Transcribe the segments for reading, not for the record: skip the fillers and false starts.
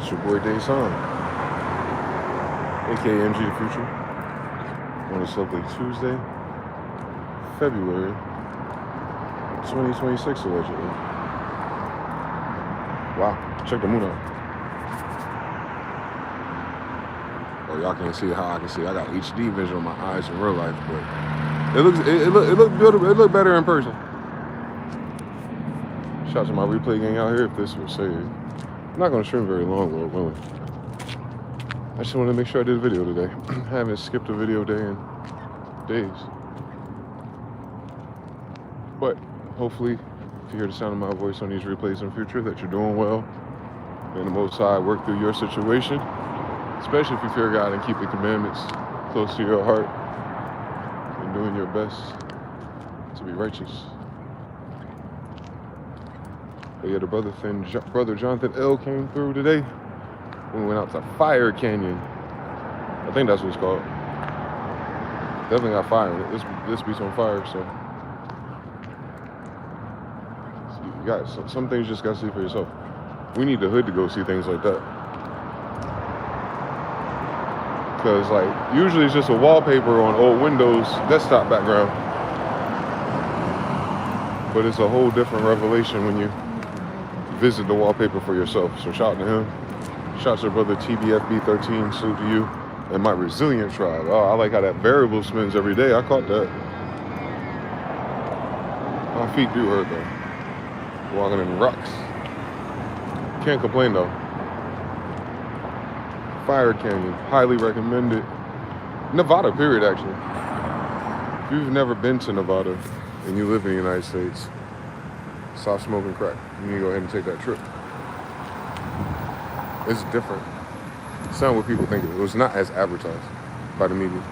It's your boy Dason, aka mgthefuture, on this lovely Tuesday, February 2026 allegedly. Wow, check the moon out. Oh, y'all can't see how I can see. I got HD vision on my eyes in real life, but it looked good. It looked better in person. Shout out to my replay gang out here if this was saved. I'm not gonna stream very long, Lord willing. I just wanted to make sure I did a video today. I haven't skipped a video day in days. But hopefully, if you hear the sound of my voice on these replays in the future, that you're doing well. And the Most High work through your situation, especially if you fear God and keep the commandments close to your heart and doing your best to be righteous. But yeah, the brother Jonathan L came through today when we went out to Fire Canyon. I think that's what it's called. Definitely got fire in it. This beat's on fire, so you got some things you just gotta see for yourself. We need the hood to go see things like that. Cause like usually it's just a wallpaper on old Windows desktop background. But it's a whole different revelation when you visit the wallpaper for yourself. So shout out to him. Shout out to brother TBFB13, salute to you. And my resilient tribe. Oh, I like how that variable spins every day. I caught that. My feet do hurt though. Walking in rocks. Can't complain though. Fire Canyon, highly recommended. Nevada, period, actually. If you've never been to Nevada and you live in the United States, stop smoking crack. You need to go ahead and take that trip. It's different. It's not what people think it is. It was not as advertised by the media.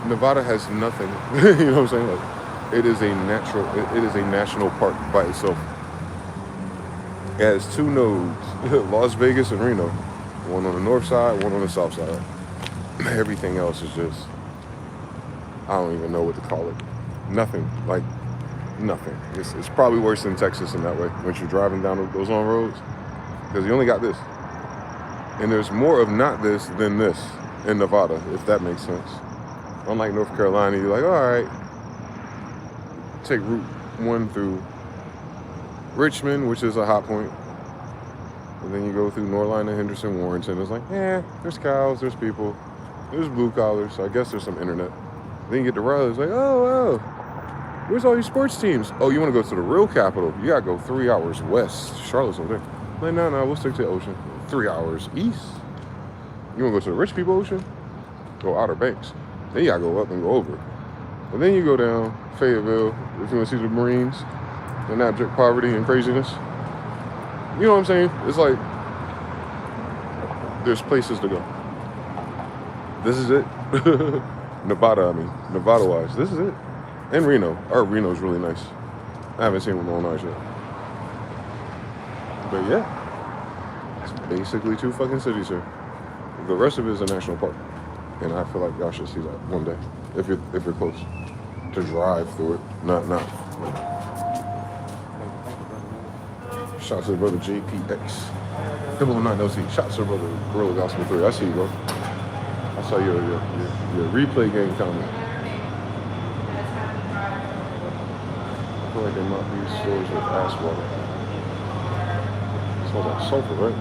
Nevada has nothing. You know what I'm saying? Like, it is a national park by itself. It has two nodes, Las Vegas and Reno. One on the north side, one on the south side. Everything else is just, I don't even know what to call it. Nothing, like nothing. It's probably worse than Texas in that way, once you're driving down those long roads. Because you only got this. And there's more of not this than this in Nevada, if that makes sense. Unlike North Carolina, you're like, all right, take Route 1 through Richmond, which is a hot point. And then you go through Norline and Henderson, Warrenton. It's like, there's cows, there's people, there's blue collars, so I guess there's some internet. Then you get to Raleigh, it's like, oh, where's all your sports teams? Oh, you want to go to the real capital? You got to go 3 hours west. Charlotte's over there. Like, no, we'll stick to the ocean. 3 hours east. You want to go to the rich people ocean? Go Outer Banks. Then you got to go up and go over. And then you go down Fayetteville if you want to see the Marines and abject poverty and craziness. You know what I'm saying? It's like, there's places to go. This is it. Nevada-wise, this is it. And Reno. Reno's really nice. I haven't seen one on ours yet. But yeah, it's basically two fucking cities here. The rest of it is a national park. And I feel like y'all should see that one day. If you're close. To drive through it. Not like. Shout out to the brother JPX. Double 9 LC. Shout out to the brother Gorilla Gospel 3. I see you, bro. I saw your replay game comment. I feel like they might be stores with ass water. It smells like sulfur, right?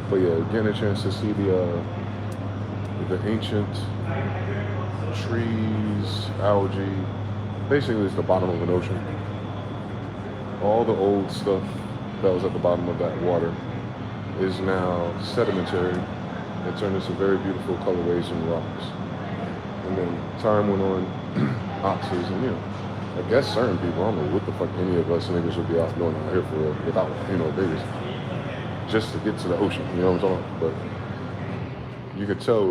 But yeah, getting a chance to see the ancient trees, algae. Basically, it's the bottom of an ocean. All the old stuff that was at the bottom of that water is now sedimentary and turned into very beautiful colorways and rocks. And then time went on, oxes, and I guess certain people, I don't know what the fuck any of us niggas would be out doing out here for real, without, babies. Just to get to the ocean, you know what I'm talking about? But you could tell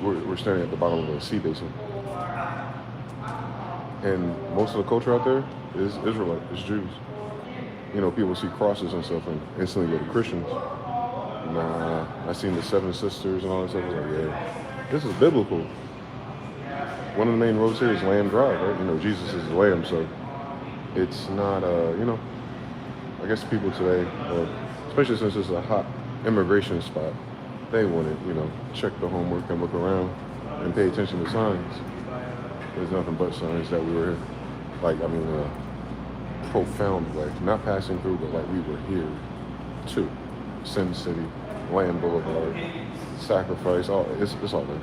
we're standing at the bottom of a sea basin. And most of the culture out there is Israelite, it's Jews. People see crosses and stuff and instantly go to Christians. Nah, I seen the Seven Sisters and all that stuff. I was like, yeah, this is biblical. One of the main roads here is Lamb Drive, right? Jesus is the lamb, so it's not, I guess people today, or especially since it's a hot immigration spot, they want to, check the homework and look around and pay attention to signs. There's nothing but signs that we were here. Like, I mean, profound way. Not passing through, but like we were here too. Sin City, Land Boulevard, Sacrifice, it's all there.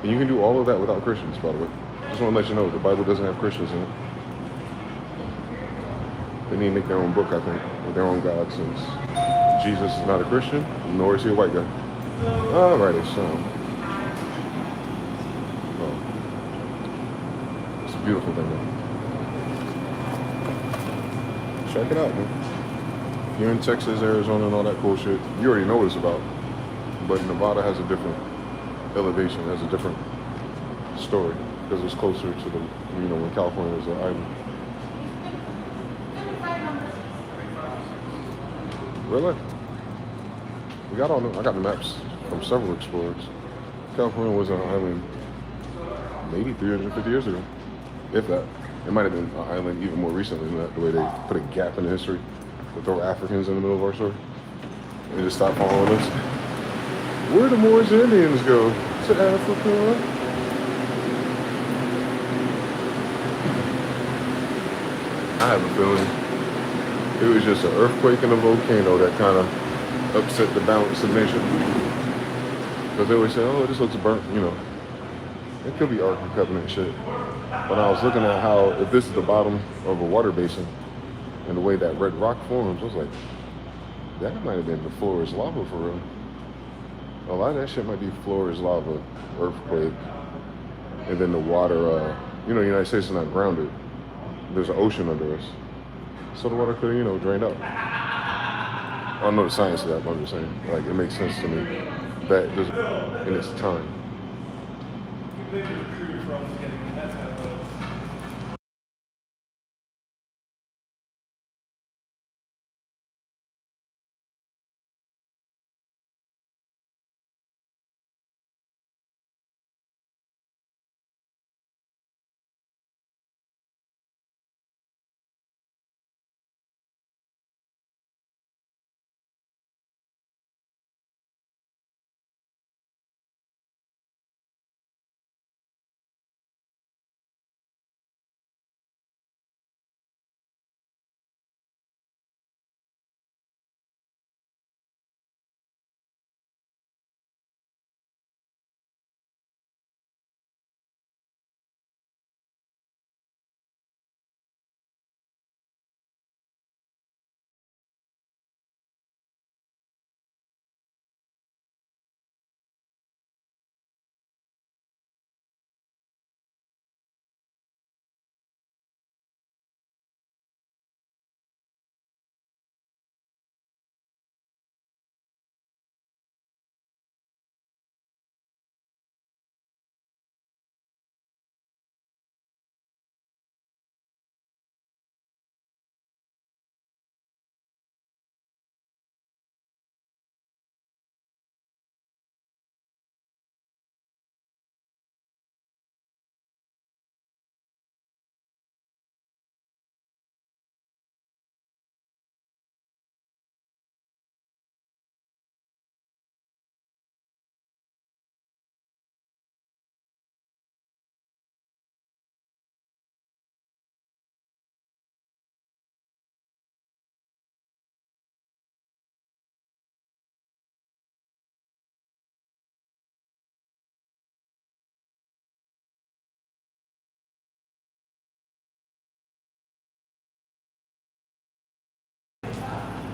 And you can do all of that without Christians, by the way. Just want to let you know, the Bible doesn't have Christians in it. They need to make their own book, I think, with their own God, since Jesus is not a Christian, nor is he a white guy. Alrighty, so. Oh. It's a beautiful thing, man. Check it out, man. If you're in Texas, Arizona, and all that cool shit, you already know what it's about. But Nevada has a different elevation, has a different story, because it's closer to the, when California was an island. Really? I got the maps from several explorers. California was an island maybe 350 years ago, if that. It might have been an island even more recently than that, the way they put a gap in the history to throw Africans in the middle of our story. And they just stopped following us. Where the Moors and Indians go? To Africa. I have a feeling it was just an earthquake and a volcano that kind of upset the balance of nature. Because they always say, oh, this looks burnt, It could be Ark and Covenant shit. But I was looking at how, if this is the bottom of a water basin, and the way that red rock forms, I was like, that might have been the floor is lava for real. A lot of that shit might be floor is lava, earthquake, and then the water, the United States is not grounded. There's an ocean under us. So the water could have, drained out. I don't know the science of that, but I'm just saying, like, it makes sense to me that just in its time.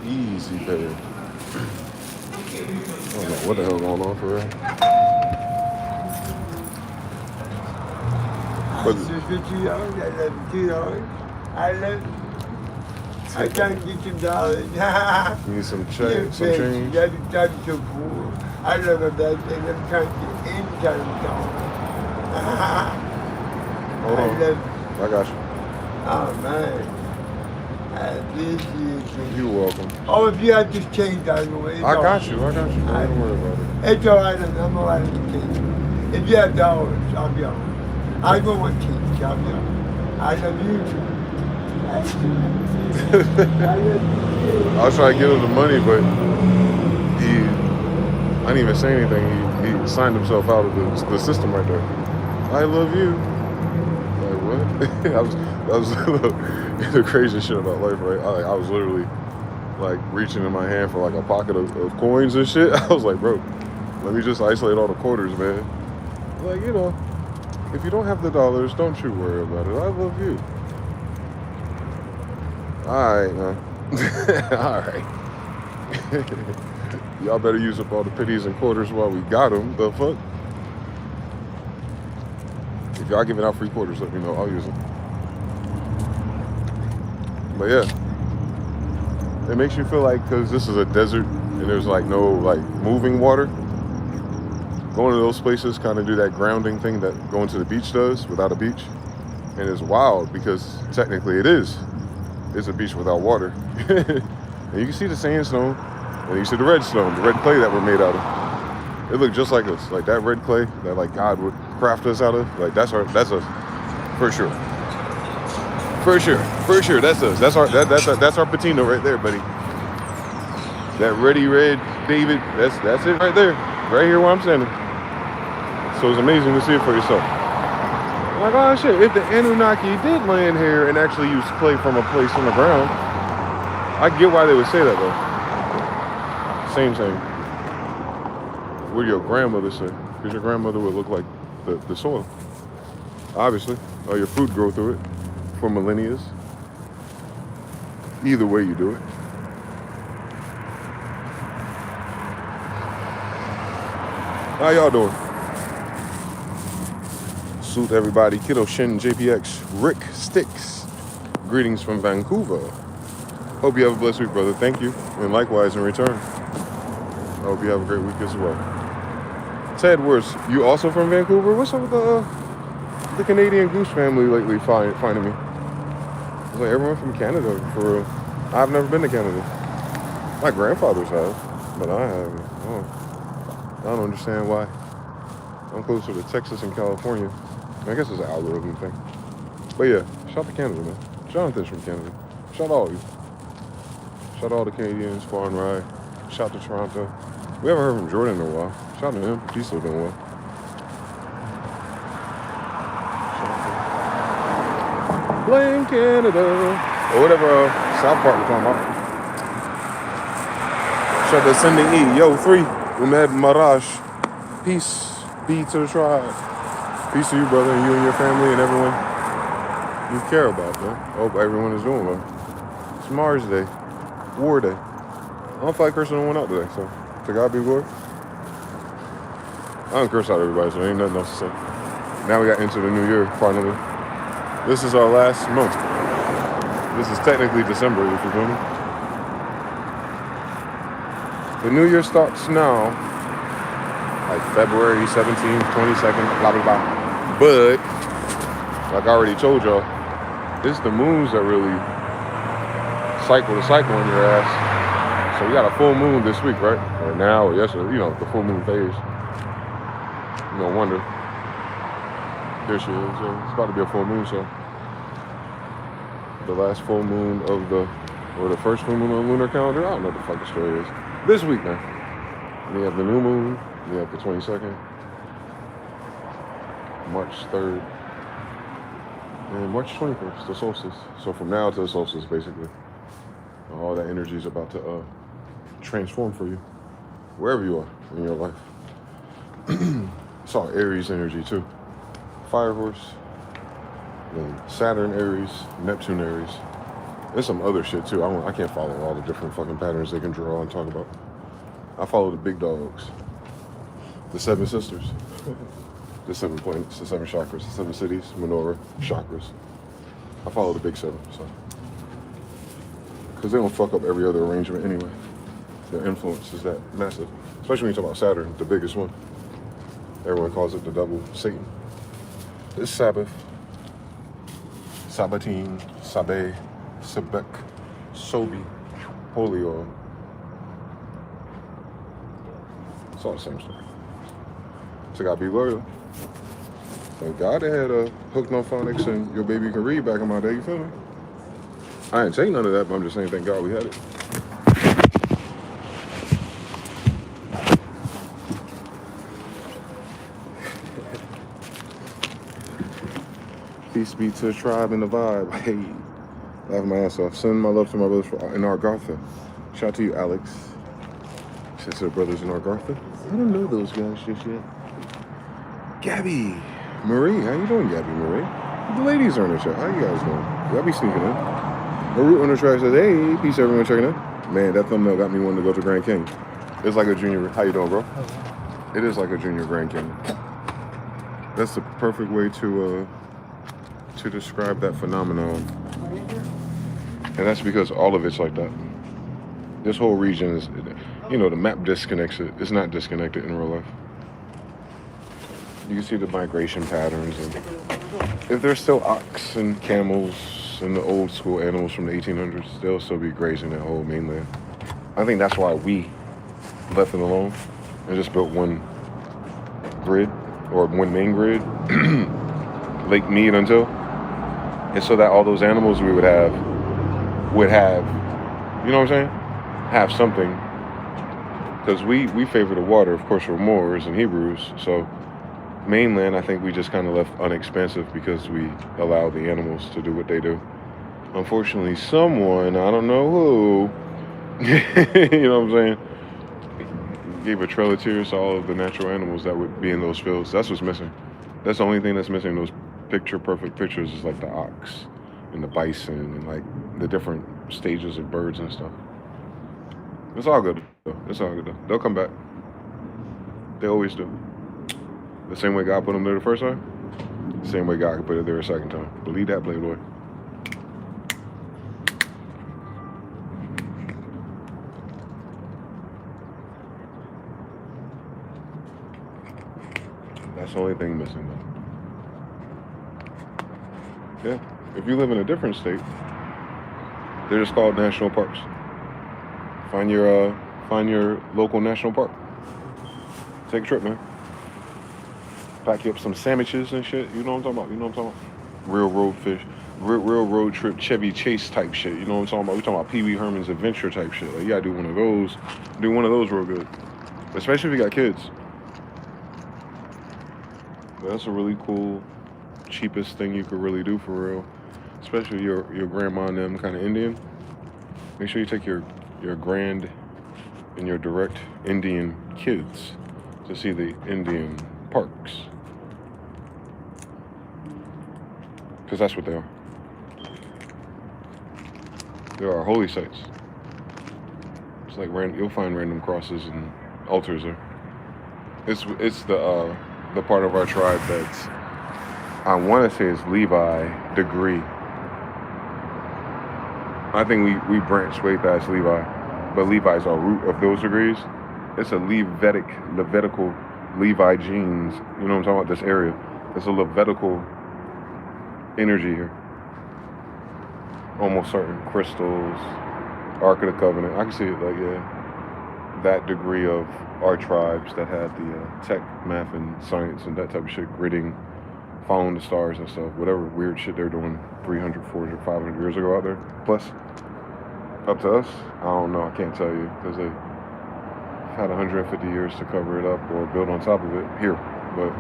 Easy, baby. I don't know what the hell going on for real. But $2, I love $2. I love I can't get $2. You need some change. That's so cool. I love a bad thing. I'm trying to get any kind of dollar. Hold on. I got you. Oh man. I appreciate You're welcome. Oh, if you have to change, I will. I got you. Don't worry about it. It's all right. I'm all right with change. If you have dollars, I'll be all right. I go with change. I'll be all right. I love you too. I was trying to give him the money, but I didn't even say anything. He signed himself out of the system right there. I love you. Like, what? that was the craziest shit about life, right? I was literally like reaching in my hand for like a pocket of coins and shit. I was like, bro, let me just isolate all the quarters, man. Like, you know, if you don't have the dollars, don't you worry about it. I love you. Alright, man. Alright. Y'all better use up all the pennies and quarters while we got them. The fuck? If y'all giving out free quarters, let me know. I'll use them. But yeah. It makes you feel like, because this is a desert and there's like no like moving water, going to those places kind of do that grounding thing that going to the beach does without a beach. And it's wild because technically it is. It's a beach without water. And you can see the sandstone and you see the red stone, the red clay that we're made out of. It looked just like us, like that red clay that like God would craft us out of. Like that's us, for sure. For sure, that's us. That's our patina right there, buddy. That ready red David, that's it right there, right here where I'm standing. So it's amazing to see it for yourself. Like, oh shit, if the Anunnaki did land here and actually use clay from a place on the ground, I get why they would say that though. Same thing. What your grandmother said, because your grandmother would look like the soil. Obviously, all your fruit grow through it for millennia. Either way you do it. How y'all doing? Salute everybody. Kiddo Shin JPX. Rick Sticks. Greetings from Vancouver. Hope you have a blessed week, brother. Thank you. And likewise in return. I hope you have a great week as well. Ted Worst, you also from Vancouver? What's up with the Canadian Goose family lately finding me? It's like everyone from Canada, for real. I've never been to Canada. My grandfathers have, but I haven't. I don't understand why. I'm closer to Texas and California. I guess it's an algorithm thing. But yeah, shout out to Canada, man. Jonathan's from Canada. Shout out all of you. Shout out all the Canadians, Far and Ride. Shout out to Toronto. We haven't heard from Jordan in a while. Shout out to him. He's still doing well. Blame Canada. Or whatever South Park we're talking about. Shout out to Sending E. Yo, 3. Umed Marash. Peace be to the tribe. Peace to you, brother, and you and your family and everyone you care about, man. I hope everyone is doing well. It's Mars Day. War Day. I don't feel like cursing anyone out today, so to God be glory. I don't curse out everybody, so there ain't nothing else to say. Now we got into the new year, finally. This is our last month. This is technically December, if you're doing it. The new year starts now, like February 17th, 22nd, blah, blah, blah. But, like I already told y'all, it's the moons that really cycle the cycle in your ass. So we got a full moon this week, right? Or now, or yesterday, you know, the full moon phase. No wonder. There she is. So it's about to be a full moon, so. The last full moon of or the first full moon on the lunar calendar. I don't know what the fuck the story is. This week, man. And you have the new moon. You have the 22nd. March 3rd. And March 21st, the solstice. So from now to the solstice, basically. All that energy is about to transform for you. Wherever you are in your life. It's all Aries energy, too. Fire horse. Then Saturn Aries, Neptune Aries. There's some other shit too. I can't follow all the different fucking patterns they can draw and talk about. I follow the big dogs. The 7 sisters. The 7 planets, the 7 chakras, the 7 cities, menorah, chakras. I follow the big 7, so. Because they don't fuck up every other arrangement anyway. Their influence is that massive. Especially when you talk about Saturn, the biggest one. Everyone calls it the double Satan. It's Sabbath. Sabatine, Sabé, Sebek, Sobi, Holy Oil. It's all the same story. So gotta be loyal. Thank God they had Hooked on Phonics and Your Baby Can Read back in my day, you feel me? I didn't say none of that, but I'm just saying thank God we had it. Peace be to the tribe and the vibe. Hey, laughing my ass off. Send my love to my brothers in Argartha. Shout out to you, Alex. Shout to the brothers in Argartha. I don't know those guys just yet. Gabby, Marie, how you doing, Gabby, Marie? The ladies are in the chat. How you guys doing? Y'all be sneaking in. Maroot on the track says, hey, peace everyone checking in. Man, that thumbnail got me wanting to go to Grand Canyon. It's like a junior. How you doing, bro? It is like a junior Grand Canyon. That's the perfect way to describe that phenomenon. And that's because all of it's like that. This whole region is, you know, the map disconnects it. It's not disconnected in real life. You can see the migration patterns, and if there's still ox and camels and the old school animals from the 1800s, they'll still be grazing that whole mainland. I think that's why we left it alone and just built one grid, or one main grid, Lake Mead until, and so that all those animals we would have, you know what I'm saying? Have something, because we favor the water, of course, we're Moors and Hebrews, so mainland, I think we just kind of left unexpansive because we allow the animals to do what they do. Unfortunately, someone, I don't know who, you know what I'm saying, gave a trail of tears to all of the natural animals that would be in those fields. That's what's missing. That's the only thing that's missing in those picture-perfect pictures is like the ox and the bison and like the different stages of birds and stuff. It's all good though. It's all good though. They'll come back. They always do. The same way God put them there the first time, the same way God can put it there a second time. Believe that, Playboy. That's the only thing missing though. Yeah. If you live in a different state, they're just called national parks. Find your local national park. Take a trip, man. Pack you up some sandwiches and shit. You know what I'm talking about? You know what I'm talking about? Real road fish. Real road trip Chevy Chase type shit. You know what I'm talking about? We're talking about Pee Wee Herman's Adventure type shit. Like, you gotta do one of those. Do one of those real good. Especially if you got kids. But that's a really cool, cheapest thing you could really do for real. Especially your grandma and them kind of Indian. Make sure you take your grand and your direct Indian kids to see the Indian parks. Because that's what they are. There are holy sites. It's like you'll find random crosses and altars there. It's the part of our tribe that's, I want to say it's Levi degree. I think we branch way past Levi, but Levi's our root of those degrees. It's a Levitical Levi genes. You know what I'm talking about? This area. There's a Levitical energy here. Almost certain crystals, Ark of the Covenant. I can see it, like, yeah, that degree of our tribes that had the tech, math, and science and that type of shit, gridding, following the stars and stuff, whatever weird shit they're doing 300, 400, 500 years ago out there. Plus, up to us, I don't know, I can't tell you, because they've had 150 years to cover it up or build on top of it here, but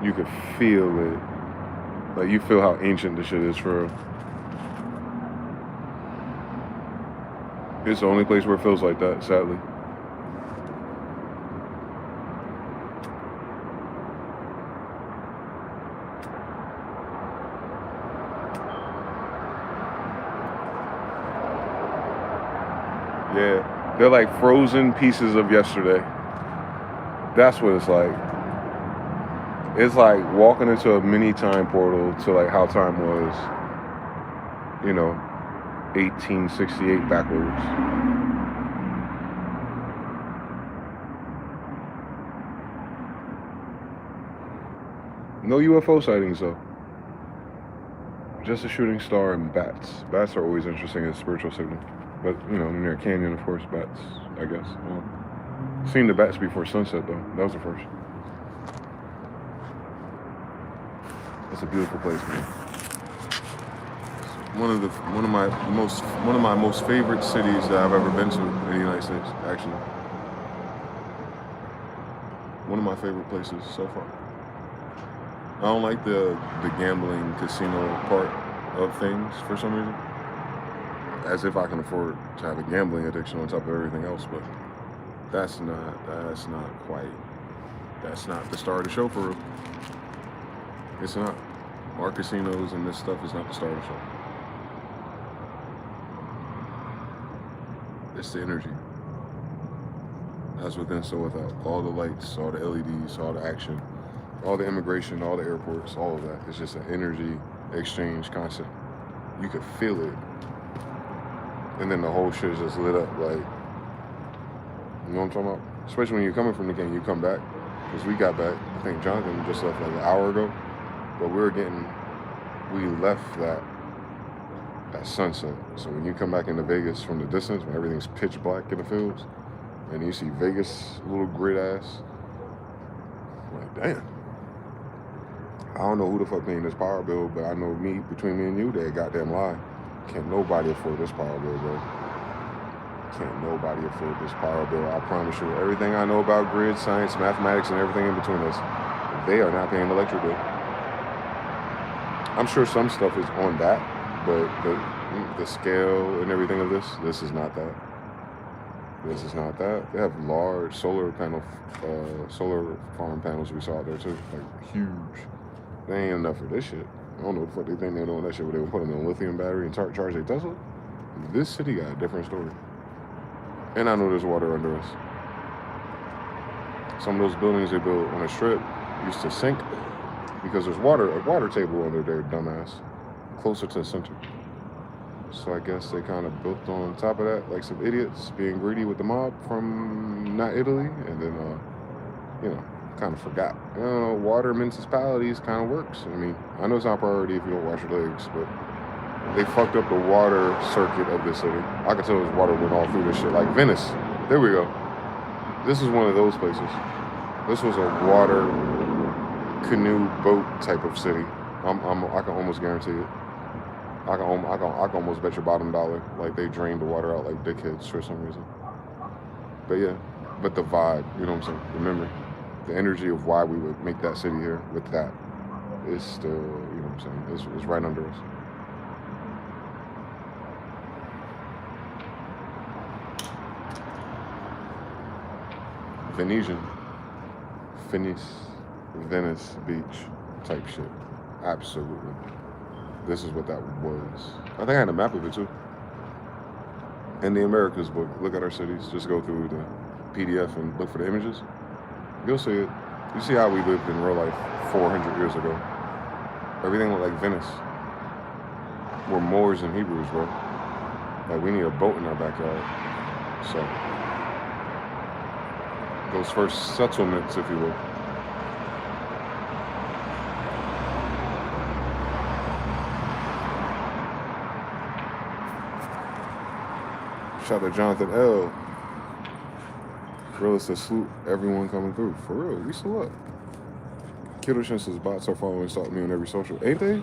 you could feel it. Like, you feel how ancient this shit is for real. It's the only place where it feels like that, sadly. Yeah, they're like frozen pieces of yesterday. That's what it's like. It's like walking into a mini time portal to like how time was, you know, 1868 backwards. No UFO sightings though. Just a shooting star and bats. Bats are always interesting as spiritual signal. But, you know, near a canyon, of course, bats, I guess. Well, seen the bats before sunset, though. That was the first. It's a beautiful place, man. one of my most favorite cities that I've ever been to in the United States. Actually, one of my favorite places so far. I don't like the gambling casino part of things for some reason. As if I can afford to have a gambling addiction on top of everything else, but that's not the star of the show for real. It's not. Our casinos and this stuff is not the star of the show. It's the energy. As within, so without. All the lights, all the LEDs, all the action, all the immigration, all the airports, all of that. It's just an energy exchange concept. You could feel it. And then the whole shit is just lit up, like, you know what I'm talking about? Especially when you're coming from the game, you come back. Because we got back, I think Jonathan just left like an hour ago. But we left that at sunset. So when you come back into Vegas from the distance, when everything's pitch black in the fields, and you see Vegas, little grid ass, like, damn. I don't know who the fuck paying this power bill, but I know between me and you, they goddamn lie. Can't nobody afford this power bill, bro. Can't nobody afford this power bill. I promise you, everything I know about grid, science, mathematics, and everything in between us, they are not paying the electric bill. I'm sure some stuff is on that, but the scale and everything of this is not that. This is not that. They have large solar farm panels we saw out there too, like huge. They ain't enough for this shit. I don't know what the fuck they think they're doing that shit where they would put them in a lithium battery and charge their Tesla. This city got a different story. And I know there's water under us. Some of those buildings they built on a strip used to sink because there's a water table under there, dumbass, closer to the center. So I guess they kind of built on top of that, like some idiots being greedy with the mob from not Italy, and then, kind of forgot. Water municipalities kind of works. I mean, I know it's not a priority if you don't wash your legs, but they fucked up the water circuit of the city. I can tell there's water went all through this shit. Like Venice, there we go. This is one of those places. This was a water canoe boat type of city. I can almost guarantee it. I can almost bet your bottom dollar like they drained the water out like dickheads for some reason. But yeah, but the vibe, you know what I'm saying? Remember, the energy of why we would make that city here with that is still, you know what I'm saying? It's right under us. Venice Beach type shit. Absolutely. This is what that was. I think I had a map of it too. In the Americas book, look at our cities. Just go through the PDF and look for the images. You'll see it. You see how we lived in real life 400 years ago. Everything looked like Venice. We're Moors and Hebrews, bro. Like, we need a boat in our backyard. So, those first settlements, if you will. Shout out to Jonathan L. Realist to salute everyone coming through. For real, we still up. Kiddo says bots are following and stalking me on every social. Ain't they?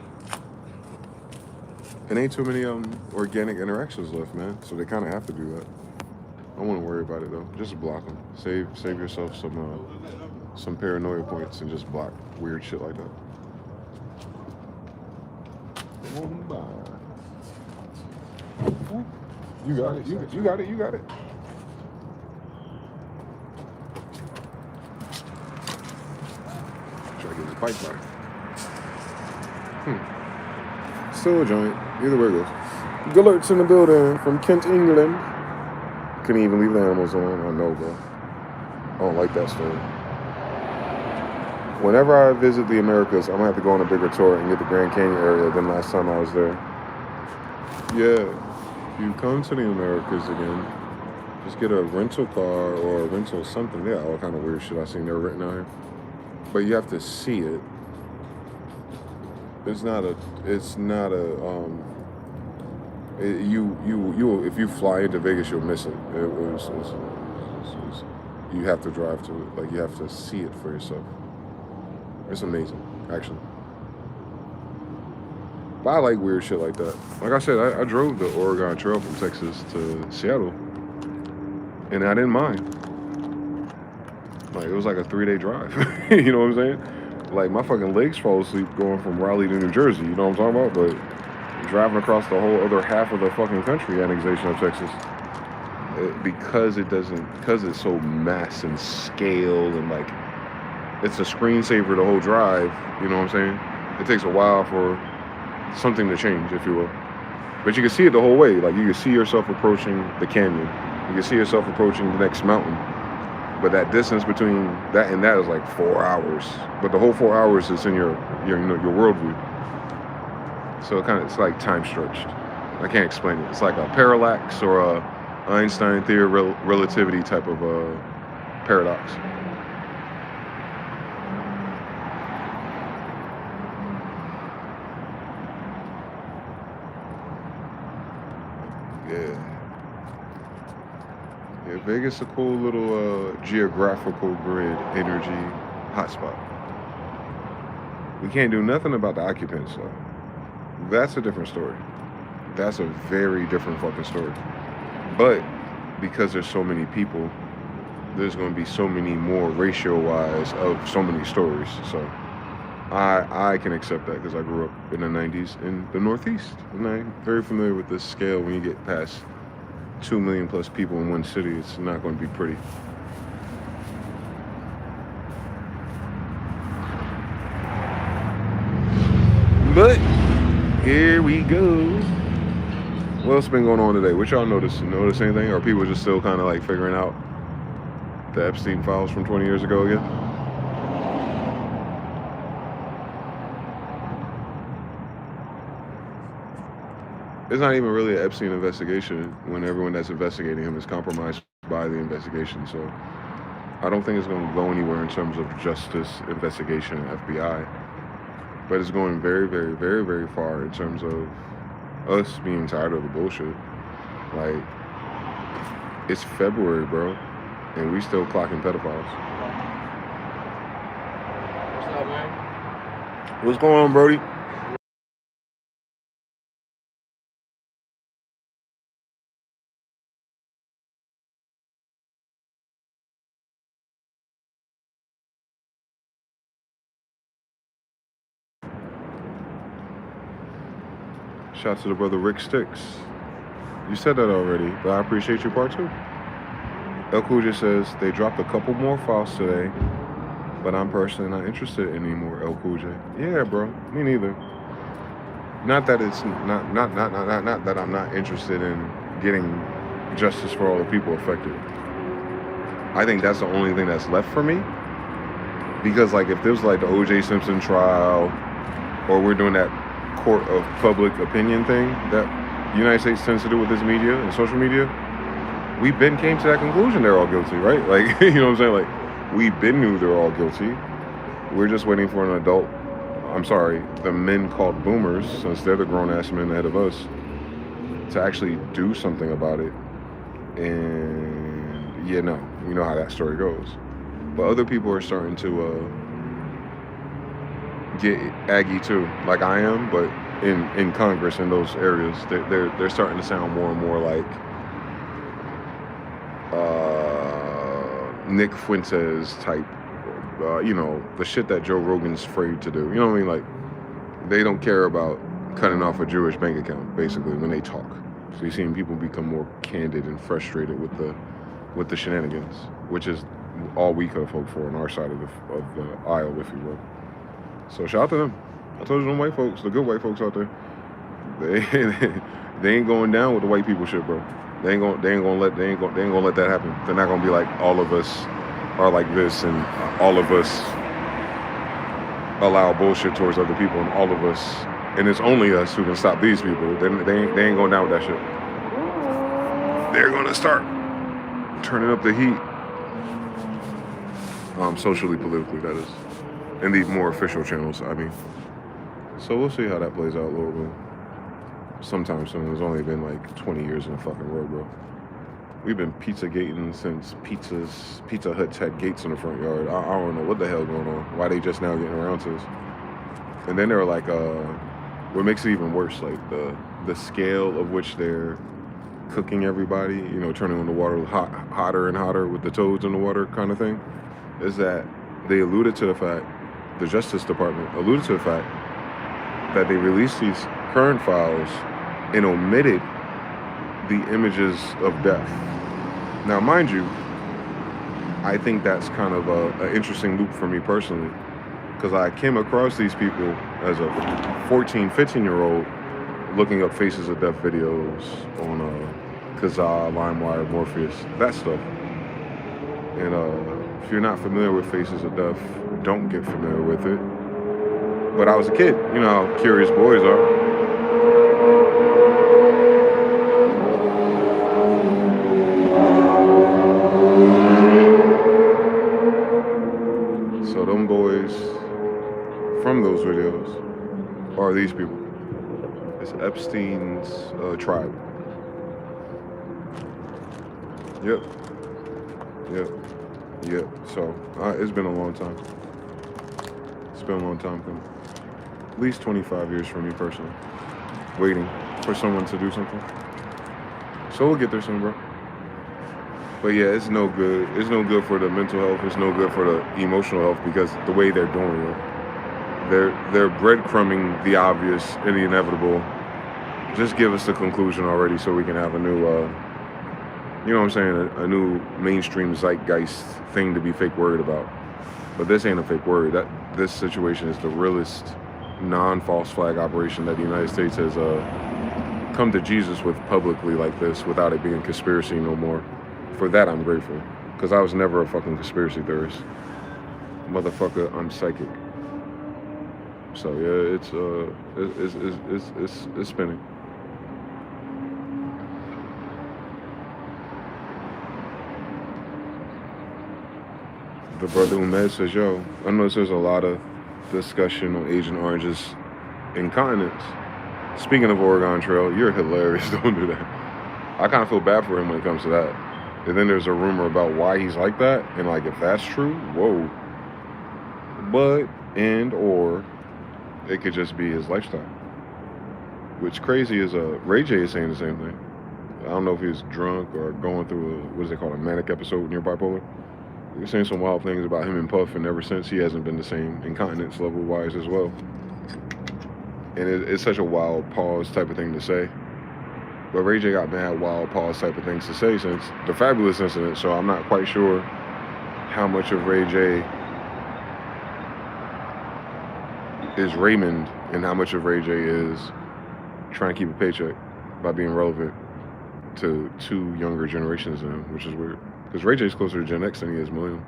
And ain't too many organic interactions left, man. So they kind of have to do that. I wouldn't worry about it though. Just block them. Save yourself some paranoia points and just block weird shit like that. You got it. You got it. You got it. Try to get this bike back. Still a joint. Either way it goes. Gullert's in the building from Kent, England. Couldn't even leave the animals on. I know, bro. I don't like that story. Whenever I visit the Americas, I'm gonna have to go on a bigger tour and get the Grand Canyon area than last time I was there. Yeah. If you come to the Americas again, just get a rental car or a rental something. Yeah, all kind of weird shit I've seen there written out here. But you have to see it. If you fly into Vegas, you'll miss it. You have to drive to it. Like, you have to see it for yourself. It's amazing, actually. But I like weird shit like that. Like I said, I drove the Oregon Trail from Texas to Seattle, and I didn't mind. Like, it was like a 3-day drive. You know what I'm saying? Like, my fucking legs fall asleep going from Raleigh to New Jersey. You know what I'm talking about? But driving across the whole other half of the fucking country, annexation of Texas, because it's so mass and scale and like, it's a screensaver the whole drive. You know what I'm saying? It takes a while for something to change, if you will. But you can see it the whole way. Like, you can see yourself approaching the canyon. You can see yourself approaching the next mountain. But that distance between that and that is like 4 hours. But the whole 4 hours is in your worldview. So it's like time stretched. I can't explain it. It's like a parallax or a Einstein theory relativity type of paradox. Yeah, Vegas is a cool little geographical grid energy hotspot. We can't do nothing about the occupants, though. That's a different story. That's a very different fucking story. But because there's so many people, there's going to be so many more ratio-wise of so many stories. So I can accept that because I grew up in the 90s in the Northeast. And I'm very familiar with this scale. When you get past 2 million plus people in one city, it's not going to be pretty. But here we go. What else been going on today? What y'all notice? Notice anything? Or are people just still kind of like figuring out the Epstein files from 20 years ago again? It's not even really an Epstein investigation when everyone that's investigating him is compromised by the investigation. So I don't think it's going to go anywhere in terms of justice, investigation, FBI. But it's going very, very, very, very far in terms of us being tired of the bullshit. Like, it's February, bro, and we still clocking pedophiles. What's up, man? What's going on, Brody? Shout out to the brother Rick Sticks. You said that already, but I appreciate your part too. El Cool says they dropped a couple more files today, but I'm personally not interested anymore. El Cool J. Yeah, bro. Me neither. Not that it's not that I'm not interested in getting justice for all the people affected. I think that's the only thing that's left for me. Because like if there's like the O.J. Simpson trial, or we're doing that court of public opinion thing that the United States tends to do with this media and social media, we been came to that conclusion they're all guilty, right? Like, you know what I'm saying? Like, we been knew they're all guilty. We're just waiting for an adult, the men called boomers, since they're the grown-ass men ahead of us, to actually do something about it. And yeah, no, we know how that story goes. But other people are starting to get aggy too, like I am, but in Congress, in those areas, they're starting to sound more and more like Nick Fuentes type, the shit that Joe Rogan's afraid to do. You know what I mean? Like, they don't care about cutting off a Jewish bank account, basically, when they talk. So you're seeing people become more candid and frustrated with the shenanigans, which is all we could have hoped for on our side of the aisle, if you will. So shout out to them. I told you, them white folks, the good white folks out there, they ain't going down with the white people shit, bro. They ain't gonna let that happen. They're not gonna be like, all of us are like this, and all of us allow bullshit towards other people, and all of us, and it's only us who can stop these people. They ain't going down with that shit. They're gonna start turning up the heat, socially, politically, that is, in the more official channels, I mean. So we'll see how that plays out a little bit. Sometime soon. It's only been like 20 years in the fucking road, bro. We've been pizza-gating since Pizza Huts had gates in the front yard. I don't know what the hell going on. Why they just now getting around to this. And then they were like, what makes it even worse, like the scale of which they're cooking everybody, you know, turning on the water hotter and hotter with the toads in the water kind of thing, is that they alluded to the fact, the Justice Department alluded to the fact that they released these current files and omitted the images of death. Now, mind you, I think that's kind of an interesting loop for me personally, because I came across these people as a 14, 15-year-old looking up Faces of Death videos on Kazaa, LimeWire, Morpheus, that stuff. And if you're not familiar with Faces of Death, don't get familiar with it. But I was a kid, you know how curious boys are. So them boys from those videos are these people. It's Epstein's tribe. Yep. So it's been a long time. It's been a long time coming. At least 25 years for me personally, waiting for someone to do something. So we'll get there soon, bro. But yeah, it's no good. It's no good for the mental health. It's no good for the emotional health, because the way they're doing it, they're breadcrumbing the obvious and the inevitable. Just give us the conclusion already, so we can have a new, you know what I'm saying, a new mainstream zeitgeist thing to be fake worried about. But this ain't a fake worry. This situation is the realest non-false flag operation that the United States has come to Jesus with publicly like this, without it being conspiracy no more. For that, I'm grateful, because I was never a fucking conspiracy theorist. Motherfucker, I'm psychic. So yeah, it's spinning. The brother Umed says, yo, I notice there's a lot of discussion on Agent Orange's incontinence. Speaking of Oregon Trail, you're hilarious. Don't do that. I kind of feel bad for him when it comes to that. And then there's a rumor about why he's like that, and like, if that's true, whoa. But, or it could just be his lifestyle. Which crazy is Ray J is saying the same thing. I don't know if he's drunk or going through a manic episode near bipolar. We're saying some wild things about him and Puff, and ever since he hasn't been the same, incontinence level wise as well. And it's such a wild pause type of thing to say. But Ray J got mad wild pause type of things to say since the Fabulous incident, so I'm not quite sure how much of Ray J is Raymond and how much of Ray J is trying to keep a paycheck by being relevant to two younger generations than him, which is weird. Because Ray J's closer to Gen X than he is Millennial.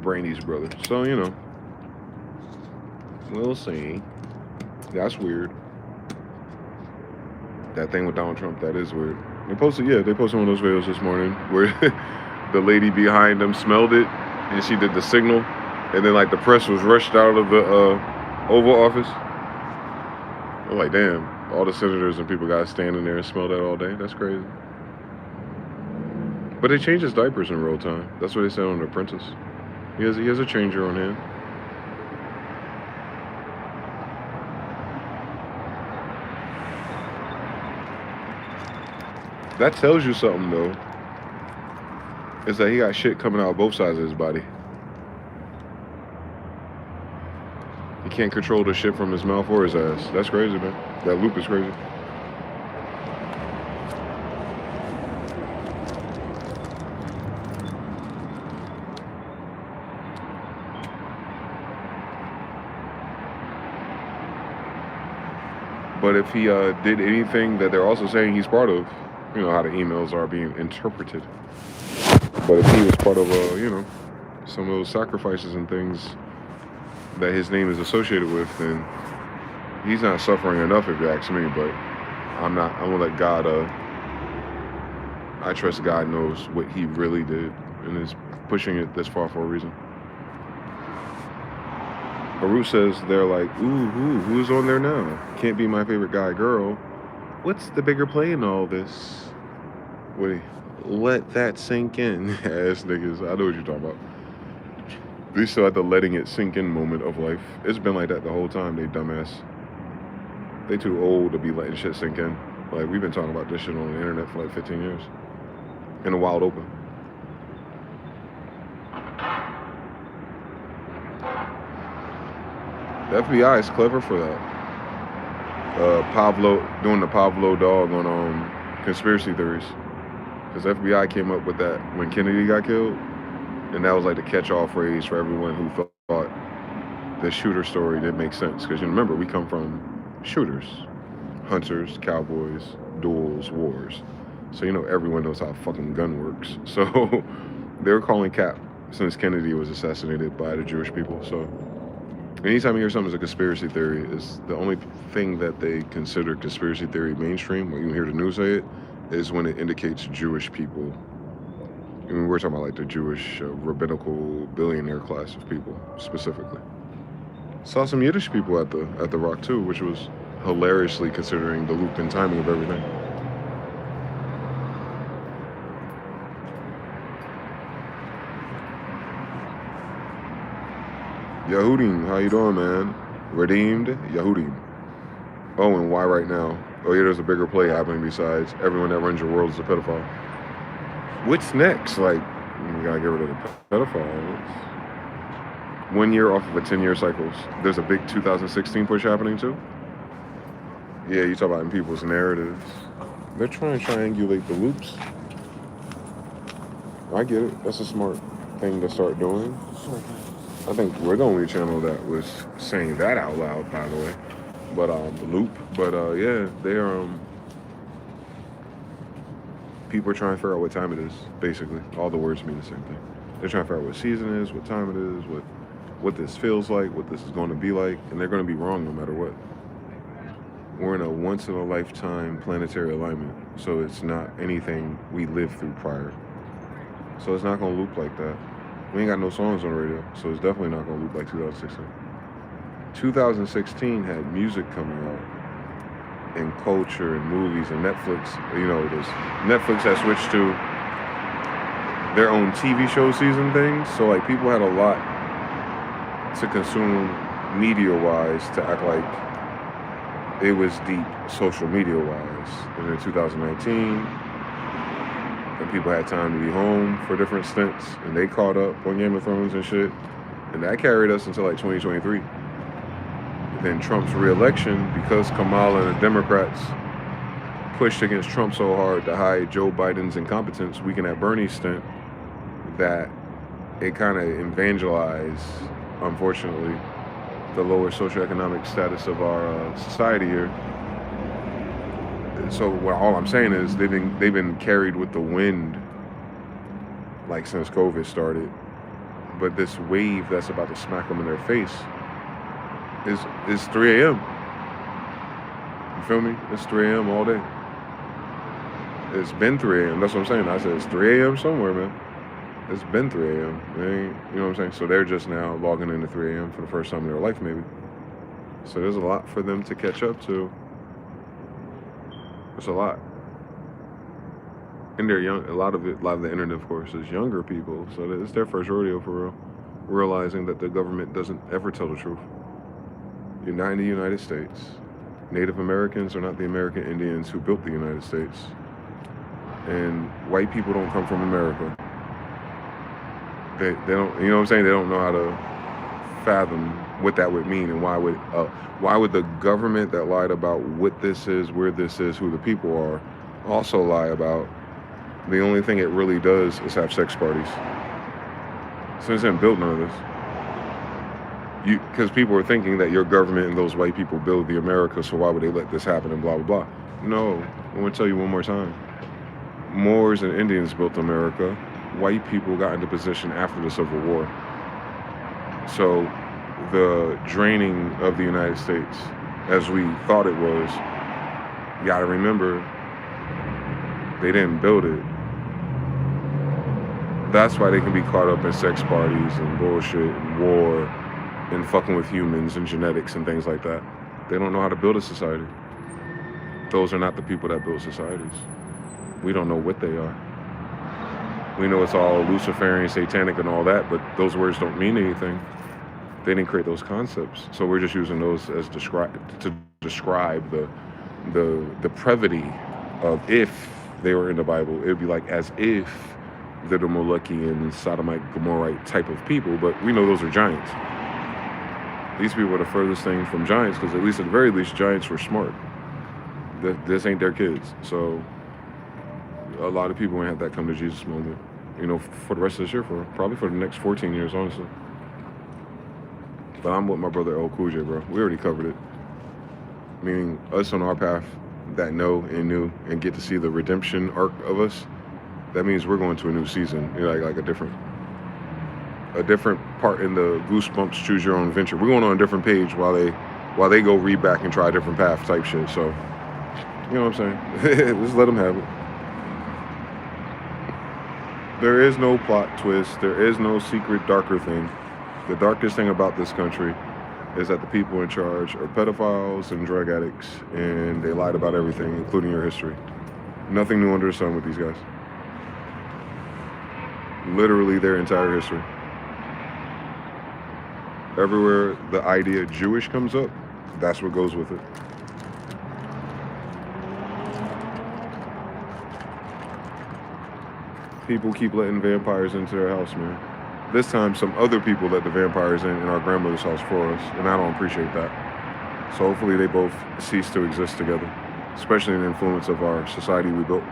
Brandy's brother. So, you know, we'll see. That's weird. That thing with Donald Trump, that is weird. They posted one of those videos this morning where the lady behind them smelled it and she did the signal, and then like the press was rushed out of the Oval Office. I'm like, damn, all the senators and people got standing there and smell that all day. That's crazy. But they change his diapers in real time. That's what they said on The Apprentice. He has a changer on hand. That tells you something, though, is that he got shit coming out of both sides of his body. He can't control the shit from his mouth or his ass. That's crazy, man. That loop is crazy. But if he did anything that they're also saying he's part of, you know how the emails are being interpreted. But if he was part of, some of those sacrifices and things that his name is associated with, then he's not suffering enough, if you ask me. But I'm gonna let God, I trust God knows what he really did and is pushing it this far for a reason. Haru says they're like, ooh, who's on there now? Can't be my favorite guy, girl. What's the bigger play in all this? Wait, let that sink in, ass niggas. I know what you're talking about. They still had the letting it sink in moment of life. It's been like that the whole time, they dumbass. They too old to be letting shit sink in. Like, we've been talking about this shit on the internet for like 15 years. In the wild open. The FBI is clever for that. Doing the Pavlo dog on conspiracy theories. Because FBI came up with that when Kennedy got killed. And that was like the catch-all phrase for everyone who thought the shooter story didn't make sense. Because you remember, we come from shooters, hunters, cowboys, duels, wars. So everyone knows how a fucking gun works. So they were calling cap since Kennedy was assassinated by the Jewish people. So anytime you hear something as a conspiracy theory, is the only thing that they consider conspiracy theory mainstream, or you hear the news say it, is when it indicates Jewish people. I mean, we're talking about like the Jewish rabbinical billionaire class of people specifically. Saw some Yiddish people at the Rock too, which was hilariously considering the loop and timing of everything. Yahudim, how you doing, man? Redeemed Yahudim. Oh, and why right now? Oh yeah, there's a bigger play happening besides everyone that runs your world is a pedophile. What's next? Like, you gotta get rid of the pedophiles. 1 year off of a 10-year cycles. There's a big 2016 push happening too. Yeah, you talk about in people's narratives. They're trying to triangulate the loops. I get it. That's a smart thing to start doing. I think we're the only channel that was saying that out loud, by the way. But the loop. But yeah, they're people are trying to figure out what time it is. Basically, all the words mean the same thing. They're trying to figure out what season it is, what time it is, what this feels like, what this is going to be like, and they're going to be wrong no matter what. We're in a once-in-a-lifetime planetary alignment, so it's not anything we lived through prior. So it's not going to loop like that. We ain't got no songs on the radio, so it's definitely not going to loop like 2016. 2016 had music coming out, and culture, and movies, and Netflix. Netflix has switched to their own TV show season things, so like people had a lot to consume media-wise to act like it was deep social media-wise. And in 2019, and people had time to be home for different stints, and they caught up on Game of Thrones and shit, and that carried us until like 2023. And then Trump's re-election, because Kamala and the Democrats pushed against Trump so hard to hide Joe Biden's incompetence, weaken at Bernie's stint, that it kind of evangelized, unfortunately, the lower socioeconomic status of our society here. So all I'm saying is they've been carried with the wind, like since COVID started. But this wave that's about to smack them in their face is 3 a.m. You feel me? It's 3 a.m. all day. It's been 3 a.m. That's what I'm saying. I said it's 3 a.m. somewhere, man. It's been 3 a.m. You know what I'm saying? So they're just now logging into 3 a.m. for the first time in their life, maybe. So there's a lot for them to catch up to. It's a lot. And they're young. A lot of the internet, of course, is younger people. So it's their first rodeo for real. Realizing that the government doesn't ever tell the truth. You're not in the United States. Native Americans are not the American Indians who built the United States. And white people don't come from America. They don't, you know what I'm saying? They don't know how to fathom what that would mean, and why would the government that lied about what this is, where this is, who the people are, also lie about the only thing it really does is have sex parties. So it's not built none of this. Because people are thinking that your government and those white people build the America, so why would they let this happen and blah, blah, blah. No, I'm going to tell you one more time. Moors and Indians built America. White people got into position after the Civil War. So the draining of the United States, as we thought it was, you got to remember, they didn't build it. That's why they can be caught up in sex parties and bullshit and war and fucking with humans and genetics and things like that. They don't know how to build a society. Those are not the people that build societies. We don't know what they are. We know it's all Luciferian, satanic, and all that, but those words don't mean anything. They didn't create those concepts, so we're just using those as to describe the depravity of, if they were in the Bible, it'd be like as if they're the Molochian, Sodomite, Gomorrite type of people, but we know those are giants. These people are the furthest thing from giants, because at least at the very least, giants were smart. This ain't their kids, so a lot of people ain't have that come to Jesus moment, for the rest of this year, probably for the next 14 years, honestly. But I'm with my brother El Cool J, bro. We already covered it. Meaning us on our path that know and knew and get to see the redemption arc of us. That means we're going to a new season, like a different part in the Goosebumps Choose Your Own Adventure. We're going on a different page while they go read back and try a different path type shit. So, you know what I'm saying? Just let them have it. There is no plot twist. There is no secret darker thing. The darkest thing about this country is that the people in charge are pedophiles and drug addicts, and they lied about everything, including your history. Nothing new under the sun with these guys. Literally their entire history. Everywhere the idea Jewish comes up, that's what goes with it. People keep letting vampires into their house, man. This time, some other people let the vampires in our grandmother's house for us, and I don't appreciate that. So hopefully they both cease to exist together, especially in the influence of our society we built.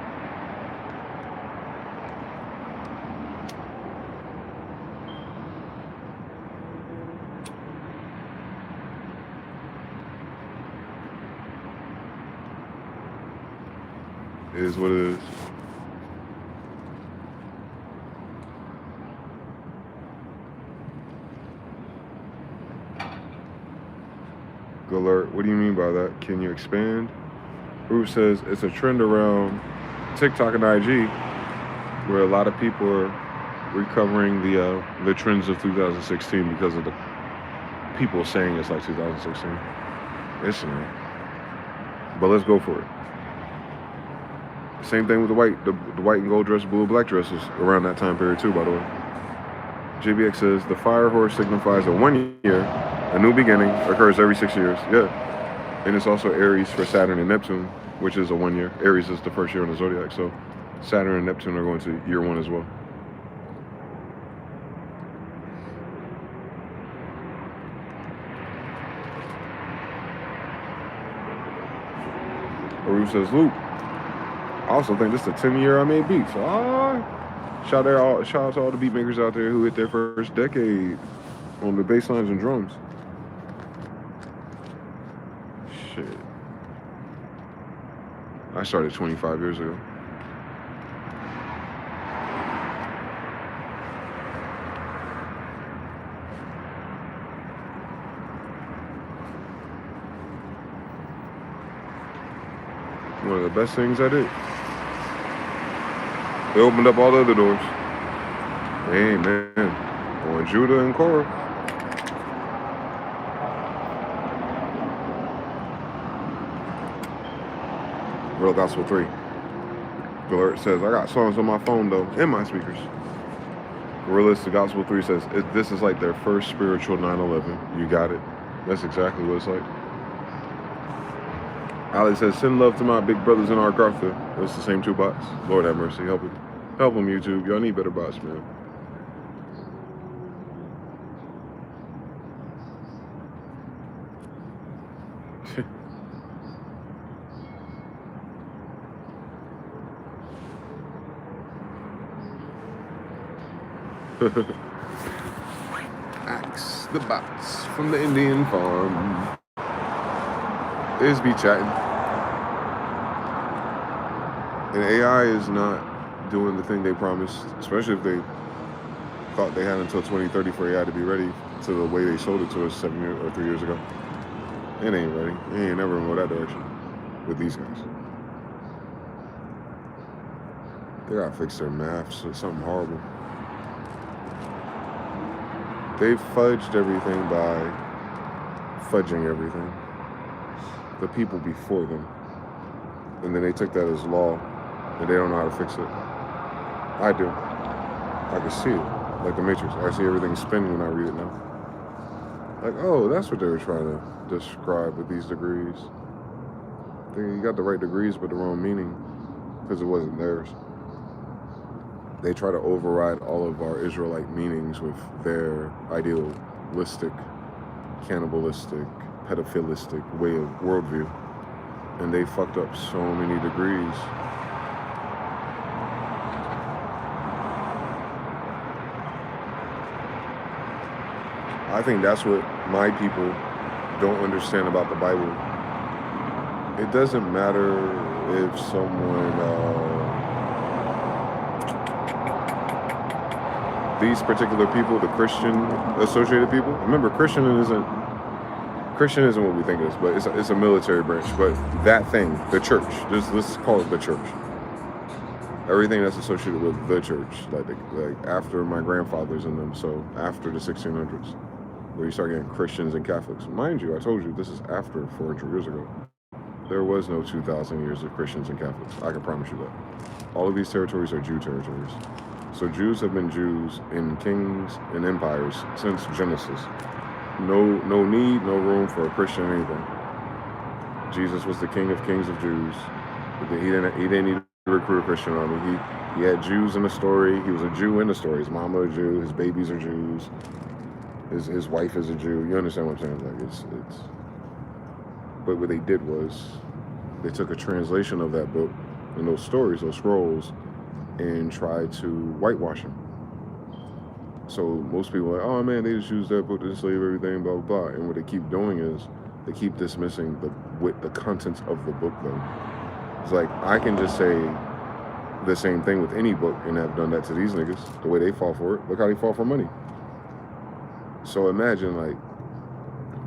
It is what it is. Alert. What do you mean by that? Can you expand? Ruth says it's a trend around TikTok and IG where a lot of people are recovering the trends of 2016 because of the people saying it's like 2016. Listen, man. But let's go for it. Same thing with the white and gold dress, blue and black dresses around that time period too, by the way. JBX says the fire horse signifies a 1 year. A new beginning occurs every 6 years. Yeah. And it's also Aries for Saturn and Neptune, which is a 1 year. Aries is the first year in the zodiac. So Saturn and Neptune are going to year 1 as well. Aru says, Luke, I also think this is the 10th year I made beats. Shout out to all the beat makers out there who hit their first decade on the bass lines and drums. Shit. I started 25 years ago. One of the best things I did. They opened up all the other doors. Amen. On Judah and Korah. Real Gospel 3. The alert says, I got songs on my phone though, and my speakers. Realistic Gospel 3 says, this is like their first spiritual 9/11. You got it. That's exactly what it's like. Ali says, send love to my big brothers in Ark Arthur. It's the same 2 bots. Lord have mercy. Help them, YouTube. Y'all need better bots, man. Axe the bots from the Indian farm. Is be chatting. And AI is not doing the thing they promised, especially if they thought they had until 2030 for AI to be ready to the way they sold it to us 7 years or 3 years ago. It ain't ready. It ain't never gonna go that direction with these guys. They gotta fix their math, so it's something horrible. They fudged everything by fudging everything. The people before them. And then they took that as law, and they don't know how to fix it. I do. I can see it, like the Matrix. I see everything spin when I read it now. Like, oh, that's what they were trying to describe with these degrees. You got the right degrees, but the wrong meaning, because it wasn't theirs. They try to override all of our Israelite meanings with their idealistic, cannibalistic, pedophilistic way of worldview. And they fucked up so many degrees. I think that's what my people don't understand about the Bible. It doesn't matter if someone, these particular people, the Christian associated people. Remember, Christian isn't what we think it is, but it's a military branch. But that thing, the church, let's call it the church. Everything that's associated with the church, like after my grandfathers and them, so after the 1600s, where you start getting Christians and Catholics. Mind you, I told you, this is after 400 years ago. There was no 2,000 years of Christians and Catholics. I can promise you that. All of these territories are Jew territories. So Jews have been Jews in kings and empires since Genesis. No need, no room for a Christian anything. Jesus was the King of Kings of Jews. He didn't need to recruit a Christian army. He had Jews in the story. He was a Jew in the story. His mama a Jew. His babies are Jews. His wife is a Jew. You understand what I'm saying? Like it's. But what they did was they took a translation of that book and those stories, those scrolls, and tried to whitewash them. So most people are like, oh man, they just used that book to enslave everything, blah, blah, blah. And what they keep doing is they keep dismissing the contents of the book though. It's like, I can just say the same thing with any book and have done that to these niggas, the way they fall for it. Look how they fall for money. So imagine like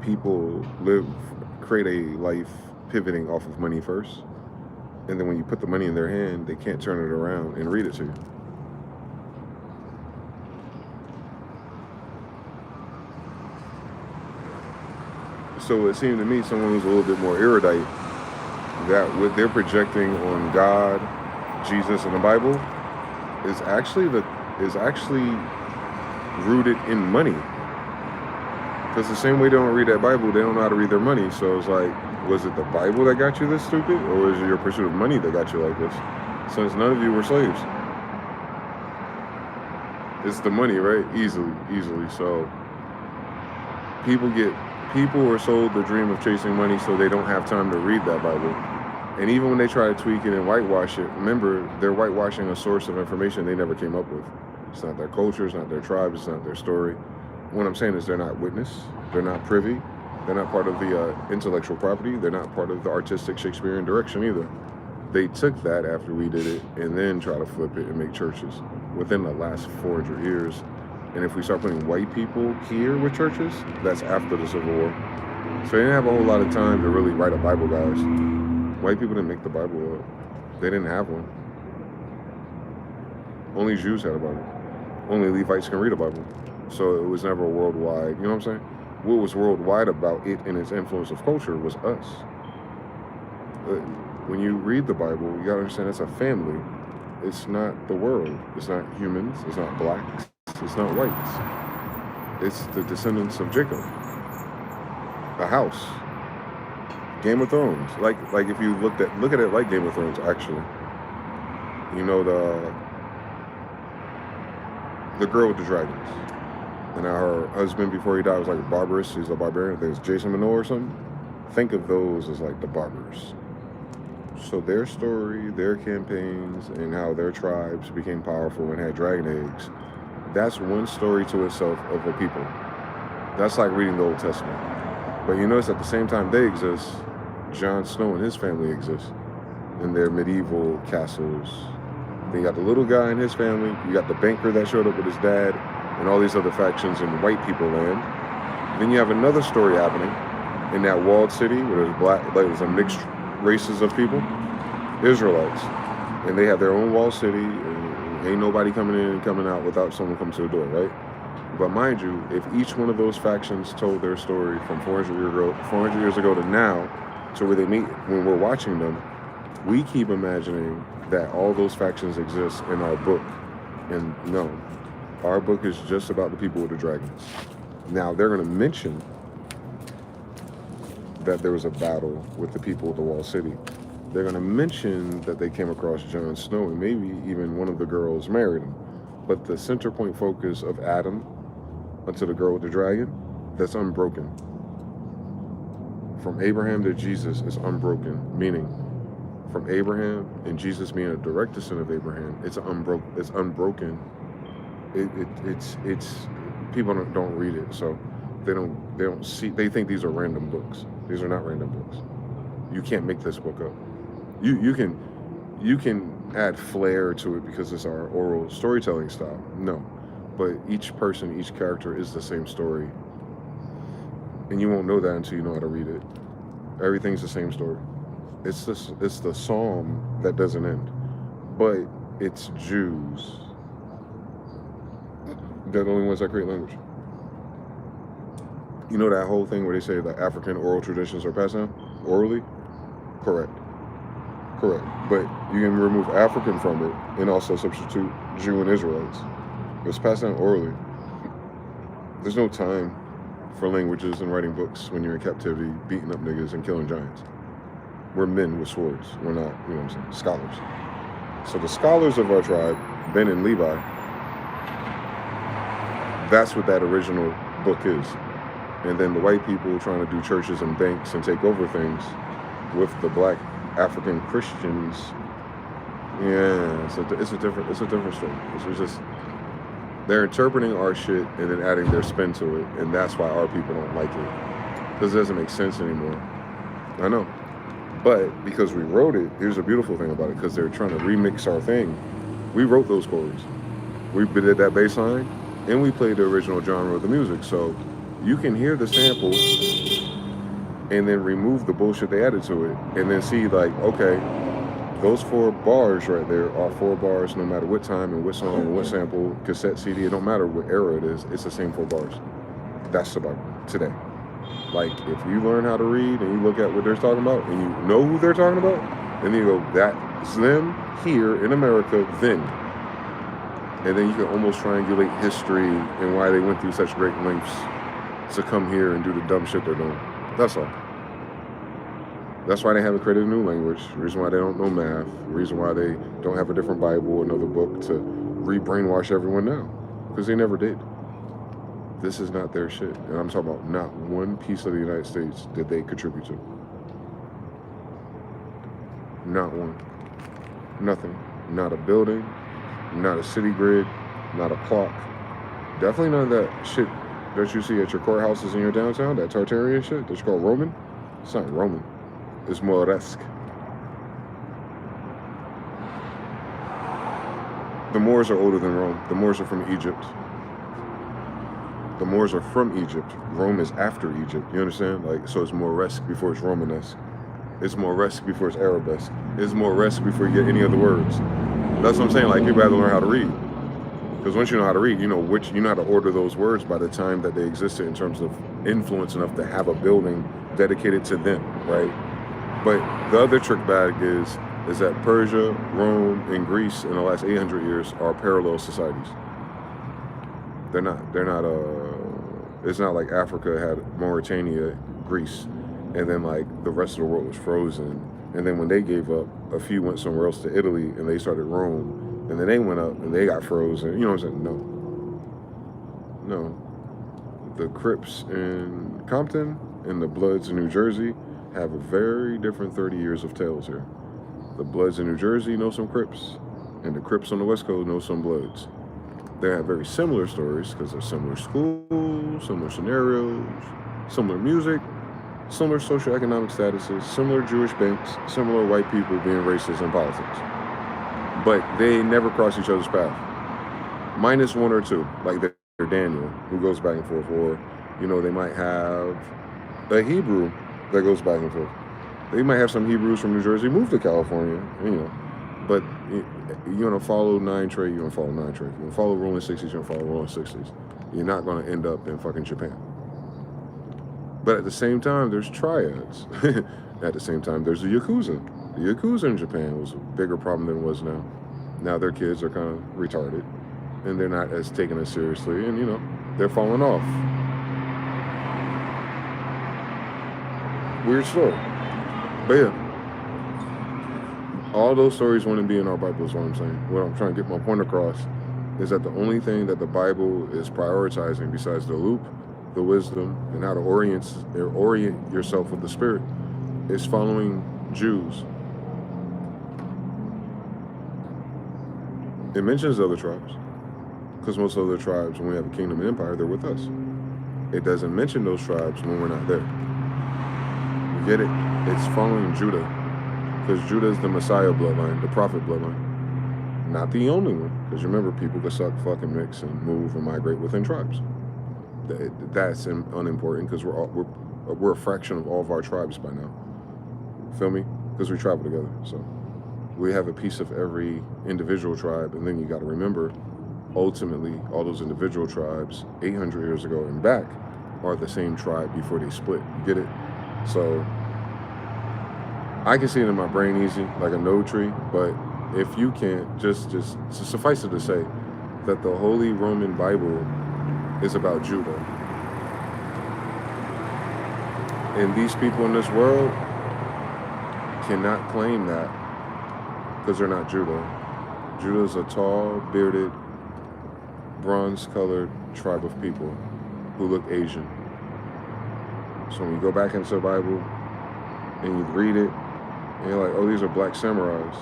people create a life pivoting off of money first. And then when you put the money in their hand, they can't turn it around and read it to you. So it seemed to me someone who's a little bit more erudite, that what they're projecting on God, Jesus, and the Bible is actually rooted in money. Because the same way they don't read that Bible, they don't know how to read their money. So it's like, was it the Bible that got you this stupid? Or was it your pursuit of money that got you like this? Since none of you were slaves. It's the money, right? Easily. So people are sold the dream of chasing money so they don't have time to read that Bible. And even when they try to tweak it and whitewash it, remember, they're whitewashing a source of information they never came up with. It's not their culture, it's not their tribe, it's not their story. What I'm saying is they're not witness, they're not privy, they're not part of the intellectual property, they're not part of the artistic Shakespearean direction either. They took that after we did it and then try to flip it and make churches within the last 400 years. And if we start putting white people here with churches, that's after the Civil War. So they didn't have a whole lot of time to really write a Bible, guys. White people didn't make the Bible up. They didn't have one. Only Jews had a Bible. Only Levites can read a Bible. So it was never worldwide, you know what I'm saying? What was worldwide about it and its influence of culture was us. But when you read the Bible, you gotta understand it's a family. It's not the world. It's not humans. It's not blacks. It's not whites. It's the descendants of Jacob. A house. Game of Thrones. Like if you look at it like Game of Thrones, actually. You know, the girl with the dragons. And her husband, before he died, was like a barbarous. He's a barbarian. I think it's Jason Momoa or something. Think of those as like the barbers. So their story, their campaigns, and how their tribes became powerful and had dragon eggs, that's one story to itself of a people. That's like reading the Old Testament. But you notice at the same time they exist, Jon Snow and his family exist in their medieval castles. Then you got the little guy and his family. You got the banker that showed up with his dad, and all these other factions in white people land. Then you have another story happening in that walled city where there's there's a mixed races of people, Israelites, and they have their own walled city, and ain't nobody coming in and coming out without someone coming to the door, right? But mind you, if each one of those factions told their story from 400 years ago to now, to where they meet when we're watching them, we keep imagining that all those factions exist in our book, and no, Our book is just about the people with the dragons. Now, they're going to mention that there was a battle with the people of the Wall City. They're going to mention that they came across Jon Snow, and maybe even one of the girls married him. But the center point focus of Adam unto the girl with the dragon, that's unbroken. From Abraham to Jesus is unbroken, meaning from Abraham and Jesus being a direct descendant of Abraham, it's unbroken. It's unbroken. It's people don't read it, so they don't see. They think these are random books. These are not random books. You can't make this book up. You can add flair to it because it's our oral storytelling style. No, but each person, each character is the same story, and you won't know that until you know how to read it. Everything's the same story. It's the psalm that doesn't end, but it's Jews. They're the only ones that create language. You know that whole thing where they say that African oral traditions are passed down orally? Correct. But you can remove African from it and also substitute Jew and Israelites. It's passed down orally. There's no time for languages and writing books when you're in captivity, beating up niggas and killing giants. We're men with swords. We're not, you know what I'm saying, scholars. So the scholars of our tribe, Ben and Levi, that's what that original book is. And then the white people trying to do churches and banks and take over things with the black African Christians. Yeah, it's a different story. It's just they're interpreting our shit and then adding their spin to it, and that's why our people don't like it, because it doesn't make sense anymore. I know, but because we wrote it, here's a beautiful thing about it, because they're trying to remix our thing. We wrote those chords, we did that bass line, and we played the original genre of the music, so you can hear the sample and then remove the bullshit they added to it, and then see like, okay, those 4 bars right there are 4 bars no matter what time and what song and what sample, cassette, CD, it don't matter what era it is, it's the same 4 bars. That's about today. Like, if you learn how to read and you look at what they're talking about and you know who they're talking about, and then you go, that's them here in America then. And then you can almost triangulate history and why they went through such great lengths to come here and do the dumb shit they're doing. That's all. That's why they haven't created a new language. The reason why they don't know math. The reason why they don't have a different Bible, another book to re-brainwash everyone now. Because they never did. This is not their shit. And I'm talking about not one piece of the United States did they contribute to. Not one. Nothing. Not a building. Not a city grid. Not a clock. Definitely none of that shit that you see at your courthouses in your downtown. That Tartarian shit that you call Roman. It's not Roman. It's Moresque. The Moors are older than Rome. The Moors are from Egypt. The Moors are from Egypt. Rome is after Egypt. You understand? Like, so it's Moresque before it's Romanesque. It's Moresque before it's Arabesque. It's Moresque before you get any other words. That's what I'm saying. Like, people have to learn how to read. Because once you know how to read, you know how to order those words by the time that they existed in terms of influence enough to have a building dedicated to them, right? But the other trick bag is that Persia, Rome, and Greece in the last 800 years are parallel societies. They're not, it's not like Africa had Mauritania, Greece, and then like the rest of the world was frozen. And then when they gave up, a few went somewhere else to Italy and they started Rome. And then they went up and they got frozen. You know what I'm saying? No. The Crips in Compton and the Bloods in New Jersey have a very different 30 years of tales here. The Bloods in New Jersey know some Crips, and the Crips on the West Coast know some Bloods. They have very similar stories because they're similar schools, similar scenarios, similar music, similar socioeconomic statuses, similar Jewish banks, similar white people being racist in politics. But they never cross each other's path. Minus one or two, like they're Daniel, who goes back and forth, or, you know, they might have a Hebrew that goes back and forth. They might have some Hebrews from New Jersey move to California, you know. But you're gonna follow 9 trade, you're gonna follow 9 trade. You're gonna follow rolling 60s, you're gonna follow rolling 60s. You're not gonna end up in fucking Japan. But at the same time, there's triads. At the same time, there's the Yakuza. The Yakuza in Japan was a bigger problem than it was now. Now their kids are kind of retarded. and they're not as taken as seriously, and they're falling off. Weird story. But yeah, all those stories wouldn't be in our Bible is what I'm saying. What I'm trying to get my point across is that the only thing that the Bible is prioritizing besides the loop, the wisdom, and how to orient yourself with the Spirit is following Jews. It mentions other tribes, because most other tribes, when we have a kingdom and empire, they're with us. It doesn't mention those tribes when we're not there. You get it? It's following Judah, because Judah is the Messiah bloodline, the prophet bloodline. Not the only one, because remember, people can suck, fucking mix, and move and migrate within tribes. That's unimportant, because we're a fraction of all of our tribes by now. Feel me? Because we travel together. So we have a piece of every individual tribe, and then you got to remember, ultimately, all those individual tribes 800 years ago and back are the same tribe before they split. You get it? So I can see it in my brain easy, like a node tree, but if you can't, just suffice it to say that the Holy Roman Bible is about Judah. And these people in this world cannot claim that because they're not Judah. Judah is a tall, bearded, bronze-colored tribe of people who look Asian. So when you go back into the Bible and you read it, and you're like, oh, these are black samurais.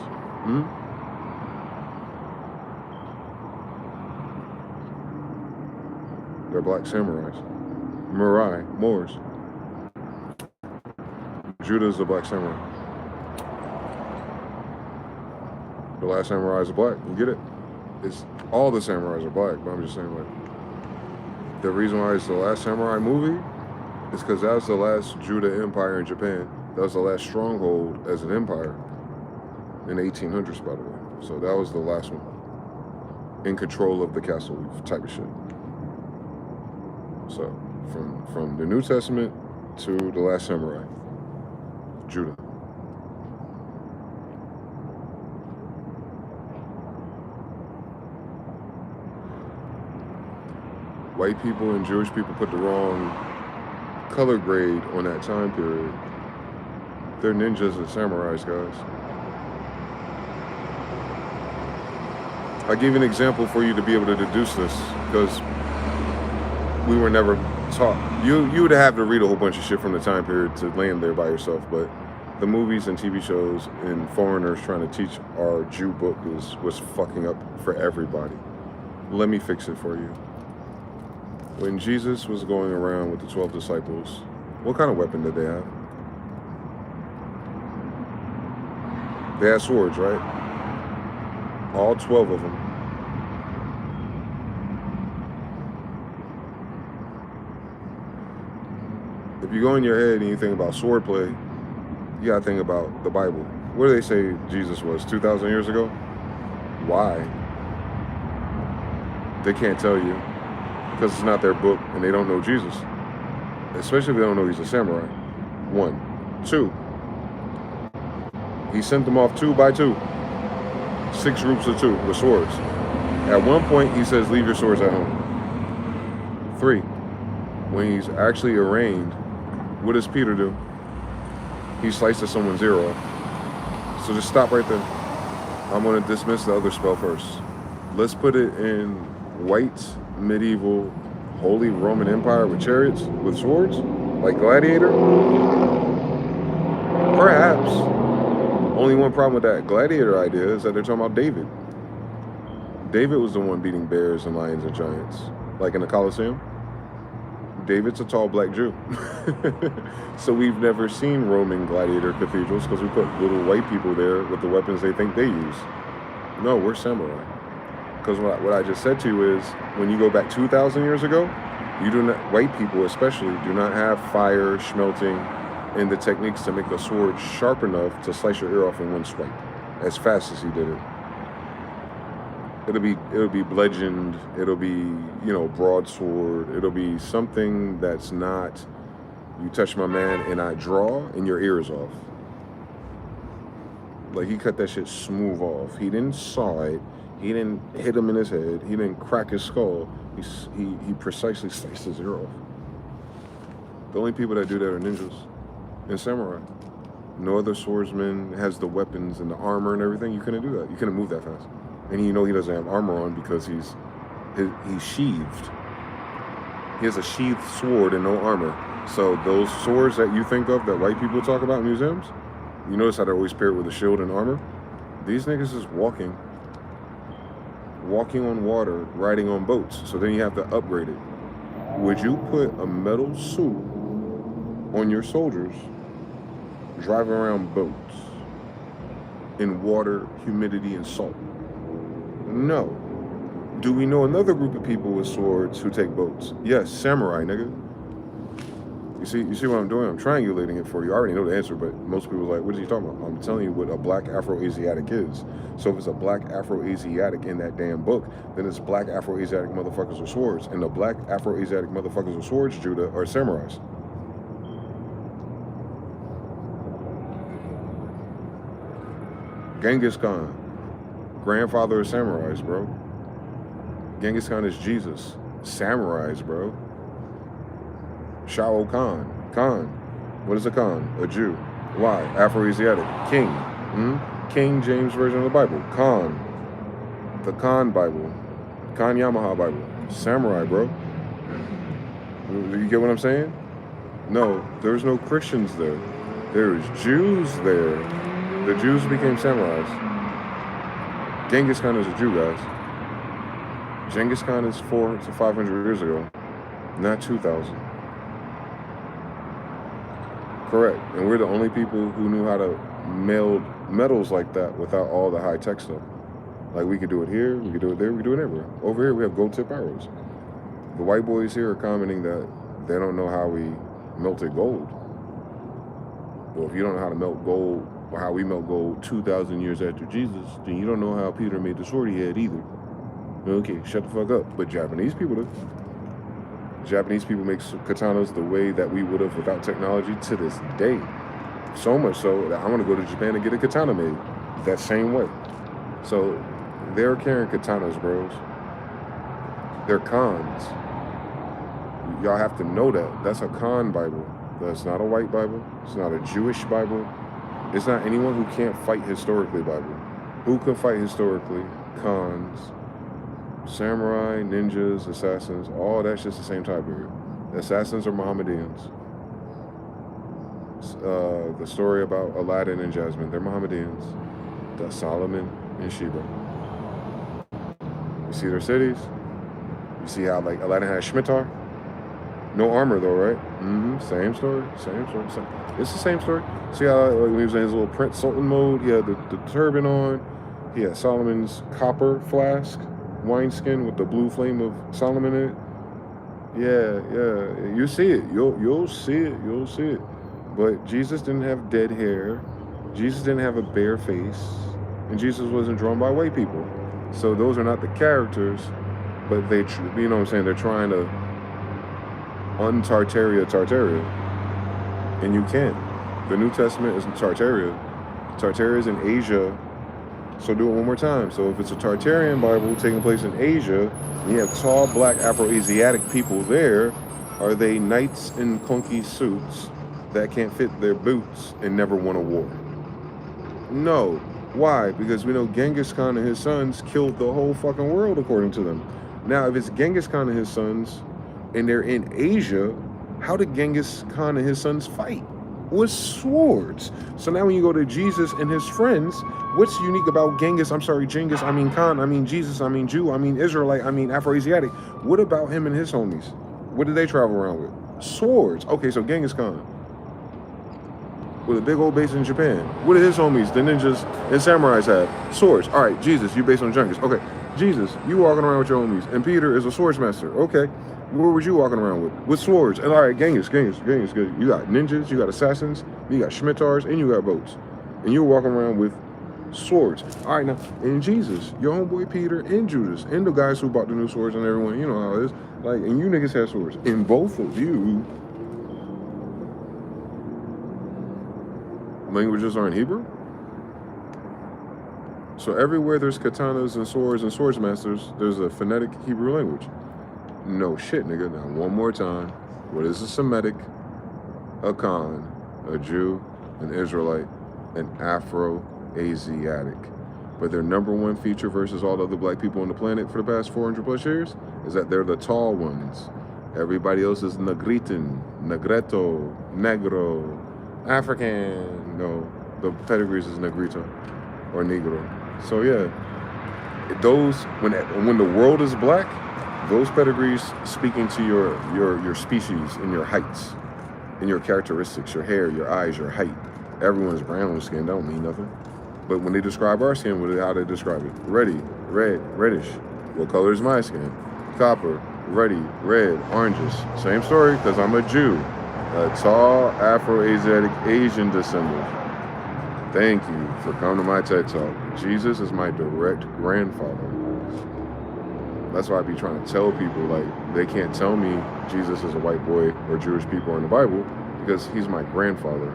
They're black samurais. Moors. Judah is a black samurai. The last samurai is black. You get it? It's all the samurais are black, but I'm just saying, like, the reason why it's the last samurai movie is because that was the last Judah empire in Japan. That was the last stronghold as an empire in the 1800s, by the way. So that was the last one. In control of the castle type of shit. So from the New Testament to the last samurai, Judah. White people and Jewish people put the wrong color grade on that time period. They're ninjas and samurais, guys. I'll give you an example for you to be able to deduce this, because we were never taught. You would have to read a whole bunch of shit from the time period to land there by yourself, but the movies and TV shows and foreigners trying to teach our Jew book was fucking up for everybody. Let me fix it for you. When Jesus was going around with the 12 disciples, what kind of weapon did they have? They had swords, right? All 12 of them. If you go in your head and you think about swordplay, you gotta think about the Bible. What do they say Jesus was 2,000 years ago? Why? They can't tell you, because it's not their book and they don't know Jesus. Especially if they don't know he's a samurai. 1. 2. He sent them off 2 by 2. 6 groups of 2 with swords. At one point, he says, leave your swords at home. 3. When he's actually arraigned, what does Peter do? He slices someone's ear off. So just stop right there. I'm going to dismiss the other spell first. Let's put it in white, medieval, Holy Roman Empire with chariots, with swords, like Gladiator. Perhaps. Only one problem with that Gladiator idea is that they're talking about David. David was the one beating bears and lions and giants, like in the Colosseum. David's a tall black Jew. So we've never seen Roman gladiator cathedrals because we put little white people there with the weapons they think they use. No, we're samurai. Because what I just said to you is, when you go back 2,000 years ago, you do not, white people especially, do not have fire, smelting, and the techniques to make a sword sharp enough to slice your ear off in one swipe, as fast as he did it. It'll be bludgeoned, it'll be, broadsword, it'll be something that's not, you touch my man and I draw and your ear is off. Like, he cut that shit smooth off. He didn't saw it, He didn't hit him in his head. He didn't crack his skull. He precisely sliced his ear off. The only people that do that are ninjas and samurai. No other swordsman has the weapons and the armor and everything. You couldn't do that. You couldn't move that fast. And he doesn't have armor on because he's sheathed. He has a sheathed sword and no armor. So those swords that you think of that white people talk about in museums, you notice how they're always paired with a shield and armor? These niggas is walking on water, riding on boats. So then you have to upgrade it. Would you put a metal suit on your soldiers driving around boats in water, humidity, and salt? No. Do we know another group of people with swords who take boats? Yes, samurai, nigga. You see what I'm doing? I'm triangulating it for you. I already know the answer, but most people are like, what are you talking about? I'm telling you what a black Afro-Asiatic is. So if it's a black Afro-Asiatic in that damn book, then it's black Afro-Asiatic motherfuckers with swords. And the black Afro-Asiatic motherfuckers with swords, Judah, are samurais. Genghis Khan, grandfather of samurais, bro. Genghis Khan is Jesus. Samurais, bro. Shao Khan. What is a Khan? A Jew. Why? Afro-Asiatic. King. King James version of the Bible. Khan. The Khan Bible. Khan Yamaha Bible. Samurai, bro. You get what I'm saying? No, there's no Christians there. There's Jews there. The Jews became samurais. Genghis Khan is a Jew, guys. Genghis Khan is 400 to 500 years ago, not 2,000. Correct. And we're the only people who knew how to meld metals like that without all the high-tech stuff. Like, we could do it here, we could do it there, we could do it everywhere. Over here, we have gold-tip arrows. The white boys here are commenting that they don't know how we melted gold. Well, if you don't know how to melt gold, or how we melt gold 2,000 years after Jesus, then you don't know how Peter made the sword he had either. Okay, shut the fuck up. But Japanese people do. Japanese people make katanas the way that we would have without technology to this day. So much so that I want to go to Japan and get a katana made that same way. So they're carrying katanas, bros. They're Khans. Y'all have to know that. That's a Khan Bible. That's not a white Bible. It's not a Jewish Bible. It's not anyone who can't fight historically Bible. Who can fight historically? Khans, samurai, ninjas, assassins, all that's just the same time period. Assassins are Mohammedans. The story about Aladdin and Jasmine, they're Mohammedans. That's Solomon and Sheba. You see their cities? You see how, like, Aladdin had Shmitar? No armor though, right? Same story. It's the same story. See how when he was in his little Prince Sultan mode, he had the turban on. He had Solomon's copper flask, wineskin with the blue flame of Solomon in it. Yeah. You see it. You'll see it. But Jesus didn't have dead hair. Jesus didn't have a bare face. And Jesus wasn't drawn by white people. So those are not the characters, but they, you know what I'm saying, they're trying to Tartaria, and you can't. The New Testament is in Tartaria. Tartaria is in Asia, so do it one more time. So if it's a Tartarian Bible taking place in Asia, and you have tall black Afro-Asiatic people there, are they knights in clunky suits that can't fit their boots and never won a war? No. Why? Because we know Genghis Khan and his sons killed the whole fucking world according to them. Now, if it's Genghis Khan and his sons, and they're in Asia, how did Genghis Khan and his sons fight? With swords. So now when you go to Jesus and his friends, what's unique about Genghis, I mean Khan, I mean Jesus, I mean Jew, I mean Israelite, I mean Afro-Asiatic. What about him and his homies? What did they travel around with? Swords. Okay, so Genghis Khan, with a big old base in Japan. What did his homies, the ninjas and samurais have? Swords. All right, Jesus, you based on Genghis. Okay, Jesus, you walking around with your homies, and Peter is a swordsmaster. Okay. What was you walking around with? With swords. And all right, Genghis. You got ninjas, you got assassins, you got Shmitars, and you got boats. And you were walking around with swords. All right, now, and Jesus, your homeboy Peter and Judas, and the guys who bought the new swords and everyone, you know how it is. Like, and you niggas had swords. And both of you languages aren't Hebrew? So everywhere there's katanas and swords masters, there's a phonetic Hebrew language. No shit, nigga. Now one more time. What is a Semitic? A Khan, a Jew, an Israelite, an Afro-Asiatic. But their number one feature versus all other black people on the planet for the past 400 plus years is that they're the tall ones. Everybody else is Negritin, Negreto, Negro, African. No, the pedigrees is Negrito or Negro. So yeah, those when the world is black, those pedigrees speaking to your species and your heights and your characteristics, your hair, your eyes, your height. Everyone's brown skin don't mean nothing. But when they describe our skin, how they describe it? Ruddy, red, reddish. What color is my skin? Copper, ruddy, red, oranges. Same story, because I'm a Jew. A tall, Afro-Asiatic, Asian descendant. Thank you for coming to my TED Talk. Jesus is my direct grandfather. That's why I be trying to tell people, like, they can't tell me Jesus is a white boy or Jewish people in the Bible because he's my grandfather.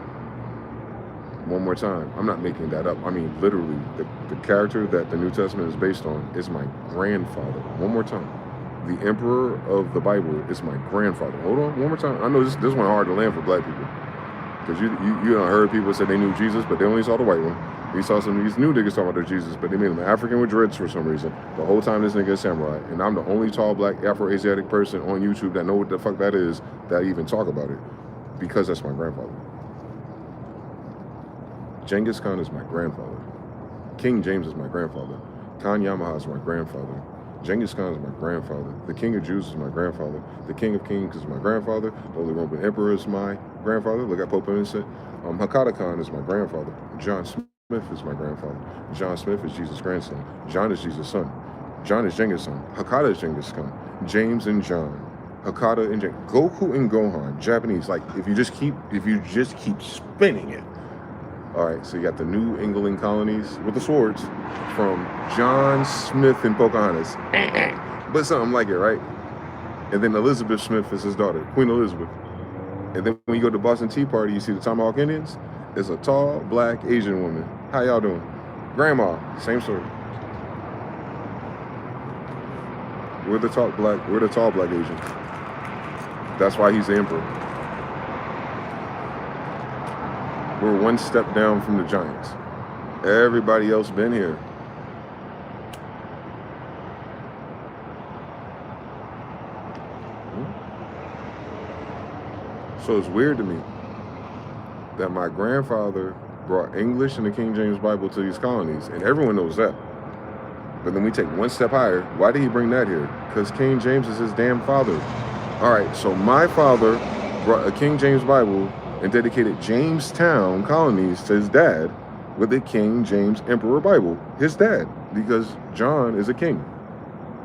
One more time, I'm not making that up. I mean, literally, the character that the New Testament is based on is my grandfather. One more time. The emperor of the Bible is my grandfather. Hold on, one more time. I know this one hard to land for black people. Because you done heard people say they knew Jesus, but they only saw the white one. We saw some of these new niggas talking about their Jesus, but they made him African with dreads for some reason. The whole time this nigga is samurai. And I'm the only tall black Afro-Asiatic person on YouTube that know what the fuck that is, that even talk about it. Because that's my grandfather. Genghis Khan is my grandfather. King James is my grandfather. Khan Yamaha is my grandfather. Genghis Khan is my grandfather. The King of Jews is my grandfather. The King of Kings is my grandfather. The Holy Roman Emperor is my grandfather. Look at Pope Innocent. Hakata Khan is my grandfather. John Smith is my grandfather. John Smith is Jesus' grandson. John is Jesus' son. John is Genghis' son. Hakata is Genghis Khan. James and John. Hakata and James. Goku and Gohan. Japanese. Like if you just keep spinning it. All right, so you got the New England colonies with the swords from John Smith and Pocahontas. But something like it, right? And then Elizabeth Smith is his daughter, Queen Elizabeth. And then when you go to Boston Tea Party, you see the Tomahawk Indians. It's a tall, black, Asian woman. How y'all doing? Grandma, same story. We're the tall black Asian. That's why he's the emperor. We're one step down from the giants. Everybody else been here. So it's weird to me that my grandfather brought English and the King James Bible to these colonies, and everyone knows that. But then we take one step higher. Why did he bring that here? Because King James is his damn father. All right, so my father brought a King James Bible and dedicated Jamestown colonies to his dad with the King James Emperor Bible, his dad, because John is a king.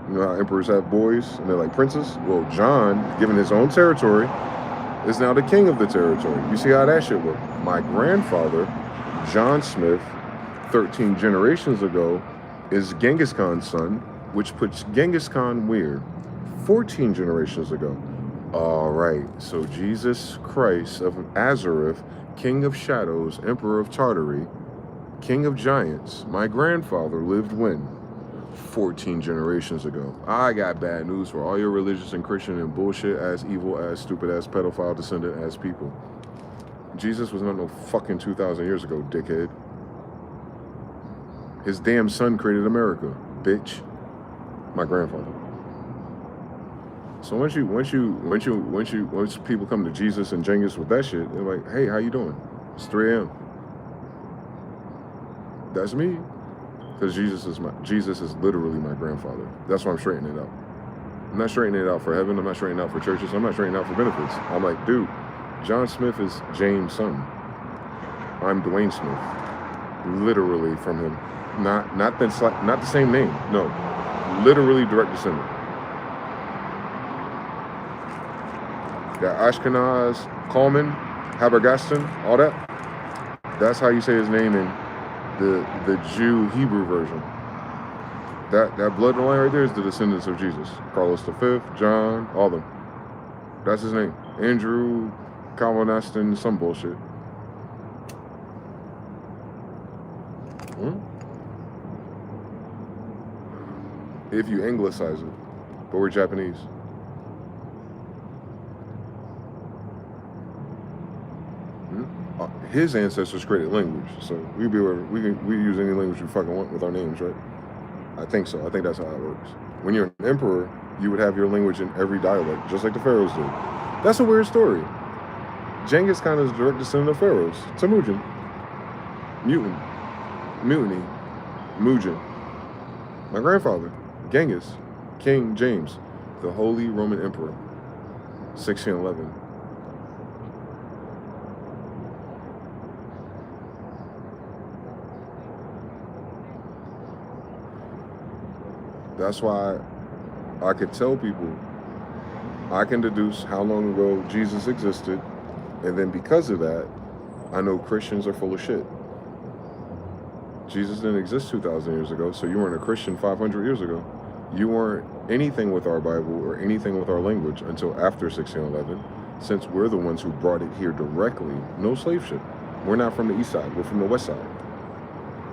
You know how emperors have boys and they're like princes? Well, John, given his own territory, is now the king of the territory. You see how that shit worked? My grandfather, John Smith, 13 generations ago, is Genghis Khan's son, which puts Genghis Khan where? 14 generations ago. All right, so Jesus Christ of Nazareth, King of Shadows, Emperor of Tartary, King of Giants, my grandfather lived when? 14 generations ago. I got bad news for all your religious and Christian and bullshit ass, evil ass, stupid ass, pedophile descendant ass people. Jesus was not no fucking 2,000 years ago, dickhead. His damn son created America, bitch. My grandfather. So once people come to Jesus and Genghis with that shit, they're like, hey, how you doing? It's 3 a.m. That's me. Because Jesus is literally my grandfather. That's why I'm straightening it out. I'm not straightening it out for heaven. I'm not straightening it out for churches. I'm not straightening it out for benefits. I'm like, dude, John Smith is James' son. I'm Dwayne Smith. Literally from him. Not the same name. No. Literally direct descendant. Got Ashkenaz, Coleman, Habergaston, all that. That's how you say his name in the Jew Hebrew version. That bloodline right there is the descendants of Jesus. Carlos V, John, all of them. That's his name. Andrew, Calvin Aston, some bullshit. if you anglicize it. But we're Japanese. His ancestors created language, so we use any language we fucking want with our names, right? I think so. I think that's how it works. When you're an emperor, you would have your language in every dialect, just like the pharaohs did. That's a weird story. Genghis Khan is a direct descendant of pharaohs. Temujin, Mutiny, Mujin. My grandfather, Genghis, King James, the Holy Roman Emperor, 1611. That's why I could tell people, I can deduce how long ago Jesus existed, and then because of that, I know Christians are full of shit. Jesus didn't exist 2,000 years ago, so you weren't a Christian 500 years ago. You weren't anything with our Bible or anything with our language until after 1611, since we're the ones who brought it here directly. No slave ship. We're not from the east side, we're from the west side.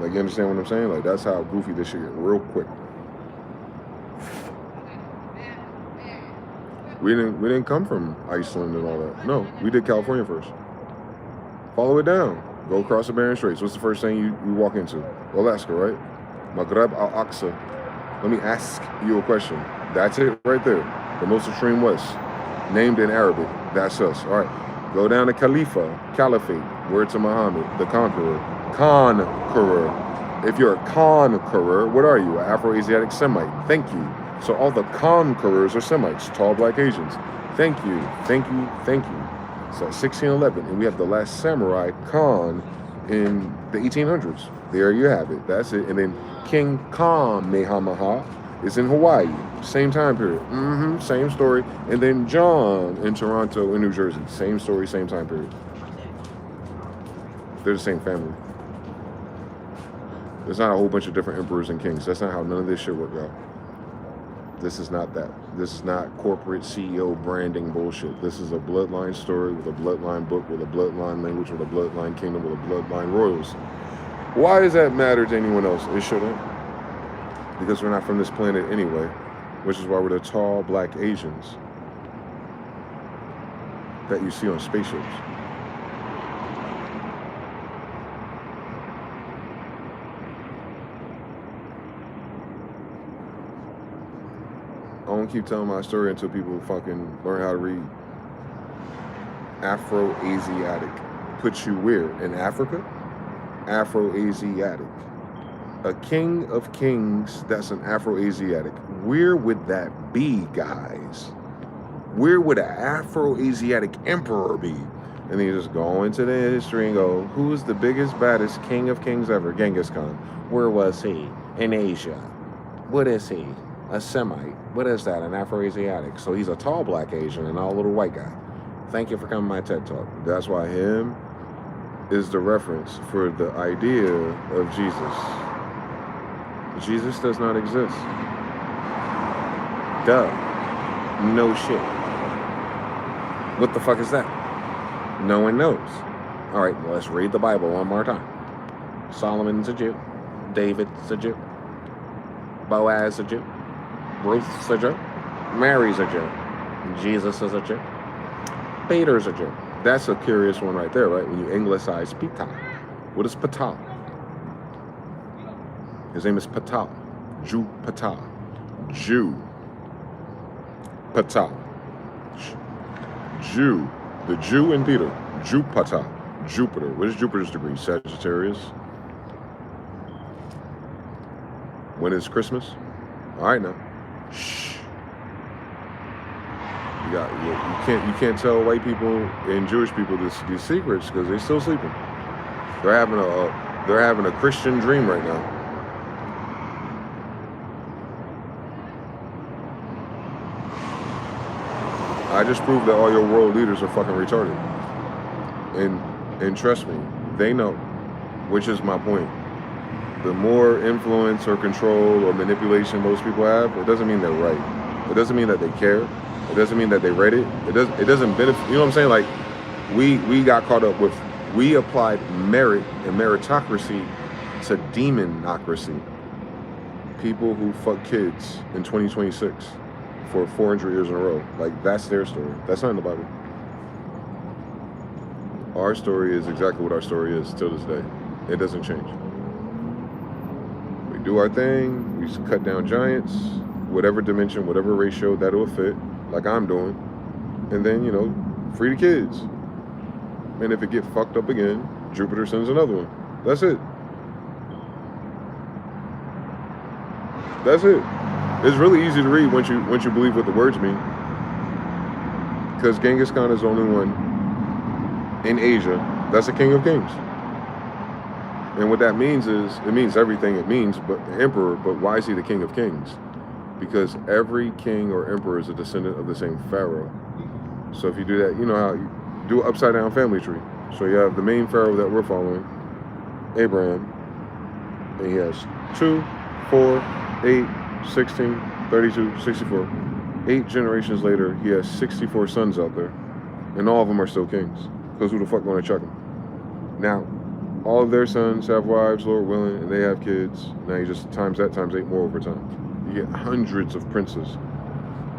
Like, you understand what I'm saying? Like, that's how goofy this shit get real quick. We didn't come from Iceland and all that. No, we did California first. Follow it down. Go across the Bering Straits. What's the first thing you walk into? Alaska, right? Maghreb al-Aqsa. Let me ask you a question. That's it right there. The most extreme west. Named in Arabic. That's us. All right. Go down to Caliphate. Word to Muhammad, the conqueror. Conqueror. If you're a conqueror, what are you? An Afro-Asiatic Semite. Thank you. So all the conquerors are Semites, tall black Asians. Thank you, thank you, thank you. So 1611, and we have the last samurai, Khan, in the 1800s. There you have it, that's it. And then King Kamehameha is in Hawaii, same time period. Same story. And then John in Toronto, in New Jersey, same story, same time period. They're the same family. There's not a whole bunch of different emperors and kings. That's not how none of this shit worked out. This is not that. This is not corporate CEO branding bullshit. This is a bloodline story with a bloodline book, with a bloodline language, with a bloodline kingdom, with a bloodline royals. Why does that matter to anyone else? It shouldn't. Because we're not from this planet anyway, which is why we're the tall black Asians that you see on spaceships. I won't keep telling my story until people fucking learn how to read. Afro-Asiatic. Puts you where? In Africa? Afro-Asiatic. A king of kings that's an Afro-Asiatic. Where would that be, guys? Where would an Afro-Asiatic emperor be? And then you just go into the history and go, who's the biggest, baddest king of kings ever? Genghis Khan. Where was he? In Asia. What is he? A Semite. What is that? An Afro-Asiatic. So he's a tall black Asian and not a little white guy. Thank you for coming to my TED Talk. That's why him is the reference for the idea of Jesus. Jesus does not exist. Duh. No shit. What the fuck is that? No one knows. All right, well, let's read the Bible one more time. Solomon's a Jew. David's a Jew. Boaz a Jew. Ruth's a Jew. Mary's a Jew. Jesus is a Jew. Peter's a Jew. That's a curious one right there, right? When you anglicize Peter. What is Ptah? His name is Ptah. Jew Ptah. Jew. Ptah. Jew. The Jew in Peter. Jupiter. Jupiter. What is Jupiter's degree? Sagittarius. When is Christmas? All right now. Shh. You can't tell white people and Jewish people these secrets because they're still sleeping. They're having a Christian dream right now. I just proved that all your world leaders are fucking retarded. And trust me, they know, which is my point. The more influence or control or manipulation most people have, it doesn't mean they're right. It doesn't mean that they care. It doesn't mean that they read it. It doesn't benefit. You know what I'm saying? Like, we got caught up with, we applied merit and meritocracy to demonocracy. people who fuck kids in 2026 for 400 years in a row. Like, that's their story. That's not in the Bible. Our story is exactly what our story is till this day. It doesn't change. We do our thing. We cut down giants, whatever dimension, whatever ratio that'll fit, like I'm doing. And then, you know, free the kids. And if it get fucked up again, Jupiter sends another one. That's it. That's it. It's really easy to read once you believe what the words mean. Because Genghis Khan is the only one in Asia that's a king of kings. And what that means is, it means everything it means, but the emperor, but why is he the king of kings? Because every king or emperor is a descendant of the same pharaoh. So if you do that, you know how you do an upside down family tree. So you have the main pharaoh that we're following, Abraham, and he has 2, 4, 8, 16, 32, 64. 8 generations later, he has 64 sons out there, and all of them are still kings. Because who the fuck gonna check them? Now, all of their sons have wives, Lord willing, and they have kids. Now you just times that times 8 more over time. You get hundreds of princes.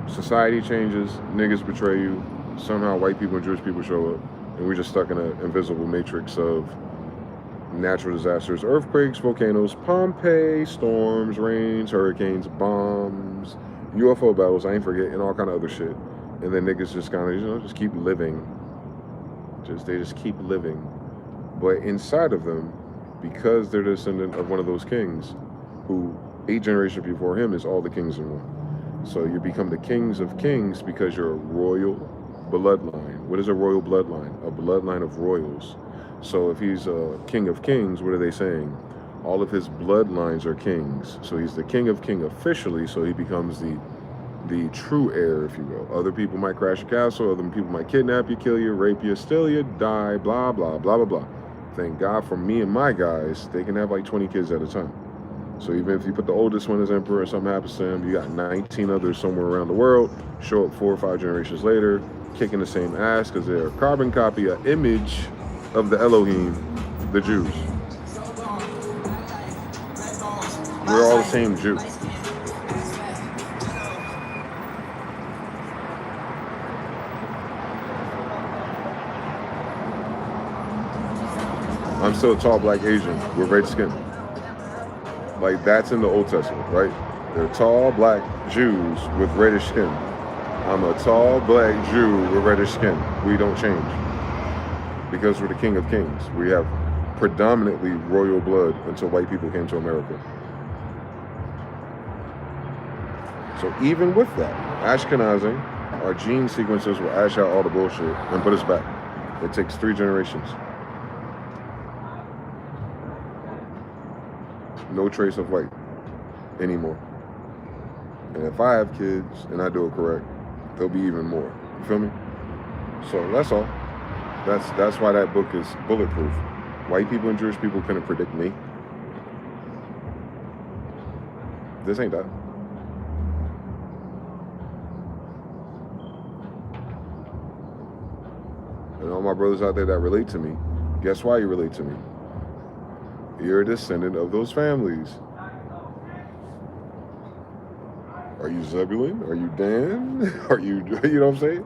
Society changes, niggas betray you. Somehow white people and Jewish people show up, and we're just stuck in an invisible matrix of natural disasters, earthquakes, volcanoes, Pompeii, storms, rains, hurricanes, bombs, UFO battles, I ain't forgetting, all kind of other shit. And then niggas just kind of, you know, just keep living. They just keep living. But inside of them, because they're descendant of one of those kings, who 8 generations before him is all the kings in one. So you become the kings of kings because you're a royal bloodline. What is a royal bloodline? A bloodline of royals. So if he's a king of kings, what are they saying? All of his bloodlines are kings. So he's the king of king officially, so he becomes the true heir, if you will. Other people might crash a castle, other people might kidnap you, kill you, rape you, steal you, die, blah, blah, blah, blah, blah. Thank God for me and my guys, they can have like 20 kids at a time. So even if you put the oldest one as emperor and something happens to him, you got 19 others somewhere around the world, show up 4 or 5 generations later, kicking the same ass because they're a carbon copy, an image of the Elohim, the Jews. We're all the same Jew. I'm still a tall black Asian with red skin. Like, that's in the Old Testament, right? They're tall black Jews with reddish skin. I'm a tall black Jew with reddish skin. We don't change. Because we're the king of kings. We have predominantly royal blood until white people came to America. So even with that, Ashkenazing, our gene sequences will ash out all the bullshit and put us back. It takes 3 generations. No trace of white anymore. And if I have kids and I do it correct, there'll be even more. You feel me? So that's all. That's why that book is bulletproof. White people and Jewish people couldn't predict me. This ain't that. And all my brothers out there that relate to me, guess why you relate to me? You're a descendant of those families. Are you Zebulun? Are you Dan? Are you know what I'm saying?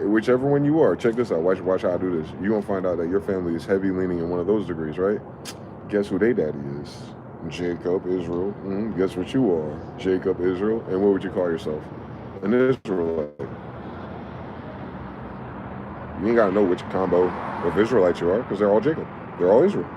Whichever one you are, check this out. Watch how I do this. You're going to find out that your family is heavy leaning in one of those degrees, right? Guess who their daddy is? Jacob, Israel. Guess what you are? Jacob, Israel. And what would you call yourself? An Israelite. You ain't got to know which combo of Israelites you are, because they're all Jacob. They're all Israel.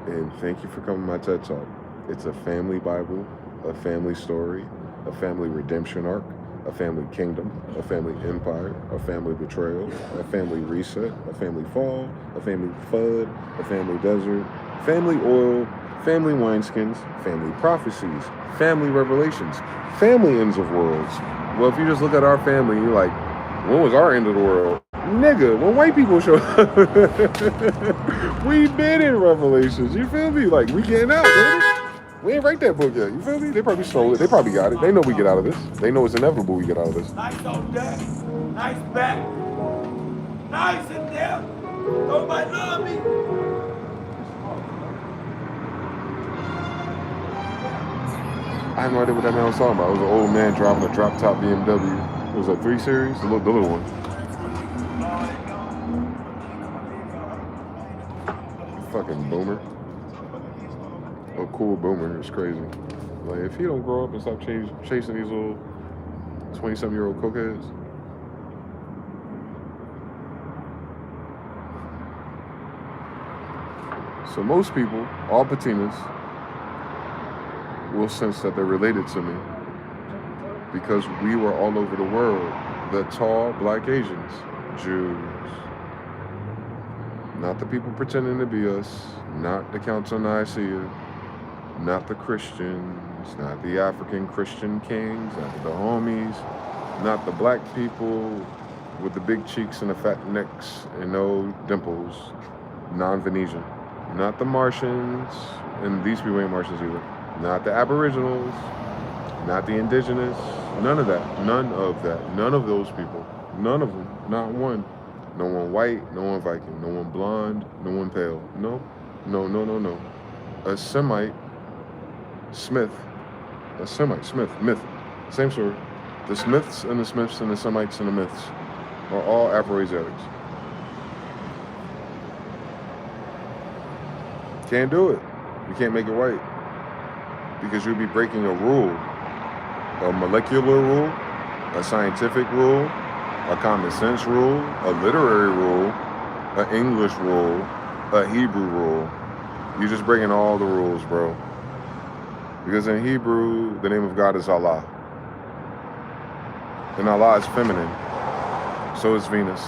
And thank you for coming to my TED Talk. It's a family Bible, a family story, a family redemption arc, a family kingdom, a family empire, a family betrayal, a family reset, a family fall, a family flood, a family desert, family oil, family wineskins, family prophecies, family revelations, family ends of worlds. Well, if you just look at our family, you're like, when was our end of the world? Nigga, when white people show up, we been in Revelations, you feel me? Like, we getting out, baby. We ain't write that book yet, you feel me? They probably stole it, they probably got it. They know we get out of this. They know it's inevitable we get out of this. Nice on deck, nice back, nice in there. Nobody love me. I have no idea what that man was talking about. It was an old man driving a drop top BMW. It was a 3 Series, the little one. Fucking boomer. A cool boomer. It's crazy. Like, if he don't grow up and stop chasing these little 20-something-year-old cokeheads. So most people, all patinas, will sense that they're related to me because we were all over the world. The tall black Asians, Jews, not the people pretending to be us, not the Council of Nicaea, not the Christians, not the African Christian kings, not the homies, not the black people with the big cheeks and the fat necks and no dimples, non-Venetian, not the Martians, and these people ain't Martians either, not the Aboriginals, not the indigenous, none of that, none of those people, none of them, not one. No one white, no one Viking, no one blonde, no one pale. No. A Semite, Smith, Myth, same story. The Smiths and the Smiths and the Semites and the Myths are all Afro-Asiatics. Can't do it. You can't make it white because you'll be breaking a rule, a molecular rule, a scientific rule, a common sense rule, a literary rule, an English rule, a Hebrew rule. You're just breaking all the rules, bro. Because in Hebrew, the name of God is Allah. And Allah is feminine. So is Venus.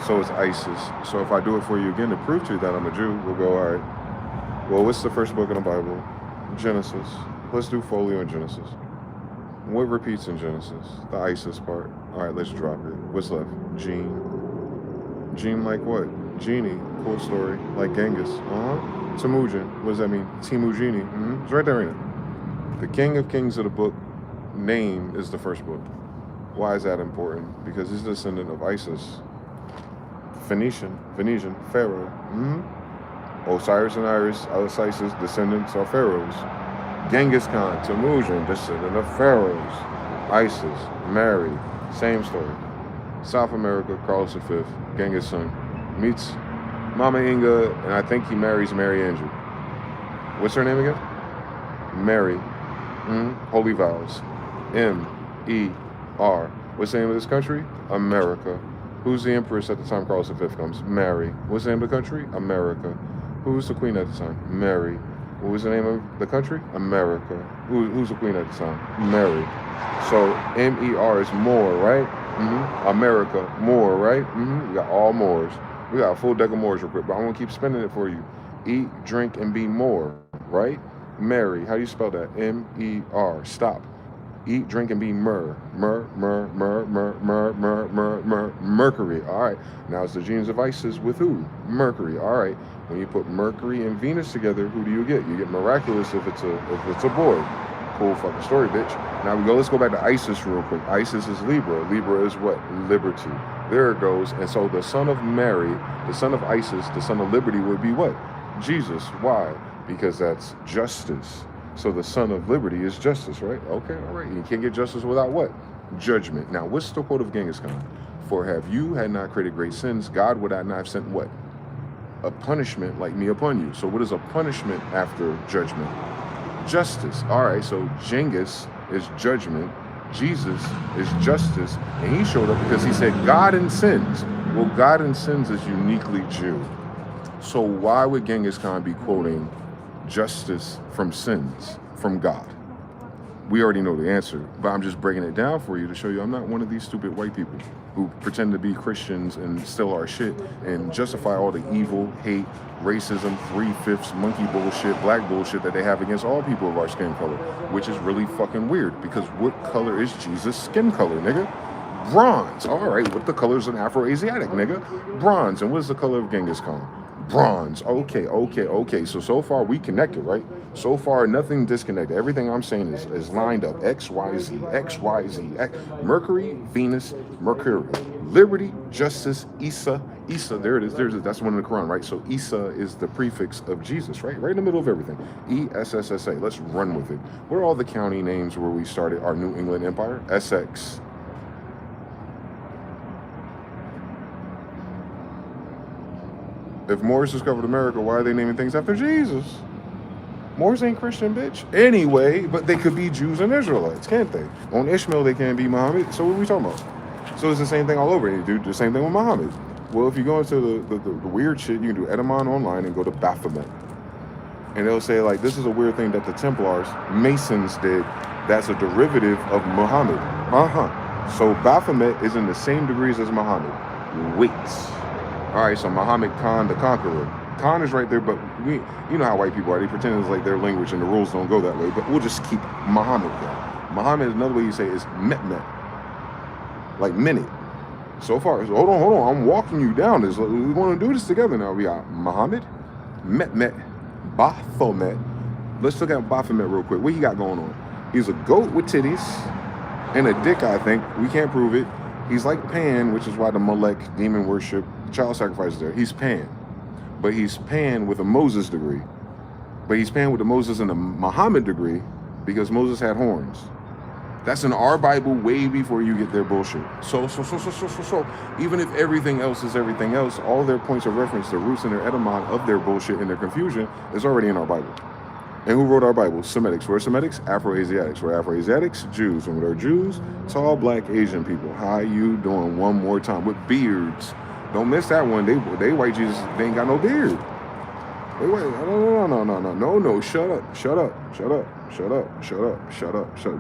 So is Isis. So if I do it for you again to prove to you that I'm a Jew, we'll go, all right. Well, what's the first book in the Bible? Genesis. Let's do folio in Genesis. What repeats in Genesis? The Isis part. All right, let's drop it. What's left? Gene. Gene like what? Genie. Cool story. Like Genghis. Temujin. What does that mean? Temujini. It's right there, ain't it? The King of Kings of the book name is the first book. Why is that important? Because he's a descendant of Isis. Venetian, Pharaoh. Osiris and Isis, descendants are pharaohs. Genghis Khan, Temujin, descendant of pharaohs. Isis, Mary, same story. South America, Carlos V, Genghis' son, meets Mama Inga, and I think he marries Mary Andrew. What's her name again? Mary. Holy vows. M-E-R. What's the name of this country? America. Who's the empress at the time Carlos V comes? Mary. What's the name of the country? America. Who's the queen at the time? Mary. What was the name of the country? America. Who's the queen at the time? Mary. So M-E-R is more, right? America, more, right? We got all Moors. We got a full deck of Moors real quick, but I'm gonna keep spinning it for you. Eat, drink, and be more, right? Mary, how do you spell that? M-E-R. Stop. Eat, drink, and be Mercury. All right. Now it's the genes of Isis with who? Mercury. All right. When you put Mercury and Venus together, who do you get? You get miraculous if it's a boy. Cool fucking story, bitch. Now let's go back to Isis real quick. Isis is Libra. Libra is what? Liberty. There it goes. And so the son of Mary, the son of Isis, the son of liberty would be what? Jesus. Why? Because that's justice. So the son of liberty is justice, right? Okay, all right. You can't get justice without what? Judgment. Now, what's the quote of Genghis Khan? For have you had not created great sins, God would not have sent what? A punishment like me upon you. So what is a punishment after judgment? Justice. All right, so Genghis is judgment. Jesus is justice. And he showed up because he said God and sins. Well, God and sins is uniquely Jew. So why would Genghis Khan be quoting justice from sins from God? We already know the answer, but I'm just breaking it down for you to show you I'm not one of these stupid white people who pretend to be Christians and steal our shit and justify all the evil, hate, racism, 3/5 monkey bullshit, black bullshit that they have against all people of our skin color, which is really fucking weird because what color is Jesus' skin color, nigga? Bronze. All right, what the color is an Afro-Asiatic, nigga? Bronze. And what is the color of Genghis Khan? Bronze. Okay. So far we connected, right? So far nothing disconnected. Everything I'm saying is lined up. X, Y, Z, X, Y, Z, X. Mercury, Venus, Mercury. Liberty, justice, Isa. There it is. That's one in the Quran, right? So Isa is the prefix of Jesus, right? Right in the middle of everything. ESSSA. Let's run with it. What are all the county names where we started our New England Empire? Essex. If Moors discovered America, why are they naming things after Jesus? Moors ain't Christian, bitch. Anyway, but they could be Jews and Israelites, can't they? On Ishmael, they can't be Muhammad. So what are we talking about? So it's the same thing all over. You do the same thing with Muhammad. Well, if you go into the weird shit, you can do Edamon online and go to Baphomet. And they'll say, like, this is a weird thing that the Templars, Masons did. That's a derivative of Muhammad. So Baphomet is in the same degrees as Muhammad. Wait. All right, so Muhammad Khan the Conqueror. Khan is right there, but you know how white people are. They pretend it's like their language and the rules don't go that way, but we'll just keep Muhammad there. Muhammad, another way you say is Met. Like minute. So far, hold on. I'm walking you down this. We want to do this together now. We got Muhammad, Met, Baphomet. Let's look at Baphomet real quick. What he got going on? He's a goat with titties and a dick, I think. We can't prove it. He's like Pan, which is why the Molech demon worship, child sacrifice is there. He's Pan. But he's Pan with a Moses degree. But he's Pan with the Moses and the Muhammad degree because Moses had horns. That's in our Bible way before you get their bullshit. So, even if everything else is everything else, all their points of reference, the roots and their etymon of their bullshit and their confusion is already in our Bible. And who wrote our Bible? Semitics. We're Semitics, Afro-Asiatics. We're Afro-Asiatics, Jews. And with our Jews, tall, black, Asian people. How you doing? One more time. With beards. Don't miss that one. They white Jesus, they ain't got no beard. They white. No. Shut up.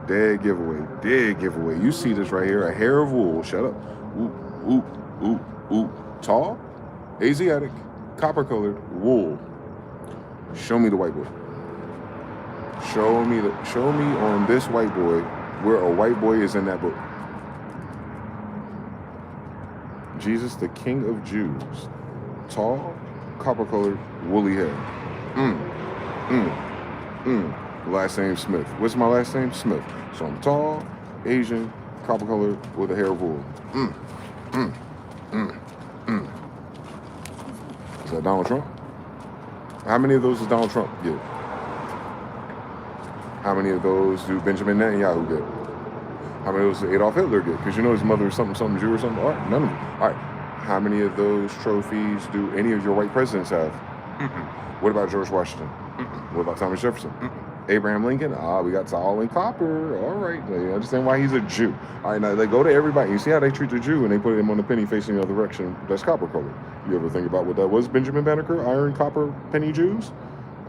Dead giveaway. You see this right here. A hair of wool. Shut up. Oop. Tall, Asiatic, copper-colored, wool. Show me the white boy. Show me on this white boy where a white boy is in that book. Jesus, the King of Jews. Tall, copper-colored, woolly hair. Last name Smith. What's my last name? Smith. So I'm tall, Asian, copper-colored, with a hair of wool. Is that Donald Trump? How many of those does Donald Trump get? How many of those do Benjamin Netanyahu get? How many of those does Adolf Hitler get? Because you know his mother is something Jew or something. All right, none of them. All right. How many of those trophies do any of your white presidents have? What about George Washington? What about Thomas Jefferson? Abraham Lincoln? We got tall and copper. All right. You understand why he's a Jew. All right, now they go to everybody. You see how they treat the Jew and they put him on the penny facing the other direction. That's copper color. You ever think about what that was? Benjamin Banneker? Iron, copper, penny Jews?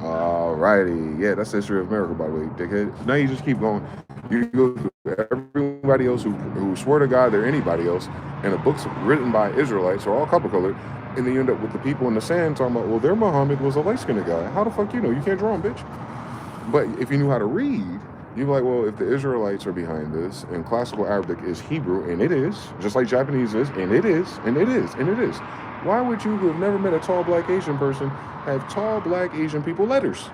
All righty. Yeah, that's the history of America, by the way, dickhead. Now you just keep going. You go through everybody else who swore to God they're anybody else, and the books written by Israelites are all copper colored, and then you end up with the people in the sand talking about, well, their Muhammad was a light-skinned guy. How the fuck you know? You can't draw him, bitch. But if you knew how to read, you'd be like, well, if the Israelites are behind this, and classical Arabic is Hebrew, and it is, just like Japanese is, and it is, why would you who have never met a tall black Asian person have tall black Asian people letters?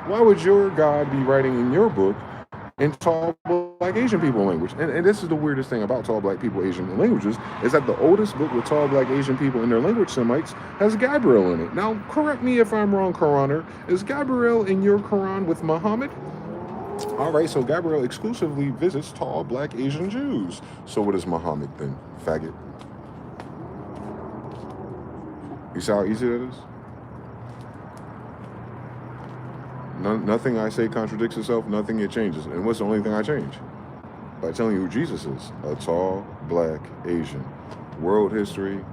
Why would your God be writing in your book in tall black Asian people language? And this is the weirdest thing about tall black people Asian languages, is that the oldest book with tall black Asian people in their language Semites has Gabriel in it. Now, correct me if I'm wrong, Quraner. Is Gabriel in your Quran with Muhammad? All right, so Gabriel exclusively visits tall black Asian Jews. So what is Muhammad then, faggot? You see how easy that is? Nothing I say contradicts itself, nothing it changes. And what's the only thing I change? By telling you who Jesus is. A tall, black, Asian. World history,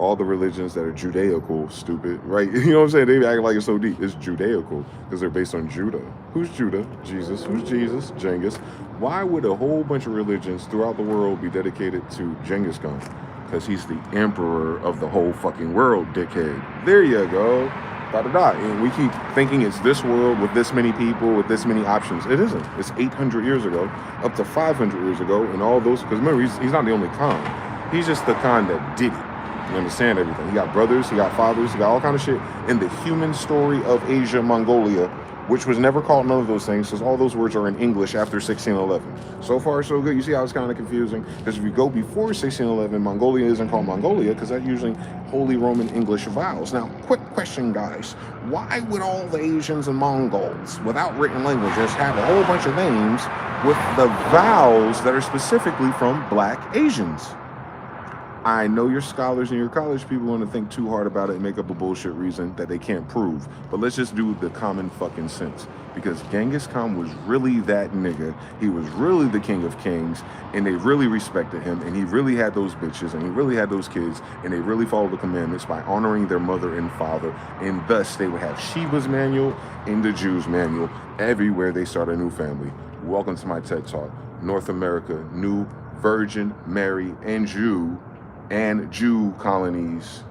all the religions that are Judaical, stupid, right? You know what I'm saying? They act like it's so deep. It's Judaical because they're based on Judah. Who's Judah? Jesus. Who's Jesus? Genghis. Why would a whole bunch of religions throughout the world be dedicated to Genghis Khan? Because he's the emperor of the whole fucking world, dickhead. There you go. And we keep thinking it's this world with this many people, with this many options. It isn't. It's 800 years ago, up to 500 years ago, and all those, because remember, he's not the only Khan. He's just the Khan that did it. You understand everything. He got brothers, he got fathers, he got all kind of shit. In the human story of Asia, Mongolia, which was never called none of those things, because all those words are in English after 1611. So far, so good. You see how it's kind of confusing? Because if you go before 1611, Mongolia isn't called Mongolia, because that's using Holy Roman English vowels. Now, quick question, guys. Why would all the Asians and Mongols, without written languages, have a whole bunch of names with the vowels that are specifically from Black Asians? I know your scholars and your college people want to think too hard about it and make up a bullshit reason that they can't prove. But let's just do the common fucking sense. Because Genghis Khan was really that nigga. He was really the king of kings. And they really respected him. And he really had those bitches. And he really had those kids. And they really followed the commandments by honoring their mother and father. And thus they would have Shiva's manual and the Jews manual everywhere they start a new family. Welcome to my TED Talk. North America, New Virgin Mary and Jew colonies,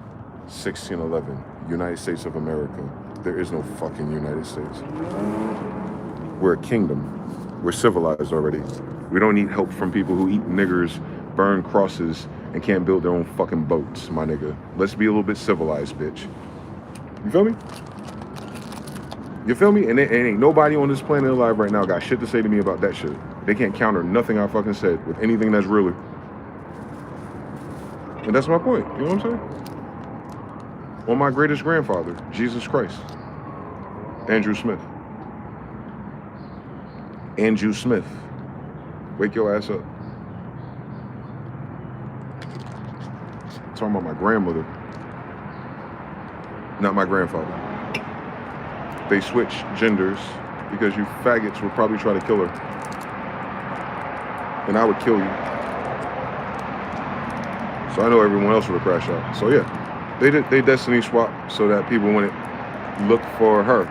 1611, United States of America. There is no fucking United States. We're a kingdom. We're civilized already. We don't need help from people who eat niggers, burn crosses, and can't build their own fucking boats, my nigga. Let's be a little bit civilized, bitch. You feel me? You feel me? And ain't nobody on this planet alive right now got shit to say to me about that shit. They can't counter nothing I fucking said with anything that's realer. And that's my point, you know what I'm saying? On my greatest grandfather, Jesus Christ, Andrew Smith. Andrew Smith, wake your ass up. I'm talking about my grandmother, not my grandfather. They switched genders because you faggots would probably try to kill her. And I would kill you. So I know everyone else would crash out. So yeah, they destiny swap so that people wouldn't look for her.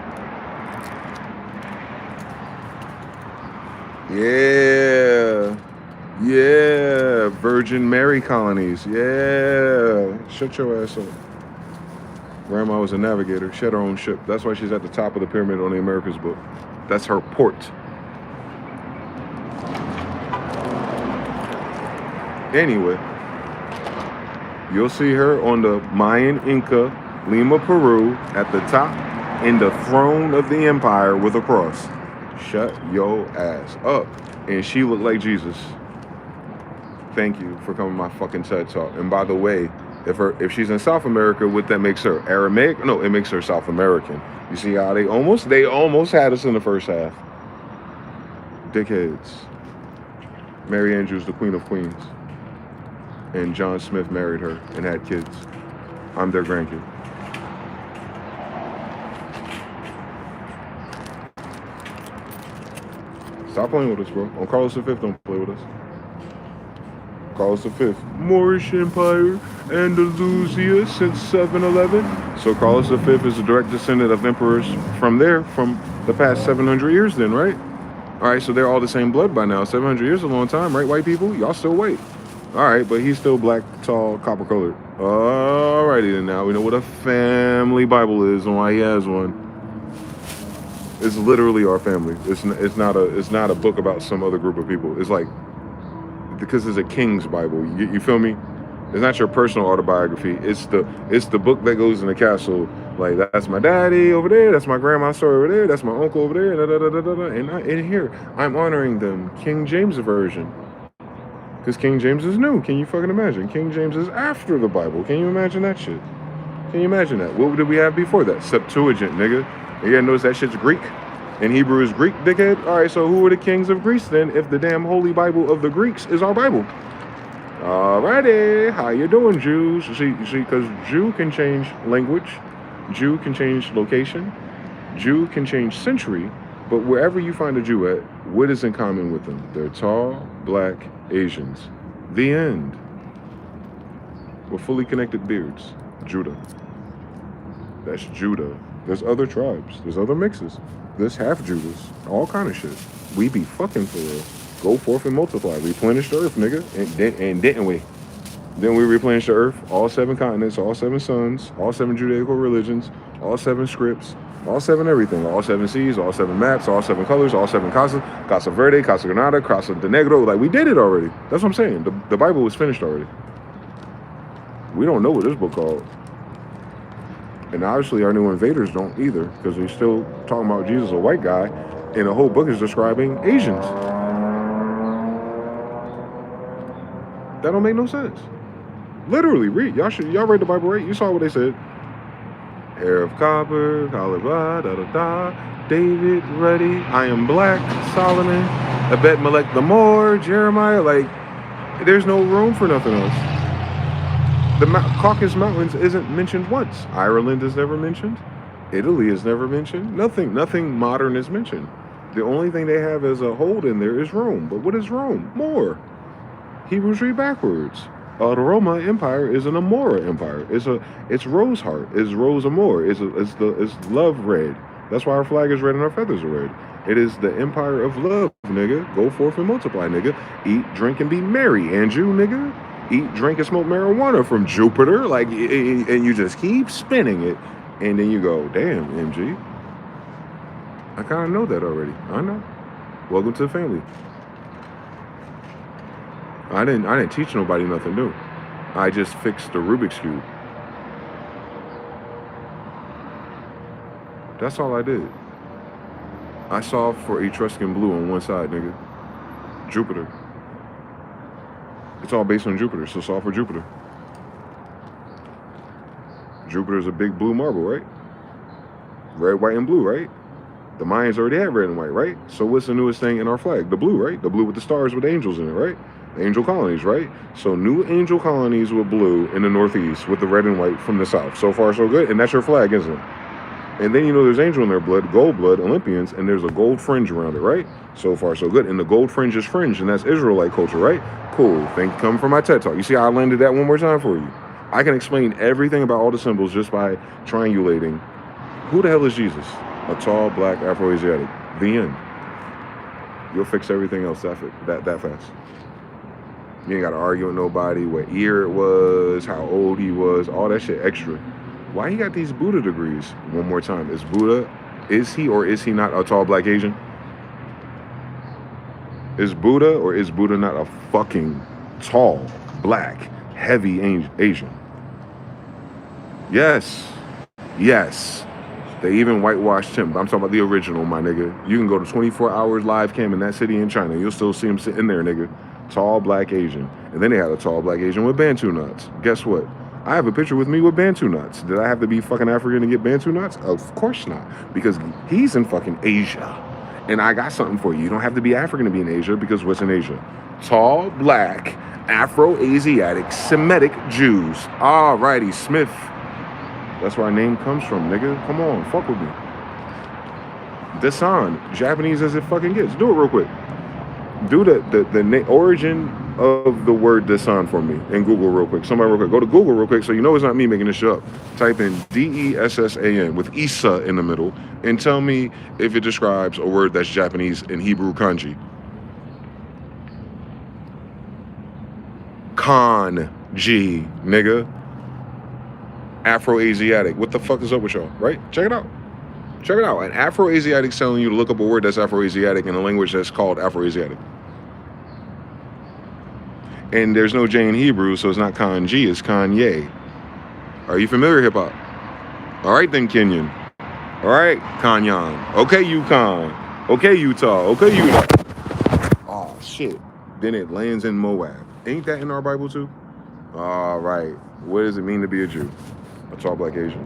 Yeah, Virgin Mary colonies. Yeah, shut your ass up. Grandma was a navigator. She had her own ship. That's why she's at the top of the pyramid on the Americas book. That's her port. Anyway. You'll see her on the Mayan Inca, Lima, Peru, at the top in the throne of the empire with a cross. Shut your ass up. And she looked like Jesus. Thank you for coming to my fucking TED Talk. And by the way, if she's in South America, what that makes her? Aramaic? No, it makes her South American. You see how they almost had us in the first half. Dickheads. Mary Andrews, the Queen of Queens. And John Smith married her and had kids. I'm their grandkid. Stop playing with us, bro. On Carlos V, don't play with us. Carlos V, Moorish Empire, Andalusia since 711. So Carlos V is a direct descendant of emperors from the past 700 years then, right? All right, so they're all the same blood by now. 700 years is a long time, right, white people? Y'all still white. All right, but he's still black, tall, copper-colored. All righty then. Now we know what a family Bible is and why he has one. It's literally our family. It's not a book about some other group of people. It's like because it's a king's Bible. You feel me? It's not your personal autobiography. It's the book that goes in the castle. Like that's my daddy over there. That's my grandma's story over there. That's my uncle over there. And in here, I'm honoring them. King James version. Because King James is new. Can you fucking imagine? King James is after the Bible. Can you imagine that shit? Can you imagine that? What did we have before that? Septuagint, nigga. You gotta notice that shit's Greek. And Hebrew is Greek, dickhead. All right, so who were the kings of Greece then if the damn holy Bible of the Greeks is our Bible? Alrighty. How you doing, Jews? You see, because Jew can change language. Jew can change location. Jew can change century. But wherever you find a Jew at, what is in common with them? They're tall, black, Asians. The end. With fully connected beards. Judah. That's Judah. There's other tribes. There's other mixes. There's half Judas. All kind of shit. We be fucking for real. Go forth and multiply. Replenish the earth, nigga. And didn't we? Then we replenished the earth. All 7 continents. All 7 suns. All 7 Judaical religions. All 7 scripts. All 7 everything. All 7 seas. All 7 maps. All 7 colors. All 7 casas. Casa Verde. Casa Granada. Casa de Negro. Like, we did it already. That's what I'm saying. The Bible was finished already. We don't know what this book called. And obviously our new invaders don't either, because they're still talking about Jesus, a white guy, and the whole book is describing Asians. That don't make no sense. Literally, read. Y'all read the Bible, right? You saw what they said. Hair of copper, Colorado, da da da. David, ready. I am black. Solomon, Abed Melech the Moor, Jeremiah. Like, there's no room for nothing else. The Caucasus Mountains isn't mentioned once. Ireland is never mentioned. Italy is never mentioned. Nothing modern is mentioned. The only thing they have as a hold in there is Rome. But what is Rome? More. Hebrews read backwards. The Roma Empire is an Amora Empire. It's rose heart. It's rose amor. It's love red. That's why our flag is red and our feathers are red. It is the empire of love, nigga. Go forth and multiply, nigga. Eat, drink, and be merry, Andrew, nigga. Eat, drink, and smoke marijuana from Jupiter, like, and you just keep spinning it, and then you go, damn, MG. I kind of know that already. I know. Welcome to the family. I didn't teach nobody nothing new. I just fixed the Rubik's Cube. That's all I did. I solved for Etruscan blue on one side, nigga. Jupiter. It's all based on Jupiter, so solve for Jupiter. Jupiter's a big blue marble, right? Red, white, and blue, right? The Mayans already had red and white, right? So what's the newest thing in our flag? The blue, right? The blue with the stars with angels in it, right? Angel colonies, right? So new angel colonies with blue in the northeast with the red and white from the south. So far, so good. And that's your flag, isn't it? And then you know there's angel in their blood, gold blood, Olympians, and there's a gold fringe around it, right? So far, so good. And the gold fringe is fringe, and that's Israelite culture, right? Cool. Thank you. Come from my TED Talk. You see how I landed that one more time for you? I can explain everything about all the symbols just by triangulating. Who the hell is Jesus? A tall, black, Afro-Asiatic. The end. You'll fix everything else that fast. You ain't got to argue with nobody what year it was, how old he was, all that shit extra. Why he got these Buddha degrees? One more time. Is he or is he not a tall black Asian? Is Buddha or is Buddha not a fucking tall, black, heavy Asian? Yes. Yes. They even whitewashed him. I'm talking about the original, my nigga. You can go to 24 hours live cam in that city in China. You'll still see him sitting there, nigga. Tall black Asian. And then they had a tall black Asian with Bantu knots. Guess what? I have a picture with me with Bantu knots. Did I have to be fucking African to get Bantu knots? Of course not. Because he's in fucking Asia. And I got something for you. You don't have to be African to be in Asia, because what's in Asia? Tall, black, Afro-Asiatic, Semitic Jews. Alrighty, Smith. That's where our name comes from, nigga. Come on, fuck with me. Dasan, Japanese as it fucking gets. Do it real quick. Do the origin of the word Dasan for me in Google real quick. Somebody real quick. Go to Google real quick so you know it's not me making this shit up. Type in D-E-S-S-A-N with Isa in the middle and tell me if it describes a word that's Japanese in Hebrew kanji. Kanji, nigga. Afro-Asiatic. What the fuck is up with y'all, right? Check it out. Check it out. An Afro-Asiatic's telling you to look up a word that's Afro-Asiatic in a language that's called Afro-Asiatic. And there's no J in Hebrew, so it's not kanji, it's Kanye. Are you familiar, hip-hop? All right, then, Kenyan. All right, Kanyan. Okay, Yukon. Okay, Utah. Okay, Utah. Oh, shit. Then it lands in Moab. Ain't that in our Bible, too? All right. What does it mean to be a Jew? A tall black Asian.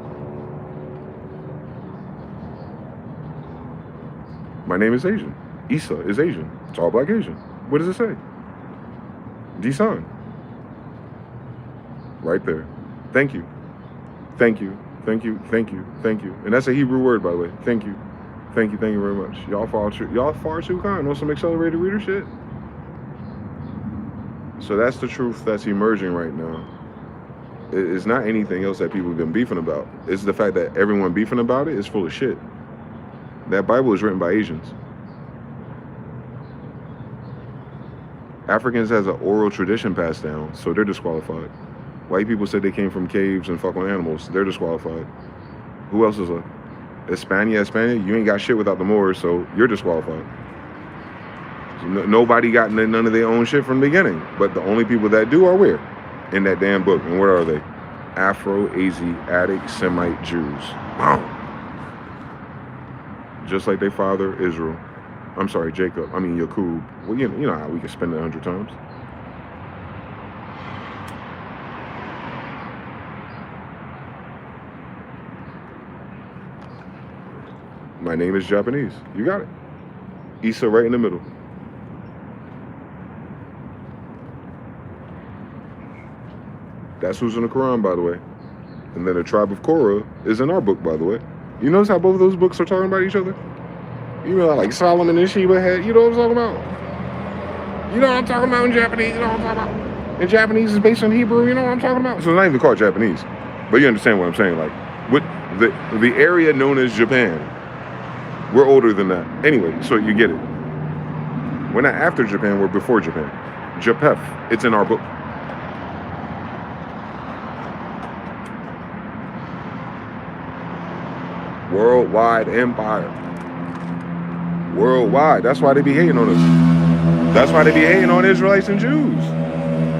My name is Asian. Isa is Asian. Tall black Asian. What does it say? Disan. Right there. Thank you. Thank you. Thank you. Thank you. Thank you. And that's a Hebrew word, by the way. Thank you. Thank you. Thank you very much. Y'all far too kind on some accelerated reader shit. So that's the truth that's emerging right now. It's not anything else that people have been beefing about. It's the fact that everyone beefing about it is full of shit. That Bible is written by Asians. Africans has an oral tradition passed down, so they're disqualified. White people said they came from caves and fuck on animals. They're disqualified. Who else is a Hispania? You ain't got shit without the Moors, so you're disqualified. So nobody got none of their own shit from the beginning. But the only people that do are where? In that damn book. And what are they? Afro-Asiatic Semite Jews. Wow. Just like their father, Israel. I'm sorry, Jacob. I mean, Yakub. Well, you know how we can spend it 100 times. My name is Japanese. You got it. Isa right in the middle. That's who's in the Quran, by the way. And then the tribe of Korah is in our book, by the way. You notice how both of those books are talking about each other? You know, like Solomon and Sheba had, you know what I'm talking about? You know what I'm talking about in Japanese? You know what I'm talking about? And Japanese is based on Hebrew, you know what I'm talking about? So it's not even called Japanese. But you understand what I'm saying? Like, with the area known as Japan, we're older than that. Anyway, so you get it. We're not after Japan, we're before Japan. Japeth, it's in our book. Worldwide empire. Worldwide. That's why they be hating on us. That's why they be hating on Israelites and Jews.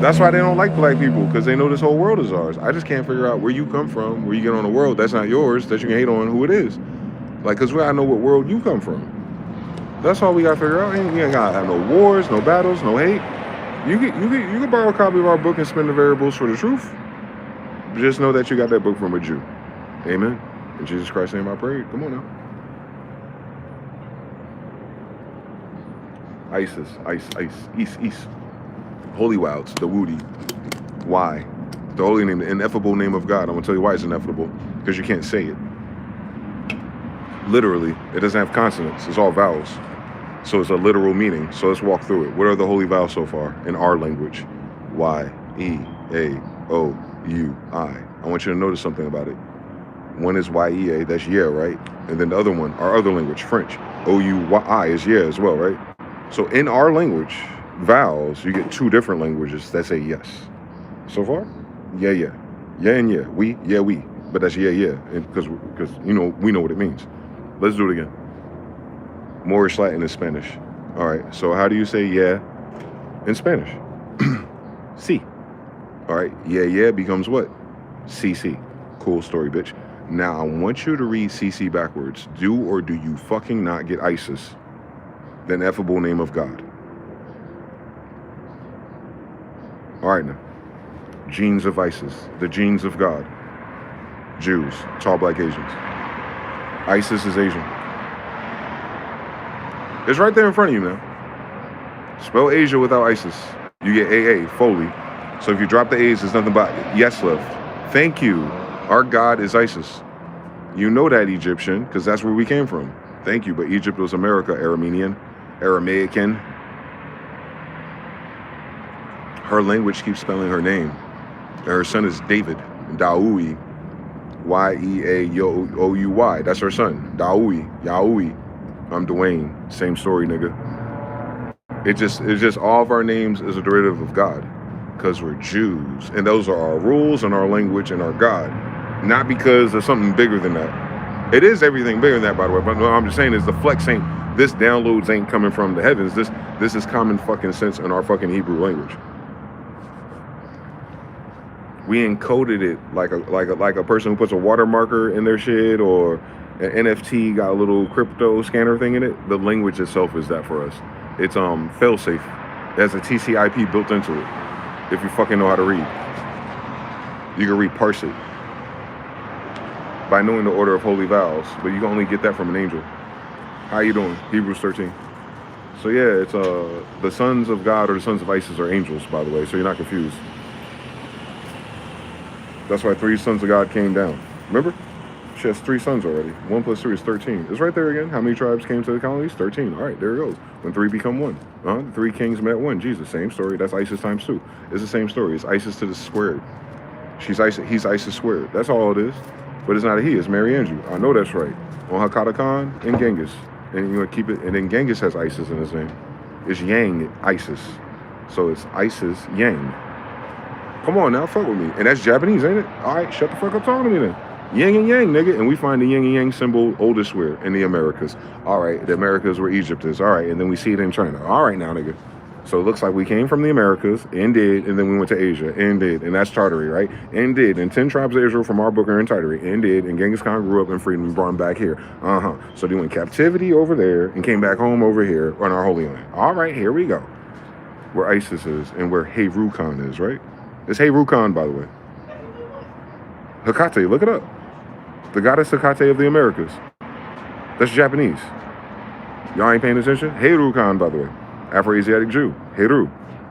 That's why they don't like black people, because they know this whole world is ours. I just can't figure out where you come from, where you get on the world that's not yours, that you can hate on who it is. Like, because we gotta know what world you come from. That's all we gotta figure out. We ain't gotta have no wars, no battles, no hate. You can borrow a copy of our book and spin the variables for the truth. Just know that you got that book from a Jew. Amen. In Jesus Christ's name I pray. Come on now. Isis, East. Holy Wilds, the Woody. Why? The holy name, the ineffable name of God. I'm gonna tell you why it's ineffable. Because you can't say it. Literally, it doesn't have consonants. It's all vowels. So it's a literal meaning. So let's walk through it. What are the holy vowels so far in our language? Y, E, A, O, U, I. I want you to notice something about it. One is Y-E-A, that's yeah, right? And then the other one, our other language, French, O-U-Y is yeah as well, right? So in our language, vowels, you get two different languages that say yes. So far, yeah, yeah. Yeah and yeah. We, yeah, we. But that's yeah, yeah. Because you know, we know what it means. Let's do it again. Moorish, Latin, and Spanish. All right, so how do you say yeah in Spanish? Si. All right, yeah, yeah becomes what? CC. Cool story, bitch. Now, I want you to read CC backwards. Do or do you fucking not get Isis, the ineffable name of God? All right, now. Genes of Isis, the genes of God. Jews, tall black Asians. Isis is Asian. It's right there in front of you, man. Spell Asia without Isis. You get AA, Foley. So if you drop the A's, there's nothing but yes left. Thank you. Our God is Isis. You know that, Egyptian, because that's where we came from. Thank you, but Egypt was America, Aramaican. Her language keeps spelling her name. Her son is David, Daoui, Y-E-A-O-U-Y. That's her son, Daoui, Yaoui. I'm Dwayne. Same story, nigga. It's just all of our names is a derivative of God, because we're Jews, and those are our rules and our language and our God. Not because of something bigger than that. It is everything bigger than that, by the way. But what I'm just saying is the flex ain't, this downloads ain't coming from the heavens. This is common fucking sense in our fucking Hebrew language. We encoded it like a person who puts a watermarker in their shit, or an NFT got a little crypto scanner thing in it. The language itself is that for us. It's fail-safe. It has a TCP built into it. If you fucking know how to read, you can reparse it by knowing the order of holy vowels, but you can only get that from an angel. How you doing? Hebrews 13. So yeah, it's the sons of God or the sons of Isis are angels, by the way, so you're not confused. That's why 3 sons of God came down. Remember? She has 3 sons already. 1 plus 3 is 13. It's right there again. How many tribes came to the colonies? 13. All right, there it goes. When 3 become 1. The 3 kings met 1. Jesus, same story. That's Isis times 2. It's the same story. It's Isis to the squared. She's Isis. He's Isis squared. That's all it is. But it's not a he. It's Mary Angie. I know that's right. On Hakata Khan and Genghis. And you want to keep it. And then Genghis has Isis in his name. It's Yang Isis. So it's Isis Yang. Come on now, fuck with me. And that's Japanese, ain't it? All right, shut the fuck up talking to me then. Yin and Yang, nigga. And we find the yin and yang symbol oldest where? In the Americas. All right, the Americas where Egypt is. All right, and then we see it in China. All right now, nigga. So it looks like we came from the Americas and did, and then we went to Asia and did, and that's Tartary, right? And did, and 10 tribes of Israel from our book are in Tartary and did, and Genghis Khan grew up in freedom and brought him back here. So they went captivity over there and came back home over here on our holy land. All right, here we go. Where ISIS is and where Heru Khan is, right? It's Heru Khan, by the way. Hecate, look it up. The goddess Hecate of the Americas. That's Japanese. Y'all ain't paying attention? Heru Khan, by the way. Afro-Asiatic Jew. Heru.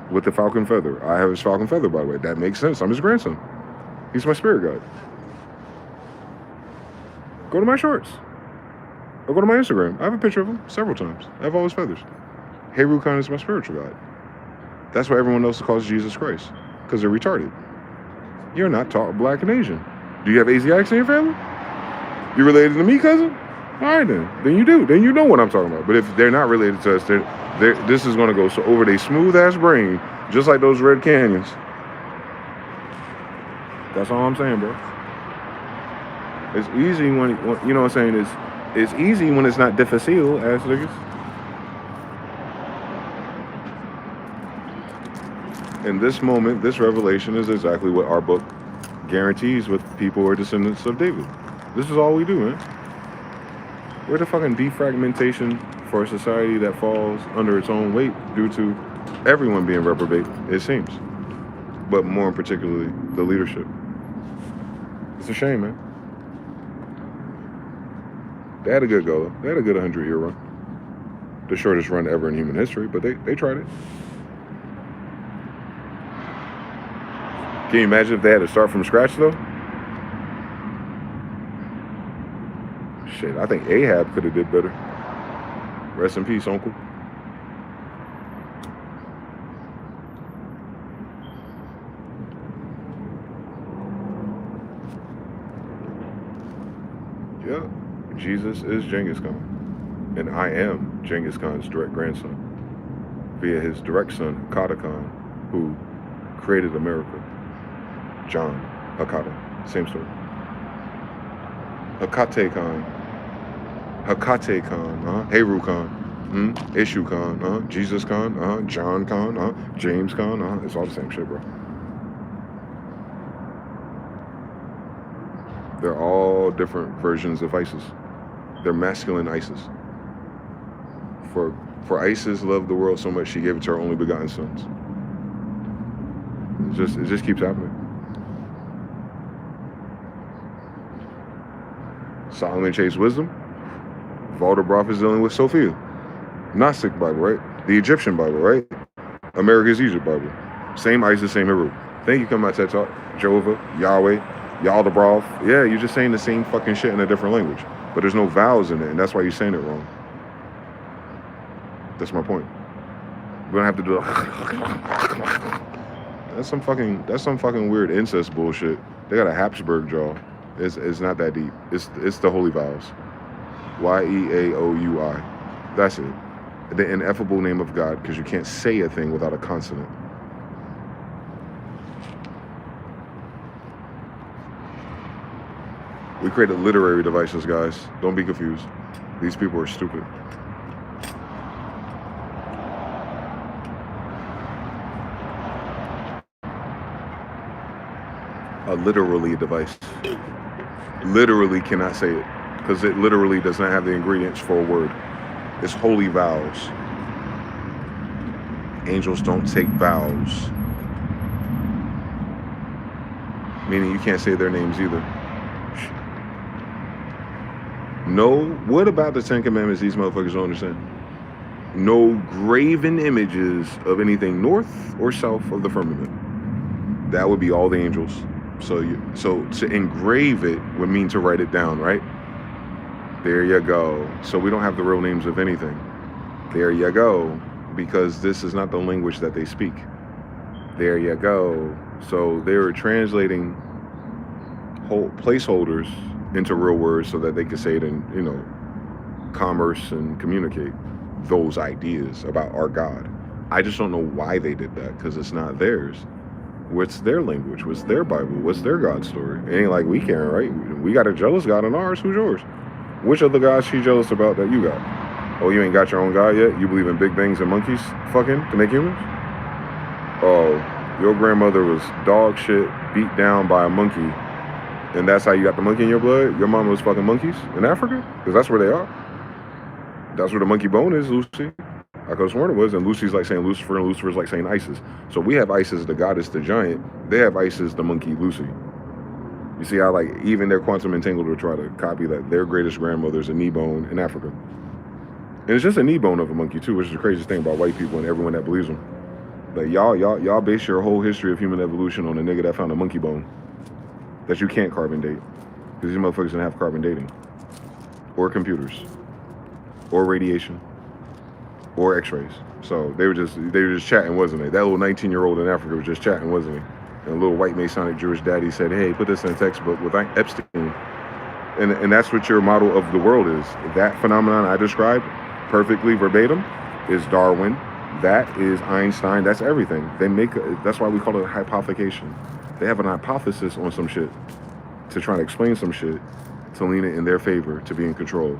With the falcon feather. I have his falcon feather, by the way. That makes sense. I'm his grandson. He's my spirit guide. Go to my shorts. Or go to my Instagram. I have a picture of him several times. I have all his feathers. Heru Khan is my spiritual guide. That's why everyone else calls Jesus Christ. Because they're retarded. You're not taught black and Asian. Do you have Asiatics in your family? You related to me, cousin? All right, then. Then you do. Then you know what I'm talking about. But if they're not related to us, this is going to go so over their smooth-ass brain, just like those red canyons. That's all I'm saying, bro. It's easy when you know what I'm saying? It's easy when it's not difficile, ass niggas. In this moment, this revelation is exactly what our book guarantees with people who are descendants of David. This is all we do, man. We're the fucking defragmentation for a society that falls under its own weight due to everyone being reprobate, it seems. But more particularly, the leadership. It's a shame, man. They had a good go, though. They had a good 100-year run. The shortest run ever in human history, but they tried it. Can you imagine if they had to start from scratch, though? Shit, I think Ahab could have did better. Rest in peace, uncle. Yeah, Jesus is Genghis Khan. And I am Genghis Khan's direct grandson. Via his direct son, Hakata Khan, who created America. John Hakata, same story. Hakate Khan. Hakate Khan, Heru Khan, Ishu Khan, Jesus Khan, John Khan, James Khan, it's all the same shit, bro. They're all different versions of ISIS. They're masculine ISIS. For ISIS loved the world so much she gave it to her only begotten sons. It just keeps happening. Solomon chased wisdom. Valdebroff is dealing with Sophia. Gnostic Bible, right? The Egyptian Bible, right? America's Egypt Bible. Same ISIS, same Heru. Thank you, come my TED Talk. Jehovah, Yahweh, Valdebroff. Yeah, you're just saying the same fucking shit in a different language. But there's no vowels in it, and that's why you're saying it wrong. That's my point. We don't have to do That's some fucking weird incest bullshit. They got a Habsburg jaw. It's not that deep. It's the holy vowels. Y-E-A-O-U-I. That's it. The ineffable name of God, because you can't say a thing without a consonant. We created literary devices, guys. Don't be confused. These people are stupid. A literally device. Literally cannot say it. Because it literally does not have the ingredients for a word. It's holy vowels. Angels don't take vows. Meaning you can't say their names either. No, what about the Ten Commandments these motherfuckers don't understand? No graven images of anything north or south of the firmament. That would be all the angels. So to engrave it would mean to write it down, right? There you go. So we don't have the real names of anything. There you go. Because this is not the language that they speak. There you go. So they were translating whole placeholders into real words so that they could say it in, commerce and communicate those ideas about our God. I just don't know why they did that, because it's not theirs. What's their language? What's their Bible? What's their God story? It ain't like we can, right? We got a jealous God in ours. Who's yours? Which of the gods she jealous about that you got? Oh, you ain't got your own God yet? You believe in big bangs and monkeys fucking to make humans? Oh, your grandmother was dog shit beat down by a monkey, and that's how you got the monkey in your blood? Your mama was fucking monkeys in Africa? Because that's where they are. That's where the monkey bone is, Lucy. I could have sworn it was, and Lucy's like saying Lucifer, and Lucifer's like saying Isis. So we have Isis, the goddess, the giant. They have Isis, the monkey, Lucy. You see how, like, even their quantum entangled will try to copy that. Their greatest grandmother's a knee bone in Africa. And it's just a knee bone of a monkey, too, which is the craziest thing about white people and everyone that believes them. Like, y'all base your whole history of human evolution on a nigga that found a monkey bone that you can't carbon date. Because these motherfuckers don't have carbon dating. Or computers. Or radiation. Or x-rays. So they were just chatting, wasn't they? That little 19-year-old in Africa was just chatting, wasn't he? And a little white Masonic Jewish daddy said, hey, put this in a textbook with Epstein. And that's what your model of the world is. That phenomenon I described perfectly verbatim is Darwin. That is Einstein. That's everything. That's why we call it a hypothecation. They have an hypothesis on some shit to try to explain some shit to lean it in their favor, to be in control,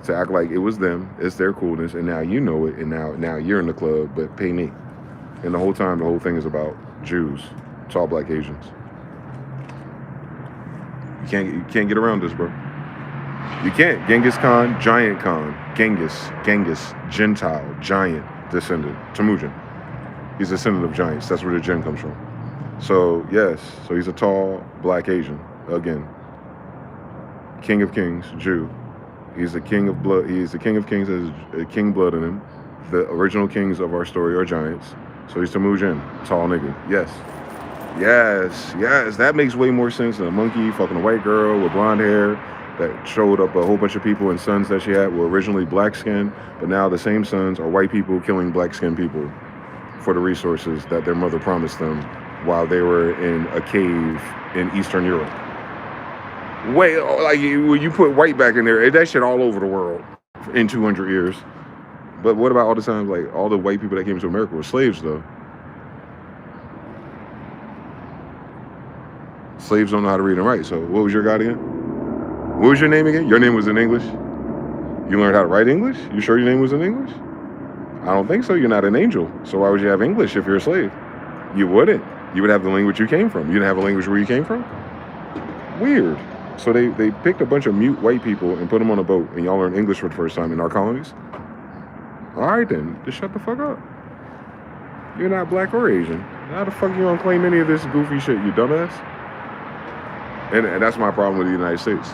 to act like it was them, it's their coolness, and now you know it, and now you're in the club, but pay me. And the whole time, the whole thing is about Jews, tall black Asians. You can't get around this, bro. You can't. Genghis Khan, giant Khan. Genghis, Gentile, giant descendant. Temujin. He's a descendant of giants. That's where the Jinn comes from. So, yes. So he's a tall, black Asian. Again. King of kings, Jew. He's the king of blood. He's the king of kings. Has a king blood in him. The original kings of our story are giants. So he's Temujin. Tall nigga. Yes. Yes. That makes way more sense than a monkey fucking a white girl with blonde hair that showed up a whole bunch of people, and sons that she had were originally black skinned, but now the same sons are white people killing black skinned people for the resources that their mother promised them while they were in a cave in Eastern Europe. Wait, like when you put white back in there, that shit all over the world in 200 years. But what about all the times, like all the white people that came to America were slaves though? Slaves don't know how to read and write. So what was your God again? What was your name again? Your name was in English? You learned how to write English? You sure your name was in English? I don't think so. You're not an angel. So why would you have English if you're a slave? You wouldn't. You would have the language you came from. You didn't have a language where you came from? Weird. So they picked a bunch of mute white people and put them on a boat, and y'all learned English for the first time in our colonies? All right then, just shut the fuck up. You're not black or Asian. How the fuck you gonna claim any of this goofy shit, you dumbass? And that's my problem with the United States.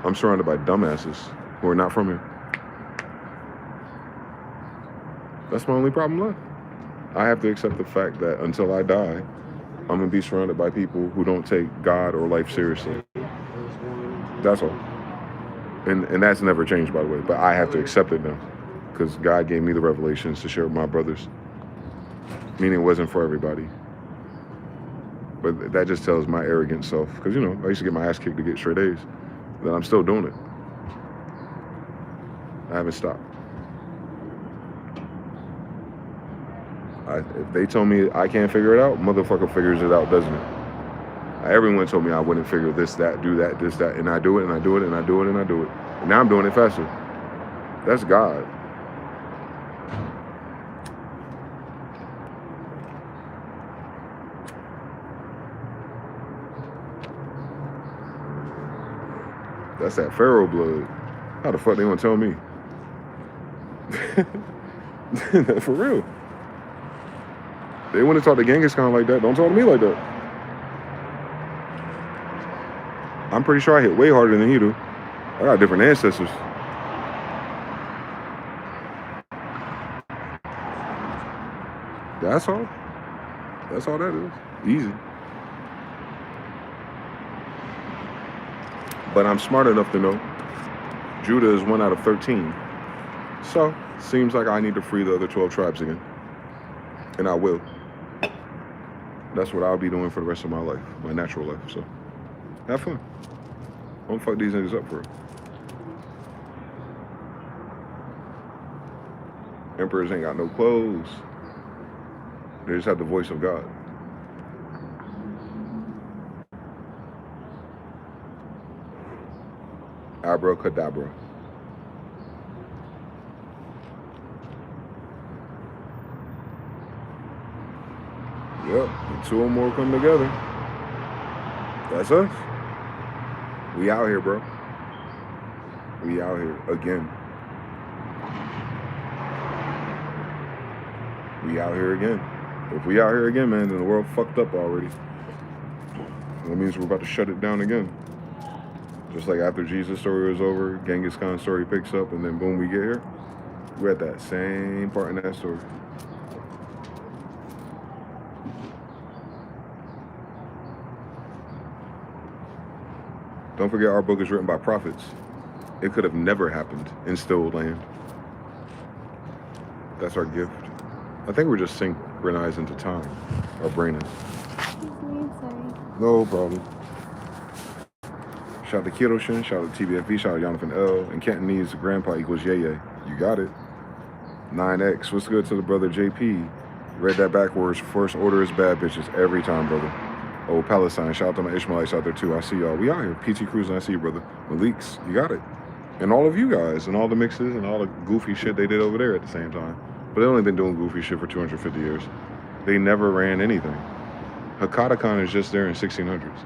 I'm surrounded by dumbasses who are not from here. That's my only problem left. I have to accept the fact that until I die, I'm gonna be surrounded by people who don't take God or life seriously. That's all. And that's never changed, by the way. But I have to accept it now, because God gave me the revelations to share with my brothers. Meaning it wasn't for everybody. But that just tells my arrogant self, because, you know, I used to get my ass kicked to get straight A's. That I'm still doing it. I haven't stopped. If they told me I can't figure it out, motherfucker figures it out, doesn't it? Everyone told me I wouldn't figure this, that, do that, this, that, and I do it, and I do it, and I do it, and I do it. And now I'm doing it faster. That's God. That's that Pharaoh blood. How the fuck they gonna tell me? For real. They wouldn't talk to Genghis Khan like that. Don't talk to me like that. I'm pretty sure I hit way harder than he do. I got different ancestors. That's all. That's all that is. Easy. But I'm smart enough to know Judah is 1 out of 13. So, seems like I need to free the other 12 tribes again. And I will. That's what I'll be doing for the rest of my life, my natural life. So, have fun. Don't fuck these niggas up for it. Emperors ain't got no clothes. They just have the voice of God. Abracadabra. Yep, and two or more come together. That's us. We out here, bro. We out here again. We out here again. If we out here again, man, then the world fucked up already. That means we're about to shut it down again. Just like after Jesus' story was over, Genghis Khan's story picks up, and then boom, we get here. We're at that same part in that story. Don't forget, our book is written by prophets. It could have never happened in still land. That's our gift. I think we're just synchronized into time. Our brain is. Sorry. No problem. Shout out to Kiroshin, shout out to TBFV, shout out to Jonathan L. And Cantonese grandpa equals Yeye. You got it. 9X. What's good to the brother JP? Read that backwards. First order is bad bitches every time, brother. Oh, Palestine. Shout out to my Ishmaelites out there too. I see y'all. We out here. PT Cruise, and I see you, brother. Malik's. You got it. And all of you guys, and all the mixes, and all the goofy shit they did over there at the same time. But they only been doing goofy shit for 250 years. They never ran anything. Hakata Khan is just there in 1600s.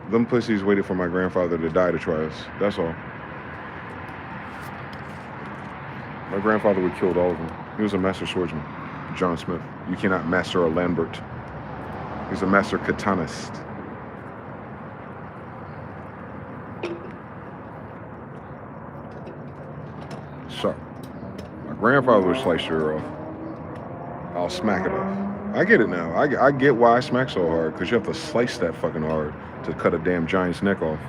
Them pussies waited for my grandfather to die to try us. That's all. My grandfather would kill all of them. He was a master swordsman. John Smith. You cannot master a Lambert. He's a master katanist. So, my grandfather would slice your ear off. I'll smack it off. I get it now. I get why I smack so hard, because you have to slice that fucking hard to cut a damn giant's neck off.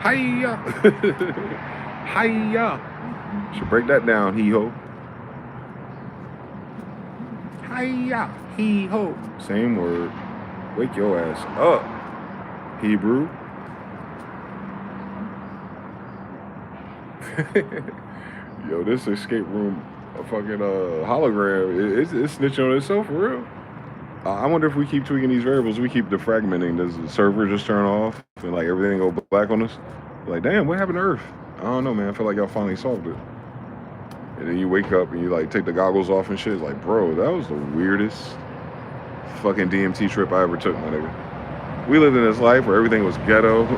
Hiya! Hiya! Should break that down, hee-ho. Hiya! Hee-ho. Same word. Wake your ass up, Hebrew. Yo, this escape room, a fucking hologram, it's snitching on itself for real. I wonder if we keep tweaking these variables, we keep defragmenting, does the server just turn off and like everything go black on us? Like, damn, what happened to Earth? I don't know, man. I feel like y'all finally solved it. And then you wake up and you like take the goggles off and shit. It's like, bro, that was the weirdest fucking DMT trip I ever took, my nigga. We lived in this life where everything was ghetto.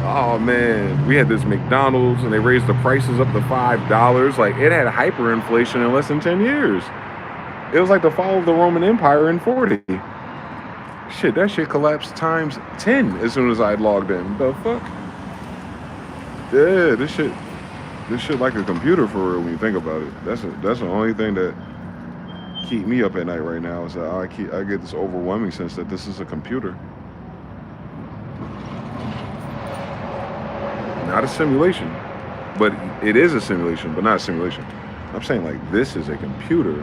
Oh man, we had this McDonald's and they raised the prices up to $5. Like, it had hyperinflation in less than 10 years. It was like the fall of the Roman Empire in 40. Shit, that shit collapsed times 10 as soon as I logged in. The fuck? Yeah, this shit like a computer for real when you think about it. That's the only thing that keep me up at night right now is that I get this overwhelming sense that this is a computer. Not a simulation, but it is a simulation, but not a simulation. I'm saying like this is a computer.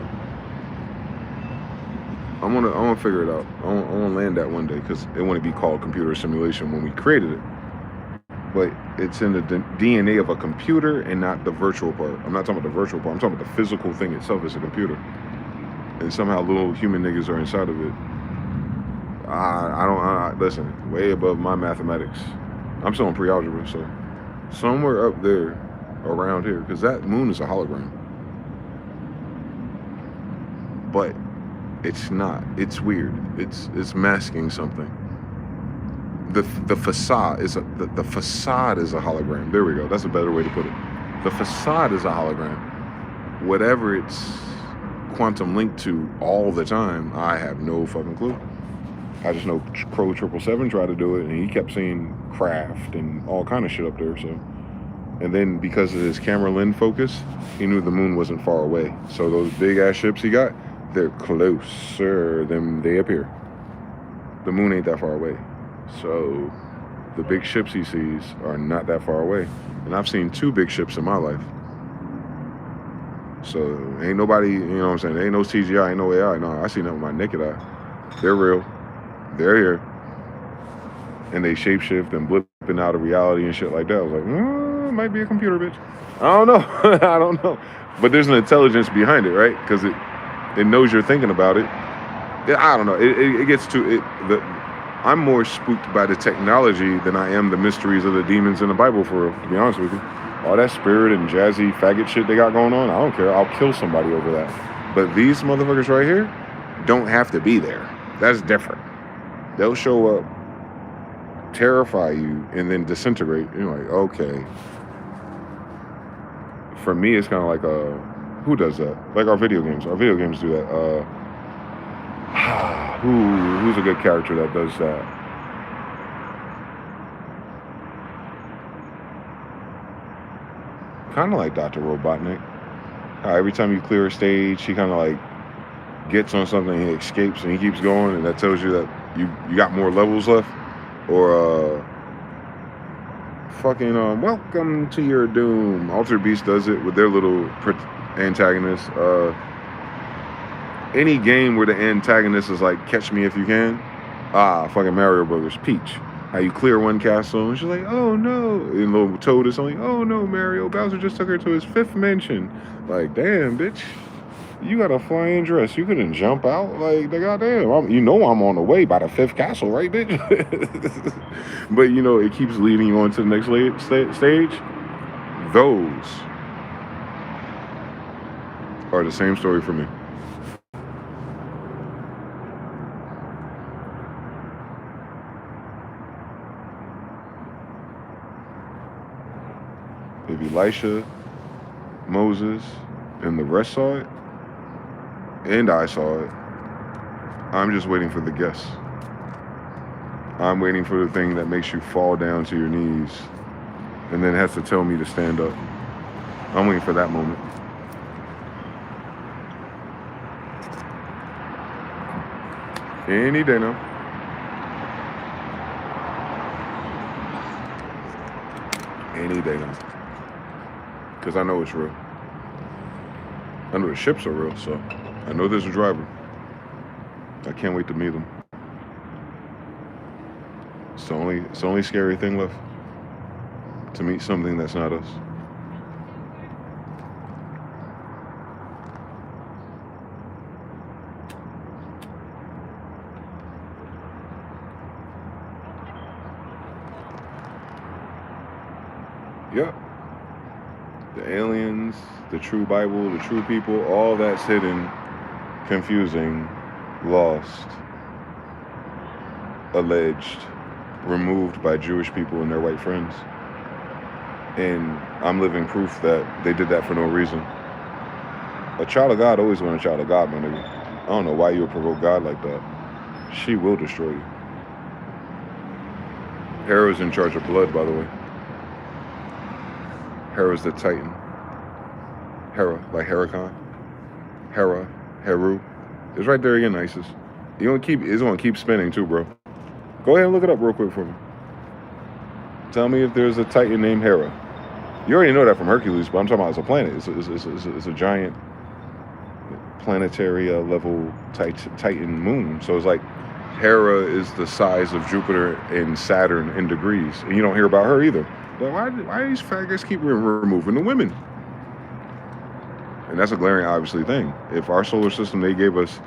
I wanna figure it out. I wanna land that one day because it wouldn't be called computer simulation when we created it. But it's in the DNA of a computer and not the virtual part. I'm not talking about the virtual part. I'm talking about the physical thing itself as a computer. And somehow little human niggas are inside of it. I don't listen, way above my mathematics. I'm still in pre-algebra, so somewhere up there, around here, because that moon is a hologram. But it's not. It's weird. It's masking something. The facade is the facade is a hologram. There we go. That's a better way to put it. The facade is a hologram. Whatever it's quantum linked to all the time, I have no fucking clue. I just know Crow 777 tried to do it, and he kept seeing craft and all kind of shit up there. So, and then because of his camera lens focus, he knew the moon wasn't far away. So those big ass ships he got, they're closer than they appear. The moon ain't that far away. So the big ships he sees are not that far away. And I've seen 2 big ships in my life. So ain't nobody, you know what I'm saying? There ain't no CGI, ain't no AI. No, I seen that with my naked eye. They're real. They're here. And they shapeshift and blipping out of reality and shit like that. I was like, it might be a computer, bitch. I don't know. I don't know. But there's an intelligence behind it, right? Because It knows you're thinking about it. I don't know. It gets to it. I'm more spooked by the technology than I am the mysteries of the demons in the Bible, for real, to be honest with you. All that spirit and jazzy faggot shit they got going on, I don't care. I'll kill somebody over that. But these motherfuckers right here don't have to be there. That's different. They'll show up, terrify you, and then disintegrate. You're like, okay. For me, it's kind of like who does that? Like our video games. Our video games do that. Who's a good character that does that? Kind of like Dr. Robotnik. Every time you clear a stage, he kind of like gets on something, he escapes, and he keeps going, and that tells you that you got more levels left. Or fucking Welcome to Your Doom. Altered Beast does it with their little antagonist. Any game where the antagonist is like, catch me if you can. Fucking Mario Brothers. Peach. How you clear one castle and she's like, oh no. And little Toad is only, oh no, Mario. Bowser just took her to his 5th mansion. Like, damn, bitch. You got a flying dress. You couldn't jump out? Like, the goddamn. You know I'm on the way by the 5th castle, right, bitch? But, you know, it keeps leading you on to the next stage. Those are the same story for me. If Elisha, Moses, and the rest saw it, and I saw it, I'm just waiting for the guess. I'm waiting for the thing that makes you fall down to your knees and then has to tell me to stand up. I'm waiting for that moment. Any day now. Any day now. Because I know it's real. I know the ships are real, so I know there's a driver. I can't wait to meet them. It's the only scary thing left. To meet something that's not us. Yep. The aliens, the true Bible, the true people, all that's hidden, confusing, lost, alleged, removed by Jewish people and their white friends. And I'm living proof that they did that for no reason. A child of God always want a child of God, my nigga. I don't know why you would provoke God like that. She will destroy you. Hera's in charge of blood, by the way. Hera's the Titan. Hera, like Heracon. Hera, Heru. It's right there again, Isis. It's gonna keep spinning too, bro. Go ahead and look it up real quick for me. Tell me if there's a Titan named Hera. You already know that from Hercules, but I'm talking about as a planet. It's a giant planetary level Titan moon. So it's like Hera is the size of Jupiter and Saturn in degrees, and you don't hear about her either. But why these faggots keep removing the women? And that's a glaring, obviously, thing. If our solar system they gave us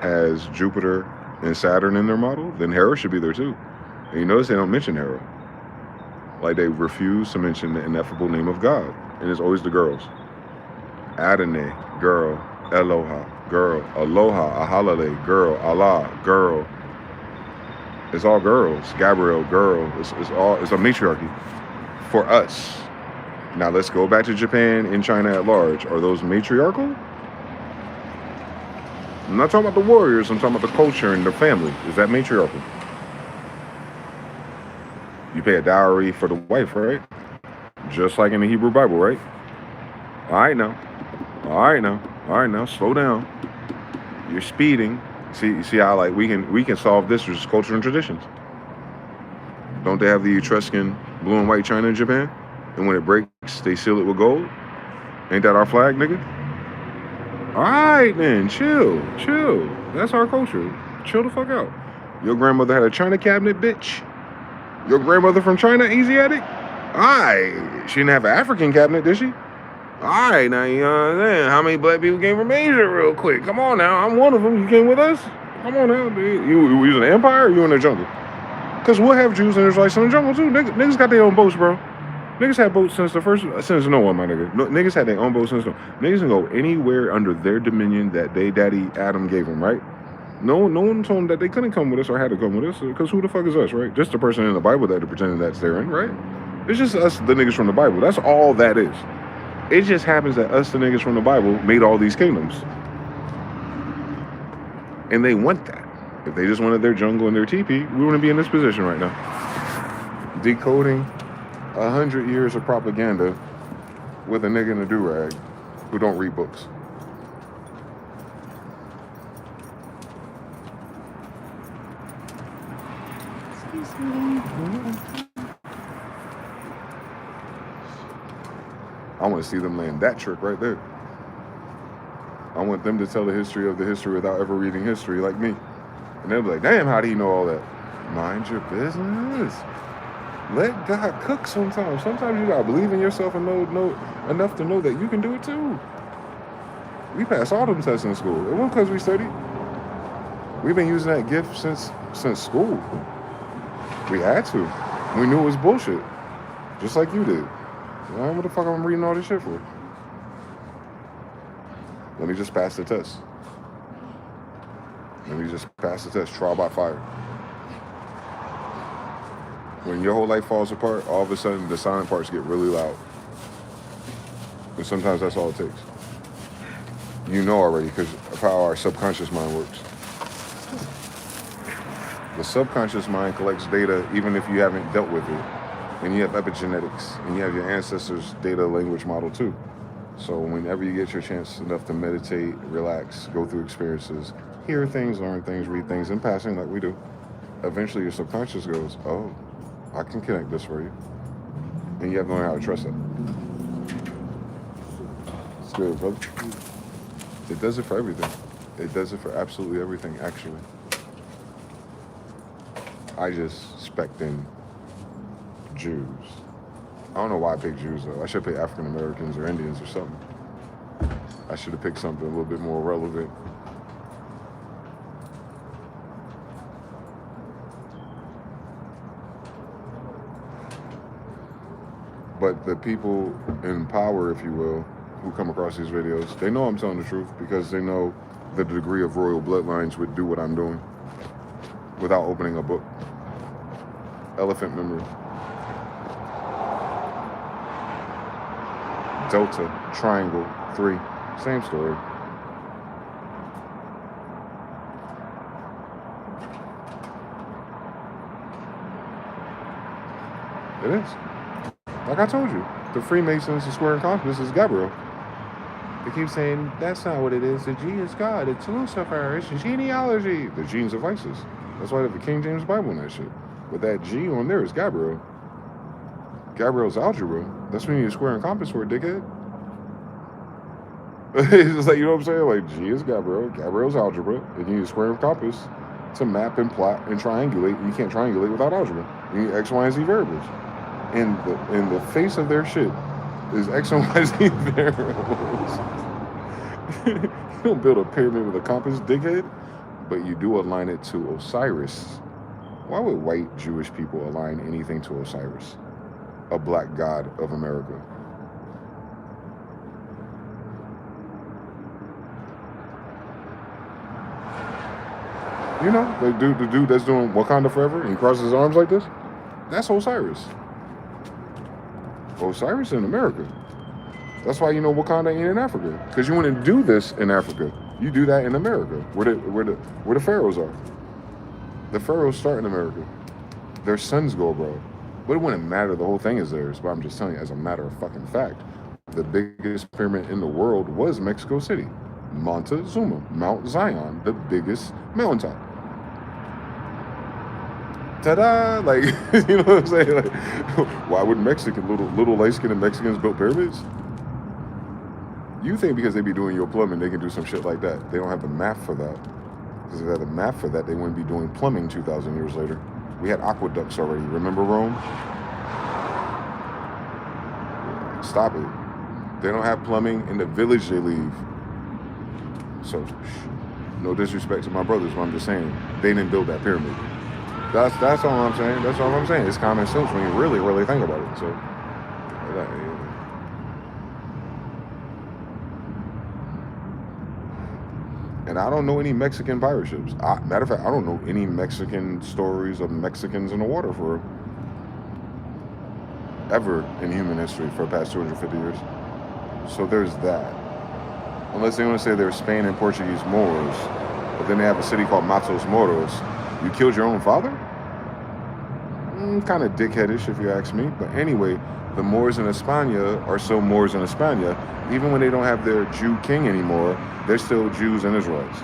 has Jupiter and Saturn in their model, then Hera should be there too. And you notice they don't mention Hera. Like they refuse to mention the ineffable name of God. And it's always the girls. Adonai, girl. Eloha, girl. Aloha, Ahalale, girl. Allah, girl. It's all girls. Gabriel, girl. It's a matriarchy for us. Now let's go back to Japan and China at large. Are those matriarchal? I'm not talking about the warriors. I'm talking about the culture and the family. Is that matriarchal? You pay a dowry for the wife, right? Just like in the Hebrew Bible, right? All right now. Slow down. You're speeding. See how like we can solve this with just culture and traditions. Don't they have the Etruscan blue and white china in Japan? And when it breaks, they seal it with gold? Ain't that our flag, nigga? All right, then. Chill. That's our culture. Chill the fuck out. Your grandmother had a china cabinet, bitch. Your grandmother from China, Asiatic? She didn't have an African cabinet, did she? All right, now, you know what I'm saying? How many black people came from Asia real quick? Come on now. I'm one of them. You came with us? Come on now, dude. You in the empire or you in the jungle? Because we'll have Jews and Israelites in the jungle, too. Niggas got their own boats, bro. Niggas had boats since Noah, my nigga. No, niggas had their own boats since Noah. Niggas can go anywhere under their dominion that they daddy Adam gave them, right? No one told them that they couldn't come with us or had to come with us, because who the fuck is us, right? Just the person in the Bible that they're pretending that's therein, right? It's just us, the niggas from the Bible. That's all that is. It just happens that us, the niggas from the Bible, made all these kingdoms. And they want that. If they just wanted their jungle and their teepee, we wouldn't be in this position right now. Decoding 100 years of propaganda with a nigga in a do-rag who don't read books. Excuse me. I want to see them land that trick right there. I want them to tell the history of the history without ever reading history like me. And they'll be like, damn, how do you know all that? Mind your business. Let God cook sometimes. Sometimes you gotta believe in yourself and know enough to know that you can do it too. We passed all them tests in school. It wasn't because we studied. We've been using that gift since school. We had to. We knew it was bullshit. Just like you did. What the fuck am I reading all this shit for? Let me just pass the test. Let me just pass the test. Trial by fire. When your whole life falls apart, all of a sudden the silent parts get really loud. And sometimes that's all it takes. You know already because of how our subconscious mind works. The subconscious mind collects data even if you haven't dealt with it. And you have epigenetics, and you have your ancestors' data language model too. So whenever you get your chance enough to meditate, relax, go through experiences, hear things, learn things, read things in passing like we do, eventually your subconscious goes, oh, I can connect this for you. And you have to learn how to trust it. It's good, brother. It does it for everything. It does it for absolutely everything, actually. I just spec'd in Jews. I don't know why I picked Jews though. I should pick African Americans or Indians or something. I should have picked something a little bit more relevant. But the people in power, if you will, who come across these videos, they know I'm telling the truth because they know the degree of royal bloodlines would do what I'm doing without opening a book. Elephant memory. Delta, triangle, 3. Same story. It is. Like I told you, the Freemasons, the square and compass is Gabriel. They keep saying, that's not what it is. The G is God. It's Lucifer. It's genealogy. The genes of ISIS. That's why they have the King James Bible and that shit. But that G on there is Gabriel. Gabriel's algebra. That's when you need a square and compass for a dickhead. It's just like, you know what I'm saying? Like, G is Gabriel. Gabriel's algebra. And you need a square and compass to map and plot and triangulate. You can't triangulate without algebra. You need X, Y, and Z variables. And the face of their shit is X and Y, Z variables. You don't build a pyramid with a compass, dickhead, but you do align it to Osiris. Why would white Jewish people align anything to Osiris, a black god of America? You know, the dude that's doing Wakanda Forever and he crosses his arms like this, that's Osiris. Osiris in America. That's why you know Wakanda ain't in Africa, because you wouldn't do this in Africa. You do that in America, where the pharaohs are. The pharaohs start in America. Their sons go abroad. But it wouldn't matter. The whole thing is theirs. But I'm just telling you, as a matter of fucking fact, the biggest pyramid in the world was Mexico City. Montezuma, Mount Zion, the biggest mountaintop. Ta-da! Like, you know what I'm saying? Like, why would little light-skinned Mexicans build pyramids? You think because they be doing your plumbing, they can do some shit like that. They don't have the math for that. Because if they had the math for that, they wouldn't be doing plumbing 2,000 years later. We had aqueducts already. Remember Rome? Stop it. They don't have plumbing in the village they leave. So, no disrespect to my brothers, but I'm just saying, they didn't build that pyramid. That's all I'm saying. That's all I'm saying. It's common sense when you really, really think about it. So, and I don't know any Mexican pirate ships. Matter of fact, I don't know any Mexican stories of Mexicans in the water for ever in human history for the past 250 years. So there's that. Unless they want to say they're Spain and Portuguese Moors, but then they have a city called Matos Moros. You killed your own father? Kind of dickheadish if you ask me. But anyway, the Moors in España are still Moors in España. Even when they don't have their Jew king anymore, they're still Jews and Israelites.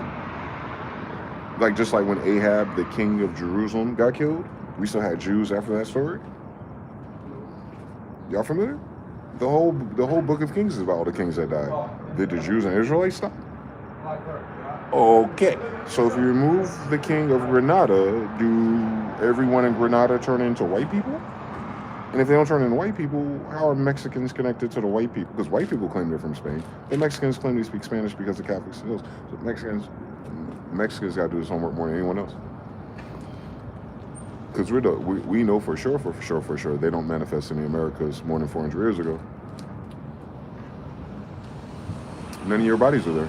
Like just like when Ahab, the king of Jerusalem, got killed, we still had Jews after that story. Y'all familiar? The whole book of Kings is about all the kings that died. Did the Jews and Israelites stop? Okay. So if you remove the king of Granada, do everyone in Granada turn into white people? And if they don't turn into white people, how are Mexicans connected to the white people? Because white people claim they're from Spain. The Mexicans claim they speak Spanish because the Catholics still. So Mexicans got to do this homework more than anyone else. Because we know for sure, they don't manifest in the Americas more than 400 years ago. None of your bodies are there.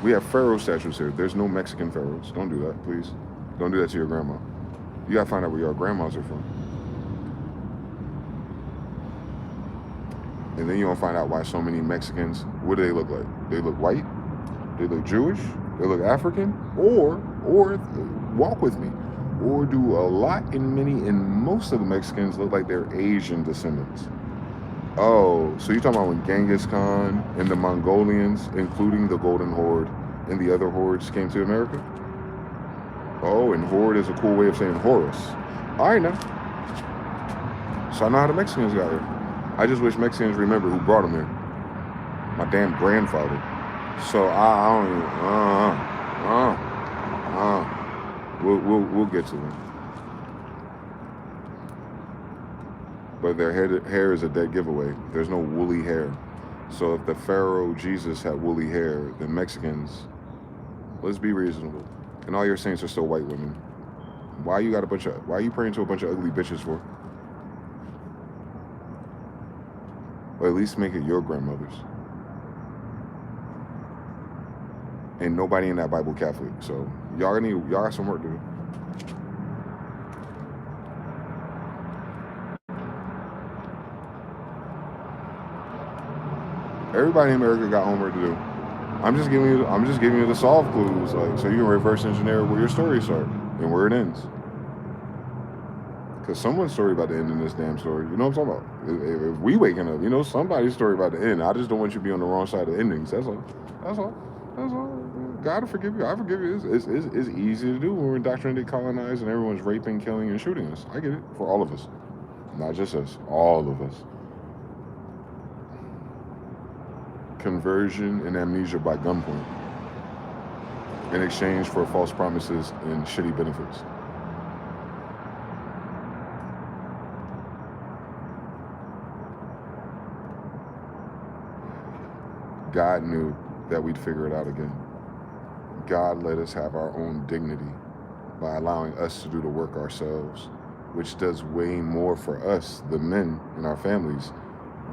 We have pharaoh statues here. There's no Mexican pharaohs. Don't do that, please. Don't do that to your grandma. You gotta find out where your grandmas are from. And then you're gonna find out why so many Mexicans, what do they look like? They look white, they look Jewish, they look African, or walk with me. Or do a lot and many and most of the Mexicans look like they're Asian descendants. Oh, so you're talking about when Genghis Khan and the Mongolians, including the Golden Horde and the other hordes, came to America? Oh, and horde is a cool way of saying Horus. All right now. So I know how the Mexicans got here. I just wish Mexicans remember who brought them here. My damn grandfather. So I don't even, we'll get to them. But their hair is a dead giveaway. There's no woolly hair. So if the Pharaoh Jesus had woolly hair, then Mexicans, let's be reasonable. And all your saints are still white women. Why you praying to a bunch of ugly bitches for? Or at least make it your grandmothers. And nobody in that Bible Catholic. So y'all got some work to do. Everybody in America got homework to do. I'm just giving you the solve clues, like, so you can reverse engineer where your story starts and where it ends. Because someone's story about to end in this damn story. You know what I'm talking about? If we waking up, somebody's story about to end. I just don't want you to be on the wrong side of endings. That's all. God will forgive you. I forgive you. It's easy to do when we're indoctrinated, colonized, and everyone's raping, killing, and shooting us. I get it. For all of us. Not just us. All of us. Conversion and amnesia by gunpoint in exchange for false promises and shitty benefits. God knew that we'd figure it out again. God let us have our own dignity by allowing us to do the work ourselves, which does way more for us, the men in our families,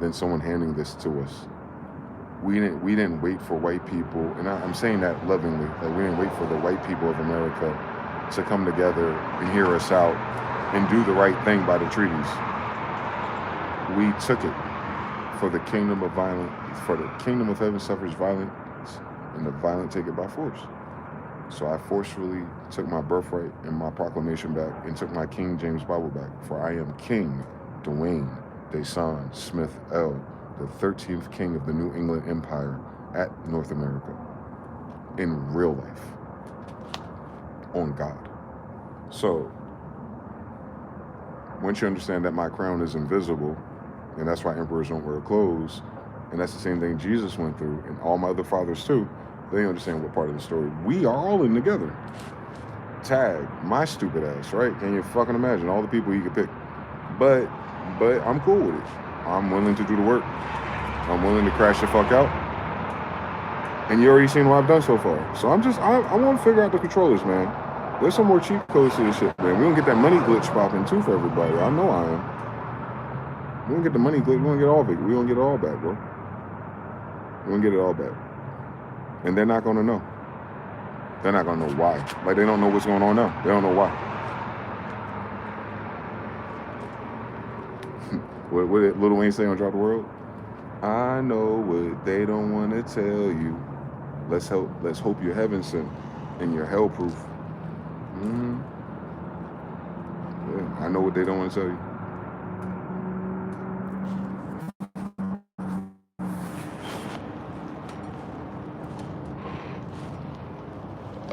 than someone handing this to us. We didn't wait for white people, and I'm saying that lovingly, like we didn't wait for the white people of America to come together and hear us out and do the right thing by the treaties. We took it. For the kingdom of heaven suffers violence, and the violent take it by force. So I forcefully took my birthright and my proclamation back and took my King James Bible back. For I am King Dwayne Desan Smyth-EL, the 13th king of the New England Empire at North America, in real life, on God. So once you understand that my crown is invisible, and that's why emperors don't wear clothes, and that's the same thing Jesus went through, and all my other fathers too, they understand what part of the story. We are all in together. Tag, my stupid ass, right? Can you fucking imagine all the people you could pick? But I'm cool with it. I'm willing to do the work. I'm willing to crash the fuck out. And you already seen what I've done so far. So I want to figure out the controllers, man. There's some more cheat codes to this shit, man. We gonna get that money glitch popping too for everybody. I know I am. We gonna get the money glitch. We gonna get all of it. We gonna get it all back, bro. We gonna get it all back. And they're not gonna know. They're not gonna know why. Like, they don't know what's going on now. They don't know why. What did Lil Wayne say on Drop the World? I know what they don't want to tell you. Let's hope you're heaven sent and you're hell proof. Yeah, I know what they don't want to tell you.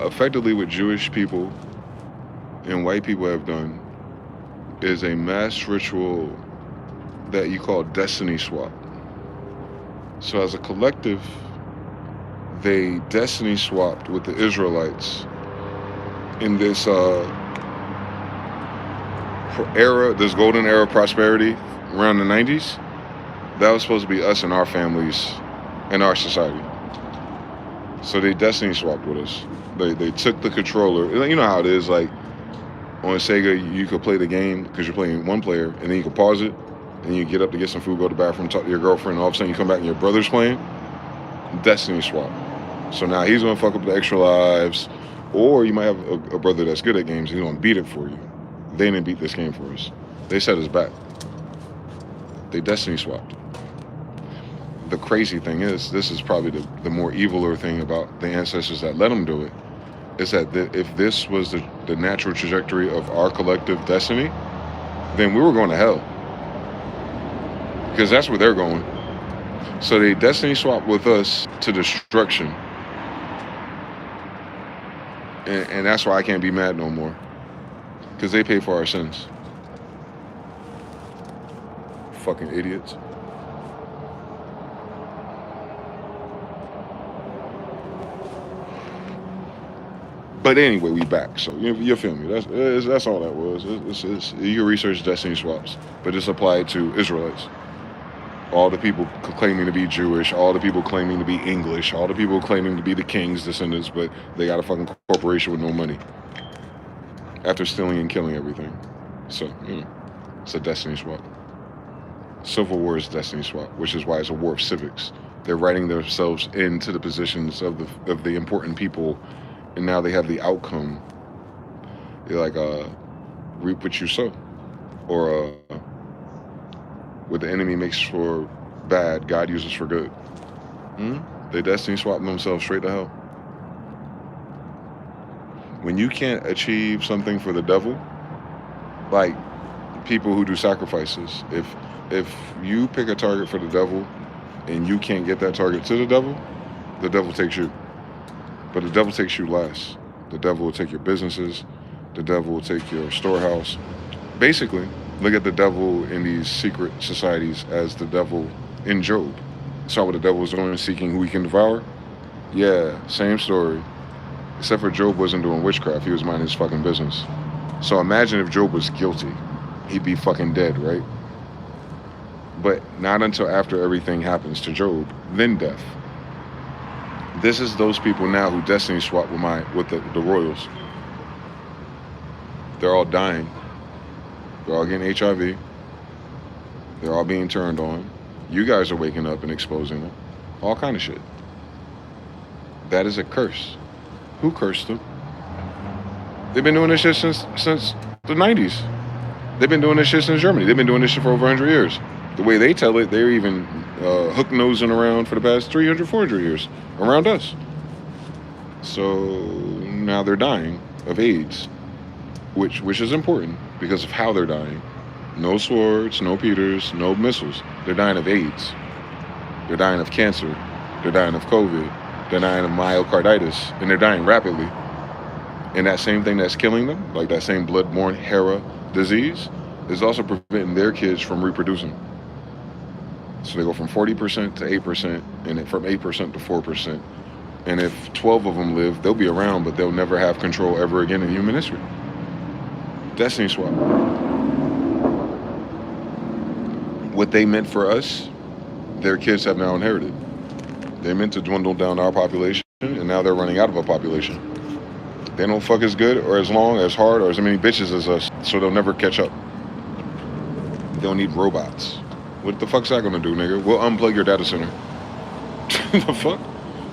Effectively, what Jewish people and white people have done is a mass ritual that you call destiny swap. So as a collective, they destiny swapped with the Israelites in this era, this golden era of prosperity around the 90s. That was supposed to be us and our families and our society. So they destiny swapped with us. They took the controller. You know how it is, like on Sega, you could play the game because you're playing one player, and then you can pause it, and you get up to get some food, go to the bathroom, talk to your girlfriend, and all of a sudden you come back and your brother's playing. Destiny swap. So now he's gonna fuck up the extra lives, or you might have a brother that's good at games, he's gonna beat it for you. They didn't beat this game for us. They set us back. They destiny swapped. The crazy thing is, this is probably the more eviler thing about the ancestors that let them do it, is that if this was the natural trajectory of our collective destiny, then we were going to hell. Because that's where they're going. So they destiny swap with us to destruction. And that's why I can't be mad no more. Because they pay for our sins. Fucking idiots. But anyway, we back. So you feel me? That's all that was. It's you can research destiny swaps, but it's applied to Israelites. All the people claiming to be Jewish, all the people claiming to be English, all the people claiming to be the king's descendants, but they got a fucking corporation with no money after stealing and killing everything. So it's a destiny swap. Civil War is destiny swap, which is why it's a war of civics. They're writing themselves into the positions of the important people. And now they have the outcome. They're like, reap what you sow. Or what the enemy makes for bad, God uses for good. They destiny swap themselves straight to hell. When you can't achieve something for the devil, like people who do sacrifices, if you pick a target for the devil and you can't get that target to the devil takes you. But the devil takes you last. The devil will take your businesses. The devil will take your storehouse. Basically, look at the devil in these secret societies as the devil in Job. Saw what the devil was doing, seeking who he can devour? Yeah, same story. Except for Job wasn't doing witchcraft. He was minding his fucking business. So imagine if Job was guilty. He'd be fucking dead, right? But not until after everything happens to Job, then death. This is those people now who destiny swap with the royals. They're all dying. They're all getting HIV. They're all being turned on. You guys are waking up and exposing them. All kind of shit. That is a curse. Who cursed them? They've been doing this shit since the 90s. They've been doing this shit since Germany. They've been doing this shit for over 100 years. The way they tell it, they're even hook-nosing around for the past 300, 400 years around us. So now they're dying of AIDS, which is important because of how they're dying. No swords, no Peters, no missiles. They're dying of AIDS. They're dying of cancer. They're dying of COVID. They're dying of myocarditis, and they're dying rapidly. And that same thing that's killing them, like that same blood-borne HERA disease, is also preventing their kids from reproducing. So they go from 40% to 8%, and from 8% to 4%. And if 12 of them live, they'll be around, but they'll never have control ever again in human history. Destiny swap. What they meant for us, their kids have now inherited. They meant to dwindle down our population, and now they're running out of a population. They don't fuck as good or as long, as hard, or as many bitches as us, so they'll never catch up. They'll need robots. What the fuck's that gonna do, nigga? We'll unplug your data center. The fuck?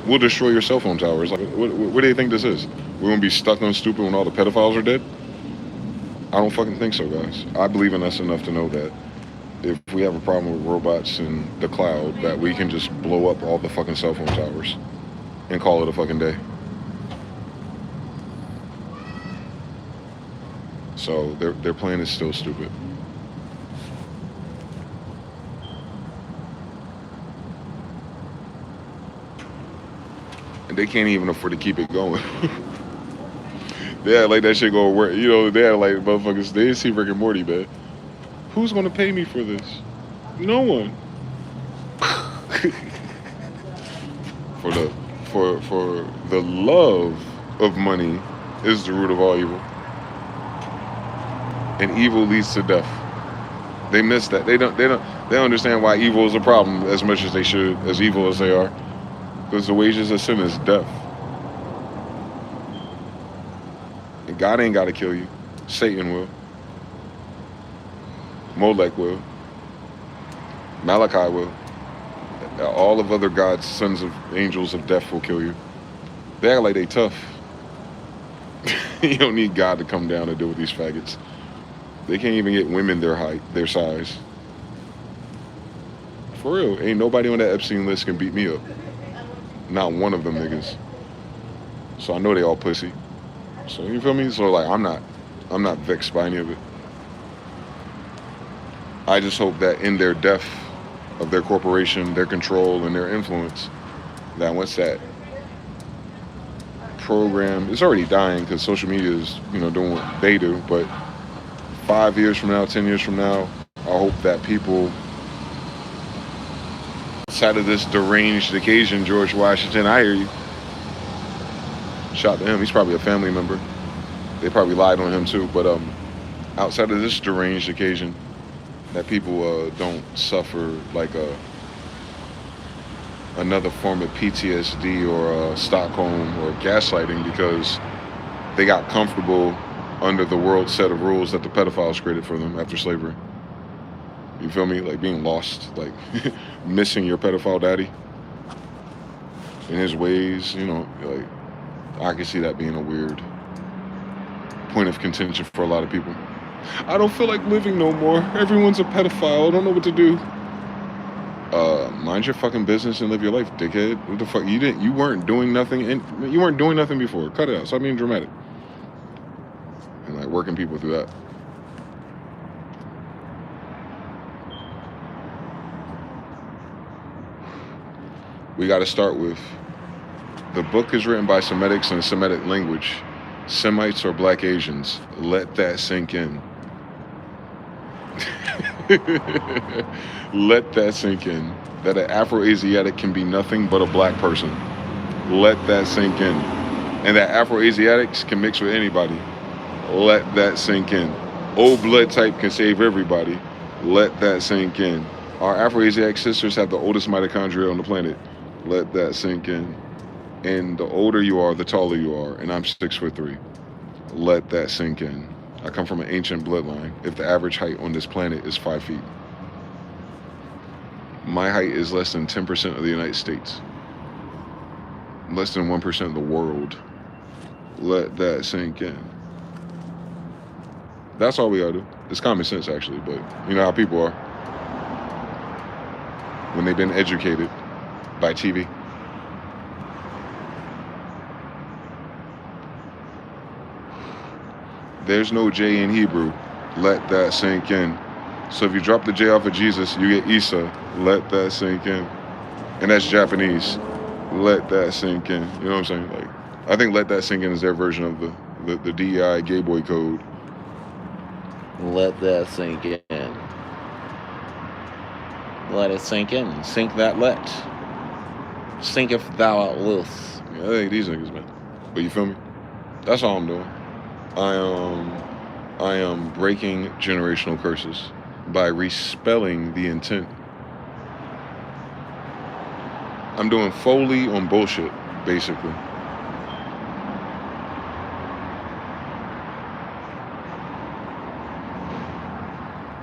We'll destroy your cell phone towers. Like, what do you think this is? We're gonna be stuck on stupid when all the pedophiles are dead? I don't fucking think so, guys. I believe in us enough to know that if we have a problem with robots in the cloud, that we can just blow up all the fucking cell phone towers and call it a fucking day. So their plan is still stupid. And they can't even afford to keep it going. They had like that shit go work. You know, they had like motherfuckers. They didn't see Rick and Morty, man. Who's gonna pay me for this? No one. For the love of money is the root of all evil. And evil leads to death. They miss that. They don't understand why evil is a problem as much as they should, as evil as they are. Because the wages of sin is death. And God ain't got to kill you. Satan will. Molech will. Malachi will. All of other God's sons of angels of death will kill you. They act like they tough. You don't need God to come down and deal with these faggots. They can't even get women their height, their size. For real, ain't nobody on that Epstein list can beat me up. Not one of them niggas. So I know they all pussy. So you feel me? So like I'm not vexed by any of it. I just hope that in their death of their corporation, their control, and their influence, that once that program, it's already dying because social media is, you know, doing what they do, but 5 years from now, 10 years from now, I hope that people, outside of this deranged occasion, George Washington, I hear you. Shout to him, he's probably a family member. They probably lied on him too, but outside of this deranged occasion, that people don't suffer like another form of PTSD or Stockholm or gaslighting because they got comfortable under the world set of rules that the pedophiles created for them after slavery. You feel me? Like being lost, like missing your pedophile daddy in his ways, you know, like I can see that being a weird point of contention for a lot of people. I don't feel like living no more. Everyone's a pedophile. I don't know what to do. Mind your fucking business and live your life, dickhead. What the fuck? You weren't doing nothing, and you weren't doing nothing before. Cut it out. Stop being dramatic. And like working people through that. We got to start with the book is written by Semitics in a Semitic language. Semites or Black Asians. Let that sink in. Let that sink in. That an Afro-Asiatic can be nothing but a black person. Let that sink in. And that Afro-Asiatics can mix with anybody. Let that sink in. Old blood type can save everybody. Let that sink in. Our Afro-Asiatic sisters have the oldest mitochondria on the planet. Let that sink in. And the older you are, the taller you are. And I'm 6'3". Let that sink in. I come from an ancient bloodline. If the average height on this planet is 5 feet. My height is less than 10% of the United States. Less than 1% of the world. Let that sink in. That's all we gotta do. It's common sense, actually, but you know how people are when they've been educated by TV. There's no J in Hebrew. Let that sink in. So if you drop the J off of Jesus, you get Isa. Let that sink in. And that's Japanese. Let that sink in. You know what I'm saying? Like, I think let that sink in is their version of the DEI gay boy code. Let that sink in. Let it sink in. Sink that let. Sinketh thou out loose. Yeah, I think these niggas, man. But you feel me? That's all I'm doing. I am breaking generational curses by respelling the intent I'm doing Foley on bullshit, basically.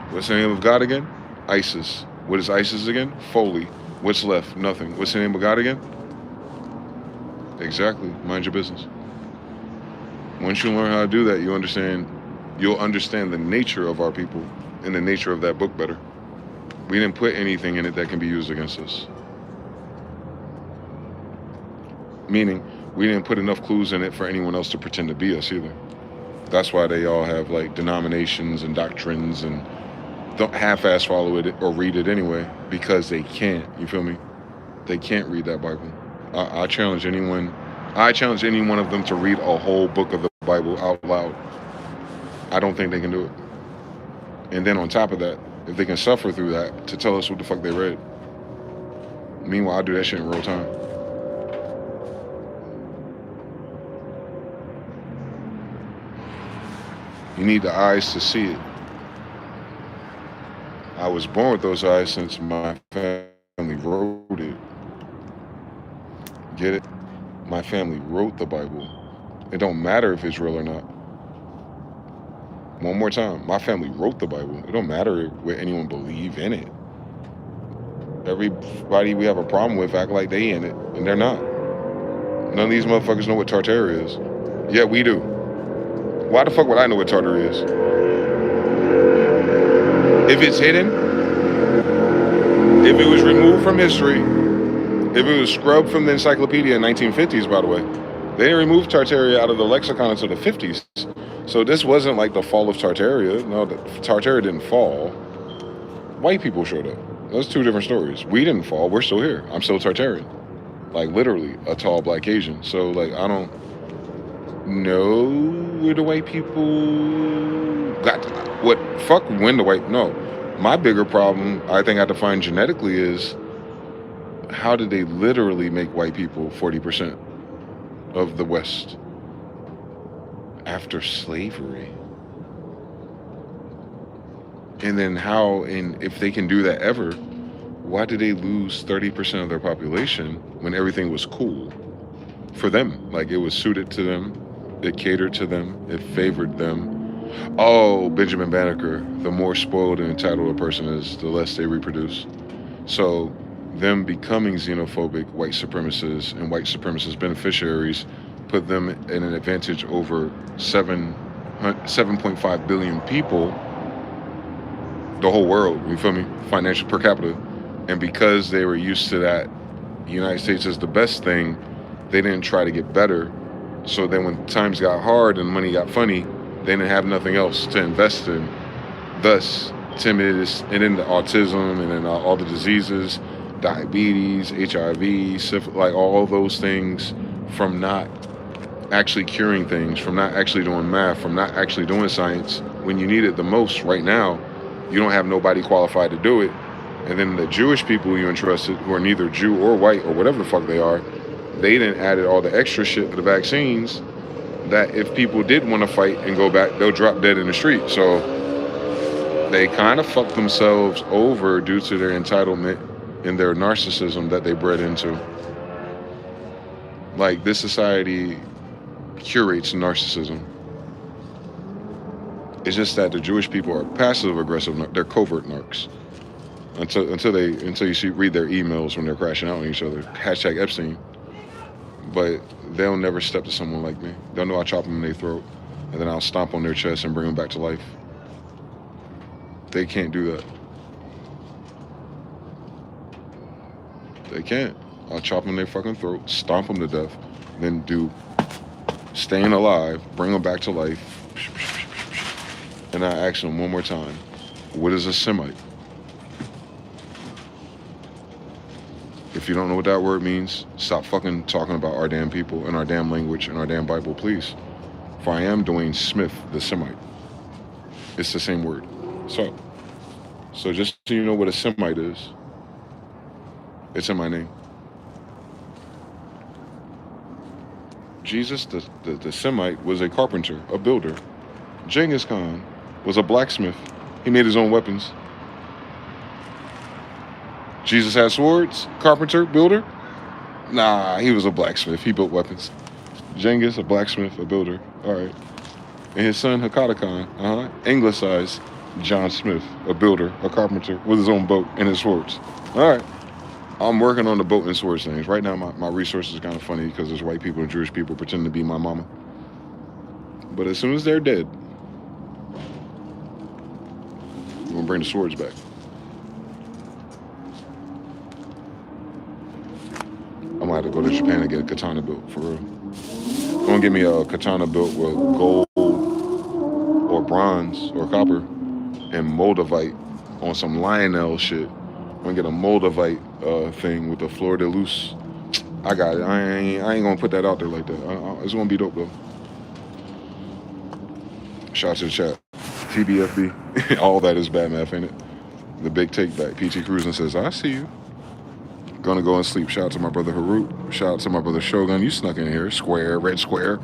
What's the name of God again? Isis. What is Isis again? Foley. What's left? Nothing. What's the name of God again? Exactly. Mind your business. Once you learn how to do that, you'll understand the nature of our people and the nature of that book better. We didn't put anything in it that can be used against us. Meaning, we didn't put enough clues in it for anyone else to pretend to be us either. That's why they all have like denominations and doctrines and don't half-ass follow it or read it anyway, because they can't. You feel me? They can't read that Bible. I challenge any one of them to read a whole book of the Bible out loud. I don't think they can do it. And then on top of that, if they can suffer through that, to tell us what the fuck they read. Meanwhile, I do that shit in real time. You need the eyes to see it. I was born with those eyes since my family wrote it. Get it? My family wrote the Bible. It don't matter if it's real or not. One more time. My family wrote the Bible. It don't matter what anyone believe in it. Everybody we have a problem with act like they in it, and they're not. None of these motherfuckers know what Tartary is. Yeah, we do. Why the fuck would I know what Tartary is? If it's hidden, if it was removed from history, if it was scrubbed from the encyclopedia in 1950s, by the way, they didn't remove Tartaria out of the lexicon until the 50s. So this wasn't like the fall of Tartaria. No, Tartaria didn't fall. White people showed up. Those two different stories. We didn't fall. We're still here. I'm still Tartarian. Like literally a tall black Asian. So like I don't know where the white people got what fuck when the white no. My bigger problem I think I define genetically is how did they literally make white people 40% of the West after slavery? And then how, and if they can do that ever, why did they lose 30% of their population when everything was cool for them? Like it was suited to them, it catered to them, it favored them. Oh, Benjamin Banneker, the more spoiled and entitled a person is, the less they reproduce. So them becoming xenophobic white supremacists and white supremacist beneficiaries put them in an advantage over 7.5 billion people, the whole world, you feel me, financial per capita. And because they were used to that, the United States is the best thing, they didn't try to get better. So then when times got hard and money got funny, they didn't have nothing else to invest in. Thus, timidness, and then the autism, and then all the diseases, diabetes, HIV, syphilis, like all those things from not actually curing things, from not actually doing math, from not actually doing science. When you need it the most right now, you don't have nobody qualified to do it. And then the Jewish people you entrusted, who are neither Jew or white or whatever the fuck they are, they didn't added all the extra shit to the vaccines that if people did want to fight and go back, they'll drop dead in the street. So they kind of fucked themselves over due to their entitlement and their narcissism that they bred into. Like this society curates narcissism. It's just that the Jewish people are passive aggressive, they're covert narcs. Until you read their emails when they're crashing out on each other. Hashtag Epstein. But they'll never step to someone like me. They'll know I'll chop them in their throat, and then I'll stomp on their chest and bring them back to life. They can't do that. They can't. I'll chop them in their fucking throat, stomp them to death, then do staying alive, bring them back to life, and I ask them one more time, what is a Semite? If you don't know what that word means, stop fucking talking about our damn people and our damn language and our damn Bible, please. For I am Dwayne Smith, the Semite. It's the same word. So just so you know what a Semite is, it's in my name. Jesus, the Semite, was a carpenter, a builder. Genghis Khan was a blacksmith. He made his own weapons. Jesus had swords, carpenter, builder. Nah, he was a blacksmith. He built weapons. Genghis, a blacksmith, a builder. All right. And his son, Hakata Khan, anglicized John Smith, a builder, a carpenter, with his own boat and his swords. All right. I'm working on the boat and swords things. Right now, my resource is kind of funny because there's white people and Jewish people pretending to be my mama. But as soon as they're dead, we're going to bring the swords back. I'm going to have to go to Japan and get a katana built, for real. I'm going to get me a katana built with gold or bronze or copper and moldavite on some Lionel shit. I'm going to get a moldavite thing with the fleur de luce. I got it. I ain't going to put that out there like that. It's going to be dope, though. Shout out to the chat. TBFB. All that is bad math, ain't it? The big take back. PT Cruising says, I see you. Gonna go and sleep. Shout out to my brother Harut. Shout out to my brother Shogun. You snuck in here. Square, red square.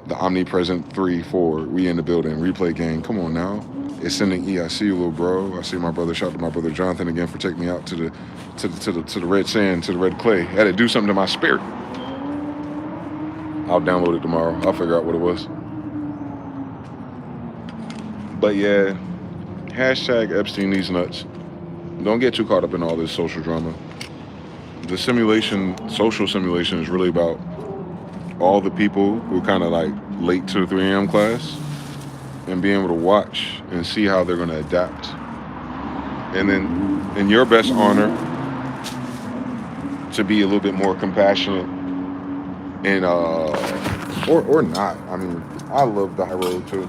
The omnipresent 3-4. We in the building. Replay gang. Come on now. It's sending E. I see you, little bro. I see my brother. Shout out to my brother Jonathan again for taking me out to the red sand, to the red clay. Had to do something to my spirit. I'll download it tomorrow. I'll figure out what it was. But yeah, hashtag Epstein these nuts. Don't get too caught up in all this social drama. The social simulation is really about all the people who kind of like late to the 3 a.m. class and being able to watch and see how they're going to adapt. And then in your best honor, to be a little bit more compassionate and, or not. I mean, I love the high road too.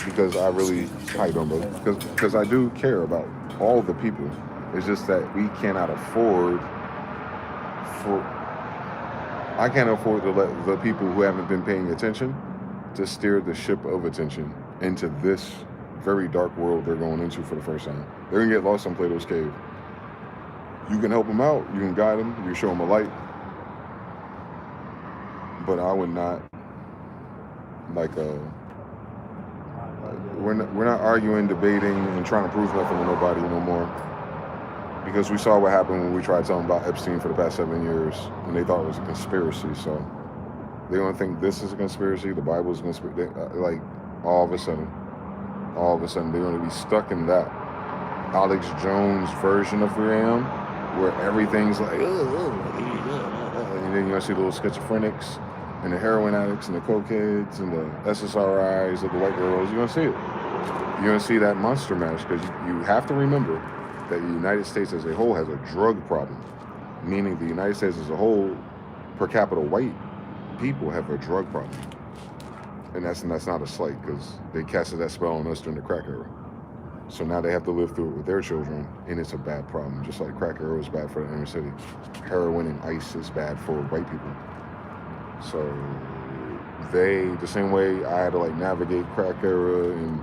Because I really, how you doing, brother? Because I do care about all the people. It's just that we cannot afford I can't afford to let the people who haven't been paying attention to steer the ship of attention into this very dark world they're going into for the first time. They're gonna get lost on Plato's Cave. You can help them out, you can guide them, you can show them a light. But I would not, we're not arguing, debating, and trying to prove nothing to nobody no more. Because we saw what happened when we tried telling about Epstein for the past 7 years, and they thought it was a conspiracy. So they don't think this is a conspiracy, the Bible is a conspiracy. All of a sudden, they're going to be stuck in that Alex Jones version of 3 a.m., where everything's like, and then you're going to see the little schizophrenics, and the heroin addicts, and the cokeheads, and the SSRIs of the white girls. You're going to see it. You're going to see that monster mash, because you have to remember that the United States as a whole has a drug problem, meaning the United States as a whole, per capita white people have a drug problem. And that's not a slight, because they casted that spell on us during the crack era. So now they have to live through it with their children, and it's a bad problem. Just like crack era is bad for the inner city, heroin and ice is bad for white people. So the same way I had to navigate crack era and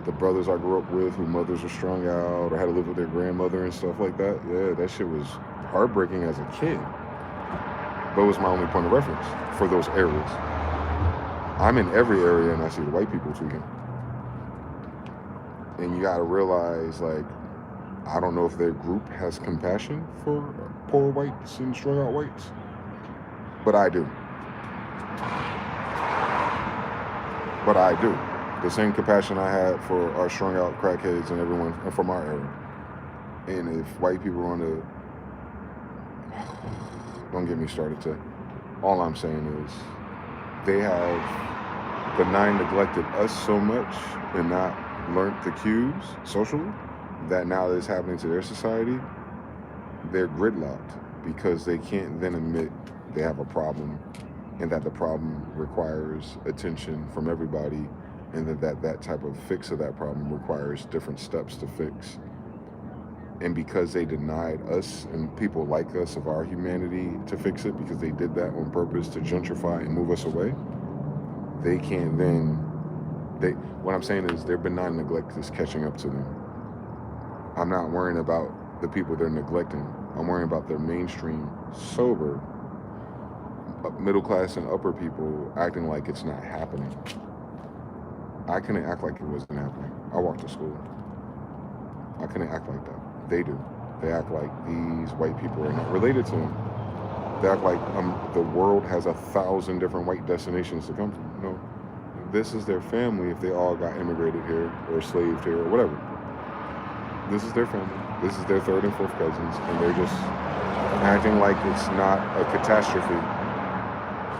the brothers I grew up with whose mothers were strung out or had to live with their grandmother and stuff like that. Yeah, that shit was heartbreaking as a kid. But it was my only point of reference for those areas. I'm in every area and I see the white people tweaking. And you gotta realize, I don't know if their group has compassion for poor whites and strung out whites, but I do. The same compassion I had for our strung out crackheads and everyone and from our era. And if white people want to, don't get me started to, all I'm saying is they have benign neglected us so much and not learned the cues socially that now that it's happening to their society, they're gridlocked because they can't then admit they have a problem and that the problem requires attention from everybody, and that type of fix of that problem requires different steps to fix. And because they denied us and people like us of our humanity to fix it, because they did that on purpose to gentrify and move us away, they can't then, what I'm saying is their benign neglect is catching up to them. I'm not worrying about the people they're neglecting. I'm worrying about their mainstream, sober, middle class and upper people acting like it's not happening. I couldn't act like it wasn't happening. I walked to school. I couldn't act like that. They do. They act like these white people are not related to them. They act like the world has 1,000 different white destinations to come from. No, this is their family if they all got immigrated here or slaved here or whatever. This is their family. This is their third and fourth cousins, and they're just acting like it's not a catastrophe.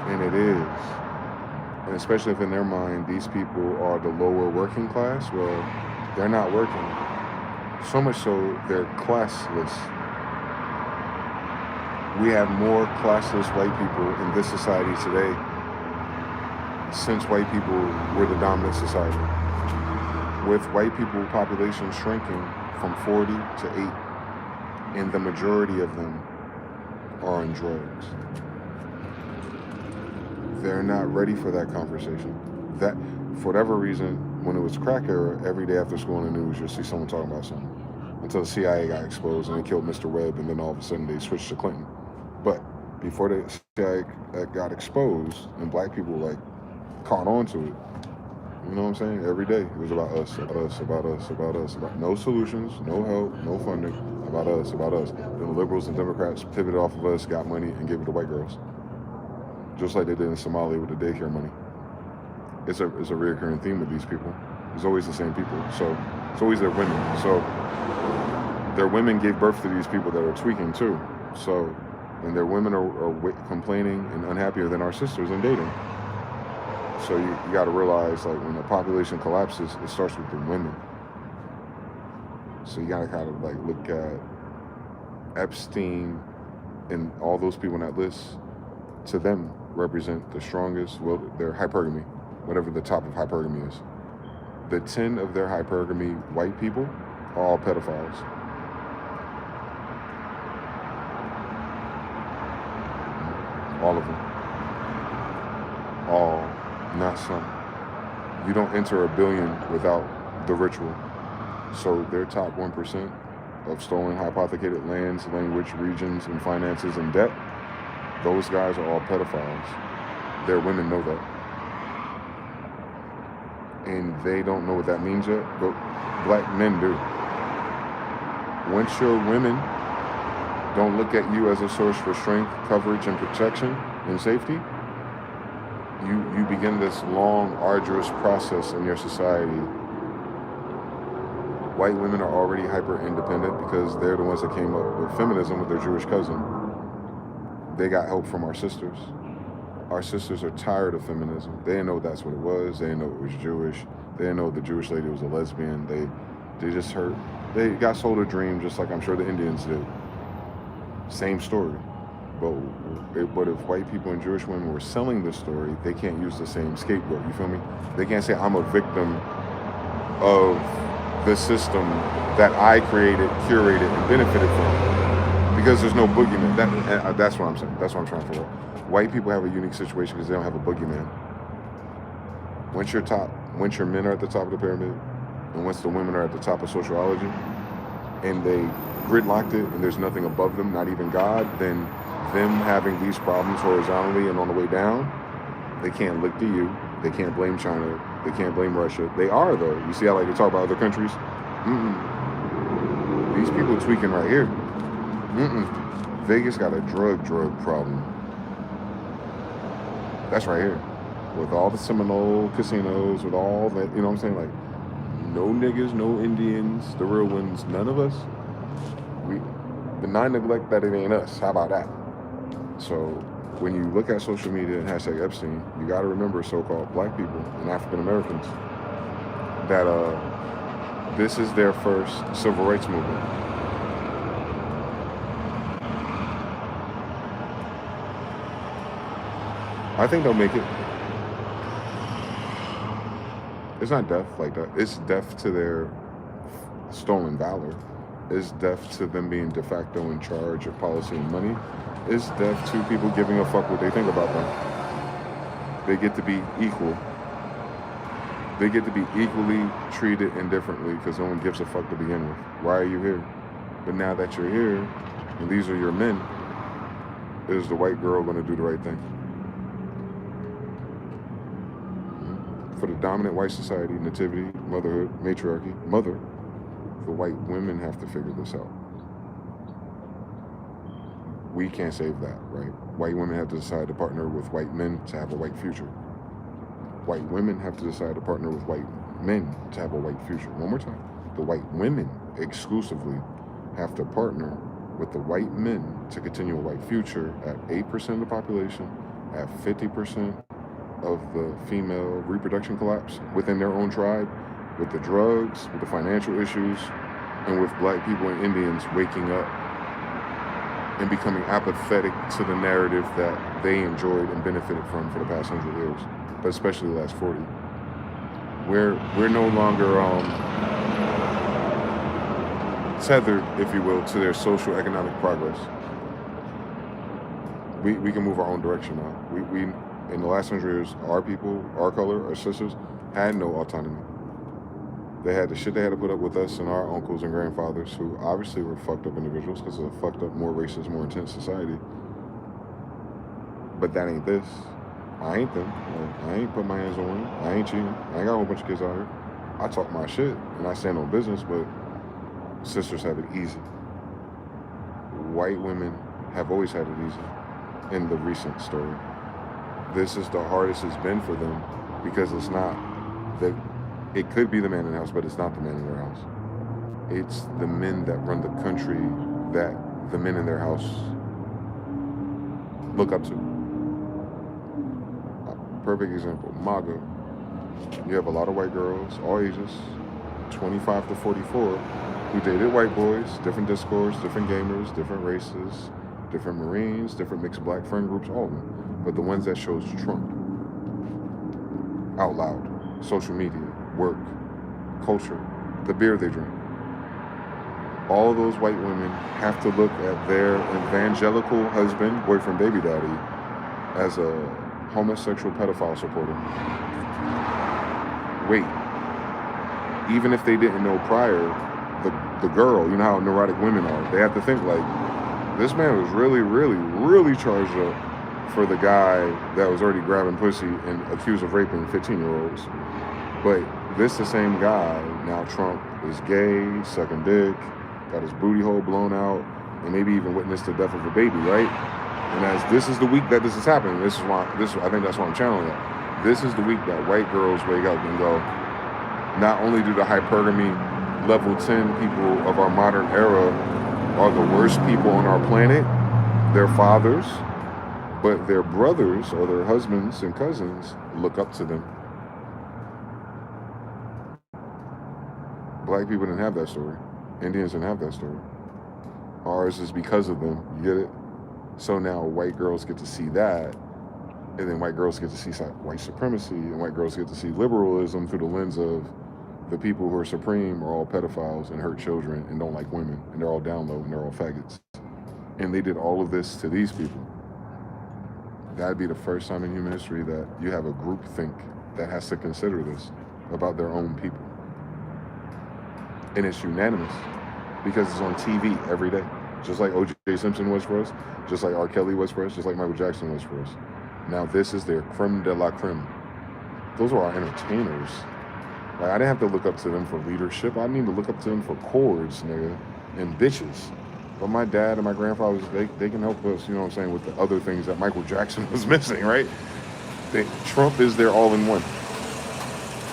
And it is. And especially if in their mind these people are the lower working class, well, they're not working. So much so they're classless. We have more classless white people in this society today since white people were the dominant society. With white people population shrinking from 40 to 8, and the majority of them are on drugs. They're not ready for that conversation. That, for whatever reason, when it was crack era, every day after school in the news, you'll see someone talking about something. Until the CIA got exposed and they killed Mr. Webb, and then all of a sudden they switched to Clinton. But before the CIA got exposed and black people like caught on to it, you know what I'm saying? Every day it was about us, about us, about us, about us, about no solutions, no help, no funding, about us, about us. Then the liberals and Democrats pivoted off of us, got money, and gave it to white girls. Just like they did in Somalia with the daycare money. It's a reoccurring theme with these people. It's always the same people. So it's always their women. So their women gave birth to these people that are tweaking too. So, and their women are complaining and unhappier than our sisters in dating. So you got to realize, like, when the population collapses, it starts with the women. So you got to kind of like look at Epstein and all those people on that list. To them, represent the strongest, well, their hypergamy, whatever the top of hypergamy is. The 10 of their hypergamy white people are all pedophiles. All of them. All, not some. You don't enter a billion without the ritual. So their top 1% of stolen hypothecated lands, language, regions, and finances and debt, those guys are all pedophiles. Their women know that. And they don't know what that means yet, but black men do. Once your women don't look at you as a source for strength, coverage, and protection and safety, you begin this long, arduous process in your society. White women are already hyper-independent because they're the ones that came up with feminism with their Jewish cousin. They got help from our sisters. Our sisters are tired of feminism. They didn't know that's what it was. They didn't know it was Jewish. They didn't know the Jewish lady was a lesbian. They just heard, they got sold a dream just like I'm sure the Indians did. Same story. But if white people and Jewish women were selling this story, they can't use the same scapegoat, you feel me? They can't say I'm a victim of the system that I created, curated, and benefited from. Because there's no boogeyman. That's what I'm saying. That's what I'm trying to figure out. White people have a unique situation because they don't have a boogeyman. Once your men are at the top of the pyramid, and once the women are at the top of sociology, and they gridlocked it, and there's nothing above them, not even God, then them having these problems horizontally and on the way down, they can't look to you. They can't blame China. They can't blame Russia. They are, though. You see how like they talk about other countries? These people tweaking right here. Vegas got a drug problem. That's right here. With all the Seminole casinos, with all that, you know what I'm saying? Like, no niggas, no Indians, the real ones, none of us. We deny neglect that it ain't us. How about that? So when you look at social media and hashtag Epstein, you got to remember so-called black people and African Americans that this is their first civil rights movement. I think they'll make it. It's not death like that. It's death to their stolen valor. It's death to them being de facto in charge of policy and money. It's death to people giving a fuck what they think about them. They get to be equal. They get to be equally treated indifferently because no one gives a fuck to begin with. Why are you here? But now that you're here, and these are your men, is the white girl going to do the right thing? For the dominant white society, nativity, motherhood, matriarchy, the white women have to figure this out. We can't save that, right? White women have to decide to partner with white men to have a white future. White women have to decide to partner with white men to have a white future. One more time. The white women exclusively have to partner with the white men to continue a white future at 8% of the population, at 50% of the female reproduction collapse within their own tribe, with the drugs, with the financial issues, and with black people and Indians waking up and becoming apathetic to the narrative that they enjoyed and benefited from for the past 100 years, but especially the last 40. We're no longer tethered, if you will, to their social economic progress. We can move our own direction now. We in the last 100 years, our people, our color, our sisters, had no autonomy. They had the shit they had to put up with us and our uncles and grandfathers, who obviously were fucked up individuals because of a fucked up, more racist, more intense society. But that ain't this. I ain't them. I ain't put my hands on women. I ain't cheating. I ain't got a whole bunch of kids out here. I talk my shit and I stand on business, but sisters have it easy. White women have always had it easy in the recent story. This is the hardest it's been for them because it's not that it could be the man in the house, but it's not the man in their house. It's the men that run the country that the men in their house look up to. Perfect example, MAGA. You have a lot of white girls, all ages, 25 to 44, who dated white boys, different discourse, different gamers, different races, different Marines, different mixed black friend groups, all of them. But the ones that chose Trump, out loud, social media, work, culture, the beer they drink. All of those white women have to look at their evangelical husband, boyfriend, baby daddy, as a homosexual pedophile supporter. Wait, even if they didn't know prior, the girl, you know how neurotic women are, they have to think like, this man was really charged up for the guy that was already grabbing pussy and accused of raping 15-year-olds. But this the same guy, now Trump is gay, sucking dick, got his booty hole blown out, and maybe even witnessed the death of a baby, right? And as this is the week that this is happening, I think that's why I'm channeling it. This is the week that white girls wake up and go, not only do the hypergamy level 10 people of our modern era are the worst people on our planet, their fathers, but their brothers or their husbands and cousins look up to them. Black people didn't have that story. Indians didn't have that story. Ours is because of them. You get it? So now white girls get to see that, and then white girls get to see white supremacy, and white girls get to see liberalism through the lens of the people who are supreme are all pedophiles and hurt children and don't like women, and they're all down low and they're all faggots. And they did all of this to these people. That'd be the first time in human history that you have a group think that has to consider this about their own people. And it's unanimous because it's on TV every day. Just like O.J. Simpson was for us, just like R. Kelly was for us, just like Michael Jackson was for us. Now this is their creme de la creme. Those are our entertainers. Like, I didn't have to look up to them for leadership. I need to look up to them for chords, nigga, and bitches. But my dad and my grandfathers, they can help us, you know what I'm saying, with the other things that Michael Jackson was missing, right? Trump is their all-in-one.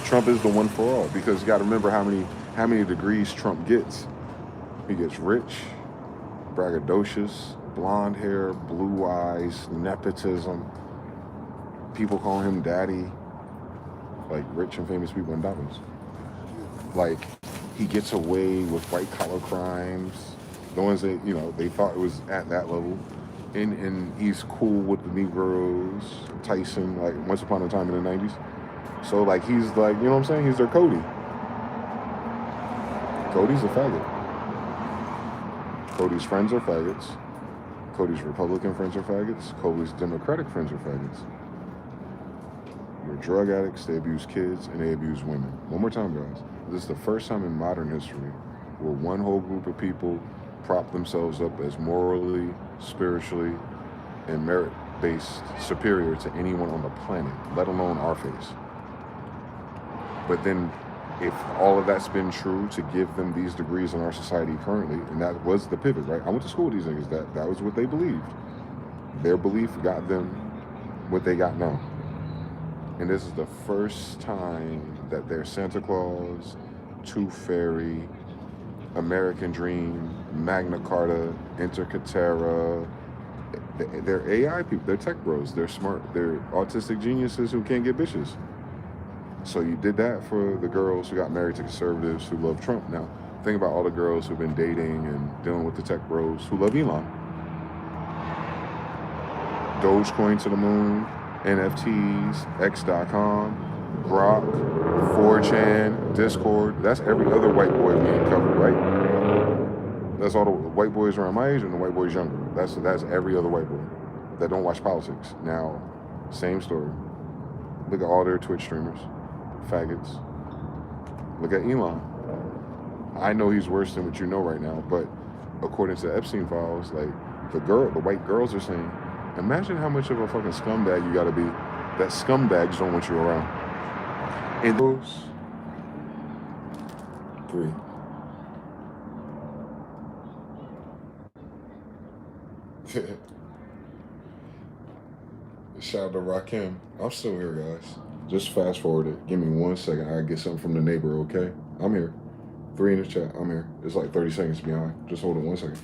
Trump is the one for all, because you got to remember how many degrees Trump gets. He gets rich, braggadocious, blonde hair, blue eyes, nepotism. People call him daddy. Like rich and famous people in Davos. Like, he gets away with white collar crimes, the ones that, you know, they thought it was at that level. And he's cool with the Negroes, Tyson, like once upon a time in the 90s. So like, he's like, you know what I'm saying? He's their Cody. Cody's a faggot. Cody's friends are faggots. Cody's Republican friends are faggots. Cody's Democratic friends are faggots. They're drug addicts, they abuse kids, and they abuse women. One more time, guys. This is the first time in modern history where one whole group of people prop themselves up as morally, spiritually, and merit-based superior to anyone on the planet, let alone our face. But then if all of that's been true to give them these degrees in our society currently, and that was the pivot, right? I went to school with these niggas. That was what they believed. Their belief got them what they got now. And this is the first time that their Santa Claus, Tooth Fairy, American Dream, Magna Carta, Intercatera, they're AI people, they're tech bros, they're smart, they're autistic geniuses who can't get bitches. So you did that for the girls who got married to conservatives who love Trump. Now, think about all the girls who've been dating and dealing with the tech bros who love Elon. Dogecoin to the moon, NFTs, X.com, Grok, 4chan, Discord. That's every other white boy being covered, right? That's all the white boys around my age and the white boys younger. That's every other white boy that don't watch politics. Now, same story. Look at all their Twitch streamers, faggots. Look at Elon. I know he's worse than what you know right now, but according to the Epstein files, like the white girls are saying, imagine how much of a fucking scumbag you gotta be that scumbags don't want you around. And those 3. Shout out to Rakim. I'm still here, guys. Just fast forward it. Give me 1 second. I get something from the neighbor, okay? I'm here. 3 in the chat. I'm here. It's like 30 seconds behind. Just hold it 1 second.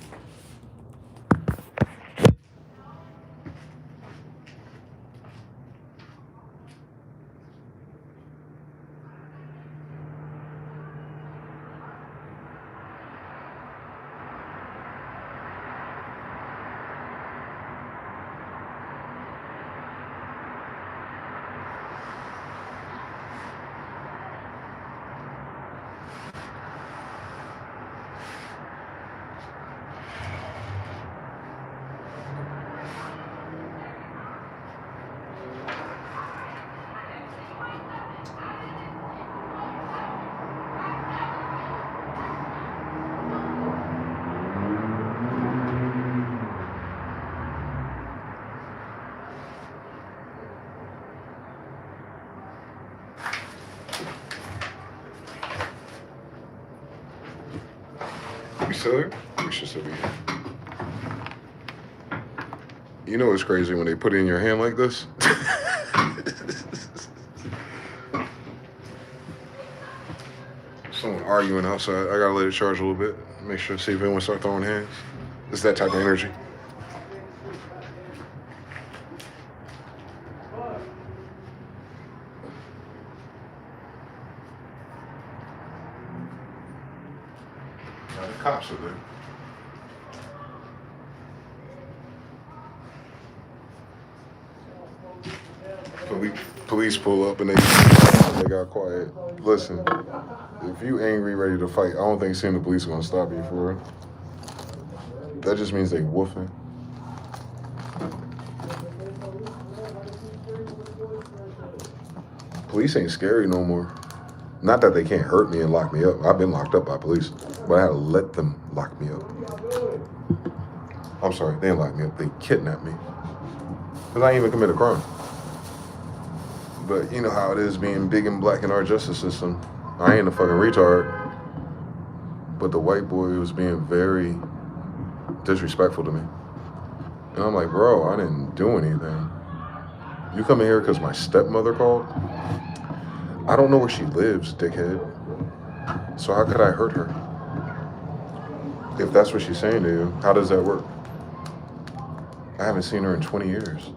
We still here? We should still be here. You know it's crazy when they put it in your hand like this? Someone arguing outside. I gotta let it charge a little bit. Make sure, see if anyone start throwing hands. It's that type of energy. Now the cops are there. Police pull up and they got quiet. Listen, if you angry, ready to fight, I don't think seeing the police are gonna stop you for real. That just means they woofing. Police ain't scary no more. Not that they can't hurt me and lock me up. I've been locked up by police, but I had to let them lock me up. I'm sorry, they didn't lock me up. They kidnapped me. Because I ain't even commit a crime. But you know how it is being big and black in our justice system. I ain't a fucking retard. But the white boy was being very disrespectful to me. And I'm like, bro, I didn't do anything. You coming here because my stepmother called? I don't know where she lives, dickhead. So how could I hurt her? If that's what she's saying to you, how does that work? I haven't seen her in 20 years.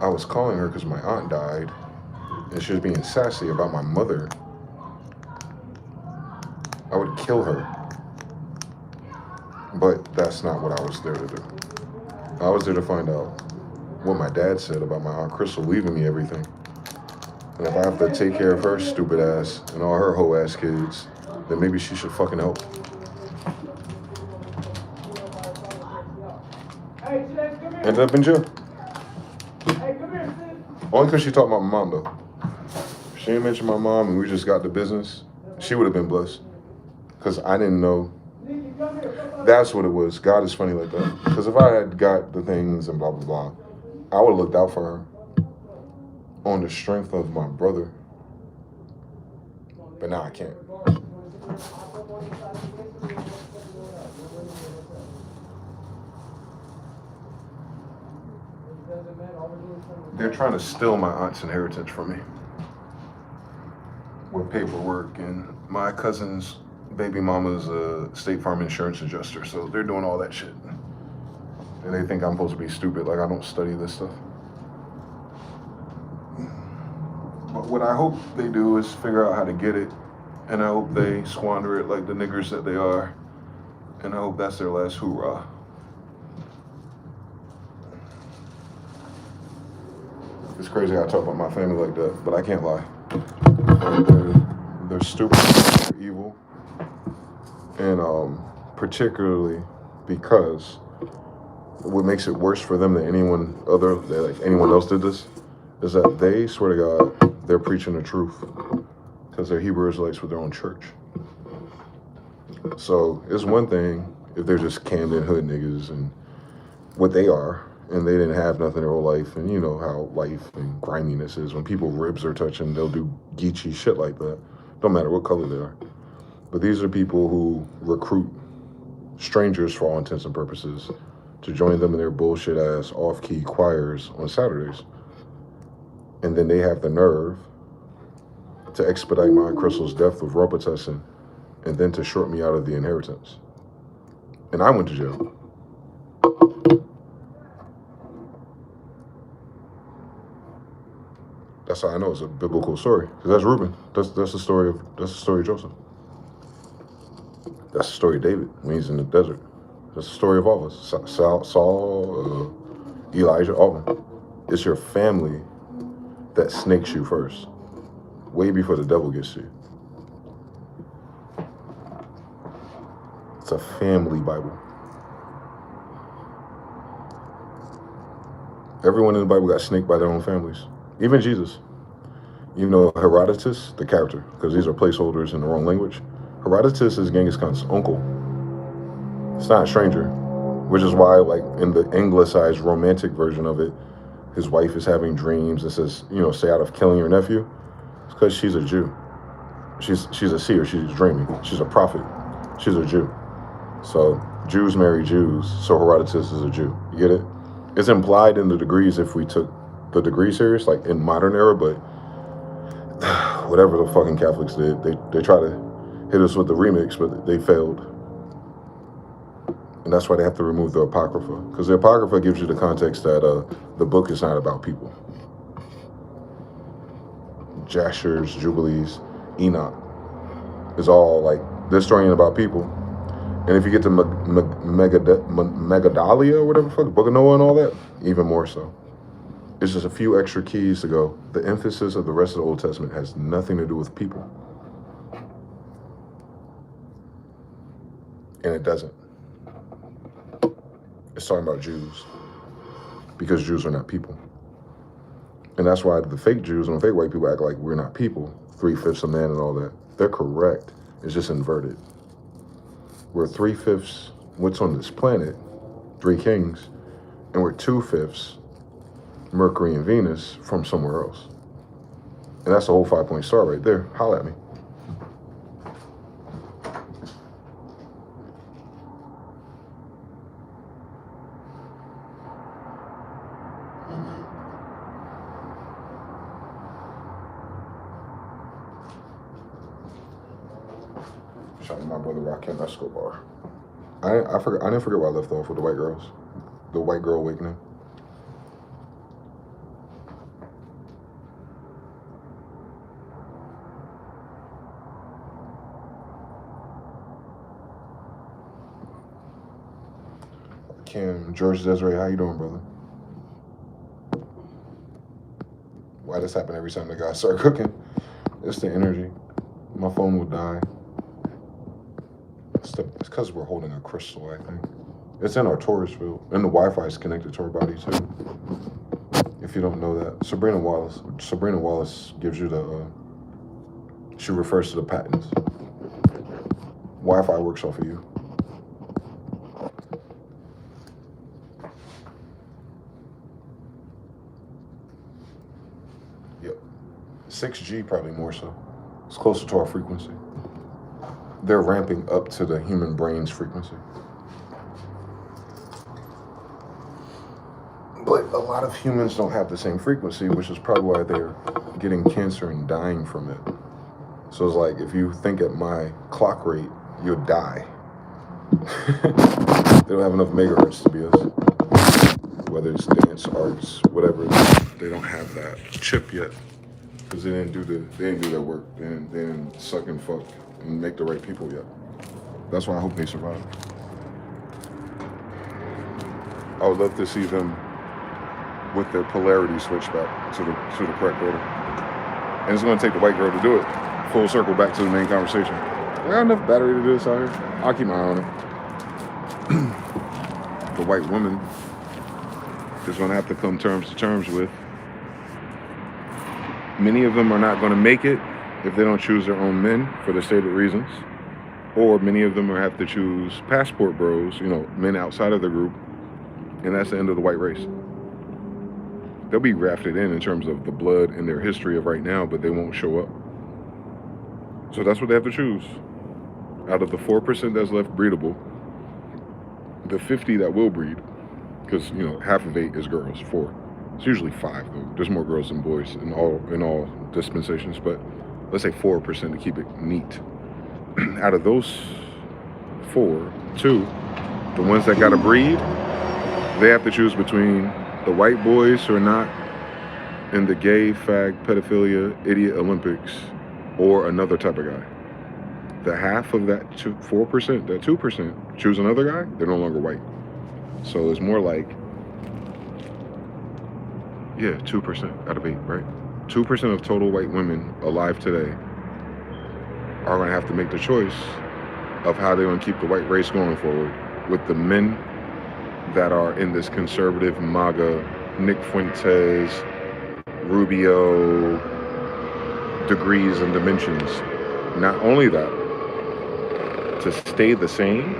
I was calling her because my aunt died, and she was being sassy about my mother. I would kill her. But that's not what I was there to do. I was there to find out what my dad said about my Aunt Crystal leaving me everything. And if I have to take care of her stupid ass and all her hoe ass kids, then maybe she should fucking help. Ended up in jail. Only because she talked about my mom, though. If she didn't mention my mom and we just got the business, she would have been blessed. Because I didn't know. That's what it was. God is funny like that. Because if I had got the things and blah, blah, blah, I would have looked out for her on the strength of my brother. But now I can't. They're trying to steal my aunt's inheritance from me with paperwork, and my cousin's baby mama's a State Farm insurance adjuster, so they're doing all that shit. And they think I'm supposed to be stupid, like I don't study this stuff. But what I hope they do is figure out how to get it, and I hope they squander it like the niggers that they are, and I hope that's their last hoorah. It's crazy how I talk about my family like that, but I can't lie. They're stupid, they're evil, and particularly because what makes it worse for them than anyone else did this is that they swear to God they're preaching the truth because they're Hebrew Israelites with their own church. So it's one thing if they're just Camden hood niggas and what they are, and they didn't have nothing their whole life, and you know how life and griminess is. When people ribs are touching, they'll do geeky shit like that. Don't matter what color they are. But these are people who recruit strangers for all intents and purposes to join them in their bullshit ass off-key choirs on Saturdays. And then they have the nerve to expedite my Crystal's death with Robitussin and then to short me out of the inheritance. And I went to jail. That's how I know it's a biblical story. Because that's Reuben. That's the story of Joseph. That's the story of David when he's in the desert. That's the story of all of us. Saul, Elijah, all of them. It's your family that snakes you first, way before the devil gets to you. It's a family Bible. Everyone in the Bible got snaked by their own families. Even Jesus. You know Herodotus, the character, because these are placeholders in the wrong language. Herodotus is Genghis Khan's uncle. It's not a stranger, which is why, like, in the anglicized romantic version of it, his wife is having dreams that says, you know, stay out of killing your nephew. It's because she's a Jew. She's a seer. She's dreaming. She's a prophet. She's a Jew. So Jews marry Jews. So Herodotus is a Jew. You get it? It's implied in the degrees if we took the degree serious, like in modern era, but whatever the fucking Catholics did, they try to hit us with the remix, but they failed. And that's why they have to remove the Apocrypha, because the Apocrypha gives you the context that the book is not about people. Jasher's, Jubilees, Enoch is all like, this story ain't about people. And if you get to Megadalia or whatever the fuck, Book of Noah and all that, even more so. It's just a few extra keys to go. The emphasis of the rest of the Old Testament has nothing to do with people. And it doesn't. It's talking about Jews. Because Jews are not people. And that's why the fake Jews and the fake white people act like we're not people. 3/5 of man and all that. They're correct. It's just inverted. We're 3/5 what's on this planet, 3 kings, and we're 2/5 Mercury and Venus from somewhere else. And that's the whole 5-point star right there. Holla at me. Shout out to my brother Rakim Escobar. I didn't forget where I left off with the white girls. The white girl awakening. Kim, George Desiree, how you doing, brother? Why this happen every time the guys start cooking? It's the energy. My phone will die. It's because we're holding a crystal, I think. It's in our Taurus field. And the Wi-Fi is connected to our body, too. If you don't know that. Sabrina Wallace gives you the, she refers to the patents. Wi-Fi works off of you. Yep. 6G probably more so. It's closer to our frequency. They're ramping up to the human brain's frequency. But a lot of humans don't have the same frequency, which is probably why they're getting cancer and dying from it. So it's like, if you think at my clock rate, you'll die. They don't have enough megahertz to be us. Whether it's dance, arts, whatever, they don't have that chip yet. Because they didn't do their work. They didn't suck and fuck and make the right people yet. That's why I hope they survive. I would love to see them with their polarity switch back to the correct order. And it's going to take the white girl to do it. Full circle back to the main conversation. I got enough battery to do this out here. I'll keep my eye on it. The white woman is going to have to come to terms with. Many of them are not going to make it if they don't choose their own men for the stated reasons. Or many of them will have to choose passport bros, men outside of the group. And that's the end of the white race. They'll be grafted in terms of the blood and their history of right now, but they won't show up. So that's what they have to choose. Out of the 4% that's left breedable, the 50 that will breed, because half of 8 is girls, 4. It's usually 5 though. There's more girls than boys in all dispensations, but let's say 4% to keep it neat. Out of those 4, 2, the ones that gotta breed, they have to choose between the white boys who are not in the gay, fag, pedophilia, idiot Olympics, or another type of guy. The half of that 4%, that 2%, choose another guy, they're no longer white. So it's more like, 2% out of 8, right? 2% of total white women alive today are going to have to make the choice of how they're going to keep the white race going forward with the men that are in this conservative MAGA, Nick Fuentes, Rubio, degrees and dimensions. Not only that, to stay the same,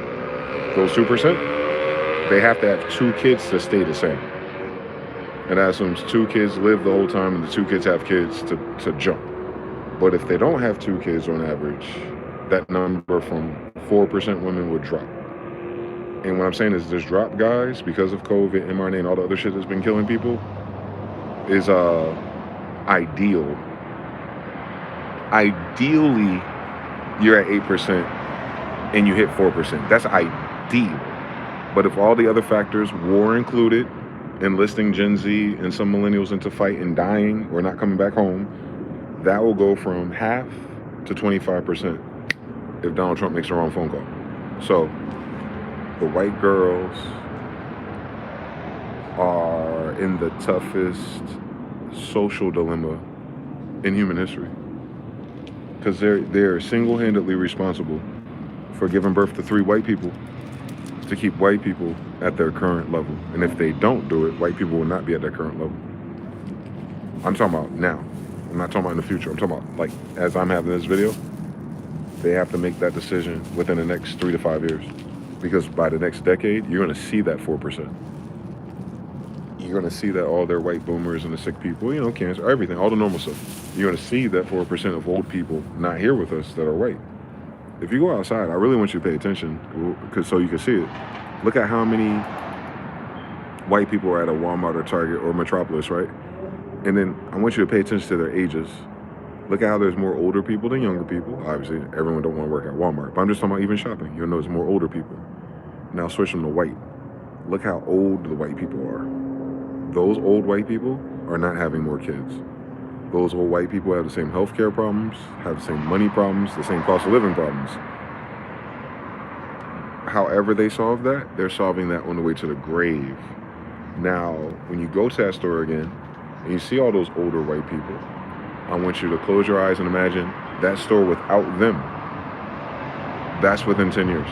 those 2%, they have to have 2 kids to stay the same. And that assumes 2 kids live the whole time and the 2 kids have kids to jump. But if they don't have 2 kids on average, that number from 4% women would drop. And what I'm saying is this drop, guys, because of COVID, mRNA, and all the other shit that's been killing people, is ideal. Ideally, you're at 8% and you hit 4%. That's ideal. But if all the other factors, war included, enlisting Gen Z and some millennials into fight and dying or not coming back home, that will go from half to 25% if Donald Trump makes the wrong phone call. So the white girls are in the toughest social dilemma in human history because they're single-handedly responsible for giving birth to 3 white people to keep white people at their current level. And if they don't do it, white people will not be at their current level. I'm talking about now. I'm not talking about in the future. I'm talking about, like, as I'm having this video, they have to make that decision within the next 3 to 5 years. Because by the next decade, you're going to see that 4%. You're going to see that all their white boomers and the sick people, cancer, everything, all the normal stuff. You're going to see that 4% of old people not here with us that are white. If you go outside, I really want you to pay attention so you can see it. Look at how many white people are at a Walmart or Target or Metropolis, right? And then I want you to pay attention to their ages. Look at how there's more older people than younger people. Obviously, everyone don't want to work at Walmart, but I'm just talking about even shopping. You'll notice more older people. Now switch them to white. Look how old the white people are. Those old white people are not having more kids. Those old white people have the same healthcare problems, have the same money problems, the same cost of living problems. However they solve that, they're solving that on the way to the grave. Now, when you go to that store again, and you see all those older white people, I want you to close your eyes and imagine that store without them. That's within 10 years.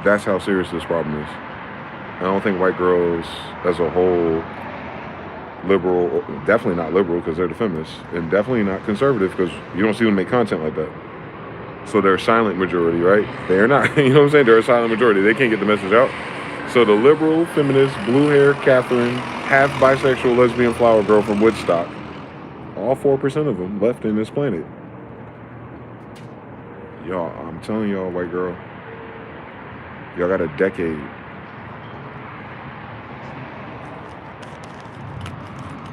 That's how serious this problem is. I don't think white girls as a whole, liberal, definitely not liberal because they're the feminists, and definitely not conservative because you don't see them make content like that. So they're a silent majority, right? They're not, you know what I'm saying? They're a silent majority. They can't get the message out. So the liberal, feminist, blue hair, Catherine, half bisexual, lesbian flower girl from Woodstock, all 4% of them left in this planet Y'all, I'm telling y'all, white girl, y'all got a decade.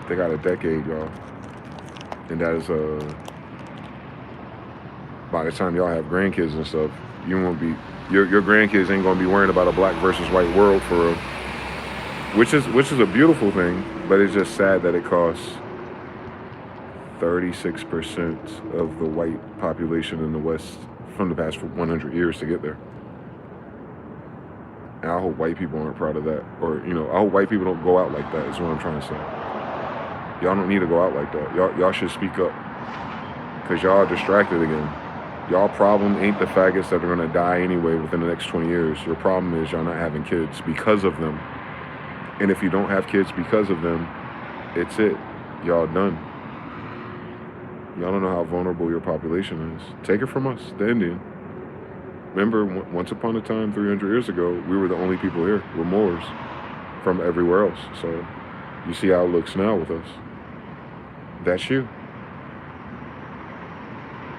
They got a decade, y'all. And that is, by the time y'all have grandkids and stuff, you won't be, your grandkids ain't gonna be worrying about a black versus white world for real. Which is a beautiful thing, but it's just sad that it costs 36% of the white population in the West from the past 100 years to get there. And I hope white people aren't proud of that. Or, I hope white people don't go out like that, is what I'm trying to say. Y'all don't need to go out like that. Y'all should speak up. Because y'all are distracted again. Y'all problem ain't the faggots that are going to die anyway within the next 20 years. Your problem is y'all not having kids because of them. And if you don't have kids because of them, it's it. Y'all done. Y'all don't know how vulnerable your population is. Take it from us, the Indian. Remember, once upon a time, 300 years ago, we were the only people here. We're Moors from everywhere else. So you see how it looks now with us. That's you.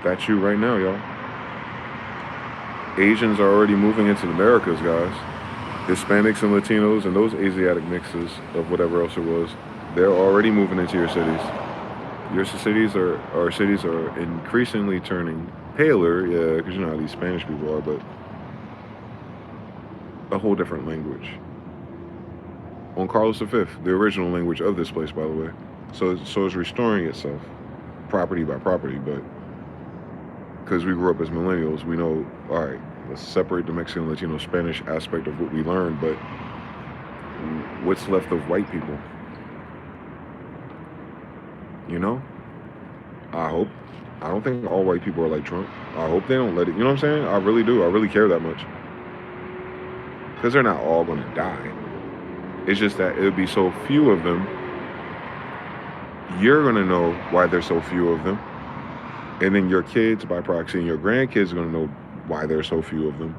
That's you right now, y'all. Asians are already moving into the Americas, guys. Hispanics and Latinos and those Asiatic mixes of whatever else it was, they're already moving into your cities. Your cities are increasingly turning paler, yeah, because you know how these Spanish people are, but a whole different language. On Carlos V, the original language of this place, by the way. So it's restoring itself, property by property, but because we grew up as millennials, we know, all right, let's separate the Mexican, Latino, Spanish aspect of what we learned, but what's left of white people? I don't think all white people are like Trump. I hope they don't let it, you know what I'm saying? I really do. I really care that much. Because they're not all going to die. It's just that it'll be so few of them. You're going to know why there's so few of them. And then your kids, by proxy, and your grandkids are going to know why there's so few of them.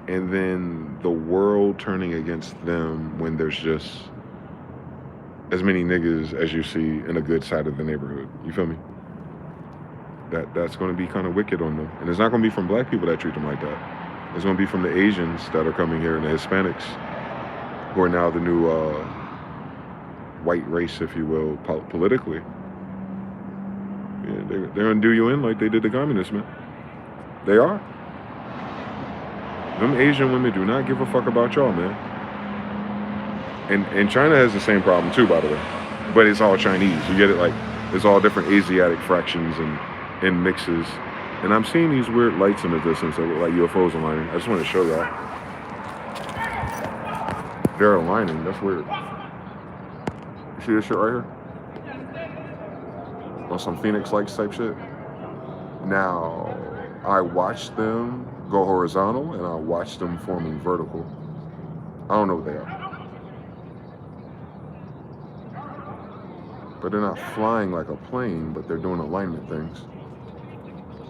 And then the world turning against them when there's just as many niggas as you see in a good side of the neighborhood. You feel me? That's going to be kind of wicked on them. And it's not going to be from black people that treat them like that. It's going to be from the Asians that are coming here and the Hispanics who are now the new white race, if you will, politically. Yeah, they're going to do you in like they did the communists, man. They are. Them Asian women do not give a fuck about y'all, man. And China has the same problem too, by the way. But it's all Chinese. You get it? Like, it's all different Asiatic fractions and mixes. And I'm seeing these weird lights in the distance that look like UFOs aligning. I just want to show y'all. They're aligning. That's weird. You see this shit right here? On some Phoenix Lights type shit. Now, I watched them go horizontal and I watched them forming vertical. I don't know what they are. But they're not flying like a plane, but they're doing alignment things.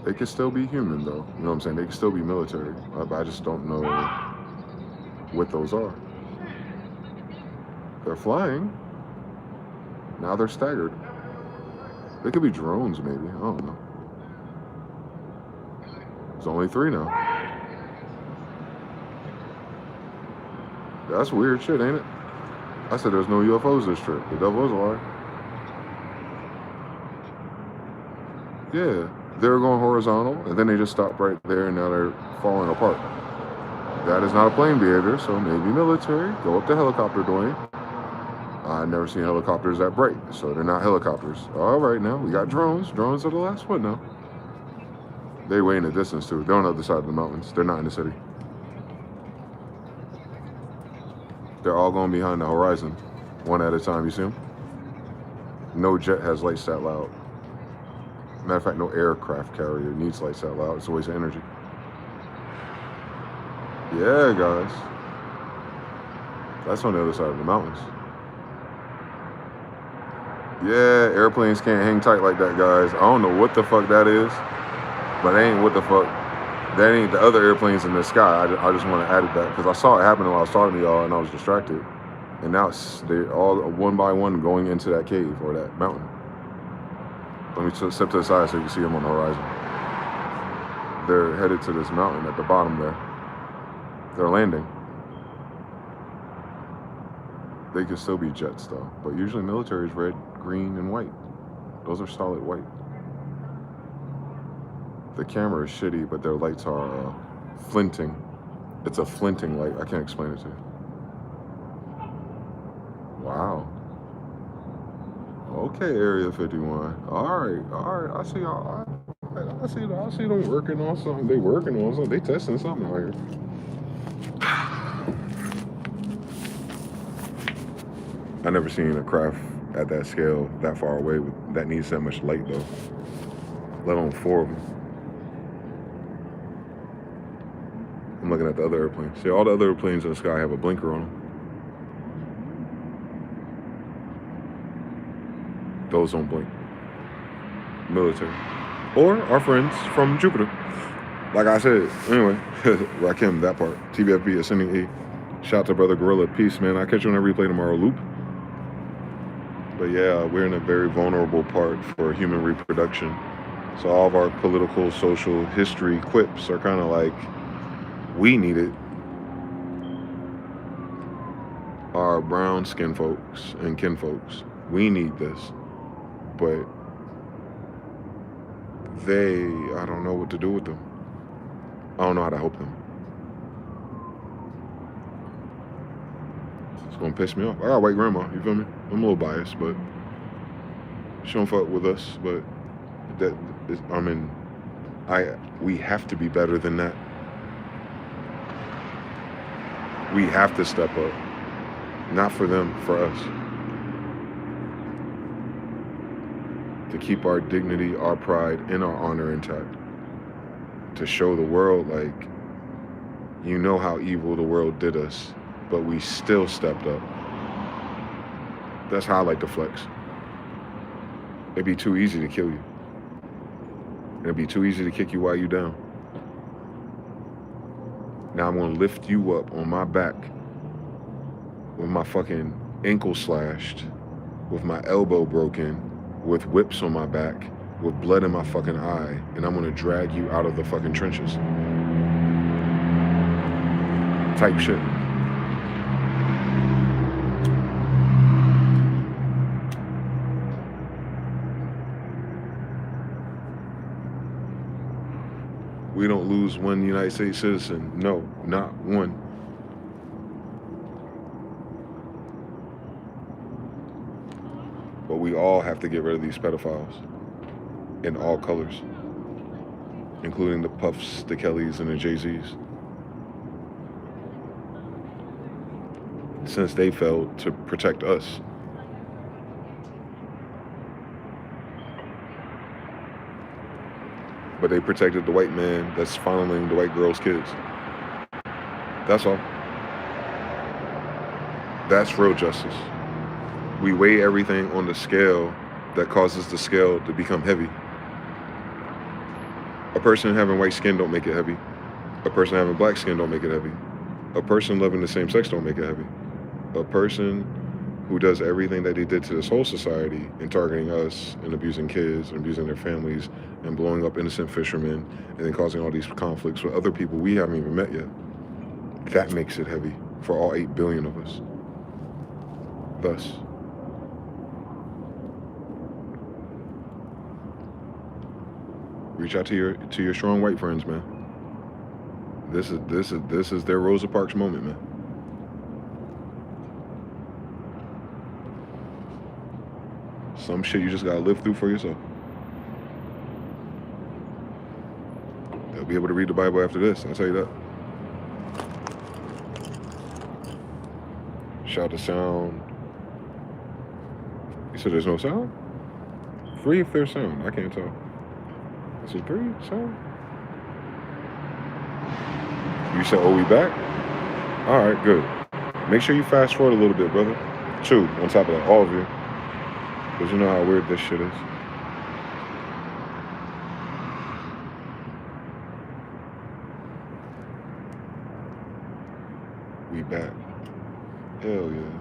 They could still be human, though. You know what I'm saying? They could still be military. But I just don't know what those are. They're flying. Now they're staggered. They could be drones, maybe. I don't know. There's only 3 now. That's weird shit, ain't it? I said there's no UFOs this trip. The devil is a liar. Yeah, they were going horizontal, and then they just stopped right there, and now they're falling apart. That is not a plane behavior, so maybe military. Go up the helicopter, Dwayne. I've never seen helicopters that bright, so they're not helicopters. All right, now we got drones. Drones are the last one now. They way in the distance too. They're on the other side of the mountains. They're not in the city. They're all going behind the horizon, one at a time. You see them? No jet has lights that loud. Matter of fact, no aircraft carrier needs lights that loud. It's a waste of energy. Yeah, guys. That's on the other side of the mountains. Yeah, airplanes can't hang tight like that, guys. I don't know what the fuck that is, but that ain't what the fuck. That ain't the other airplanes in the sky. I just want to add that because I saw it happen while I was talking to y'all and I was distracted. And now they're all one by one going into that cave or that mountain. Let me step to the side so you can see them on the horizon. they're headed to this mountain at the bottom there. They're landing. They could still be jets though, but usually military is red, green, and white. Those are solid white. The camera is shitty, but their lights are flinting. It's a flinting light. I can't explain it to you. Wow. Okay, Area 51. All right. I see y'all. I see them working on something. They working on something. They testing something out here. I never seen a craft at that scale, that far away, that needs that much light though. Let alone 4 of them. I'm looking at the other airplanes. See, all the other airplanes in the sky have a blinker on them. Those don't blink. Military. Or our friends from Jupiter. Like I said, anyway, Rakim, that part. TBFB, Ascending E. Shout out to Brother Gorilla. Peace, man. I'll catch you on that replay tomorrow, Loop. But yeah, we're in a very vulnerable part for human reproduction. So all of our political, social, history quips are kind of like, we need it. Our brown skin folks and kin folks, we need this. But I don't know what to do with them. I don't know how to help them. It's gonna piss me off. I got a white grandma, you feel me? I'm a little biased, but she don't fuck with us, but we have to be better than that. We have to step up. Not for them, for us. To keep our dignity, our pride, and our honor intact. To show the world, like, you know how evil the world did us, but we still stepped up. That's how I like to flex. It'd be too easy to kill you. It'd be too easy to kick you while you're down. Now I'm gonna lift you up on my back with my fucking ankle slashed, with my elbow broken, with whips on my back, with blood in my fucking eye, and I'm gonna drag you out of the fucking trenches. Type shit. We don't lose one United States citizen. No, not one. But we all have to get rid of these pedophiles in all colors, including the Puffs, the Kellys, and the Jay-Z's. Since they failed to protect us. But they protected the white man that's funneling the white girl's kids. That's all. That's real justice. We weigh everything on the scale that causes the scale to become heavy. A person having white skin don't make it heavy. A person having black skin don't make it heavy. A person loving the same sex don't make it heavy. A person who does everything that they did to this whole society in targeting us and abusing kids and abusing their families and blowing up innocent fishermen and then causing all these conflicts with other people we haven't even met yet. That makes it heavy for all 8 billion of us. Thus, reach out to your strong white friends, man. This is their Rosa Parks moment, man. Some shit you just gotta live through for yourself. They'll be able to read the Bible after this, I'll tell you that. Shout to sound. You said there's no sound? 3 if there's sound, I can't tell. Is it 3 sound? You said, oh, we back? All right, good. Make sure you fast forward a little bit, brother. 2, on top of that, all of you. Because you know how weird this shit is. We back. Hell yeah.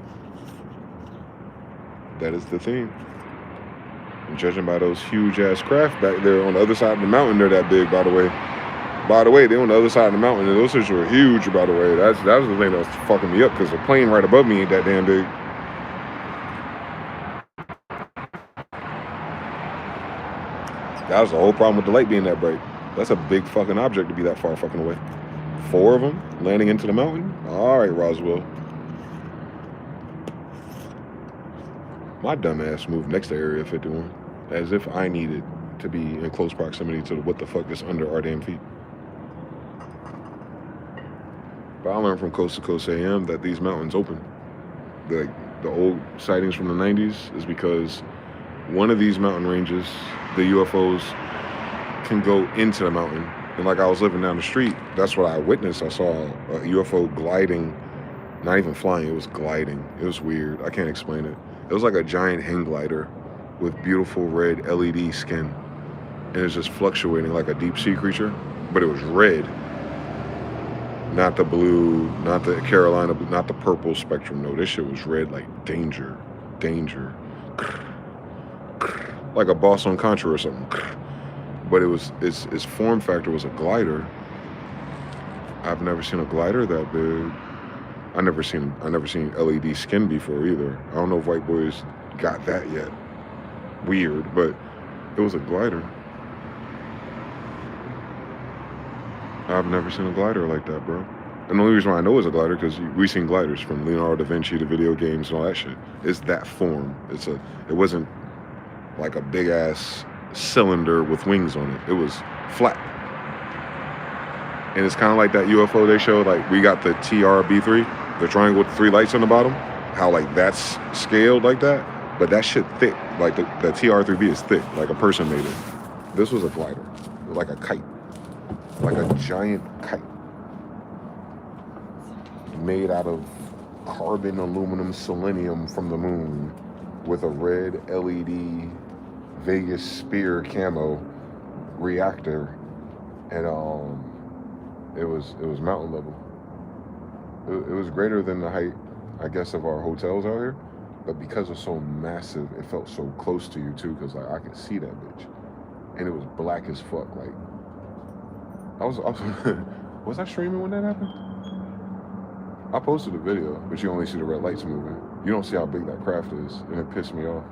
That is the theme. And judging by those huge ass craft back there on the other side of the mountain, they're that big, by the way. By the way, they're on the other side of the mountain, and those fish were huge, by the way. That was the thing that was fucking me up, because the plane right above me ain't that damn big. That was the whole problem with the light being that bright. That's a big fucking object to be that far fucking away. 4 of them landing into the mountain? All right, Roswell. My dumb ass moved next to Area 51, as if I needed to be in close proximity to what the fuck is under our damn feet. But I learned from Coast to Coast AM that these mountains open. The old sightings from the 90s is because one of these mountain ranges, the UFOs can go into the mountain. And like I was living down the street, that's what I witnessed. I saw a UFO gliding, not even flying, it was gliding. It was weird. I can't explain it. It was like a giant hang glider with beautiful red LED skin. And it was just fluctuating like a deep sea creature, but it was red. Not the blue, not the Carolina, not the purple spectrum. No, this shit was red like danger, danger. Like a boss on Contra or something. But it was, its form factor was a glider. I've never seen a glider that big. I never seen LED skin before either. I don't know if white boys got that yet. Weird, but it was a glider. I've never seen a glider like that, bro. And the only reason why I know it's a glider because we've seen gliders from Leonardo da Vinci to video games and all that shit. It's that form. It wasn't like a big ass cylinder with wings on it. It was flat. And it's kind of like that UFO they showed. Like we got the TRB3, the triangle with 3 lights on the bottom. How like that's scaled like that, but that shit thick. Like the TR3B is thick, like a person made it. This was a glider, like a kite. Like a giant kite made out of carbon, aluminum, selenium from the moon with a red LED Vegas spear camo reactor, and it was mountain level. It was greater than the height, I guess, of our hotels out here, but because it's so massive, it felt so close to you too, because like I could see that bitch, and it was black as fuck. Like I was I streaming when that happened? I posted a video, but you only see the red lights moving. You don't see how big that craft is, and it pissed me off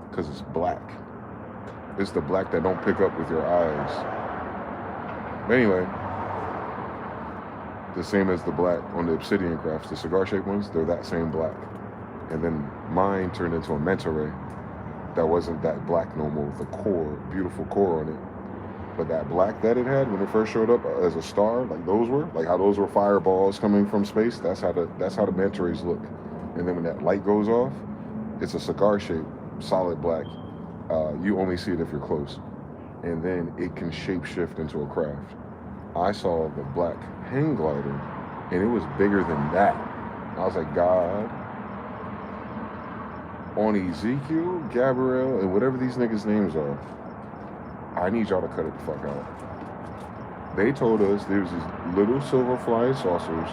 because it's black. It's the black that don't pick up with your eyes. But anyway, the same as the black on the obsidian crafts, the cigar-shaped ones, they're that same black. And then mine turned into a manta ray that wasn't that black no more with a core, beautiful core on it. But that black that it had when it first showed up as a star, like those were, like how those were fireballs coming from space, that's how the manta rays look. And then when that light goes off, it's a cigar-shaped, solid black. You only see it if you're close. And then it can shape-shift into a craft. I saw the black hang glider, and it was bigger than that. I was like, God, on Ezekiel, Gabriel, and whatever these niggas' names are, I need y'all to cut it the fuck out. They told us there was these little silver flying saucers,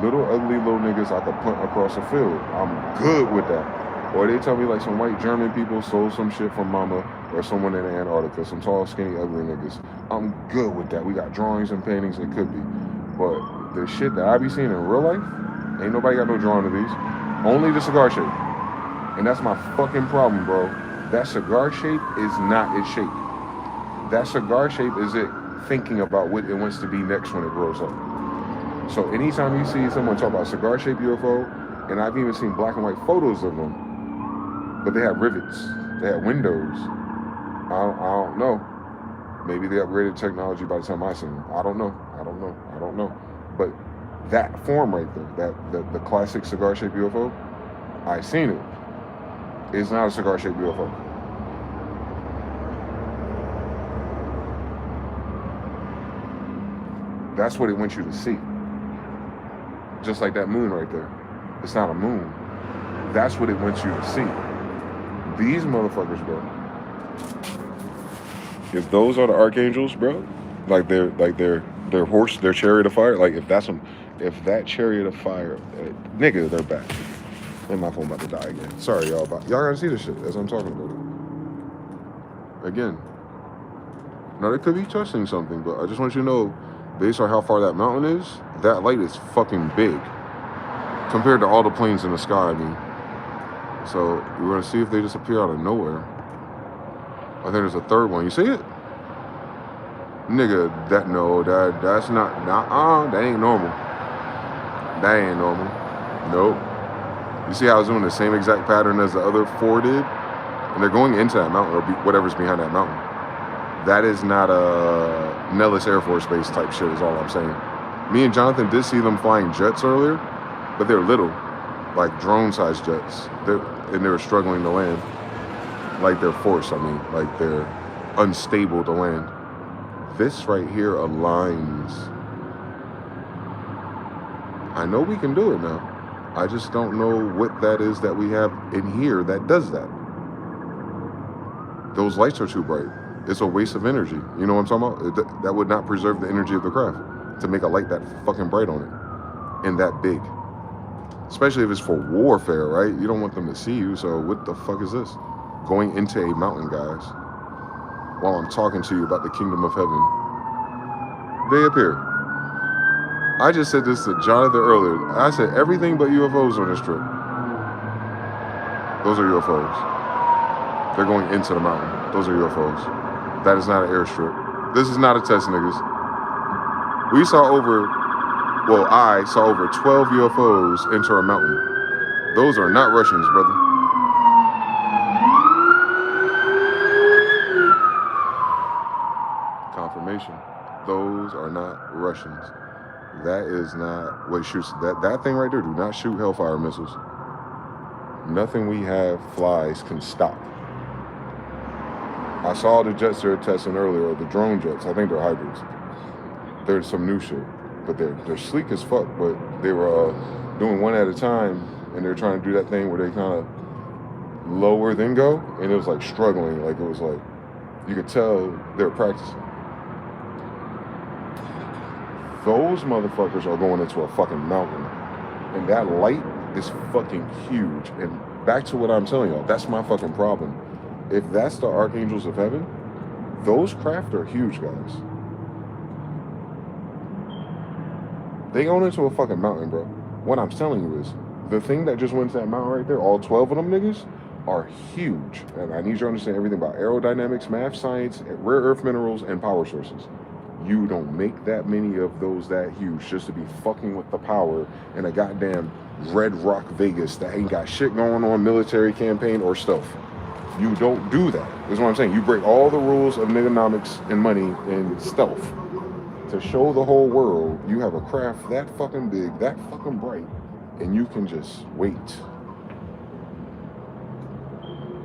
little ugly little niggas I could punt across the field. I'm good with that. Or they tell me like some white German people stole some shit from mama or someone in Antarctica, some tall, skinny, ugly niggas. I'm good with that. We got drawings and paintings, it could be. But the shit that I be seeing in real life, ain't nobody got no drawing of these. Only the cigar shape. And that's my fucking problem, bro. That cigar shape is not its shape. That cigar shape is it thinking about what it wants to be next when it grows up. So anytime you see someone talk about cigar-shaped UFO, and I've even seen black and white photos of them, but they have rivets, they have windows. I don't know. Maybe they upgraded technology by the time I seen them. I don't know. But that form right there, the classic cigar-shaped UFO, I seen it. It's not a cigar-shaped UFO. That's what it wants you to see. Just like that moon right there. It's not a moon. That's what it wants you to see. These motherfuckers, bro. If those are the archangels, bro, like their horse, their chariot of fire, like if that chariot of fire, nigga, they're back. And my phone about to die again. Sorry, y'all. Y'all gotta see this shit as I'm talking about it. Again, Now, they could be testing something, but I just want you to know, based on how far that mountain is, that light is fucking big compared to all the planes in the sky, I mean. So we're going to see if they just appear out of nowhere. I think there's a third one. You see it? Nigga, that's not, that ain't normal. That ain't normal. Nope. You see how it's doing the same exact pattern as the other 4 did? And they're going into that mountain, or whatever's behind that mountain. That is not a Nellis Air Force Base type shit is all I'm saying. Me and Jonathan did see them flying jets earlier, but they're little, like drone-sized jets. And they were struggling to land. Like they're forced, I mean, like they're unstable to land. This right here aligns. I know we can do it now. I just don't know what that is that we have in here that does that. Those lights are too bright. It's a waste of energy. You know what I'm talking about? That would not preserve the energy of the craft to make a light that fucking bright on it and that big. Especially if it's for warfare, right? You don't want them to see you, so what the fuck is this? Going into a mountain, guys, while I'm talking to you about the kingdom of heaven. They appear. I just said this to Jonathan earlier. I said everything but UFOs on this trip. Those are UFOs. They're going into the mountain. Those are UFOs. That is not an airstrip. This is not a test, niggas. I saw over 12 UFOs enter a mountain. Those are not Russians, brother. Confirmation. Those are not Russians. That is not what shoots. That thing right there do not shoot Hellfire missiles. Nothing we have flies can stop. I saw the jets they're testing earlier, or the drone jets. I think they're hybrids. There's some new shit, but they're sleek as fuck. But they were doing one at a time, and they're trying to do that thing where they kind of lower then go, and it was like struggling. Like it was like you could tell they were practicing. Those motherfuckers are going into a fucking mountain, and that light is fucking huge. And back to what I'm telling y'all, that's my fucking problem. If that's the archangels of heaven, those craft are huge, guys. They going into a fucking mountain, bro. What I'm telling you is, the thing that just went to that mountain right there, all 12 of them niggas, are huge. And I need you to understand everything about aerodynamics, math, science, rare earth minerals, and power sources. You don't make that many of those that huge just to be fucking with the power in a goddamn Red Rock Vegas that ain't got shit going on, military campaign or stuff. You don't do that. That's what I'm saying. You break all the rules of niggonomics and money and stealth to show the whole world you have a craft that fucking big, that fucking bright, and you can just wait.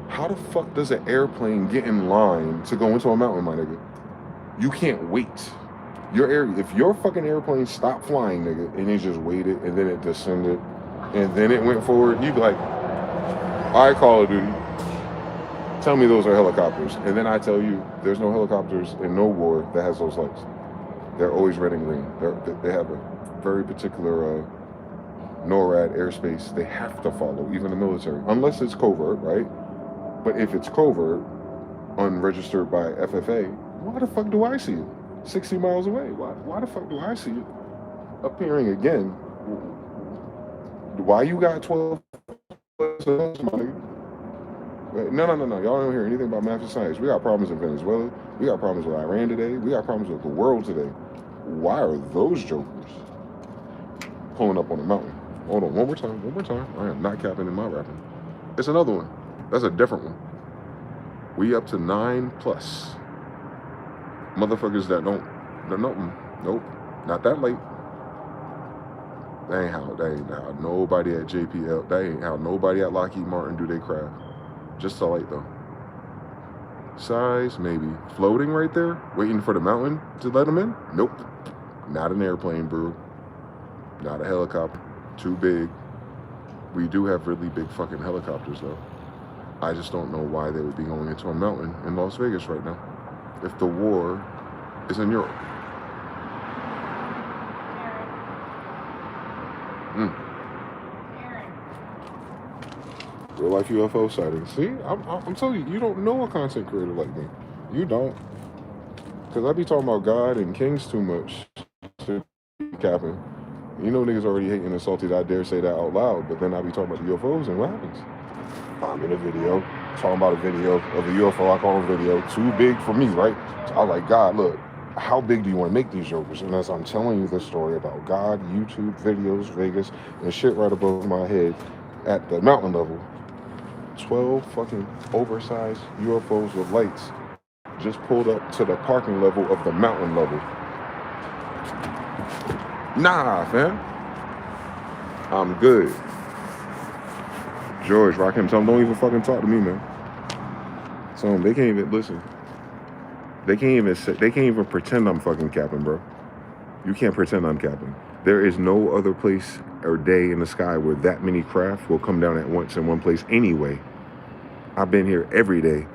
How the fuck does an airplane get in line to go into a mountain, my nigga? You can't wait. If your fucking airplane stopped flying, nigga, and it just waited, and then it descended, and then it went forward, you'd be like, all right, Call of Duty, tell me those are helicopters. And then I tell you, there's no helicopters in no war that has those lights. They're always red and green. They have a very particular NORAD airspace they have to follow, even the military, unless it's covert, right? But if it's covert, unregistered by FFA, why the fuck do I see it 60 miles away? Why the fuck do I see it appearing again? Why you got 12 plus money? No. Y'all don't hear anything about math and science. We got problems in Venezuela. We got problems with Iran today. We got problems with the world today. Why are those jokers pulling up on the mountain? Hold on, one more time. I am not capping in my rapping. It's another one. That's a different one. We up to 9 plus. Motherfuckers that don't nope, not that late. That ain't how nobody at JPL, that ain't how nobody at Lockheed Martin do their craft. Just a light though. Size, maybe. Floating right there, waiting for the mountain to let them in? Nope. Not an airplane, bro. Not a helicopter. Too big. We do have really big fucking helicopters though. I just don't know why they would be going into a mountain in Las Vegas right now if the war is in Europe. Real life UFO sightings. See, I'm telling you, you don't know a content creator like me. You don't. Because I be talking about God and kings too much. To be capping. You know niggas already hating and salty that I dare say that out loud, but then I be talking about the UFOs and what happens? I'm in a video, talking about a video of a UFO, I call it a video, too big for me, right? So I was like, God, look, how big do you want to make these jokers? And as I'm telling you the story about God, YouTube, videos, Vegas, and shit right above my head at the mountain level, 12 fucking oversized UFOs with lights just pulled up to the parking level of the mountain level. Nah, fam. I'm good. George, Rakim, tell them don't even fucking talk to me, man. Tell them they can't even listen. They can't even pretend I'm fucking capping, bro. You can't pretend I'm capping. There is no other place or day in the sky where that many craft will come down at once in one place anyway. I've been here every day,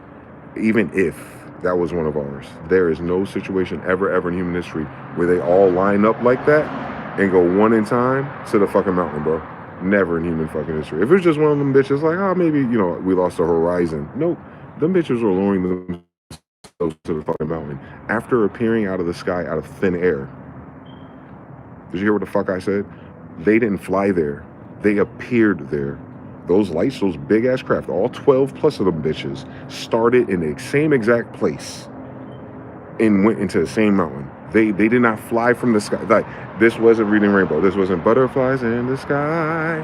even if that was one of ours. There is no situation ever in human history where they all line up like that and go one in time to the fucking mountain, bro. Never in human fucking history. If it's just one of them bitches, like, oh, maybe, you know, we lost the horizon. Nope. Them bitches were lowering themselves to the fucking mountain after appearing out of the sky out of thin air. Did you hear what the fuck I said? They didn't fly there. They appeared there. Those lights, those big ass craft, all 12 plus of them bitches, started in the same exact place and went into the same mountain. They did not fly from the sky. Like, this wasn't Reading Rainbow. This wasn't butterflies in the sky.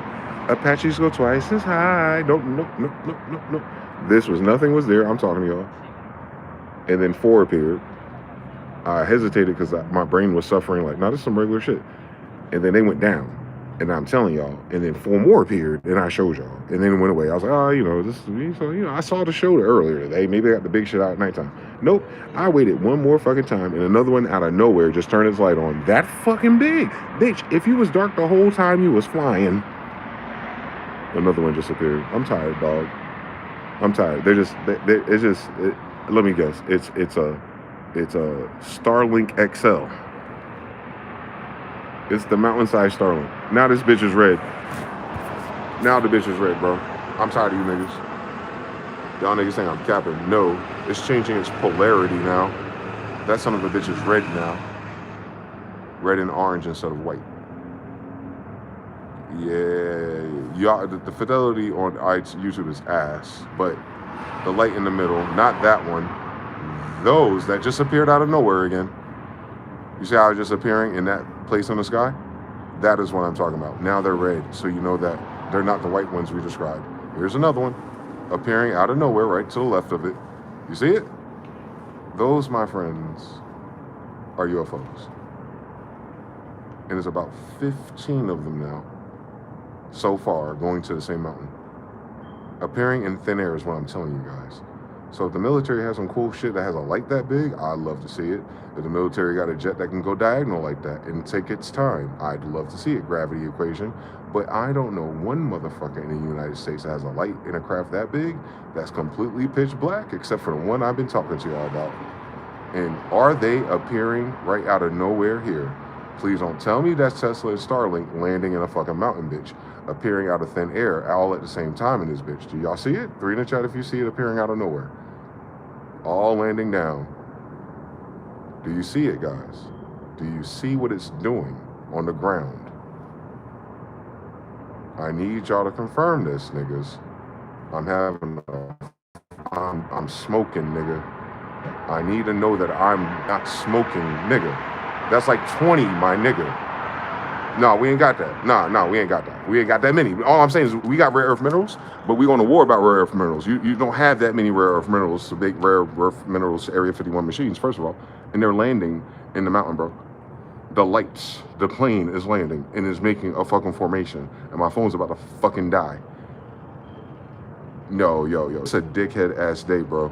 Apaches go twice as high. Nope. This was nothing was there. I'm talking to y'all. And then 4 appeared. I hesitated because my brain was suffering. Like, no, this is some regular shit. And then they went down. And I'm telling y'all. And then 4 more appeared, and I showed y'all. And then it went away. I was like, oh, you know, this is me. So, you know, I saw the show earlier today. Maybe I got the big shit out at nighttime. Nope. I waited one more fucking time, and another one out of nowhere just turned its light on. That fucking big. Bitch, if you was dark the whole time you was flying, another one just appeared. I'm tired, dog. I'm tired. Let me guess. It's a Starlink XL. It's the mountainside Starlink. Now this bitch is red. Now the bitch is red, bro. I'm tired of you niggas. Y'all niggas saying I'm capping. No, it's changing its polarity now. That son of a bitch is red now. Red and orange instead of white. Yeah, y'all. The fidelity on YouTube is ass, but the light in the middle, not that one. Those that just appeared out of nowhere again. You see how it's just appearing in that place in the sky? That is what I'm talking about. Now they're red, so you know that they're not the white ones we described. Here's another one, appearing out of nowhere, right to the left of it. You see it? Those, my friends, are UFOs. And there's about 15 of them now, so far, going to the same mountain. Appearing in thin air is what I'm telling you guys. So if the military has some cool shit that has a light that big, I'd love to see it. If the military got a jet that can go diagonal like that and take its time, I'd love to see it. Gravity equation. But I don't know one motherfucker in the United States that has a light in a craft that big that's completely pitch black, except for the one I've been talking to y'all about. And are they appearing right out of nowhere here? Please don't tell me that's Tesla and Starlink landing in a fucking mountain, bitch. Appearing out of thin air all at the same time in this bitch. Do y'all see it? 3 in the chat if you see it appearing out of nowhere. All landing down. Do you see it, guys? Do you see what it's doing on the ground? I need y'all to confirm this, niggas. I'm smoking, nigga. I need to know that I'm not smoking, nigga. That's like 20, my nigga. No, we ain't got that. No, we ain't got that. We ain't got that many. All I'm saying is we got rare earth minerals, but we going to war about rare earth minerals. You don't have that many rare earth minerals to make rare earth minerals Area 51 machines, first of all. And they're landing in the mountain, bro. The lights, the plane is landing and is making a fucking formation. And my phone's about to fucking die. Yo. It's a dickhead ass day, bro.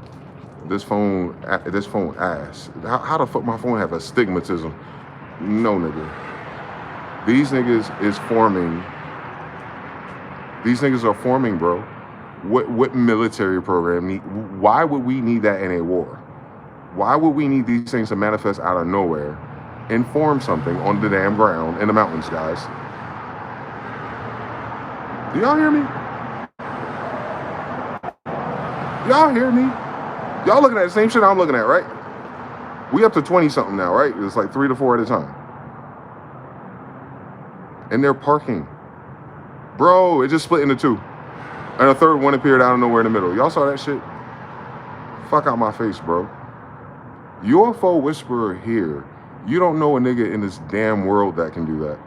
This phone ass. How the fuck my phone have astigmatism? No, nigga. These niggas is forming. These niggas are forming, bro. What military program need? Why would we need that in a war? Why would we need these things to manifest out of nowhere and form something on the damn ground in the mountains, guys? Do y'all hear me? Y'all hear me? Y'all looking at the same shit I'm looking at, right? We up to 20 something now, right? It's like 3 to 4 at a time. And they're parking. Bro, it just split into 2. And a third one appeared out of nowhere in the middle. Y'all saw that shit? Fuck out my face, bro. UFO whisperer here. You don't know a nigga in this damn world that can do that.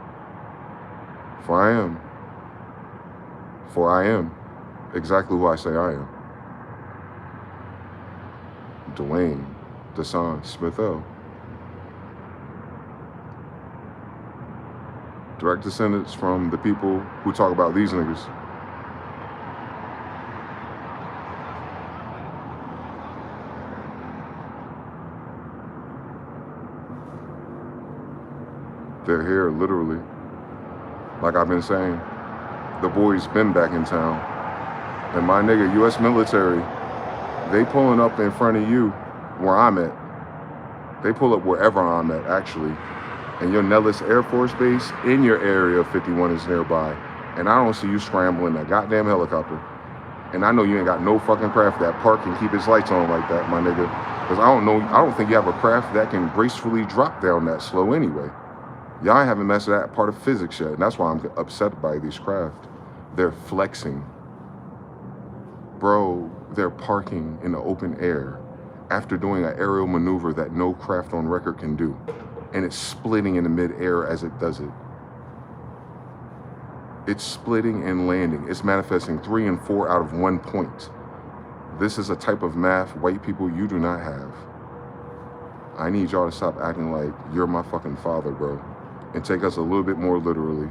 For I am. For I am exactly who I say I am. Dwayne, Desan, Smyth-EL. Direct descendants from the people who talk about these niggas. They're here, literally. Like I've been saying, the boys been back in town. And my nigga, U.S. military, they pulling up in front of you where I'm at. They pull up wherever I'm at, actually. And your Nellis Air Force Base in your area 51 is nearby. And I don't see you scrambling that goddamn helicopter. And I know you ain't got no fucking craft that park and keep its lights on like that, my nigga. Because I don't think you have a craft that can gracefully drop down that slow anyway. Y'all haven't messed with that part of physics yet. And that's why I'm upset by these craft. They're flexing. Bro, they're parking in the open air after doing an aerial maneuver that no craft on record can do. And it's splitting in the mid-air as it does it. It's splitting and landing. It's manifesting 3 and 4 out of 1 point. This is a type of math, white people, you do not have. I need y'all to stop acting like you're my fucking father, bro. And take us a little bit more literally.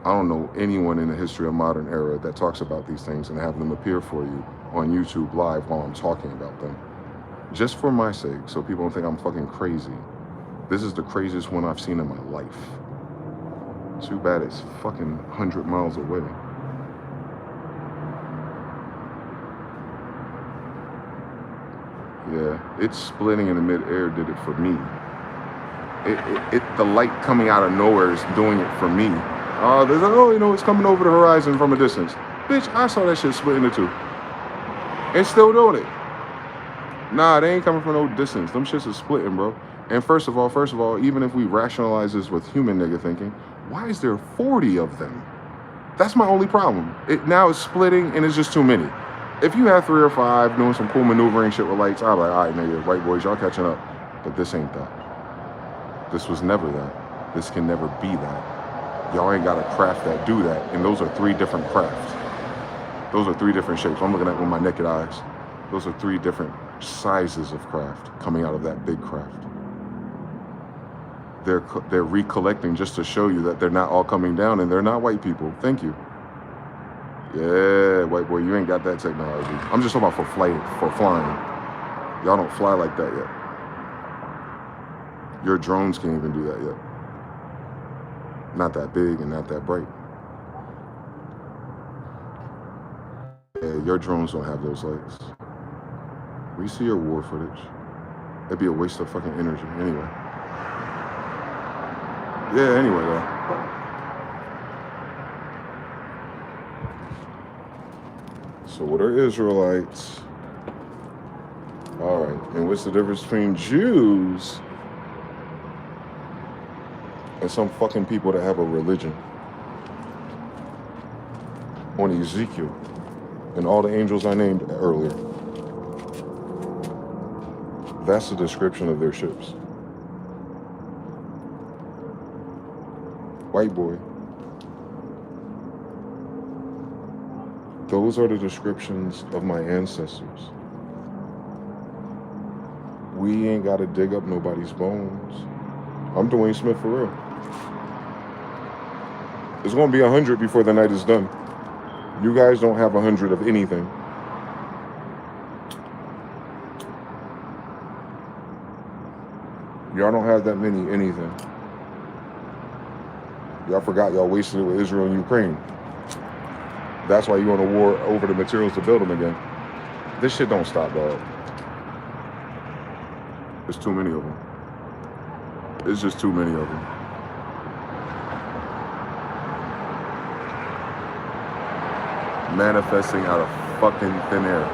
I don't know anyone in the history of modern era that talks about these things and have them appear for you on YouTube live while I'm talking about them. Just for my sake, so people don't think I'm fucking crazy. This is the craziest one I've seen in my life. Too bad it's fucking 100 miles away. Yeah, it's splitting in the mid-air did it for me. The light coming out of nowhere is doing it for me. There's like, oh, you know, it's coming over the horizon from a distance. Bitch, I saw that shit split into 2. And still doing it. Nah, they ain't coming from no distance. Them shits is splitting, bro. And first of all, even if we rationalize this with human nigga thinking, why is there 40 of them? That's my only problem. Now it's splitting and it's just too many. If you have 3 or 5 doing some cool maneuvering shit with lights, I'm like, all right, nigga, white boys, y'all catching up. But this ain't that. This was never that. This can never be that. Y'all ain't got a craft that do that. And those are 3 different crafts. Those are 3 different shapes. I'm looking at with my naked eyes. Those are 3 different sizes of craft coming out of that big craft. They're recollecting just to show you that they're not all coming down and they're not white people. Thank you. Yeah, white boy, you ain't got that technology. I'm just talking about for flying. Y'all don't fly like that yet. Your drones can't even do that yet. Not that big and not that bright. Yeah, your drones don't have those lights. We see your war footage. It'd be a waste of fucking energy anyway. Yeah, anyway though. So what are Israelites? All right, and what's the difference between Jews and some fucking people that have a religion? On Ezekiel and all the angels I named earlier. That's the description of their ships. White boy. Those are the descriptions of my ancestors. We ain't got to dig up nobody's bones. I'm Dwayne Smith for real. It's going to be 100 before the night is done. You guys don't have 100 of anything. Y'all don't have that many anything. Y'all forgot y'all wasted it with Israel and Ukraine. That's why you on a war over the materials to build them again. This shit don't stop, dog. There's too many of them. It's just too many of them. Manifesting out of fucking thin air.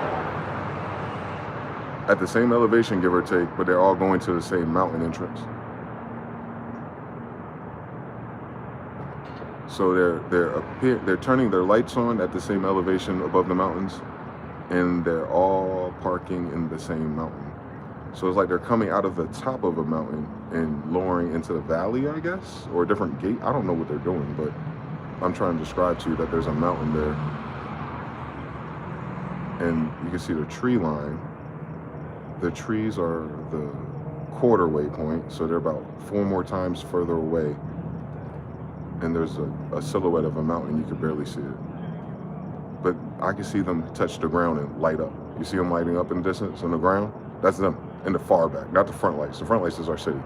at the same elevation, give or take, but they're all going to the same mountain entrance. So they're turning their lights on at the same elevation above the mountains, and they're all parking in the same mountain. So it's like they're coming out of the top of a mountain and lowering into the valley, I guess, or a different gate. I don't know what they're doing, but I'm trying to describe to you that there's a mountain there. And you can see the tree line. The trees are the quarter-way point, so they're about 4 more times further away. And there's a silhouette of a mountain, you can barely see it. But I can see them touch the ground and light up. You see them lighting up in the distance on the ground? That's them, in the far back, not the front lights. The front lights is our city.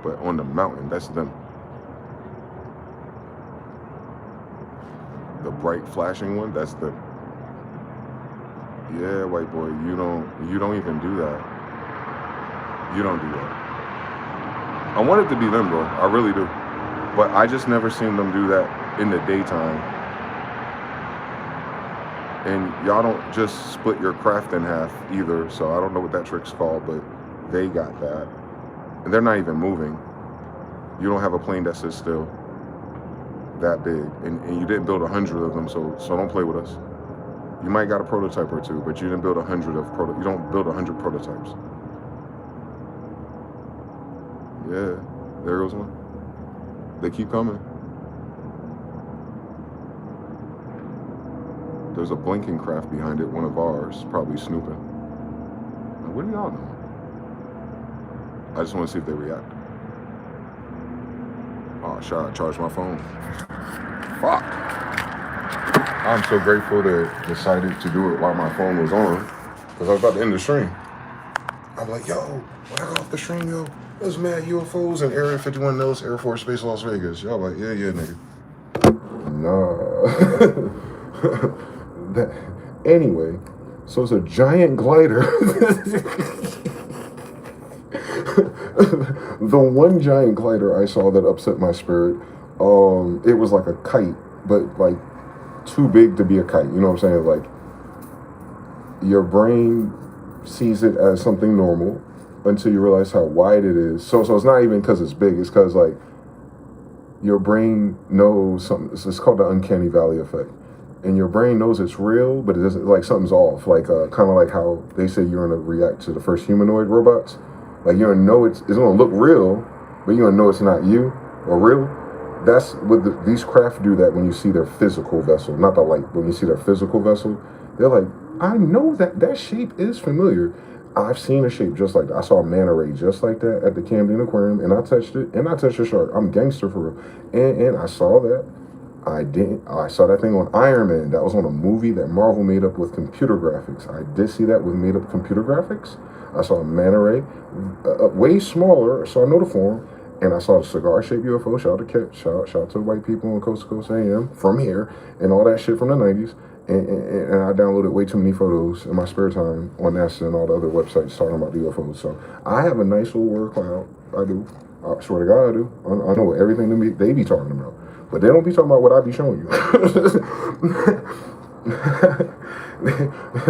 But on the mountain, that's them. The bright flashing one, that's them. Yeah, white boy, you don't even do that. You don't do that. I want it to be them, bro. I really do. But I just never seen them do that in the daytime. And y'all don't just split your craft in half either, so I don't know what that trick's called, but they got that. And they're not even moving. You don't have a plane that sits still that big. And you didn't build 100 of them, so don't play with us. You might got a prototype or two, but you didn't build 100 you don't build 100 prototypes. Yeah, there goes one. They keep coming. There's a blinking craft behind it, one of ours, probably snooping. Now, what do y'all know? I just want to see if they react. Oh, shit, I charged my phone. Fuck. I'm so grateful that I decided to do it while my phone was on, because I was about to end the stream. I'm like, yo, when I got off the stream, yo, there's mad UFOs in Area 51 Nellis Air Force Base, Las Vegas. Y'all like, yeah, nigga. Nah. Anyway, so it's a giant glider. The one giant glider I saw that upset my spirit, it was like a kite, but like too big to be a kite. You know what I'm saying? Like your brain sees it as something normal until you realize how wide it is. So it's not even because it's big. It's because like your brain knows something. It's called the uncanny valley effect. And your brain knows it's real, but it doesn't, like something's off. Like kind of like how they say you're gonna react to the first humanoid robots. Like you're gonna know it's gonna look real, but you're gonna know it's not you or real. That's what these craft do. That when you see their physical vessel, not the light, but when you see their physical vessel, they're like, I know that shape is familiar. I've seen a shape just like that. I saw a manta ray just like that at the Camden Aquarium, and I touched it, and I touched a shark. I'm gangster for real, and I saw that. I saw that thing on Iron Man. That was on a movie that Marvel made up with computer graphics. I did see that with made up computer graphics. I saw a manta ray, way smaller, so I know the form. And I saw the cigar-shaped UFO. Shout out to the white people on Coast to Coast AM from here, and all that shit from the 90s. And I downloaded way too many photos in my spare time on NASA and all the other websites talking about the UFOs. So I have a nice little word cloud. I do. I swear to God, I do. I know everything they be talking about. But they don't be talking about what I be showing you.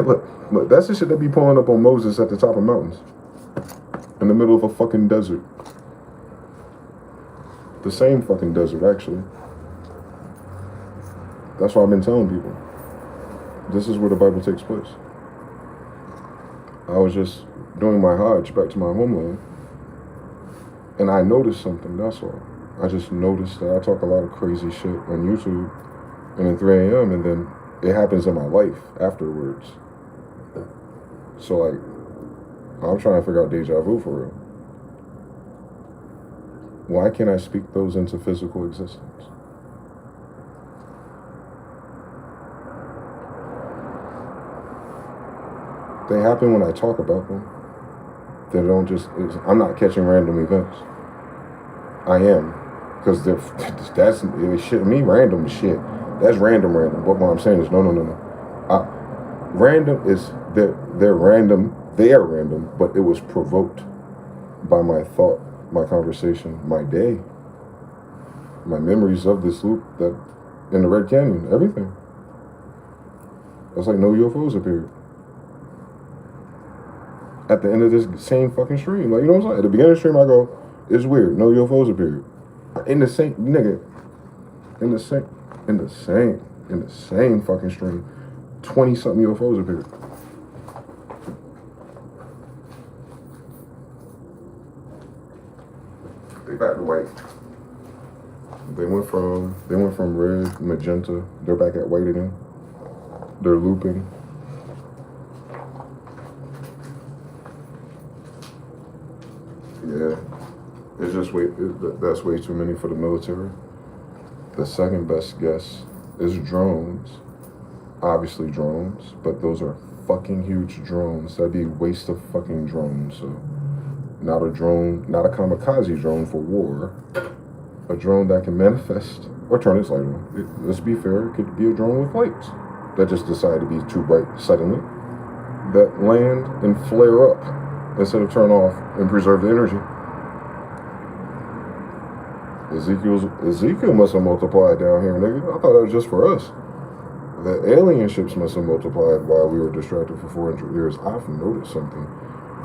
Look, that's the shit that be pulling up on Moses at the top of mountains. In the middle of a fucking desert. The same fucking desert, actually. That's why I've been telling people. This is where the Bible takes place. I was just doing my Hajj back to my homeland. And I noticed something, that's all. I just noticed that I talk a lot of crazy shit on YouTube and at 3 a.m. and then it happens in my life afterwards. So like, I'm trying to figure out deja vu for real. Why can't I speak those into physical existence? They happen when I talk about them. They don't just, I'm not catching random events. I am. Because that's shit. Me, random shit. That's random. But what I'm saying is, no. Random is, they're random. They are random, but it was provoked by my thought, my conversation, my day, my memories of this loop that in the Red Canyon, everything. It's like no UFOs appeared. at the end of this same fucking stream. Like, you know what I'm saying? At the beginning of the stream, I go, it's weird. No UFOs appeared. In the same, nigga, in the same fucking stream, 20-something UFOs appeared. They back to white. They went from red, magenta. They're back at white again. They're looping. Yeah, it's just that's way too many for the military. The second best guess is drones. Obviously drones, but those are fucking huge drones. That'd be a waste of fucking drones. So not a drone, not a kamikaze drone for war. A drone that can manifest or turn its light on. Let's be fair, it could be a drone with lights that just decide to be too bright suddenly, that land and flare up instead of turn off and preserve the energy. Ezekiel must have multiplied down here, nigga. I thought that was just for us. The alien ships must have multiplied while we were distracted for 400 years. I've noticed something.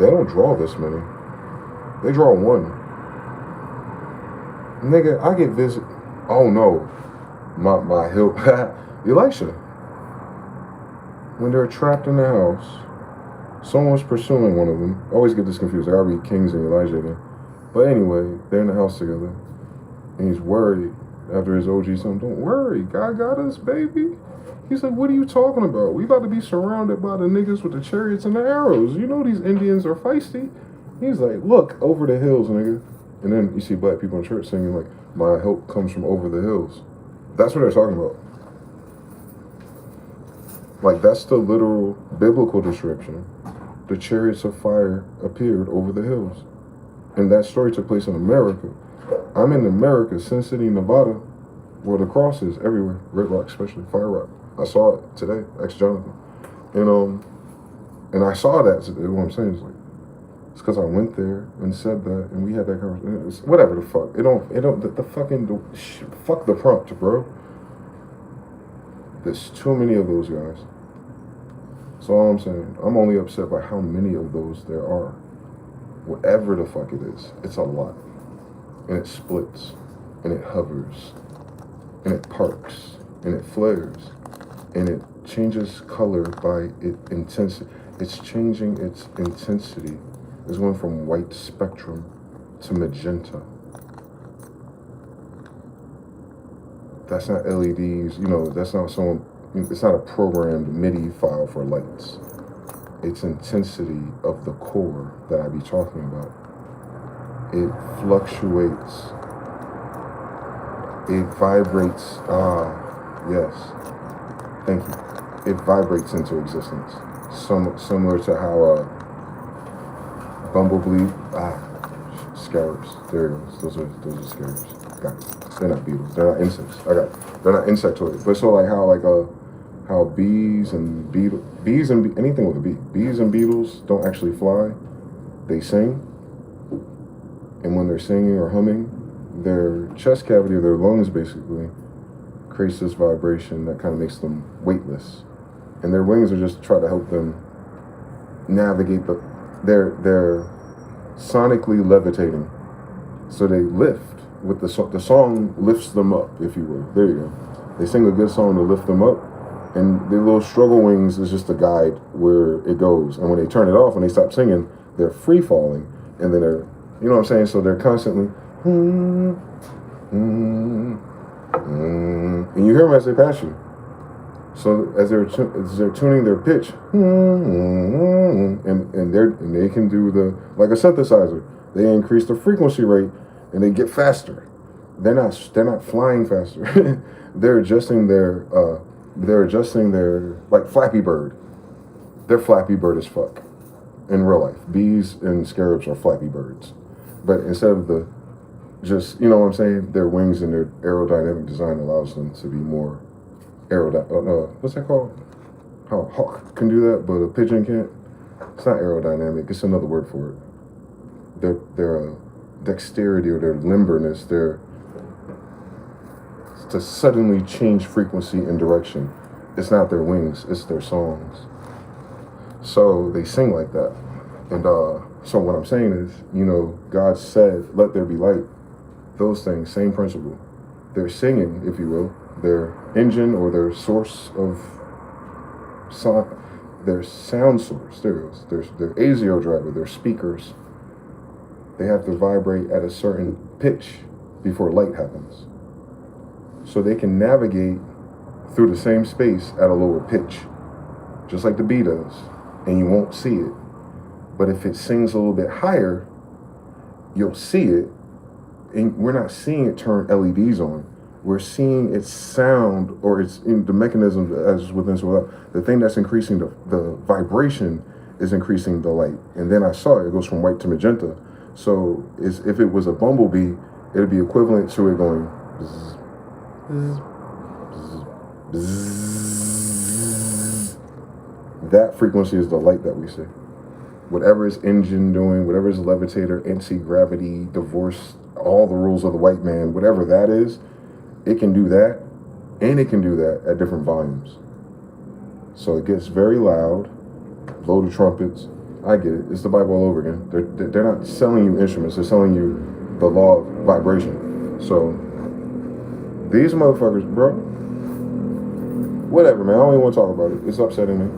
They don't draw this many. They draw one. Nigga, I get visit. Oh no. My hill. Elisha. When they're trapped in the house, someone's pursuing one of them. I always get this confused. I read Kings and Elijah again. But anyway, they're in the house together. And he's worried after his OG son. Don't worry, God got us, baby. He's like, what are you talking about? We about to be surrounded by the niggas with the chariots and the arrows. You know these Indians are feisty. He's like, look, over the hills, nigga. And then you see black people in church singing like, my help comes from over the hills. That's what they're talking about. Like, that's the literal biblical description. The chariots of fire appeared over the hills. And that story took place in America. I'm in America, Sin City, Nevada, where the cross is everywhere. Red Rock especially, Fire Rock. I saw it today, ex-Jonathan. And I saw that, what I'm saying is like, it's because I went there and said that, and we had that conversation. Whatever the fuck. Fuck the prompt, bro. There's too many of those guys. That's all I'm saying. I'm only upset by how many of those there are. Whatever the fuck it is, it's a lot. And it splits, and it hovers, and it parks, and it flares, and it changes color by intensity. It's changing its intensity. It's going from white spectrum to magenta. That's not LEDs, that's not it's not a programmed MIDI file for lights. It's intensity of the core that I be talking about. It fluctuates. It vibrates. Yes. Thank you. It vibrates into existence. Similar to how bumblebee, scarabs. There it is. Those are scarabs. Got it. They're not beetles. They're not insects. I got it. They're not insectoid. But so like how bees and anything with a bee. Bees and beetles don't actually fly. They sing. And when they're singing or humming, their chest cavity, or their lungs basically, creates this vibration that kind of makes them weightless. And their wings are just to try to help them navigate they're sonically levitating. So they lift with the song lifts them up, if you will. There you go. They sing a good song to lift them up. And the little struggle wings is just a guide where it goes. And when they turn it off and they stop singing, they're free falling. And then they're, you know what I'm saying? So they're constantly, and you hear them as they pass you. So as they're tuning their pitch, and they can do like a synthesizer. They increase the frequency rate and they get faster. They're not flying faster. They're adjusting their like Flappy Bird. They're Flappy Bird as fuck in real life. Bees and scarabs are Flappy Birds. But instead of you know what I'm saying? Their wings and their aerodynamic design allows them to be more what's that called? How a hawk can do that, but a pigeon can't. It's not aerodynamic. It's another word for it. Their dexterity or their limberness, to suddenly change frequency and direction. It's not their wings, it's their songs. So they sing like that. And so what I'm saying is, you know, God said, let there be light. Those things, same principle. Their singing, if you will, their engine or their source of sound, their sound source, there it is, their ASIO driver, their speakers, they have to vibrate at a certain pitch before light happens. So they can navigate through the same space at a lower pitch, just like the bee does, and you won't see it. But if it sings a little bit higher, you'll see it, and we're not seeing it turn LEDs on. We're seeing its sound, or its in the mechanism as within. So the thing that's increasing the vibration is increasing the light. And then I saw it goes from white to magenta. So if it was a bumblebee, it'd be equivalent to it going bzz, bzz, bzz. That frequency is the light that we see. Whatever is engine doing, whatever is levitator, anti-gravity, divorce, all the rules of the white man, whatever that is, it can do that, and it can do that at different volumes. So it gets very loud, blow the trumpets. I get it. It's the Bible all over again. They're not selling you instruments. They're selling you the law of vibration. So these motherfuckers, bro, whatever, man. I don't even want to talk about it. It's upsetting me.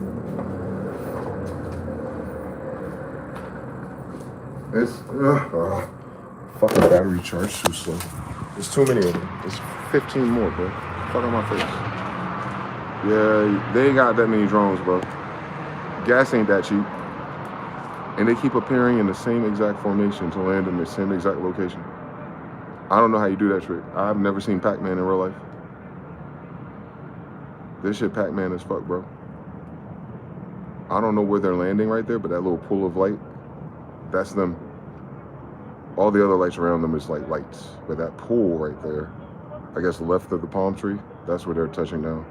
It's fucking battery charge too slow. There's too many of them. There's 15 more, bro. Fuck on my face. Yeah, they ain't got that many drones, bro. Gas ain't that cheap. And they keep appearing in the same exact formation to land in the same exact location. I don't know how you do that trick. I've never seen Pac-Man in real life. This shit Pac-Man as fuck, bro. I don't know where they're landing right there, but that little pool of light, that's them. All the other lights around them is like lights. But that pool right there, I guess left of the palm tree, that's where they're touching down.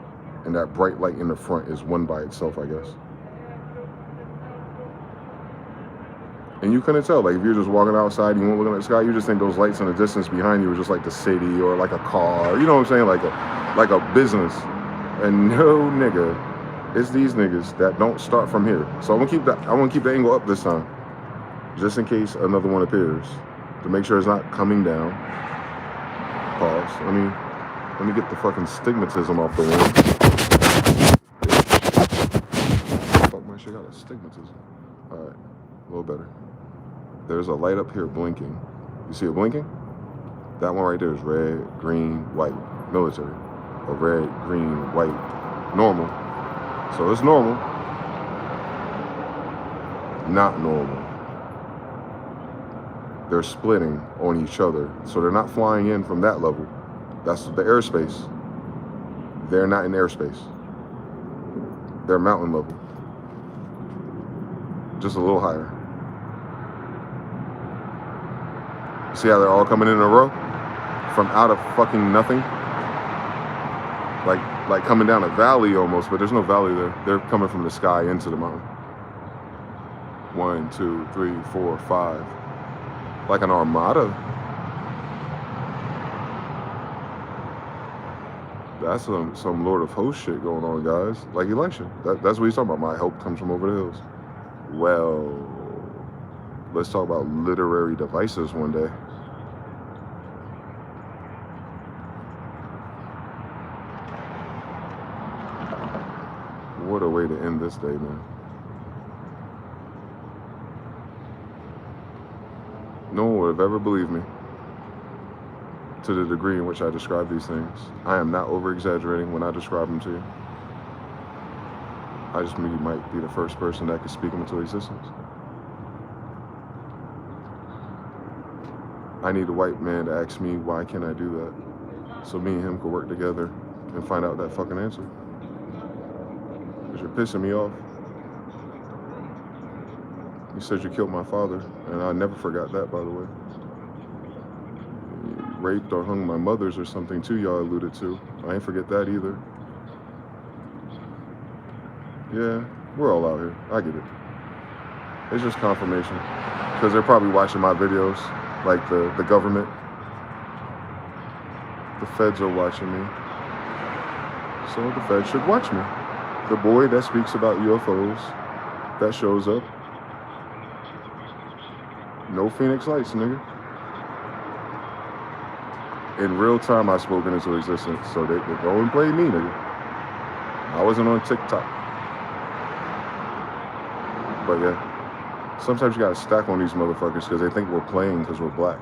And that bright light in the front is one by itself, I guess. And you couldn't tell, like if you're just walking outside, you weren't looking at the sky, you just think those lights in the distance behind you were just like the city or like a car, you know what I'm saying? Like a business. And no nigga, it's these niggas that don't start from here. So I want to keep the angle up this time, just in case another one appears, to make sure it's not coming down. Pause. Let me get the fucking stigmatism off the wall. Fuck, my shit got a stigmatism. All right, a little better. There's a light up here blinking. You see it blinking? That one right there is red, green, white, military. Or red, green, white, normal. So it's normal. Not normal. They're splitting on each other. So they're not flying in from that level. That's the airspace. They're not in airspace. They're mountain level. Just a little higher. See how they're all coming in a row? From out of fucking nothing? Like coming down a valley almost, but there's no valley there. They're coming from the sky into the mountain. 1, 2, 3, 4, 5. Like an armada. That's some Lord of Hosts shit going on, guys. Like Elisha. That's what he's talking about. My help comes from over the hills. Well, let's talk about literary devices one day. What a way to end this day, man. No one would have ever believed me to the degree in which I describe these things. I am not over-exaggerating when I describe them to you. I just mean you might be the first person that could speak them into existence. I need a white man to ask me, why can't I do that? So me and him could work together and find out that fucking answer. Because you're pissing me off. You said you killed my father, and I never forgot that, by the way. You raped or hung my mothers or something too, y'all alluded to. I ain't forget that either. Yeah, we're all out here. I get it. It's just confirmation. Because they're probably watching my videos, like the government. The feds are watching me. So the feds should watch me. The boy that speaks about UFOs, that shows up, No Phoenix Lights, nigga. In real time, I spoke into existence. So they go and play me, nigga. I wasn't on TikTok. But yeah, sometimes you gotta stack on these motherfuckers because they think we're playing because we're black.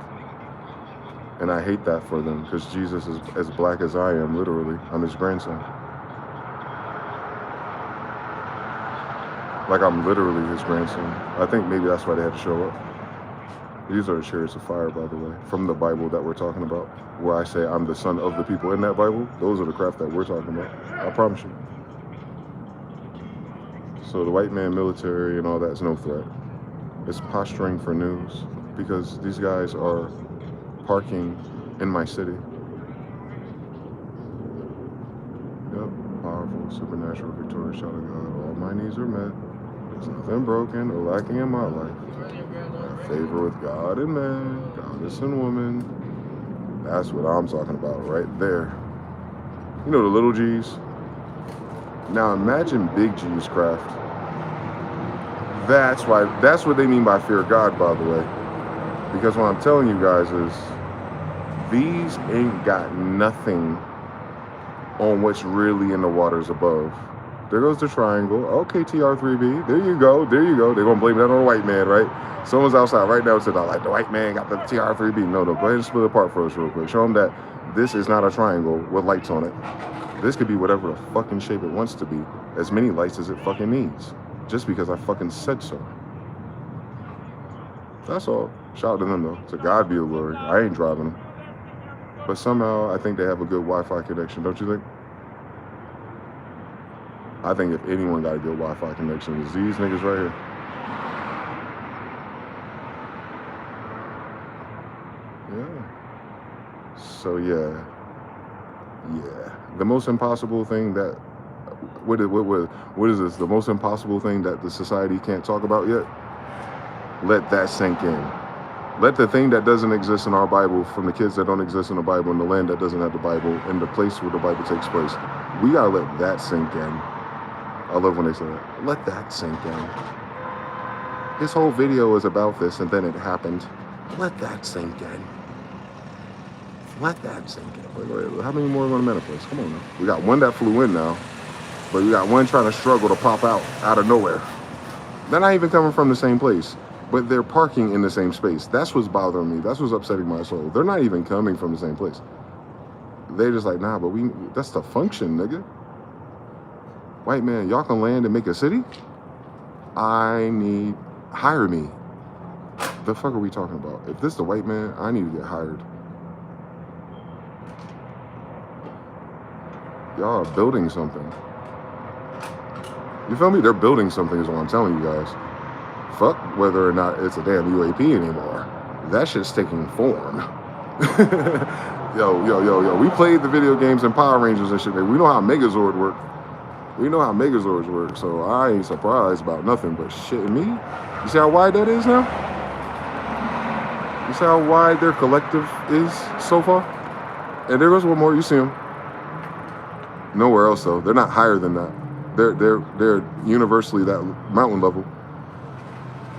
And I hate that for them because Jesus is as black as I am, literally. I'm his grandson. Like I'm literally his grandson. I think maybe that's why they had to show up. These are the chariots of fire, by the way, from the Bible that we're talking about, where I say I'm the son of the people in that Bible. Those are the craft that we're talking about. I promise you. So the white man military and all that's no threat. It's posturing for news because these guys are parking in my city. Yep, powerful, supernatural, victorious child of God. All my needs are met. There's nothing broken or lacking in my life. Favor with God and man, goddess and woman. That's what I'm talking about right there. You know the little G's? Now imagine big G's craft. That's what they mean by fear God, by the way. Because what I'm telling you guys is these ain't got nothing on what's really in the waters above. There goes the triangle. Okay, TR3B. There you go. There you go. They're going to blame that on the white man, right? Someone's outside right now and said, like, the white man got the TR3B. No. Go ahead and split it apart for us real quick. Show them that this is not a triangle with lights on it. This could be whatever the fucking shape it wants to be. As many lights as it fucking needs. Just because I fucking said so. That's all. Shout out to them, though. To God be the glory. I ain't driving them. But somehow, I think they have a good Wi-Fi connection, don't you think? I think if anyone got a good Wi-Fi connection, it's these niggas right here. Yeah. So, yeah. The most impossible thing that... What is this? The most impossible thing that the society can't talk about yet? Let that sink in. Let the thing that doesn't exist in our Bible, from the kids that don't exist in the Bible, and the land that doesn't have the Bible, and the place where the Bible takes place, we gotta let that sink in. I love when they say that. Let that sink in. His whole video is about this, and then it happened. Let that sink in. Let that sink in. Wait, how many more are going to manifest? Come on now. We got one that flew in now, but we got one trying to struggle to pop out of nowhere. They're not even coming from the same place, but they're parking in the same space. That's what's bothering me. That's what's upsetting my soul. They're not even coming from the same place. They're just like, nah, but that's the function, nigga. White man, y'all can land and make a city? Hire me. The fuck are we talking about? If this is the white man, I need to get hired. Y'all are building something. You feel me? They're building something is what I'm telling you guys. Fuck whether or not it's a damn UAP anymore. That shit's taking form. Yo. We played the video games and Power Rangers and shit. We know how Megazord work. We know how Megazords work, so I ain't surprised about nothing but shit me. You see how wide that is now? You see how wide their collective is so far? And there goes one more, you see them. Nowhere else though. They're not higher than that. They're universally that mountain level.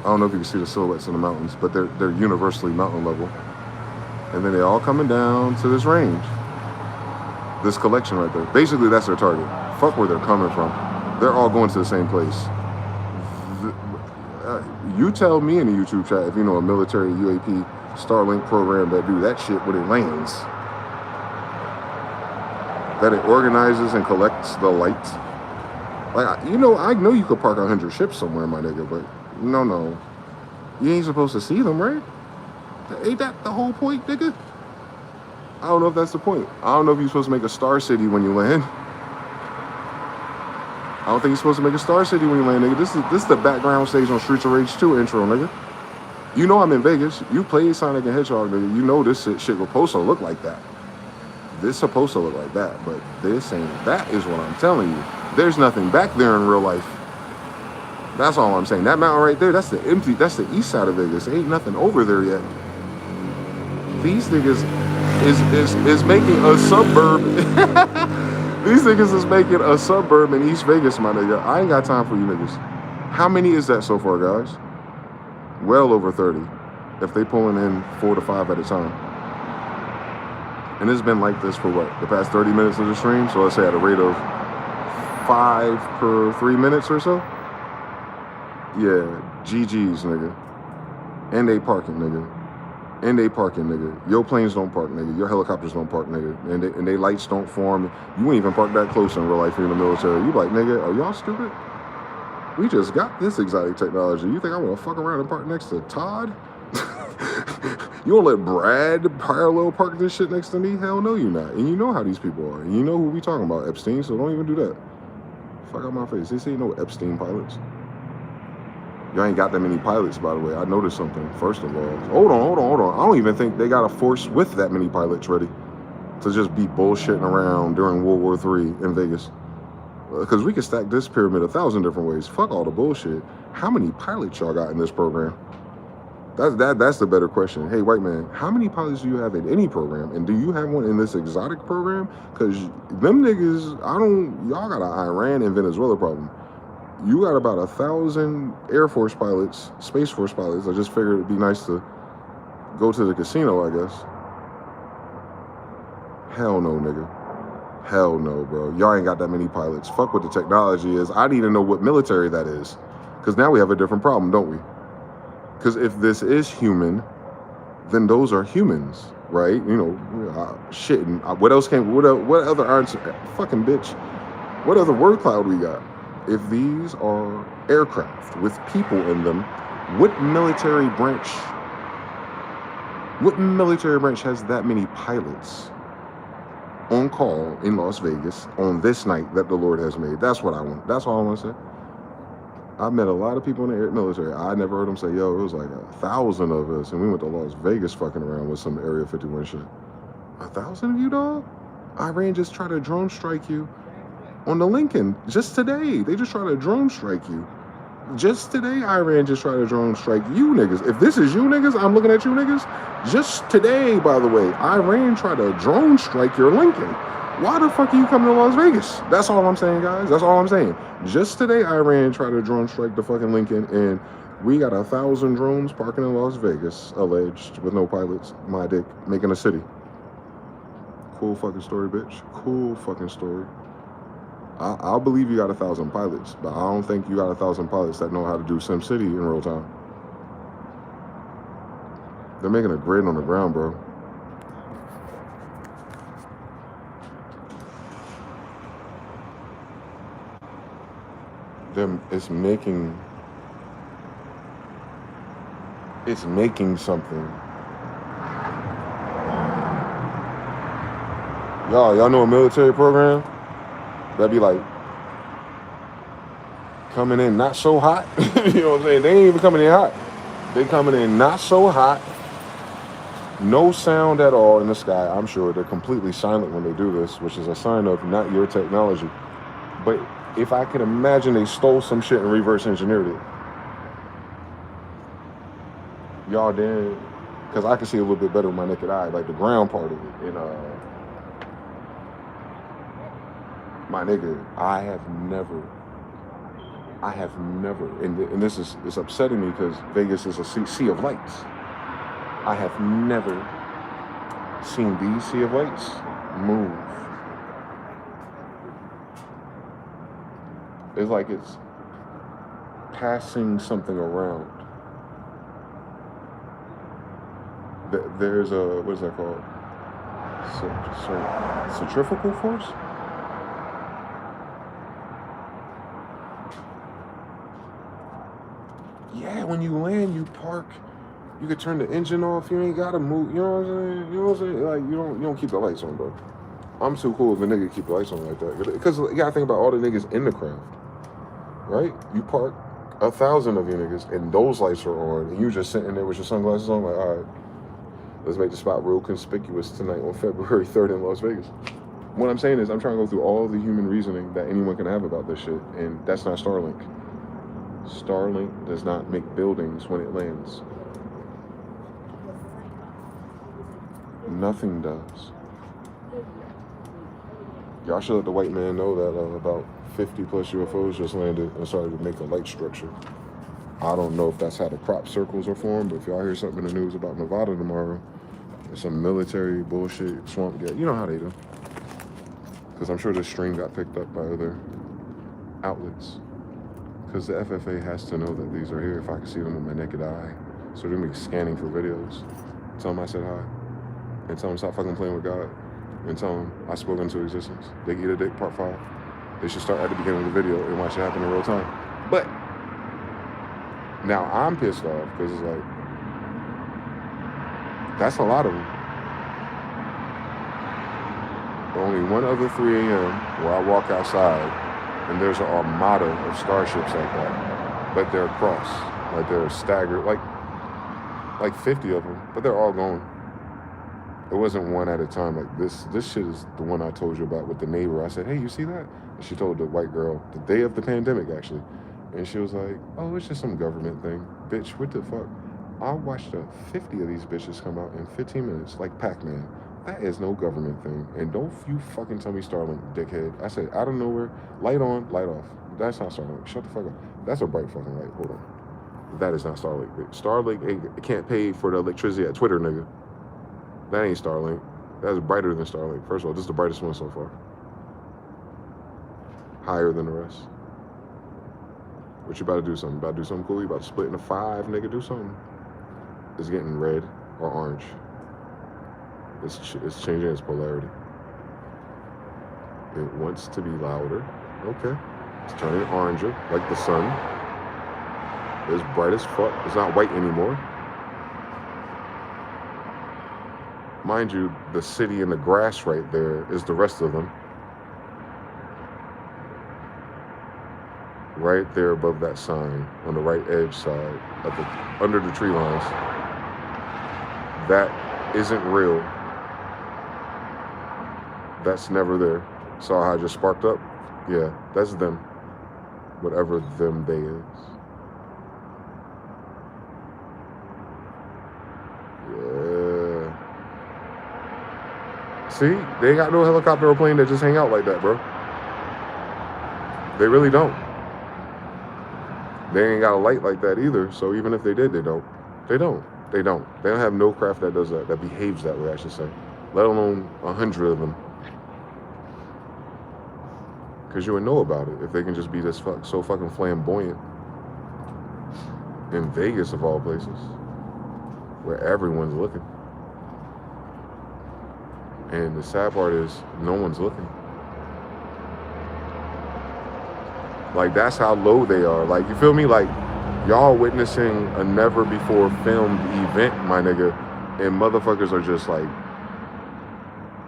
I don't know if you can see the silhouettes in the mountains, but they're universally mountain level. And then they're all coming down to this range. This collection right there. Basically, that's their target. Fuck where they're coming from. They're all going to the same place. You tell me in the YouTube chat if you know a military UAP Starlink program that do that shit when it lands. That it organizes and collects the light. Like, I know you could park 100 ships somewhere, my nigga, but no. You ain't supposed to see them, right? Ain't that the whole point, nigga? I don't know if that's the point. I don't know if you're supposed to make a star city when you land. I don't think you're supposed to make a star city when you land, nigga. This is the background stage on Streets of Rage 2 intro, nigga. You know I'm in Vegas. You played Sonic and Hedgehog, nigga. You know this shit supposed to look like that. This supposed to look like that, but this ain't. That is what I'm telling you. There's nothing back there in real life. That's all I'm saying. That mountain right there, that's the east side of Vegas. There ain't nothing over there yet. These niggas is making a suburb. These niggas is making a suburb in East Vegas, my nigga. I ain't got time for you niggas. How many is that so far, guys? Well over 30. if they pulling in 4 to 5 at a time. And it's been like this for what? The past 30 minutes of the stream? So let's say at a rate of 5 per 3 minutes or so? Yeah, GG's, nigga. And they parking, nigga. And they parking, nigga. Your planes don't park, nigga. Your helicopters don't park, nigga. And they lights don't form. You wouldn't even park that close in real life if you're in the military. You like, nigga, are y'all stupid? We just got this exotic technology. You think I want to fuck around and park next to Todd? You won't let Brad parallel park this shit next to me? Hell no, you're not. And you know how these people are. And you know who we talking about, Epstein, so don't even do that. Fuck out my face. They say no Epstein pilots. Y'all ain't got that many pilots, by the way. I noticed something, first of all. Hold on. I don't even think they got a force with that many pilots ready to just be bullshitting around during World War III in Vegas. Because we can stack this pyramid 1,000 different ways. Fuck all the bullshit. How many pilots y'all got in this program? That's the better question. Hey, white man, how many pilots do you have in any program? And do you have one in this exotic program? Because them niggas, y'all got an Iran and Venezuela problem. You got about 1,000 Air Force pilots, Space Force pilots. I just figured it'd be nice to go to the casino, I guess. Hell no, nigga. Hell no, bro. Y'all ain't got that many pilots. Fuck what the technology is. I need to know what military that is. Because now we have a different problem, don't we? Because if this is human, then those are humans, right? You know, shit. And what else what other answer? Fucking bitch. What other word cloud we got? If these are aircraft with people in them, what military branch has that many pilots on call in Las Vegas on this night that the Lord has made? That's what I want. That's all I want to say. I've met a lot of people in the military. I never heard them say, yo, it was like 1,000 of us, and we went to Las Vegas fucking around with some Area 51 shit. 1,000 of you, dog? Iran just tried to drone strike you on the Lincoln just today. They just tried to drone strike you. Just today, Iran just tried to drone strike you niggas. If this is you niggas, I'm looking at you niggas. Just today, by the way, Iran tried to drone strike your Lincoln. Why the fuck are you coming to Las Vegas? That's all I'm saying, guys. That's all I'm saying. Just today, Iran tried to drone strike the fucking Lincoln, and we got 1,000 drones parking in Las Vegas, alleged, with no pilots. My dick, making a city. Cool fucking story, bitch. Cool fucking story. I'll believe you got 1,000 pilots, but I don't think you got 1,000 pilots that know how to do SimCity in real time. They're making a grid on the ground, bro. It's making something. Y'all know a military program that'd be like coming in not so hot. You know what I'm saying? They ain't even coming in hot. They coming in not so hot. No sound at all in the sky. I'm sure they're completely silent when they do this, which is a sign of not your technology. But if I could imagine they stole some shit and reverse engineered it. Y'all did, because I can see a little bit better with my naked eye, like the ground part of it. And my nigga, I have never, and this is, it's upsetting me because Vegas is a sea of lights. I have never seen these sea of lights move. It's like it's passing something around. There's a, what is that called? Centrifugal force? Yeah, when you land, you park. You could turn the engine off. You ain't gotta move. You know what I'm saying? You know what I'm saying? Like you don't keep the lights on, bro. I'm too cool if a nigga keep the lights on like that. Because you gotta think about all the niggas in the craft, right? You park 1,000 of you niggas, and those lights are on, and you just sitting there with your sunglasses on, like, all right, let's make the spot real conspicuous tonight on February 3rd in Las Vegas. What I'm saying is, I'm trying to go through all the human reasoning that anyone can have about this shit, and that's not Starlink. Starlink does not make buildings when it lands. Nothing does. Y'all should let the white man know that about 50 plus UFOs just landed and started to make a light structure. I don't know if that's how the crop circles are formed, but if y'all hear something in the news about Nevada tomorrow, there's some military bullshit, swamp gas. You know how they do. Because I'm sure this stream got picked up by other outlets. Because the FFA has to know that these are here if I can see them with my naked eye. So they're going to be scanning for videos. Tell them I said hi. And tell them stop fucking playing with God. And tell them I spoke into existence. They eat a dick, part 5. They should start at the beginning of the video and watch it happen in real time. But now I'm pissed off because it's like, that's a lot of them. Only one other 3 a.m. where I walk outside and there's an armada of starships like that. But they're across. Like they're staggered. Like 50 of them. But they're all going. It wasn't one at a time. Like this shit is the one I told you about with the neighbor. I said, hey, you see that? And she told the white girl the day of the pandemic, actually. And she was like, oh, it's just some government thing. Bitch, what the fuck? I watched 50 of these bitches come out in 15 minutes, like Pac-Man. That is no government thing. And don't you fucking tell me Starlink, dickhead. I said, out of nowhere, light on, light off. That's not Starlink. Shut the fuck up. That's a bright fucking light. Hold on. That is not Starlink. Starlink can't pay for the electricity at Twitter, nigga. That ain't Starlink. That's brighter than Starlink. First of all, this is the brightest one so far. Higher than the rest. What you about to do something? About to do something cool? You about to split into 5, nigga? Do something. It's getting red or orange. It's changing its polarity. It wants to be louder. Okay. It's turning oranger, like the sun. It's bright as fuck. It's not white anymore. Mind you, the city and the grass right there is the rest of them. Right there above that sign, on the right edge side, under the tree lines. That isn't real. That's never there. Saw how I just sparked up? Yeah, that's them. Whatever them they is. Yeah. See, they ain't got no helicopter or plane that just hang out like that, bro. They really don't. They ain't got a light like that either, so even if they did, they don't. They don't. They don't have no craft that does that, that behaves that way, I should say. Let alone 100 of them. Because you would know about it if they can just be this so fucking flamboyant. In Vegas, of all places. Where everyone's looking. And the sad part is, no one's looking. Like, that's how low they are. Like, you feel me? Like, y'all witnessing a never before filmed event, my nigga, and motherfuckers are just like,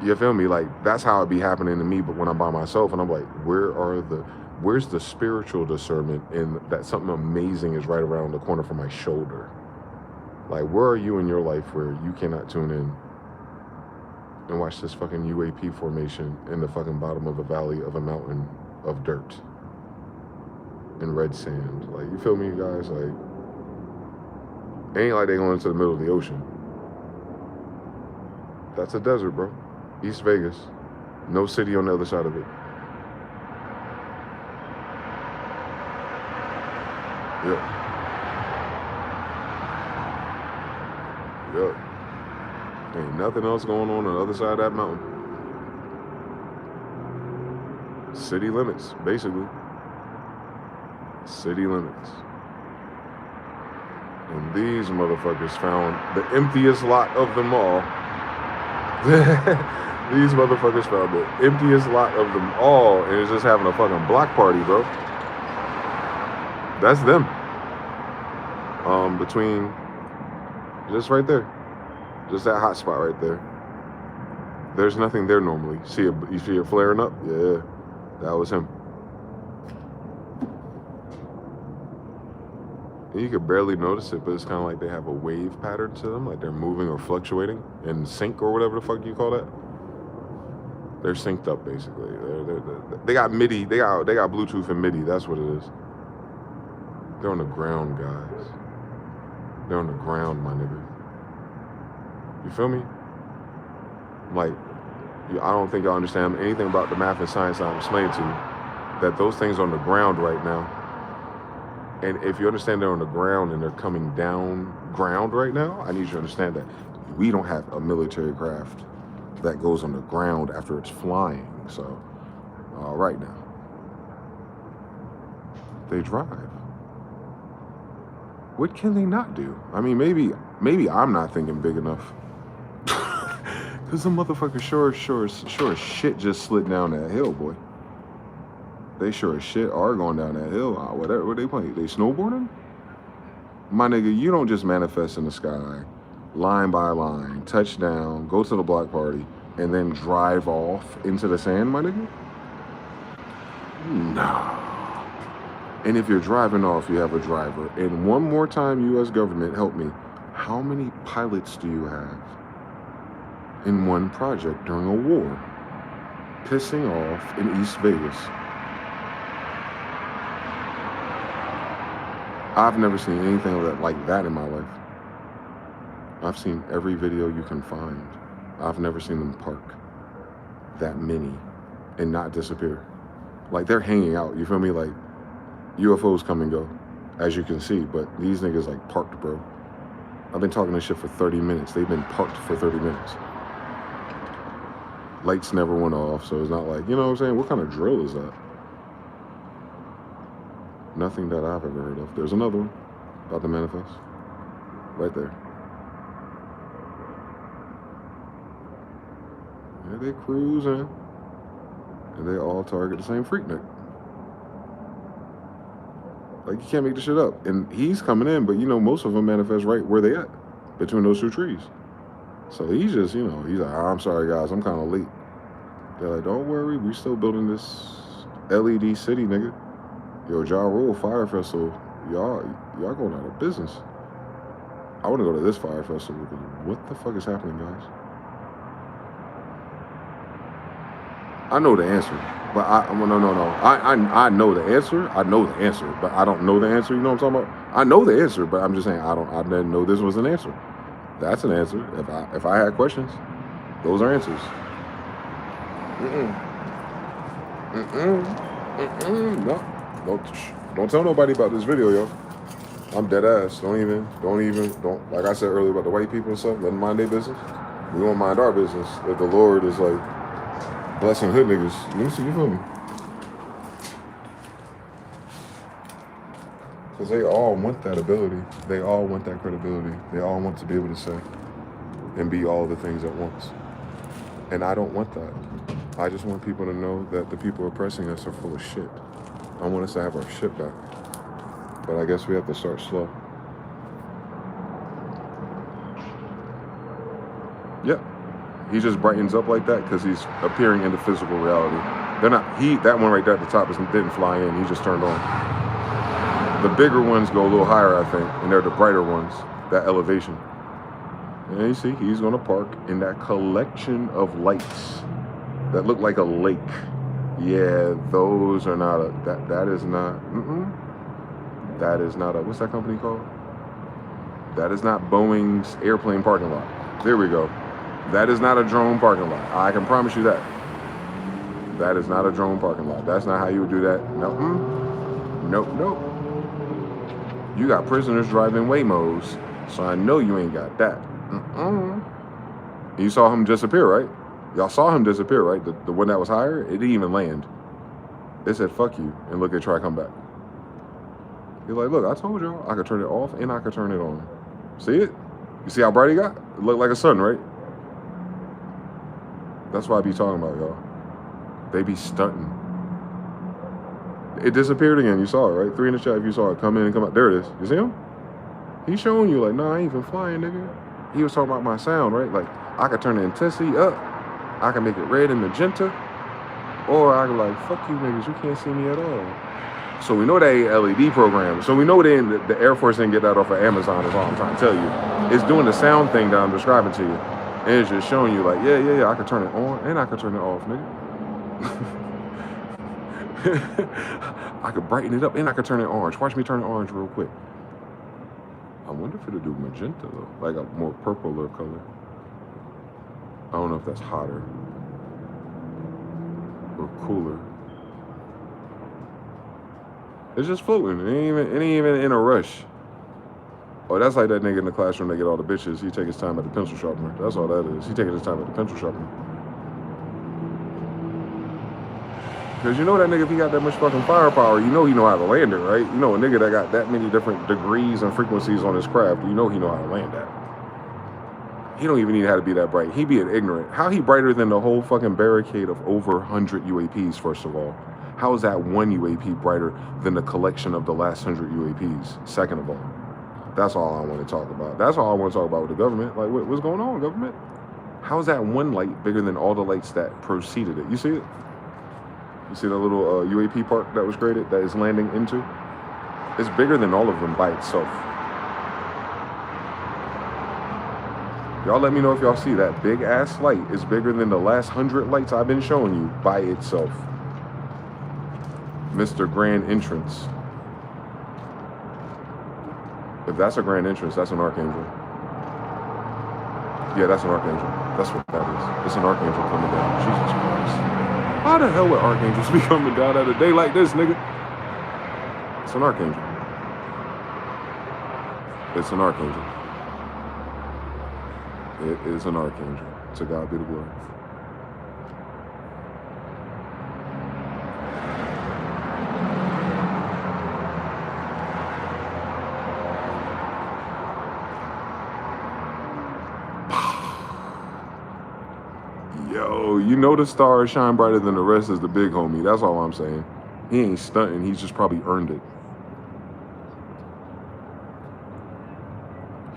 you feel me? Like, that's how it be happening to me, but when I'm by myself, and I'm like, where's the spiritual discernment in that something amazing is right around the corner from my shoulder? Like, where are you in your life where you cannot tune in and watch this fucking UAP formation in the fucking bottom of a valley of a mountain of dirt and red sand? Like, you feel me, guys? Like, it ain't like they going into the middle of the ocean. That's a desert, bro. East Vegas. No city on the other side of it. Yep. Yep. Ain't nothing else going on the other side of that mountain. City limits, basically. City limits. And these motherfuckers found the emptiest lot of them all. These motherfuckers found the emptiest lot of them all and is just having a fucking block party, bro. That's them. Between just right there. Just that hot spot right there. There's nothing there normally. You see it flaring up? Yeah. That was him. And you could barely notice it, but it's kind of like they have a wave pattern to them, like they're moving or fluctuating in sync or whatever the fuck you call that. They're synced up, basically. They got MIDI. They got Bluetooth and MIDI. That's what it is. They're on the ground, guys. They're on the ground, my nigga. You feel me? Like, I don't think y'all understand anything about the math and science I'm explaining to you. That those things on the ground right now. And if you understand they're on the ground and they're coming down ground right now, I need you to understand that we don't have a military craft that goes on the ground after it's flying. So, right now, they drive. What can they not do? I mean, maybe I'm not thinking big enough. Cause the motherfucker sure as shit just slid down that hill, boy. They sure as shit are going down that hill. Whatever, what they playing? They snowboarding? My nigga, you don't just manifest in the sky, line by line, touchdown, go to the block party, and then drive off into the sand, my nigga? Nah. And if you're driving off, you have a driver. And one more time, U.S. government, help me. How many pilots do you have in one project during a war? Pissing off in East Vegas. I've never seen anything like that in my life. I've seen every video you can find. I've never seen them park that many and not disappear. Like, they're hanging out, you feel me? Like, UFOs come and go, as you can see, but these niggas like parked, bro. I've been talking this shit for 30 minutes. They've been parked for 30 minutes. Lights never went off, so it's not like, you know what I'm saying? What kind of drill is that? Nothing that I've ever heard of. There's another one about to manifest. Right there. Yeah, they cruising. And they all target the same freaknik. Like, you can't make this shit up. And he's coming in, but you know, most of them manifest right where they at. Between those two trees. So he's just, you know, he's like, I'm sorry guys, I'm kind of late. They're like, don't worry, we still building this LED city, nigga. Yo, Ja Rule Fire Festival, y'all going out of business. I want to go to this fire festival because what the fuck is happening, guys? I know the answer, but I know the answer. I know the answer, but I don't know the answer. You know what I'm talking about? I know the answer, but I'm just saying I didn't know this was an answer. That's an answer. If I had questions, those are answers. No. Don't tell nobody about this video, yo. I'm dead ass. Don't like I said earlier about the white people and stuff, let them mind their business. We won't mind our business if the Lord is like blessing hood niggas. You feel me? Because they all want that ability. They all want that credibility. They all want to be able to say and be all the things at once. And I don't want that. I just want people to know that the people oppressing us are full of shit. I want us to have our shit back. But I guess we have to start slow. Yep. He just brightens up like that because he's appearing into physical reality. That one right there at the top didn't fly in. He just turned on. The bigger ones go a little higher, I think, and they're the brighter ones, that elevation. And you see, he's going to park in that collection of lights that look like a lake. Yeah, those are not that is not what's that company called? That is not Boeing's airplane parking lot. There we go. That is not a drone parking lot. I can promise you that. That is not a drone parking lot. That's not how you would do that. Nope. You got prisoners driving Waymos, so I know you ain't got that. You saw him disappear, right? Y'all saw him disappear, right? The one that was higher, it didn't even land. It said, fuck you, and look, they try to come back. You're like, look, I told y'all, I could turn it off and I could turn it on. See it? You see how bright he got? It looked like a sun, right? That's what I be talking about, y'all. They be stunting. It disappeared again, you saw it, right? 3 in the chat if you saw it, come in and come out. There it is, you see him? He's showing you like, nah, I ain't even flying, nigga. He was talking about my sound, right? Like, I could turn the intensity up. I can make it red and magenta, or I can like, fuck you niggas, you can't see me at all. So we know they LED program. So we know the Air Force didn't get that off of Amazon is all I'm trying to tell you. It's doing the sound thing that I'm describing to you. And it's just showing you like, yeah, I can turn it on and I can turn it off, nigga. I could brighten it up and I could turn it orange. Watch me turn it orange real quick. I wonder if it'll do magenta though, like a more purpler color. I don't know if that's hotter or cooler. It's just floating. It ain't even in a rush. Oh, that's like that nigga in the classroom that get all the bitches. He take his time at the pencil sharpener. That's all that is. He taking his time at the pencil sharpener. Because you know that nigga, if he got that much fucking firepower, you know he know how to land it, right? You know a nigga that got that many different degrees and frequencies on his craft, you know he know how to land that. He don't even need how to be that bright. He being ignorant. How he brighter than the whole fucking barricade of over 100 UAPs, first of all? How is that one UAP brighter than the collection of the last 100 UAPs, second of all? That's all I want to talk about. That's all I want to talk about with the government. Like, what's going on, government? How is that one light bigger than all the lights that preceded it? You see it? You see the little UAP park that was created that is landing into? It's bigger than all of them by itself. Y'all let me know if y'all see that big ass light is bigger than the last 100 lights I've been showing you by itself. Mr. Grand Entrance. If that's a grand entrance, that's an archangel. Yeah, that's an archangel. That's what that is. It's an archangel coming down. Jesus Christ. How the hell would archangels be coming down at a day like this, nigga? It's an archangel. It's an archangel. It is an archangel. To God be the glory. Yo, you know the stars shine brighter than the rest is the big homie. That's all I'm saying. He ain't stunting. He's just probably earned it.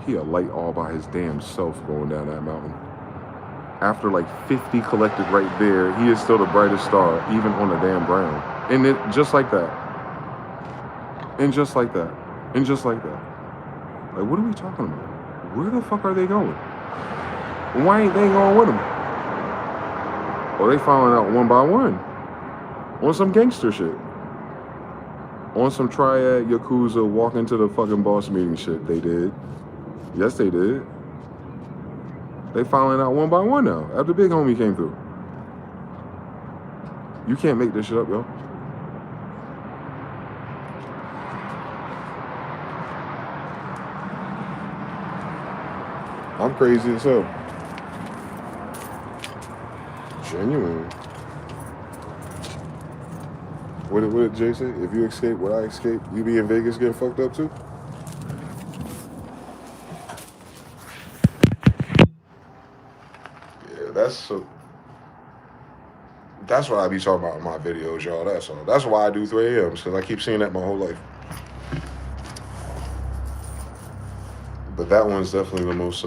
He a light all by his damn self going down that mountain. After like 50 collected right there, he is still the brightest star, even on the damn ground. And it just like that. And just like that. And just like that. Like, what are we talking about? Where the fuck are they going? Why ain't they going with them? Or they following out one by one on some gangster shit, on some triad yakuza walk into the fucking boss meeting shit. They did. Yes, they did. They following out one by one now after big homie came through. You can't make this shit up, yo. I'm crazy as hell. Genuine. What did Jay say? If you escape what I escape, you be in Vegas getting fucked up too? Yeah, that's what I be talking about in my videos, y'all. That's all. That's why I do 3 a.m. because I keep seeing that my whole life. But that one's definitely the most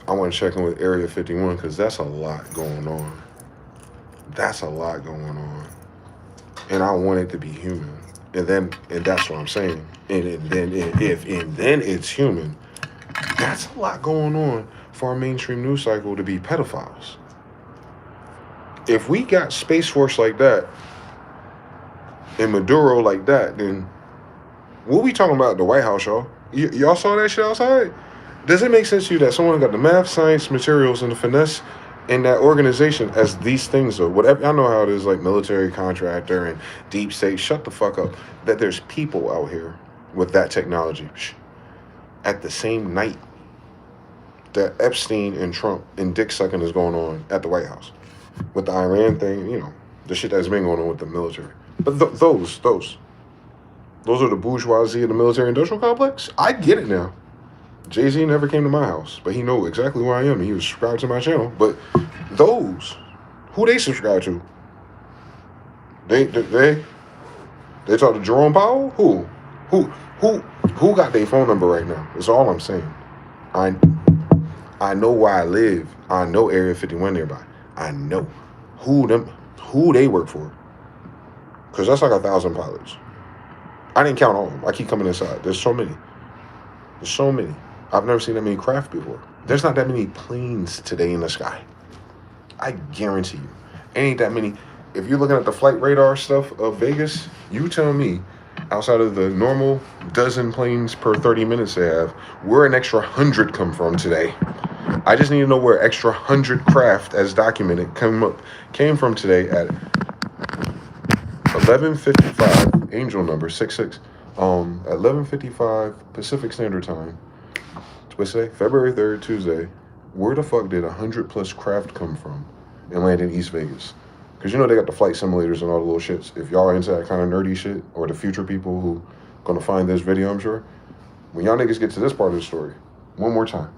I want to check in with Area 51 because that's a lot going on. That's a lot going on. And I want it to be human. And that's what I'm saying. And then it's human, that's a lot going on for our mainstream news cycle to be pedophiles. If we got Space Force like that and Maduro like that, then what we talking about at the White House, y'all? Y'all saw that shit outside? Does it make sense to you that someone got the math, science, materials, and the finesse in that organization as these things are? Whatever, I know how it is, like military contractor and deep state. Shut the fuck up. That there's people out here with that technology. At the same night that Epstein and Trump and dick sucking is going on at the White House. With the Iran thing, you know, the shit that's been going on with the military. But those are the bourgeoisie of the military industrial complex. I get it now. Jay-Z never came to my house, but he know exactly who I am. And he was subscribed to my channel. But those, who they subscribe to? They talk to Jerome Powell? Who got their phone number right now? That's all I'm saying. I know where I live. I know Area 51 nearby. I know who they work for. Because that's like 1,000 pilots. I didn't count all of them. I keep coming inside. There's so many. I've never seen that many craft before. There's not that many planes today in the sky. I guarantee you. Ain't that many. If you're looking at the flight radar stuff of Vegas, you tell me, outside of the normal dozen planes per 30 minutes they have, where an extra 100 come from today. I just need to know where extra 100 craft, as documented, came from today at 11:55 angel number 66. At 11:55 Pacific Standard Time. What's today? February 3rd, Tuesday. Where the fuck did 100 plus craft come from and land in East Vegas? Because you know they got the flight simulators and all the little shits. If y'all are into that kind of nerdy shit, or the future people who gonna find this video, I'm sure. When y'all niggas get to this part of the story, one more time.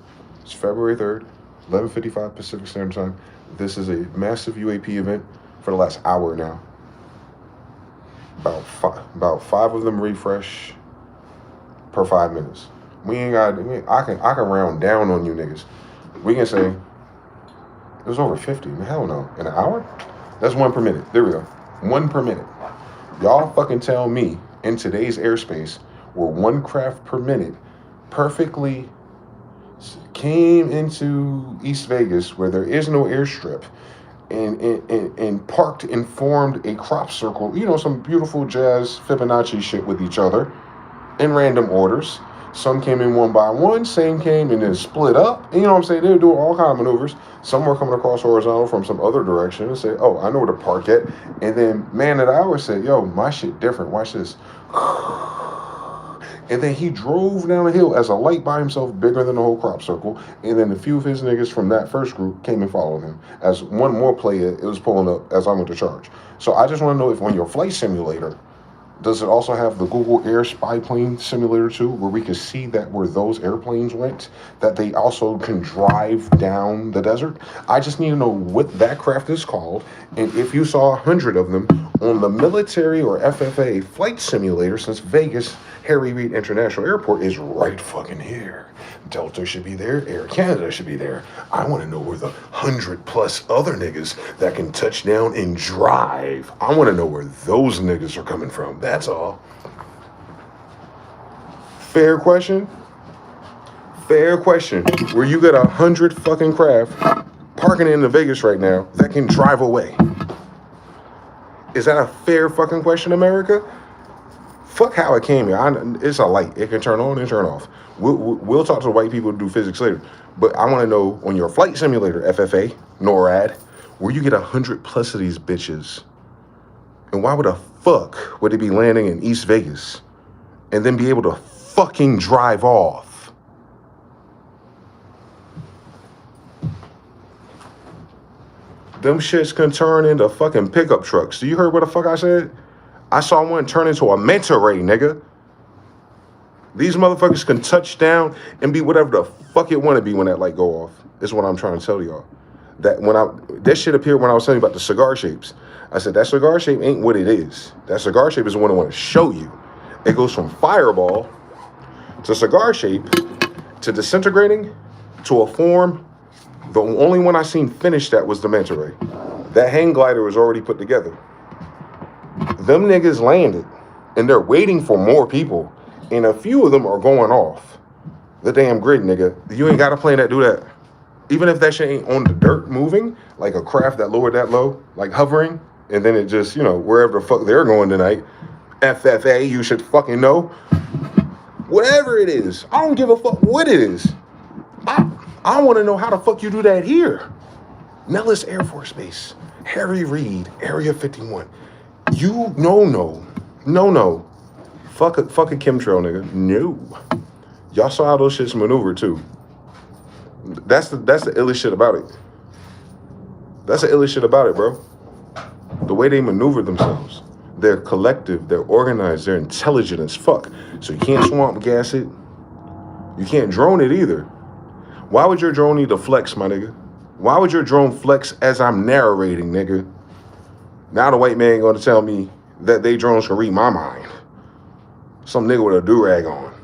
It's February 3rd, 11:55 Pacific Standard Time. This is a massive UAP event for the last hour now. About five of them refresh per 5 minutes. We ain't got. I can round down on you niggas. We can say it was over 50. Hell no, in an hour. That's 1 per minute. There we go. 1 per minute. Y'all fucking tell me in today's airspace where 1 craft per minute perfectly came into East Vegas where there is no airstrip and parked and formed a crop circle, you know, some beautiful jazz Fibonacci shit with each other in random orders. Some came in one by one, same came and then split up. You know what I'm saying? They were doing all kind of maneuvers. Some were coming across horizontal from some other direction and say, oh, I know where to park at. And then man at hours said, yo, my shit different. Watch this. And then he drove down the hill as a light by himself, bigger than the whole crop circle. And then a few of his niggas from that first group came and followed him. As one more player, it was pulling up as I went to charge. So I just want to know if on your flight simulator, does it also have the Google Air spy plane simulator too, where we can see that where those airplanes went, that they also can drive down the desert? I just need to know what that craft is called, and if you saw 100 of them on the military or FFA flight simulator, since Vegas Harry Reid International Airport is right fucking here. Delta should be there, Air Canada should be there. I want to know where the 100 plus other niggas that can touch down and drive, I want to know where those niggas are coming from. That's all. Fair question? Fair question. Where you got 100 fucking craft parking in Vegas right now that can drive away. Is that a fair fucking question, America? Fuck how it came here. It's a light. It can turn on and turn off. We'll talk to the white people who do physics later. But I want to know on your flight simulator, FFA, NORAD, where you get 100 plus of these bitches. And why would the fuck would it be landing in East Vegas and then be able to fucking drive off? Them shits can turn into fucking pickup trucks. Do you hear what the fuck I said? I saw one turn into a manta ray, nigga. These motherfuckers can touch down and be whatever the fuck it want to be when that light go off. Is what I'm trying to tell y'all. That shit appeared when I was telling you about the cigar shapes. I said that cigar shape ain't what it is. That cigar shape is the one I want to show you. It goes from fireball to cigar shape to disintegrating to a form. The only one I seen finish that was the manta ray. That hang glider was already put together. Them niggas landed, and they're waiting for more people, and a few of them are going off the damn grid, nigga. You ain't got a plane that do that. Even if that shit ain't on the dirt moving, like a craft that lowered that low, like hovering, and then it just, you know, wherever the fuck they're going tonight, FFA, you should fucking know. Whatever it is, I don't give a fuck what it is. I want to know how the fuck you do that here. Nellis Air Force Base, Harry Reid, Area 51. You no. Fuck a chemtrail, nigga. No. Y'all saw how those shits maneuver too. That's the illest shit about it. That's the illest shit about it, bro. The way they maneuver themselves. They're collective, they're organized, they're intelligent as fuck. So you can't swamp gas it. You can't drone it either. Why would your drone need to flex, my nigga? Why would your drone flex as I'm narrating, nigga? Now the white man gonna tell me that they drones can read my mind. Some nigga with a do-rag on,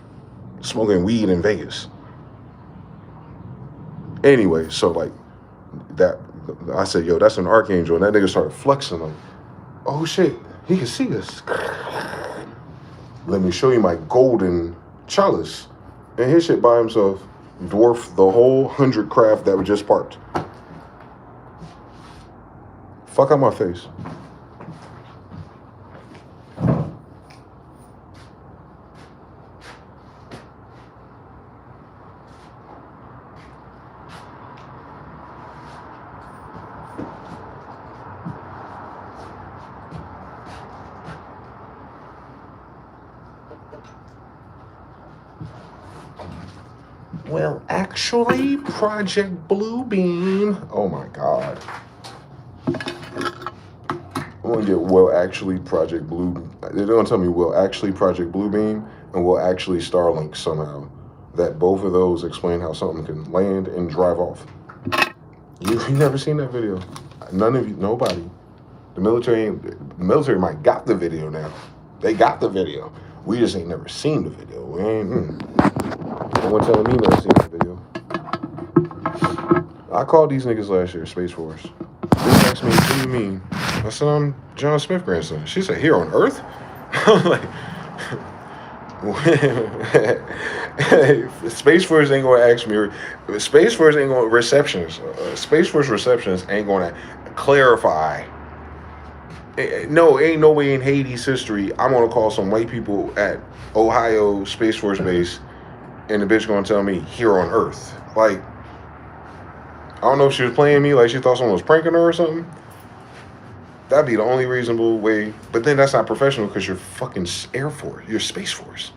smoking weed in Vegas. Anyway, so like that, I said, yo, that's an archangel. And that nigga started flexing like, oh shit, he can see us. Let me show you my golden chalice. And his shit by himself dwarfed the whole 100 craft that were just parked. Fuck out my face. Well, actually, Project Bluebeam. Oh my God. I'm gonna get well, actually, Project Blue. They're gonna tell me well, actually, Project Bluebeam, and well, actually, Starlink somehow. That both of those explain how something can land and drive off. You've never seen that video. None of you, nobody. The military might got the video now. They got the video. We just ain't never seen the video. We ain't. No one telling me never seen the video. I called these niggas last year, Space Force. They asked me, what do you mean? I said, I'm John Smith grandson. She said, here on Earth? I'm like, Space Force ain't gonna ask me. Space Force ain't gonna receptionist. Space Force receptionist ain't gonna clarify. No, ain't no way in Haiti's history I'm gonna call some white people at Ohio Space Force Base and the bitch gonna tell me here on Earth. Like, I don't know if she was playing me, like she thought someone was pranking her or something. That'd be the only reasonable way. But then that's not professional because you're fucking Air Force. You're Space Force.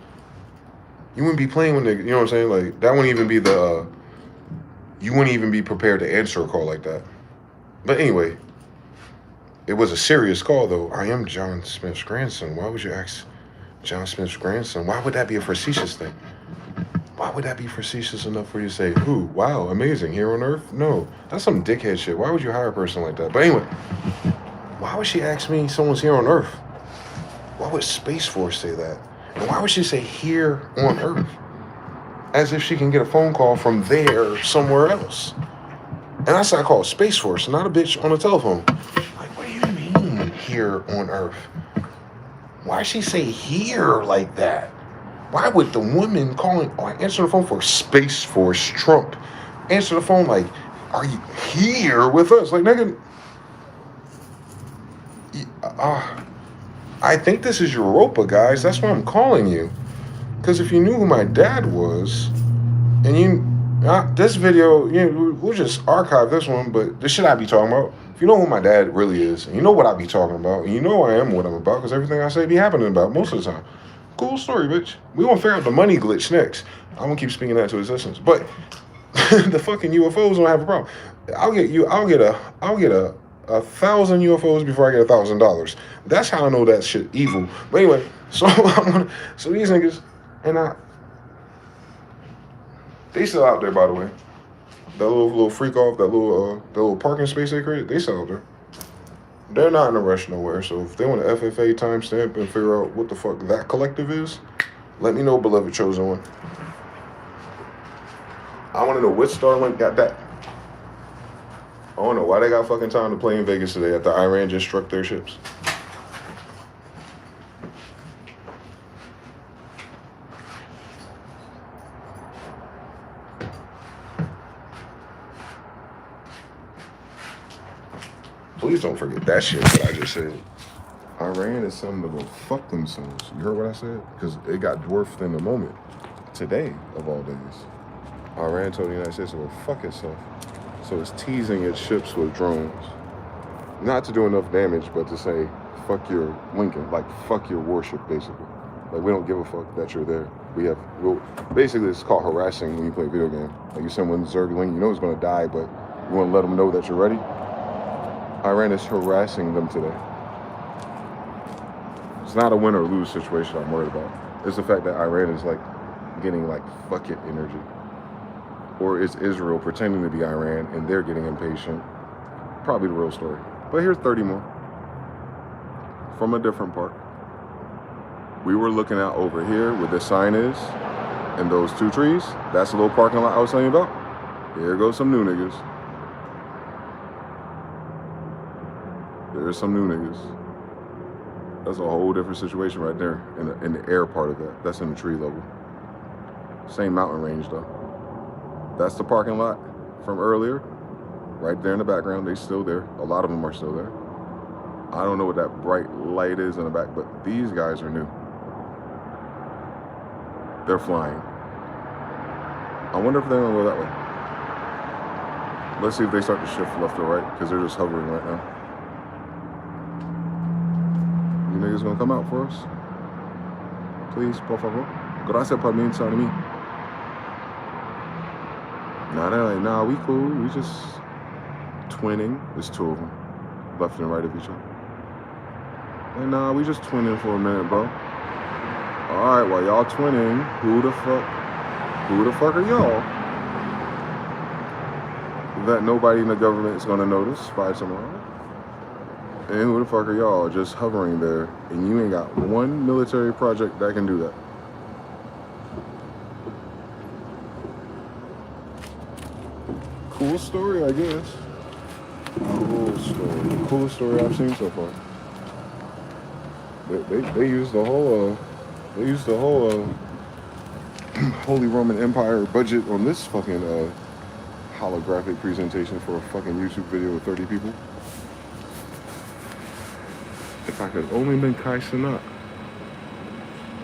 You wouldn't be playing with niggas. You know what I'm saying? Like, that wouldn't even be the... you wouldn't even be prepared to answer a call like that. But anyway, it was a serious call, though. I am John Smith's grandson. Why would you ask John Smith's grandson? Why would that be a facetious thing? Why would that be facetious enough for you to say, who? Wow, amazing, here on Earth? No, that's some dickhead shit. Why would you hire a person like that? But anyway, why would she ask me someone's here on Earth? Why would Space Force say that? And why would she say here on Earth? As if she can get a phone call from there somewhere else. And that's what I call Space Force, not a bitch on the telephone. Like, what do you mean here on Earth? Why she say here like that? Why would the woman calling, answer the phone for Space Force Trump, answer the phone like, are you here with us? Like, nigga, I think this is Europa, guys. That's why I'm calling you. Because if you knew who my dad was, and you, this video, we'll just archive this one, but this shit I be talking about. If you know who my dad really is, and you know what I be talking about, and you know I am what I'm about, because everything I say be happening about most of the time. Cool story, bitch. We gonna figure out the money glitch next. I'm gonna keep speaking that to existence. But the fucking UFOs don't have a problem. I'll get a 1,000 UFOs before I get $1,000. That's how I know that shit evil. But anyway, so these niggas, and they still out there, by the way. That little freak off, that little parking space they created, they still out there. They're not in a rush nowhere, so if they want to FFA timestamp and figure out what the fuck that collective is, let me know, beloved chosen one. I want to know which Starlink got that. I don't know why they got fucking time to play in Vegas today after Iran just struck their ships. Please don't forget that shit that I just said. Iran is something to go fuck themselves. You heard what I said? Because it got dwarfed in the moment. Today, of all days. Iran told the United States to go fuck itself. So it's teasing its ships with drones. Not to do enough damage, but to say, fuck your Lincoln. Like, fuck your warship, basically. Like, we don't give a fuck that you're there. Basically, it's called harassing when you play a video game. Like, you send one Zergling, you know he's going to die, but you want to let him know that you're ready. Iran is harassing them today. It's not a win or lose situation I'm worried about. It's the fact that Iran is like getting like fuck it energy. Or is Israel pretending to be Iran and they're getting impatient? Probably the real story. But here's 30 more. From a different part. We were looking out over here where the sign is and those two trees. That's the little parking lot I was telling you about. Here goes some new niggas. There's some new niggas. That's a whole different situation right there in the air part of that. That's in the tree level. Same mountain range though. That's the parking lot from earlier. Right there in the background, they still there. A lot of them are still there. I don't know what that bright light is in the back, but these guys are new. They're flying. I wonder if they're gonna go that way. Let's see if they start to shift left or right, because they're just hovering right now. You niggas gonna come out for us? Please, por favor. Gracias por mí, Nah, they're like, nah, we cool. We just twinning. There's two of them, left and right of each other. Like, nah, we just twinning for a minute, bro. All right, while y'all twinning, who the fuck are y'all that nobody in the government is gonna notice by tomorrow? And who the fuck are y'all just hovering there and you ain't got one military project that can do that? Cool story, I guess. Cool story. Coolest story I've seen so far. They used the whole Holy Roman Empire budget on this fucking holographic presentation for a fucking YouTube video with 30 people. If I could have only been Kai Cenat,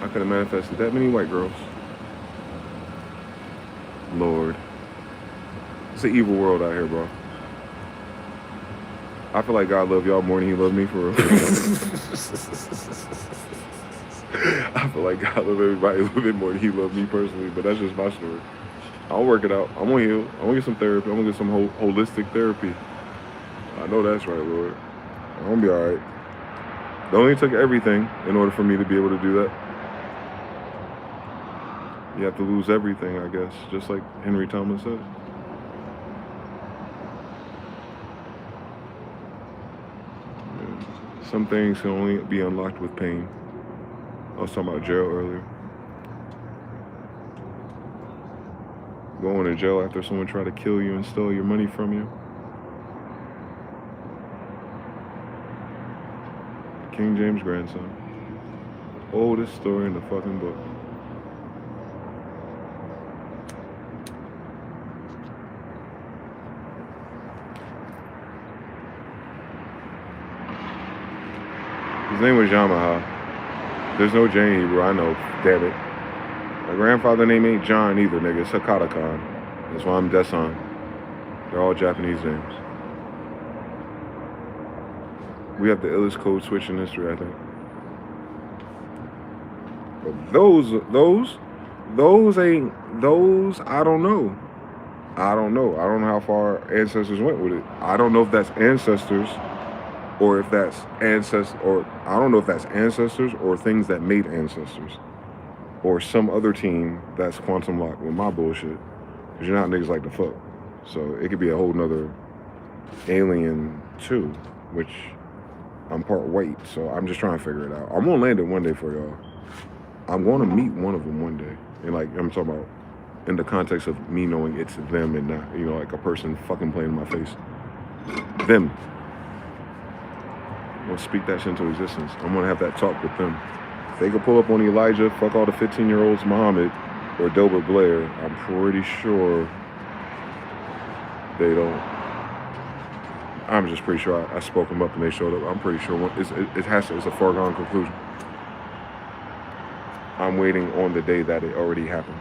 I could have manifested that many white girls. Lord. It's an evil world out here, bro. I feel like God loved y'all more than he loved me, for real. I feel like God loved everybody a little bit more than he loved me personally, but that's just my story. I'll work it out. I'm gonna heal. I'm gonna get some therapy. I'm gonna get some holistic therapy. I know that's right, Lord. I'm gonna be all right. It only took everything in order for me to be able to do that. You have to lose everything, I guess, just like Henry Thomas said. Yeah. Some things can only be unlocked with pain. I was talking about jail earlier. Going to jail after someone tried to kill you and steal your money from you. King James' grandson. Oldest story in the fucking book. His name was Yamaha. There's no J in Hebrew, I know, damn it. My grandfather's name ain't John either, nigga. It's Hakata Khan. That's why I'm Desan. They're all Japanese names. We have the illest code switch in history, I think. But those, I don't know. I don't know how far ancestors went with it. I don't know if that's ancestors or if that's ancestors, or I don't know if that's ancestors or things that made ancestors. Or some other team that's quantum locked with my bullshit. Because you know how niggas like to fuck. So it could be a whole nother alien too, which I'm part white, so I'm just trying to figure it out. I'm gonna land it one day for y'all. I'm gonna meet one of them one day. And like, I'm talking about in the context of me knowing it's them and not, you know, like a person fucking playing in my face. Them. I'm gonna speak that shit into existence. I'm gonna have that talk with them. If they could pull up on Elijah, fuck all the 15-year-olds, Muhammad, or Delbert Blair, I'm pretty sure they don't. I'm just pretty sure I spoke them up and they showed up. I'm pretty sure it's a foregone conclusion. I'm waiting on the day that it already happened.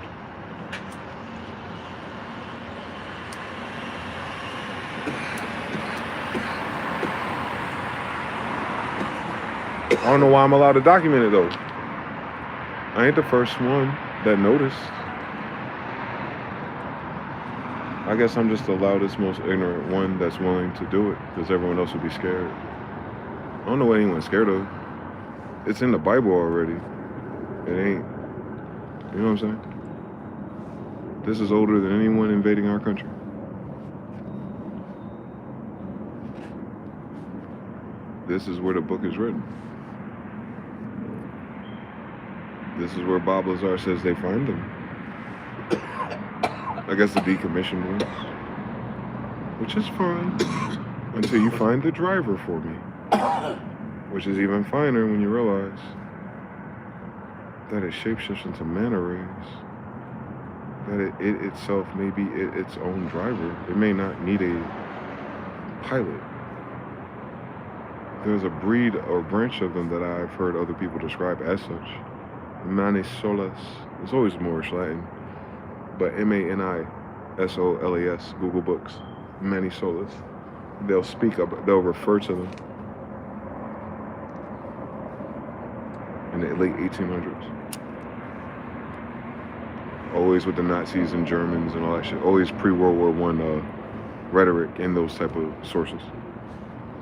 I don't know why I'm allowed to document it though. I ain't the first one that noticed. I guess I'm just the loudest, most ignorant one that's willing to do it because everyone else would be scared. I don't know what anyone's scared of. It's in the Bible already. It ain't. You know what I'm saying? This is older than anyone invading our country. This is where the book is written. This is where Bob Lazar says they find them. I guess the decommissioned ones. Which is fine. Until you find the driver for me. Which is even finer when you realize that it shapeshifts into manta rays. That it itself may be its own driver. It may not need a pilot. There's a breed or branch of them that I've heard other people describe as such. Manisolas. It's always Moorish Latin. But Manisolas, Google Books. Manisolas. They'll refer to them in the late 1800s. always with the Nazis and Germans and all that shit. Always pre-World War I rhetoric in those type of sources.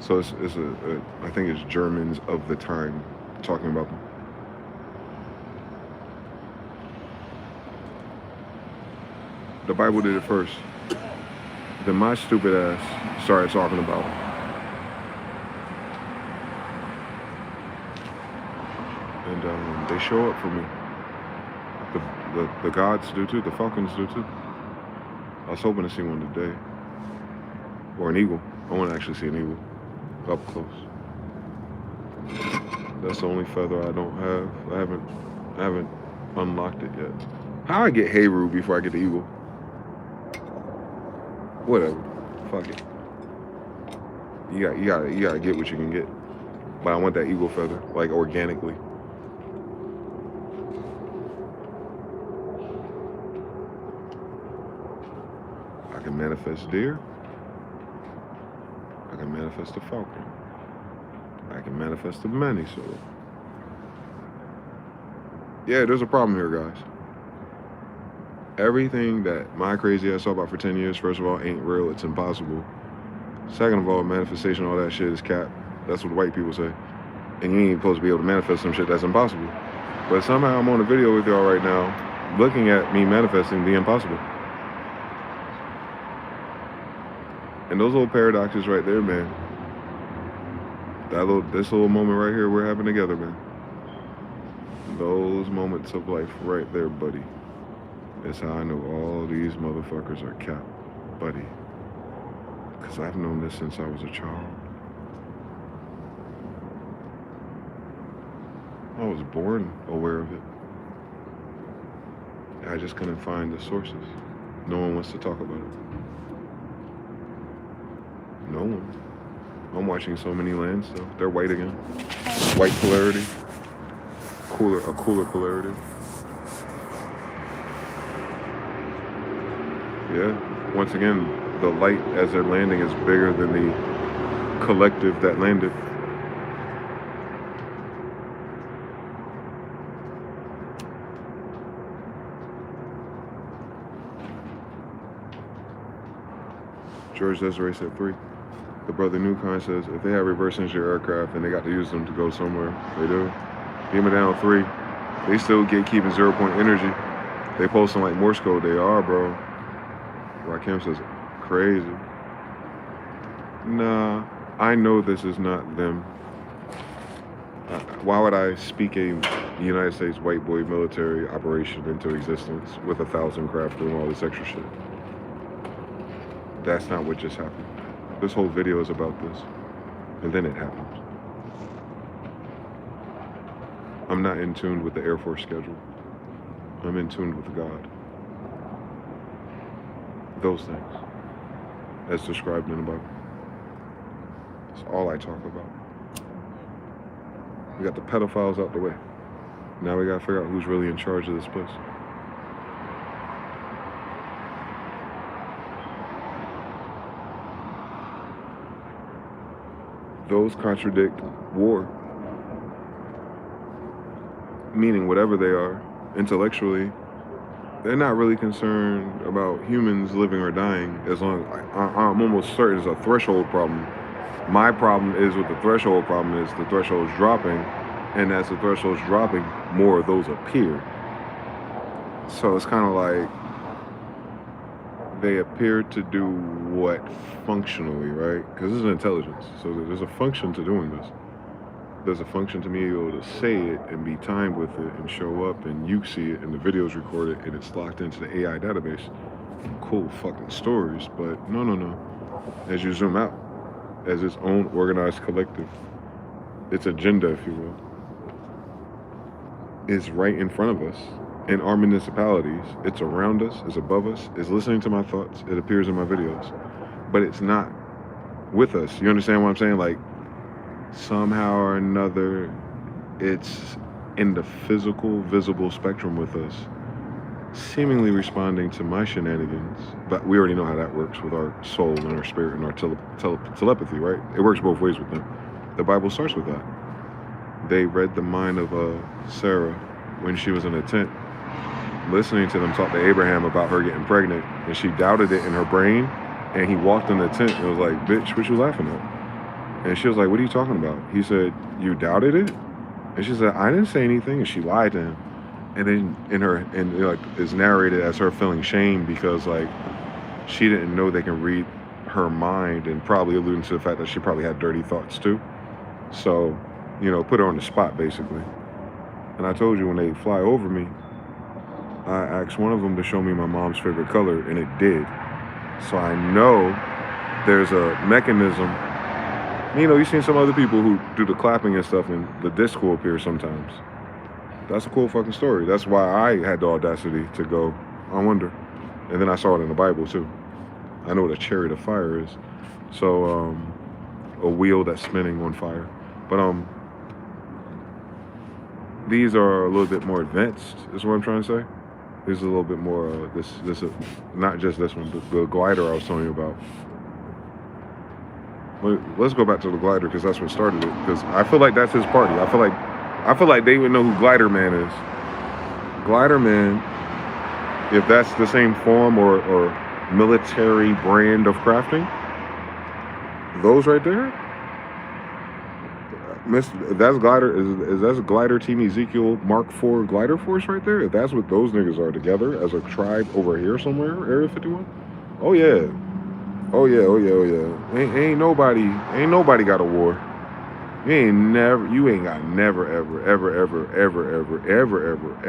So it's I think it's Germans of the time talking about them. The Bible did it first. Then my stupid ass started talking about them. And they show up for me. The gods do too, the falcons do too. I was hoping to see one today. Or an eagle. I want to actually see an eagle. Up close. That's the only feather I don't have. I haven't unlocked it yet. How I get Heru before I get the eagle? Whatever. Fuck it. You gotta get what you can get. But I want that eagle feather, like organically. I can manifest deer. I can manifest a falcon. I can manifest a many-sword. Yeah, there's a problem here, guys. Everything that my crazy ass saw about for 10 years, first of all, ain't real. It's impossible. Second of all, manifestation, all that shit is cap. That's what white people say. And you ain't supposed to be able to manifest some shit that's impossible. But somehow I'm on a video with y'all right now, looking at me manifesting the impossible. And those little paradoxes right there, man. This little moment right here we're having together, man. Those moments of life right there, buddy. That's how I know all these motherfuckers are cap, buddy. Because I've known this since I was a child. I was born aware of it. I just couldn't find the sources. No one wants to talk about it. No one. I'm watching so many lands, though. They're white again. White polarity. A cooler polarity. Yeah. Once again, the light as they're landing is bigger than the collective that landed. George Desiree said 3. The brother Newcon says, if they have reverse engineer aircraft and they got to use them to go somewhere, they do. Beam it down 3. They still keeping 0 point energy. They posting like Morse code. They are, bro. Rakim says, crazy. Nah, I know this is not them. Why would I speak a United States white boy military operation into existence with 1,000 craft doing all this extra shit? That's not what just happened. This whole video is about this. And then it happened. I'm not in tune with the Air Force schedule. I'm in tune with God. Those things, as described in the Bible. That's all I talk about. We got the pedophiles out the way. Now we gotta figure out who's really in charge of this place. Those contradict war. Meaning whatever they are, intellectually, they're not really concerned about humans living or dying, as long as I'm almost certain it's a threshold problem. My problem is with the threshold problem is the threshold's dropping, and as the threshold's dropping, more of those appear. So it's kind of like they appear to do what functionally, right? Because this is intelligence, so there's a function to doing this. There's a function to me able to say it and be timed with it and show up and you see it and the video's recorded and it's locked into the AI database. Cool fucking stories, but no. As you zoom out, as its own organized collective, its agenda, if you will, is right in front of us in our municipalities. It's around us, it's above us, it's listening to my thoughts, it appears in my videos, but it's not with us. You understand what I'm saying? Like, somehow or another, it's in the physical, visible spectrum with us, seemingly responding to my shenanigans. But we already know how that works with our soul and our spirit and our telepathy, right? It works both ways with them. The Bible starts with that. They read the mind of Sarah when she was in a tent, listening to them talk to Abraham about her getting pregnant, and she doubted it in her brain. And he walked in the tent and was like, "Bitch, what you laughing at?" And she was like, "What are you talking about?" He said, "You doubted it?" And she said, "I didn't say anything." And she lied to him. And then like it's narrated as her feeling shame because like she didn't know they can read her mind, and probably alluding to the fact that she probably had dirty thoughts too. So, put her on the spot basically. And I told you when they fly over me, I asked one of them to show me my mom's favorite color, and it did. So I know there's a mechanism. You've seen some other people who do the clapping and stuff, and the disc will appear sometimes. That's a cool fucking story. That's why I had the audacity to go, I wonder. And then I saw it in the Bible too. I know what a chariot of fire is. So, a wheel that's spinning on fire. But these are a little bit more advanced, is what I'm trying to say. This is a little bit more, this not just this one, but the glider I was telling you about. Let's go back to the glider because that's what started it. Because I feel like that's his party. I feel like they would know who Glider Man is. Glider Man, if that's the same form or military brand of crafting, those right there, if that's glider, is that's glider Team Ezekiel Mark IV glider force right there? If that's what those niggas are together as a tribe over here somewhere, Area 51. Oh yeah. Ain't nobody got a war. You ain't got never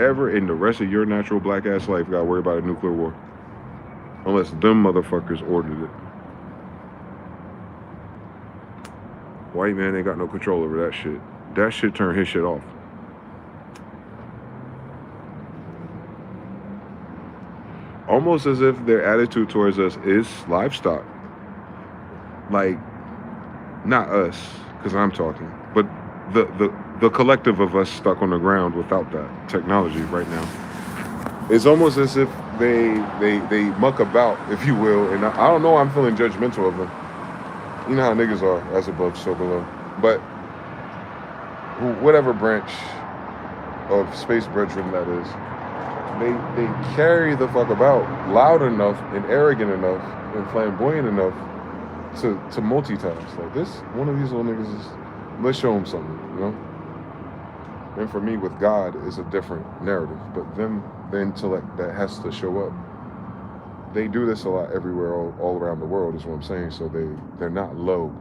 ever in the rest of your natural black ass life got to worry about a nuclear war. Unless them motherfuckers ordered it. White man ain't got no control over that shit. That shit turned his shit off. Almost as if their attitude towards us is livestock. Like, not us, because I'm talking, but the collective of us stuck on the ground without that technology right now. It's almost as if they muck about, if you will, and I don't know, I'm feeling judgmental of them. You know how niggas are, as above, so below. But whatever branch of space brethren that is, they carry the fuck about loud enough and arrogant enough and flamboyant enough to multitask. Like this, one of these little niggas is, let's show them something, And for me, with God, is a different narrative. But them, the intellect that has to show up, they do this a lot everywhere, all around the world, is what I'm saying. So they're not low.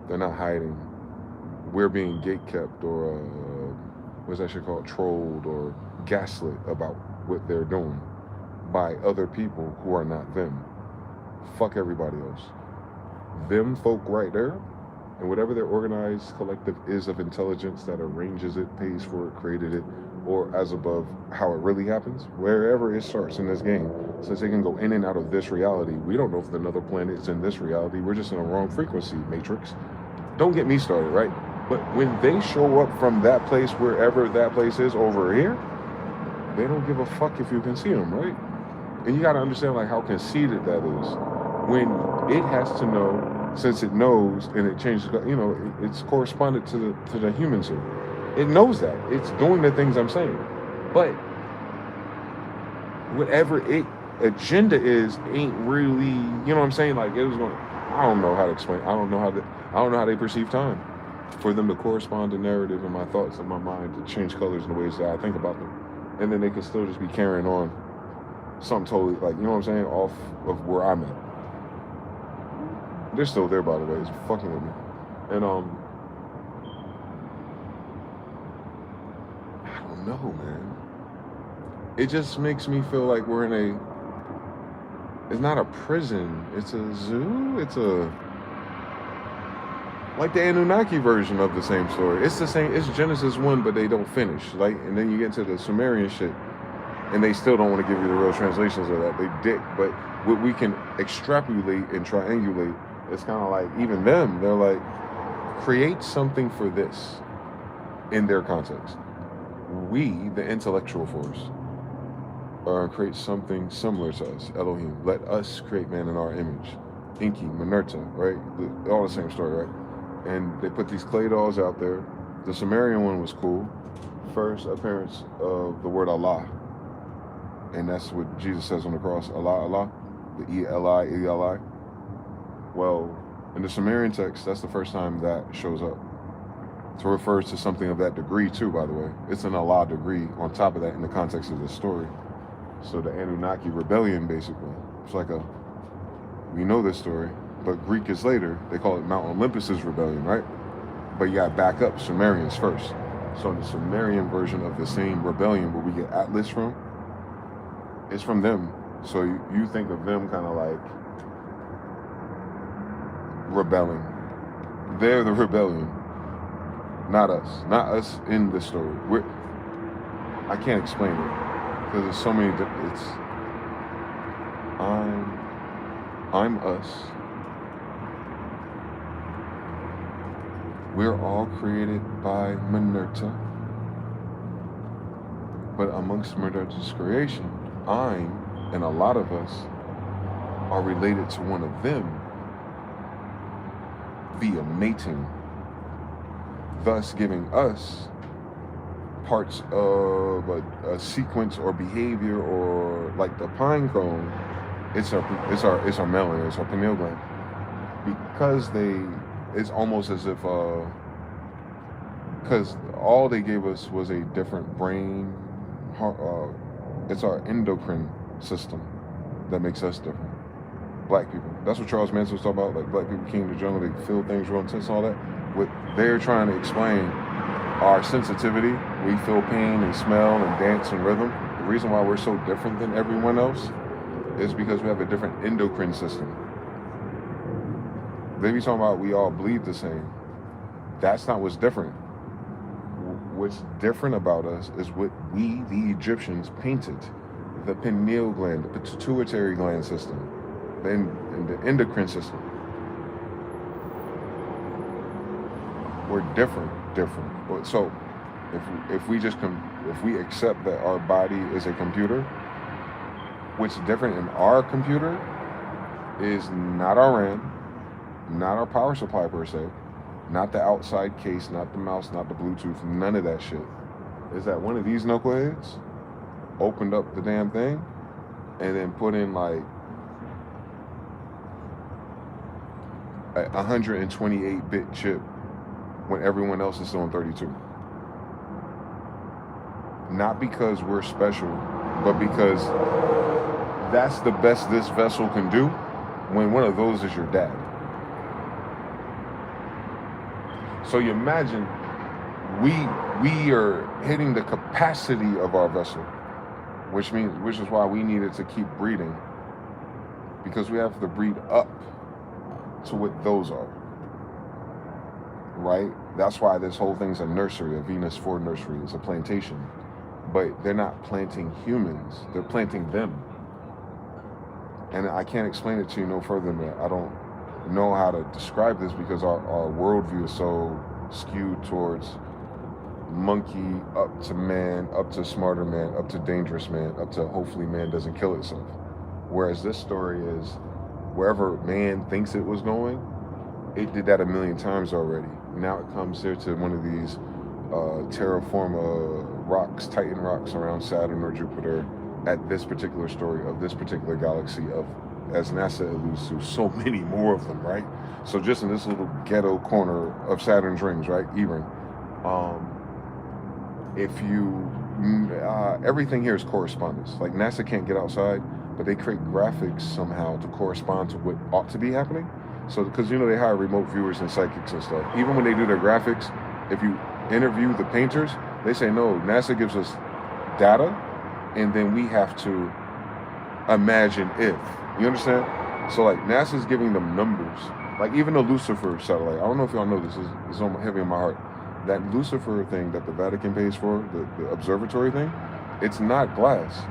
They're not hiding. We're being gatekept or, what's that shit called? Trolled or gaslit about what they're doing by other people who are not them. Fuck everybody else. Them folk right there, and whatever their organized collective is of intelligence that arranges it, pays for it, created it, or as above, how it really happens, wherever it starts in this game, since they can go in and out of this reality, we don't know if another planet is in this reality. We're just in a wrong frequency matrix. Don't get me started, right? But when they show up from that place, wherever that place is over here, they don't give a fuck if you can see them, right? And you got to understand like how conceited that is. When it has to know, since it knows and it changes, it's corresponded to the humans here. It knows that. It's doing the things I'm saying. But whatever its agenda is ain't really, you know what I'm saying? Like it was going, I don't know how to explain. I don't know how they perceive time. For them to correspond to narrative and my thoughts in my mind to change colors in the ways that I think about them. And then they can still just be carrying on something totally, like, you know what I'm saying, off of where I'm at. They're still there, by the way. It's fucking with me. And, I don't know, man. It just makes me feel like we're in it's not a prison. It's a zoo. It's like the Anunnaki version of the same story. It's the same, it's Genesis 1, but they don't finish. Like, and then you get into the Sumerian shit, and they still don't want to give you the real translations of that. They dick. But what we can extrapolate and triangulate, it's kind of like, even them, they're like, create something for this in their context. We, the intellectual force, create something similar to us, Elohim. Let us create man in our image. Inky, Minerta, right? All the same story, right? And they put these clay dolls out there. The Sumerian one was cool. First appearance of the word Allah. And that's what Jesus says on the cross, Allah, Allah, the E-L-I, E-L-I. Well, in the Sumerian text, that's the first time that shows up. So it refers to something of that degree too, by the way. It's an Allah degree on top of that in the context of the story. So the Anunnaki rebellion, basically. It's like we know this story, but Greek is later. They call it Mount Olympus's rebellion, right? But you got back up Sumerians first. So in the Sumerian version of the same rebellion where we get Atlas from, it's from them. So you think of them kind of like rebelling. They're the rebellion, not us. Not us in the story. I can't explain it because there's so many. I'm us. We're all created by Minerta, but amongst Minerta's creation, I'm and a lot of us are related to one of them via mating, thus giving us parts of a sequence or behavior, or like the pine cone. It's our melanin, it's our pineal gland, because it's almost as if because all they gave us was a different brain. It's our endocrine system that makes us different. Black people. That's what Charles Manson was talking about. Like black people came to the jungle, they feel things real intense, all that. What they're trying to explain, our sensitivity. We feel pain and smell and dance and rhythm. The reason why we're so different than everyone else is because we have a different endocrine system. They be talking about we all bleed the same. That's not what's different. What's different about us is what we, the Egyptians, painted. The pineal gland, the pituitary gland system, and the endocrine system. We're different. So if we accept that our body is a computer, what's different in our computer is not our RAM, not our power supply per se, not the outside case, not the mouse, not the Bluetooth, none of that shit. Is that one of these knuckleheads opened up the damn thing and then put in like a 128-bit chip when everyone else is still on 32. Not because we're special, but because that's the best this vessel can do when one of those is your dad. So you imagine we are hitting the capacity of our vessel, which is why we needed to keep breeding, because we have to breed up to what those are, right? That's why this whole thing's a nursery, a Venus 4 nursery. It's a plantation, but they're not planting humans, they're planting them. And I can't explain it to you no further than that. I don't know how to describe this because our worldview is so skewed towards monkey, up to man, up to smarter man, up to dangerous man, up to hopefully man doesn't kill itself. Whereas this story is wherever man thinks it was going, it did that a million times already. Now it comes here to one of these terra firma rocks, Titan rocks around Saturn or Jupiter at this particular story of this particular galaxy of, as NASA alludes to, so many more of them, right? So just in this little ghetto corner of Saturn's rings, right, Erin, everything here is correspondence. Like NASA can't get outside, but they create graphics somehow to correspond to what ought to be happening. So, because they hire remote viewers and psychics and stuff. Even when they do their graphics, if you interview the painters, they say, no, NASA gives us data, and then we have to imagine if. You understand? So, like, NASA's giving them numbers. Like, even the Lucifer satellite, I don't know if y'all know this, it's heavy on my heart. That Lucifer thing that the Vatican pays for, the observatory thing, it's not glass.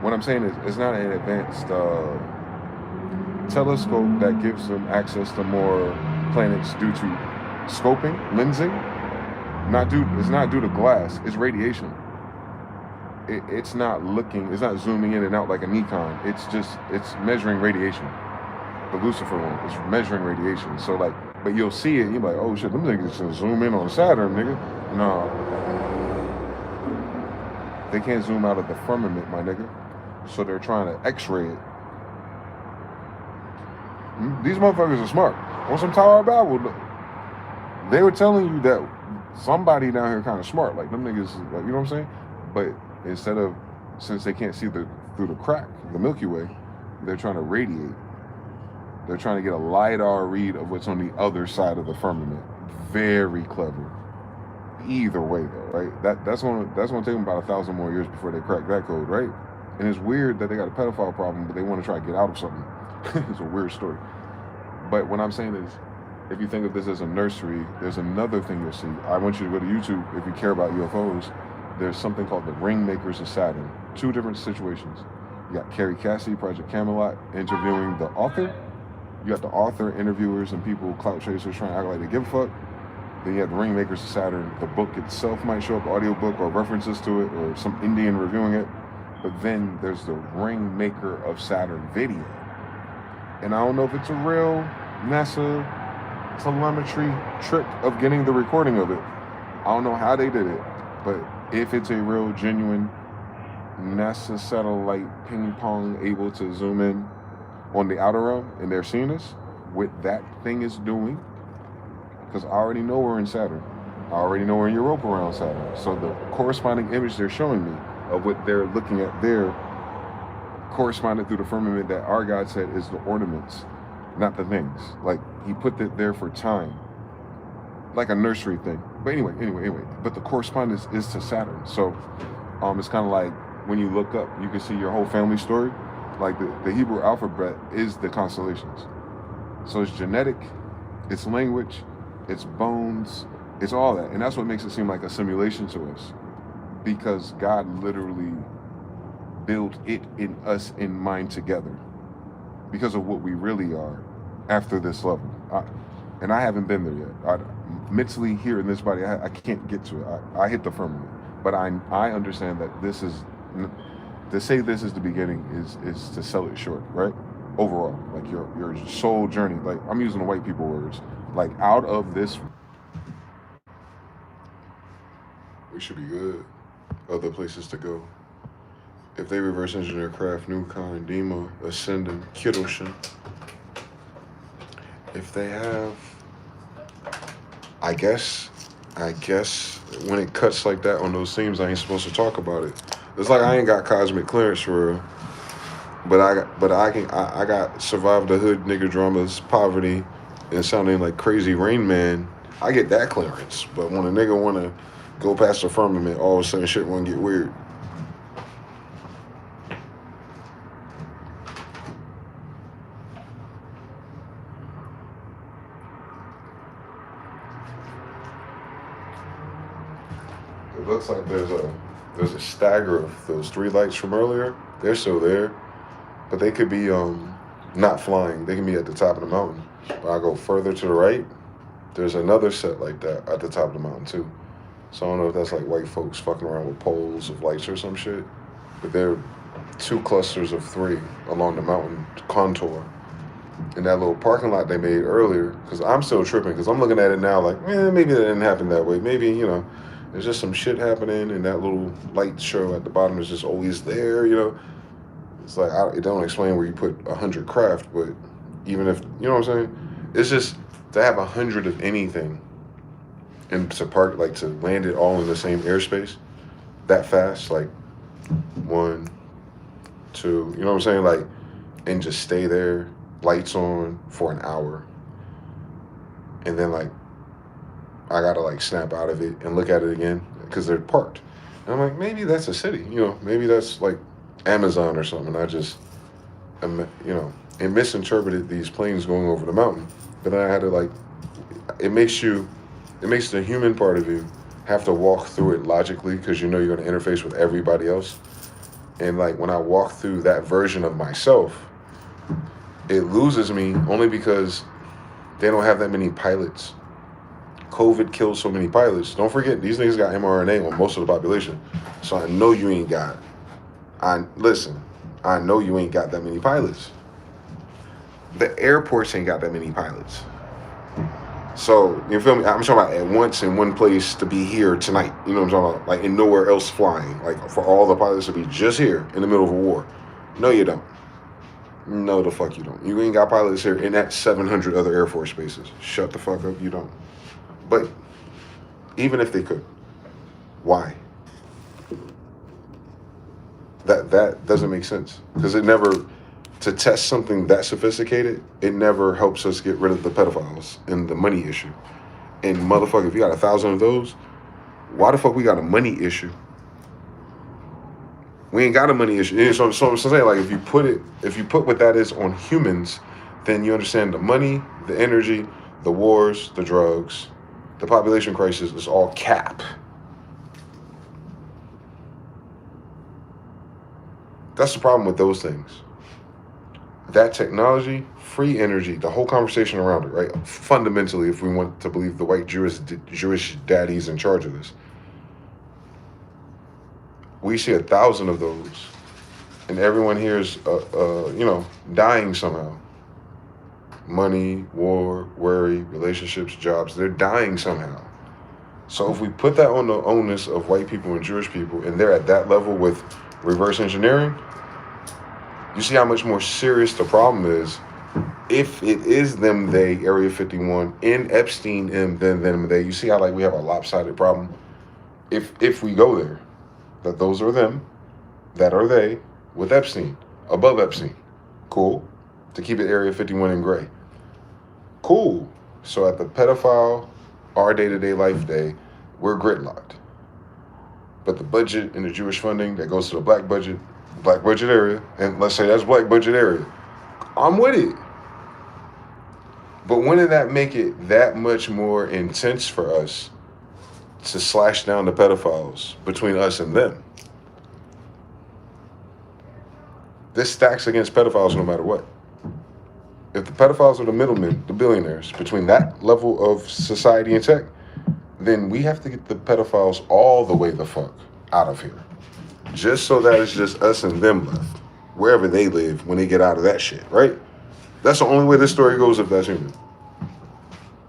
What I'm saying is, it's not an advanced telescope that gives them access to more planets due to scoping, lensing. It's not due to glass, it's radiation. It's not zooming in and out like a Nikon. It's measuring radiation. The Lucifer one is measuring radiation. So like, but you'll see it, you're like, oh shit, them niggas just zoom in on Saturn, nigga. No. They can't zoom out of the firmament, my nigga. So they're trying to X-ray it. These motherfuckers are smart. On some Tower of Babel, they were telling you that somebody down here kind of smart. Like them niggas, like, you know what I'm saying? But instead of, since they can't see through the crack, the Milky Way, they're trying to radiate. They're trying to get a LiDAR read of what's on the other side of the firmament. Very clever. Either way, though, right? That's gonna take them about 1,000 more years before they crack that code, right? And it's weird that they got a pedophile problem, but they want to try to get out of something. It's a weird story. But what I'm saying is, if you think of this as a nursery, there's another thing you'll see. I want you to go to YouTube if you care about UFOs. There's something called the Ringmakers of Saturn. 2 different situations. You got Carrie Cassie, Project Camelot, interviewing the author. You got the author, interviewers, and people, clout chasers, trying to act like they give a fuck. Then you have the Ringmakers of Saturn. The book itself might show up, audiobook or references to it, or some Indian reviewing it. But then there's the Ringmaker of Saturn video. And I don't know if it's a real NASA telemetry trick of getting the recording of it. I don't know how they did it, but if it's a real, genuine NASA satellite ping pong able to zoom in on the outer realm and they're seeing us, what that thing is doing, because I already know we're in Saturn. I already know we're in Europa around Saturn. So the corresponding image they're showing me of what they're looking at there corresponded through the firmament that our God said is the ornaments, not the things. Like, he put it there for time, like a nursery thing. But anyway, but the correspondence is to Saturn. So it's kind of like when you look up, you can see your whole family story. Like the Hebrew alphabet is the constellations. So it's genetic, it's language, it's bones, it's all that. And that's what makes it seem like a simulation to us, because God literally built it in us in mind together because of what we really are after this level. And I haven't been there yet. Mentally here in this body, I can't get to it. I hit the firmament. But I understand that this is, to say this is the beginning is to sell it short, right? Overall, like your soul journey, like I'm using the white people words, like out of this, we should be good. Other places to go. If they reverse engineer craft, Newcon, Dema, Ascending, Kiddleshin, if they have, I guess when it cuts like that on those themes, I ain't supposed to talk about it. It's like I ain't got cosmic clearance for real, but I got survived the hood nigga dramas, poverty, and sounding like crazy Rain Man. I get that clearance, but when a nigga wanna go past the firmament, all of a sudden shit wanna get weird. It looks like there's a stagger of those 3 lights from earlier. They're still there, but they could be not flying. They can be at the top of the mountain. When I go further to the right, there's another set like that at the top of the mountain too. So I don't know if that's like white folks fucking around with poles of lights or some shit, but there are 2 clusters of 3 along the mountain contour. In that little parking lot they made earlier, because I'm still tripping, because I'm looking at it now like, maybe that didn't happen that way. Maybe, there's just some shit happening, and that little light show at the bottom is just always there, It's like, it don't explain where you put 100 craft, but even if, you know what I'm saying? It's just, to have 100 of anything, and to park, like to land it all in the same airspace, that fast, like 1, 2, you know what I'm saying? Like, and just stay there, lights on for an hour. And then like, I gotta like snap out of it and look at it again because they're parked. And I'm like, maybe that's a city, maybe that's like Amazon or something. I just, and misinterpreted these planes going over the mountain. But then I had to like, it makes the human part of you have to walk through it logically because you're going to interface with everybody else. And like when I walk through that version of myself, it loses me only because they don't have that many pilots. COVID killed so many pilots. Don't forget, these niggas got mRNA on most of the population. So I know you ain't got, I know you ain't got that many pilots. The airports ain't got that many pilots. So, you feel me? I'm talking about at once in one place to be here tonight. You know what I'm talking about? Like, and nowhere else flying. Like, for all the pilots to be just here in the middle of a war. No, you don't. No, the fuck you don't. You ain't got pilots here in that 700 other Air Force bases. Shut the fuck up. You don't. But even if they could, why? That doesn't make sense. Because it never, to test something that sophisticated, it never helps us get rid of the pedophiles and the money issue. And motherfucker, if you got 1,000 of those, why the fuck we got a money issue? We ain't got a money issue. So I'm saying, like, if you put what that is on humans, then you understand the money, the energy, the wars, the drugs, the population crisis is all cap. That's the problem with those things. That technology, free energy, the whole conversation around it, right? Fundamentally, if we want to believe the white Jewish daddy's in charge of this, we see 1,000 of those, and everyone here is, dying somehow. Money, war, worry, relationships, jobs, they're dying somehow. So if we put that on the onus of white people and Jewish people, and they're at that level with reverse engineering, you see how much more serious the problem is. If it is them, they, Area 51, in Epstein, them, they, you see how, like, we have a lopsided problem? If we go there, that those are them, that are they, with Epstein, above Epstein. Cool. To keep it Area 51 in gray. Cool. So at the pedophile, our day-to-day life day, we're gridlocked. But the budget and the Jewish funding that goes to the black budget area, and let's say that's black budget area, I'm with it. But wouldn't that make it that much more intense for us to slash down the pedophiles between us and them? This stacks against pedophiles no matter what. If the pedophiles are the middlemen, the billionaires, between that level of society and tech, then we have to get the pedophiles all the way the fuck out of here. Just so that it's just us and them left, wherever they live when they get out of that shit, right? That's the only way this story goes if that's human.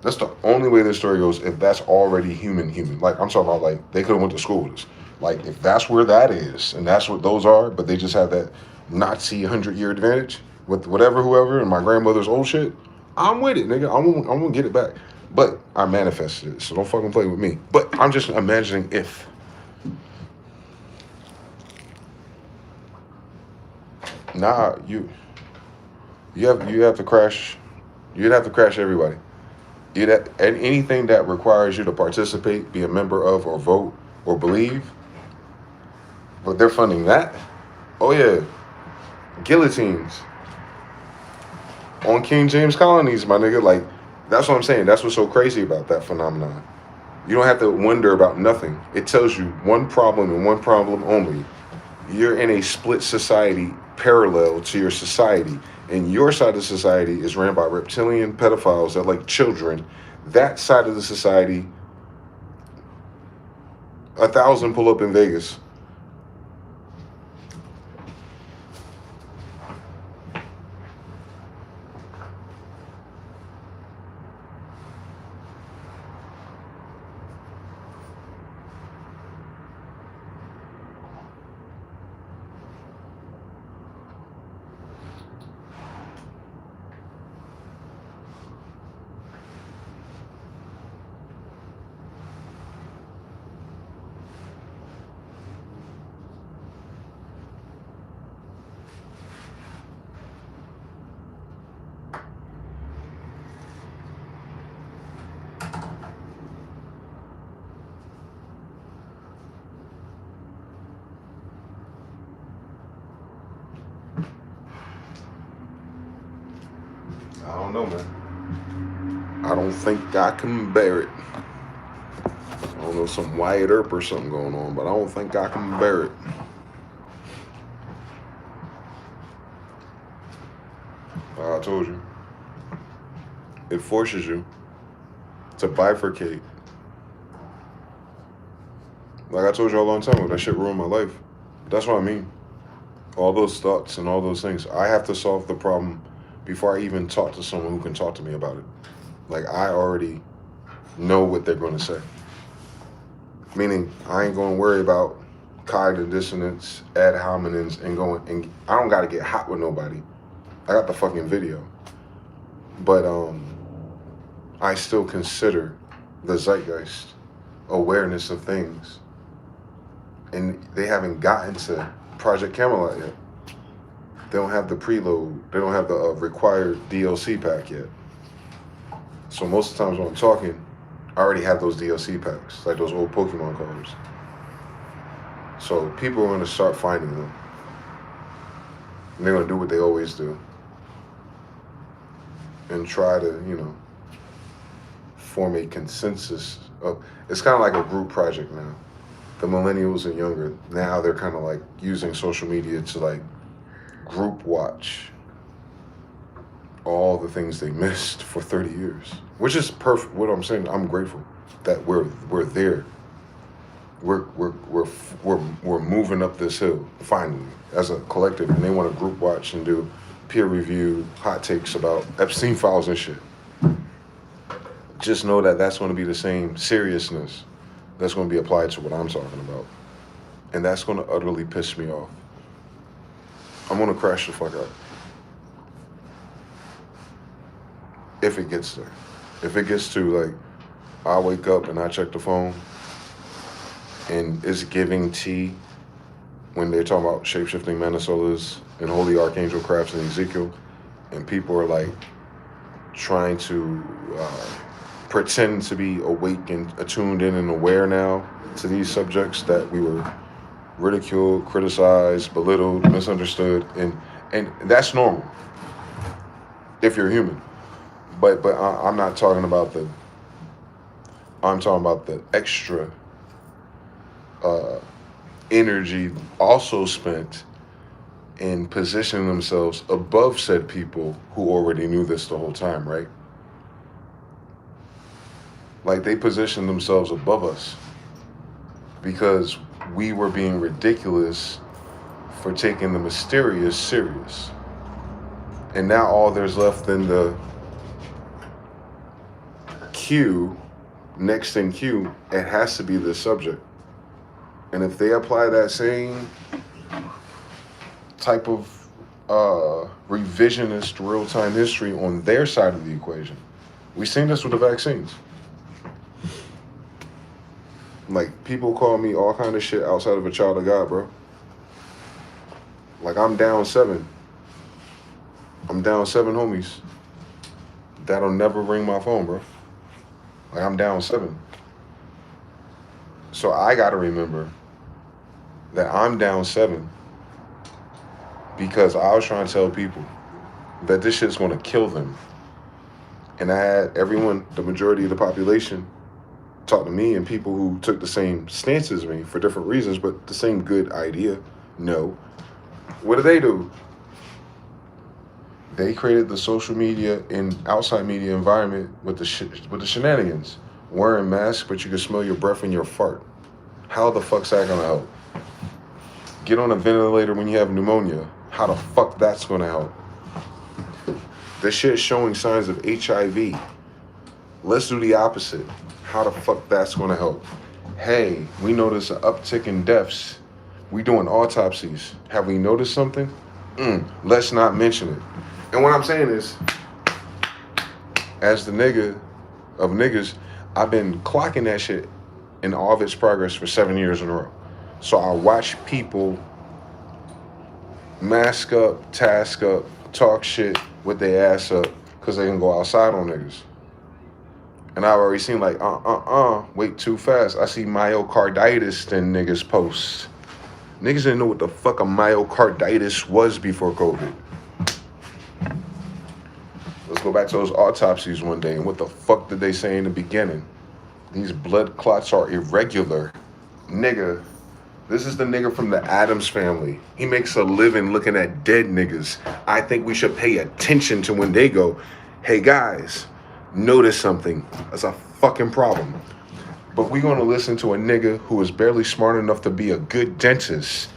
That's the only way this story goes if that's already human. Like, I'm talking about, like, they could have went to school with us. Like, if that's where that is, and that's what those are, but they just have that Nazi 100-year advantage with whoever, and my grandmother's old shit, I'm with it, nigga. I'm gonna get it back. But I manifested it, so don't fucking play with me. But I'm just imagining if. Nah, you have to crash. You'd have to crash everybody. Anything that requires you to participate, be a member of, or vote, or believe, but they're funding that. Oh yeah, guillotines on King James colonies, my nigga. Like, that's what I'm saying. That's what's so crazy about that phenomenon. You don't have to wonder about nothing. It tells you one problem and one problem only. You're in a split society parallel to your society, and your side of society is ran by reptilian pedophiles that like children. That side of the society, 1,000 pull up in Vegas. I don't know, man. I don't think I can bear it. I don't know, some Wyatt Earp or something going on, but I don't think I can bear it. I told you. It forces you to bifurcate. Like I told you a long time ago, that shit ruined my life. That's what I mean. All those thoughts and all those things. I have to solve the problem before I even talk to someone who can talk to me about it. Like, I already know what they're going to say. Meaning, I ain't going to worry about cognitive dissonance, ad hominems, and I don't got to get hot with nobody. I got the fucking video. But I still consider the zeitgeist awareness of things. And they haven't gotten to Project Camelot yet. They don't have the preload. They don't have the required DLC pack yet. So most of the times when I'm talking, I already have those DLC packs, like those old Pokemon cards. So people are going to start finding them. And they're going to do what they always do. And try to, you know, form a consensus of, it's kind of like a group project now. The millennials and younger, now they're kind of like using social media to like group watch all the things they missed for 30 years, which is perfect. What I'm saying, I'm grateful that we're there. We're moving up this hill finally as a collective, and they want to group watch and do peer review hot takes about Epstein files and shit. Just know that that's going to be the same seriousness that's going to be applied to what I'm talking about, and that's going to utterly piss me off. I'm going to crash the fuck out. If it gets there. If it gets to, like, I wake up and I check the phone and it's giving tea when they're talking about shape-shifting Manisolas and Holy Archangel crafts in Ezekiel, and people are, like, trying to pretend to be awake and attuned in and aware now to these subjects that we were ridiculed, criticized, belittled, misunderstood, and that's normal if you're human. But I'm not talking about I'm talking about the extra energy also spent in positioning themselves above said people who already knew this the whole time, right? Like, they positioned themselves above us because we were being ridiculous for taking the mysterious serious. And now all there's left in the queue, next in queue, it has to be this subject. And if they apply that same type of revisionist real-time history on their side of the equation, we've seen this with the vaccines. Like, people call me all kind of shit outside of a child of God, bro. Like, I'm down 7. I'm down 7 homies that'll never ring my phone, bro. Like, I'm down 7. So I gotta remember that I'm down 7 because I was trying to tell people that this shit's gonna kill them. And I had everyone, the majority of the population, talk to me, and people who took the same stance as me for different reasons, but the same good idea. No. What do? They created the social media and outside media environment with the shenanigans. Wearing masks, but you can smell your breath and your fart. How the fuck's that gonna help? Get on a ventilator when you have pneumonia. How the fuck that's gonna help? This shit's showing signs of HIV. Let's do the opposite. How the fuck that's gonna help? Hey, we notice an uptick in deaths. We doing autopsies. Have we noticed something? Let's not mention it. And what I'm saying is, as the nigga of niggas, I've been clocking that shit in all of its progress for 7 years in a row. So I watch people mask up, task up, talk shit with their ass up because they can go outside on niggas. And I've already seen, like, wait too fast. I see myocarditis in niggas posts. Niggas didn't know what the fuck a myocarditis was before COVID. Let's go back to those autopsies one day, and what the fuck did they say in the beginning? These blood clots are irregular. Nigga, this is the nigga from the Addams family. He makes a living looking at dead niggas. I think we should pay attention to when they go, hey guys, notice something. That's a fucking problem. But we're gonna listen to a nigga who is barely smart enough to be a good dentist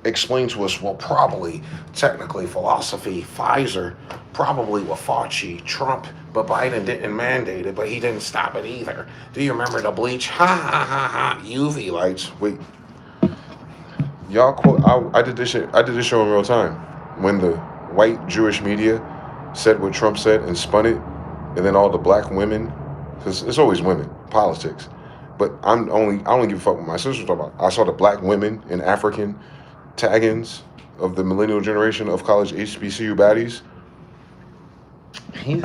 explain to us, well, probably, technically, philosophy, Pfizer, probably with Fauci, Trump, but Biden didn't mandate it, but he didn't stop it either. Do you remember the bleach? Ha ha ha ha. UV lights. Wait, y'all quote? I did this shit. I did this show in real time when the white Jewish media said what Trump said and spun it, and then all the black women, because it's always women, politics. But I don't give a fuck what my sister's talking about. I saw the black women and African taggins of the millennial generation of college HBCU baddies. He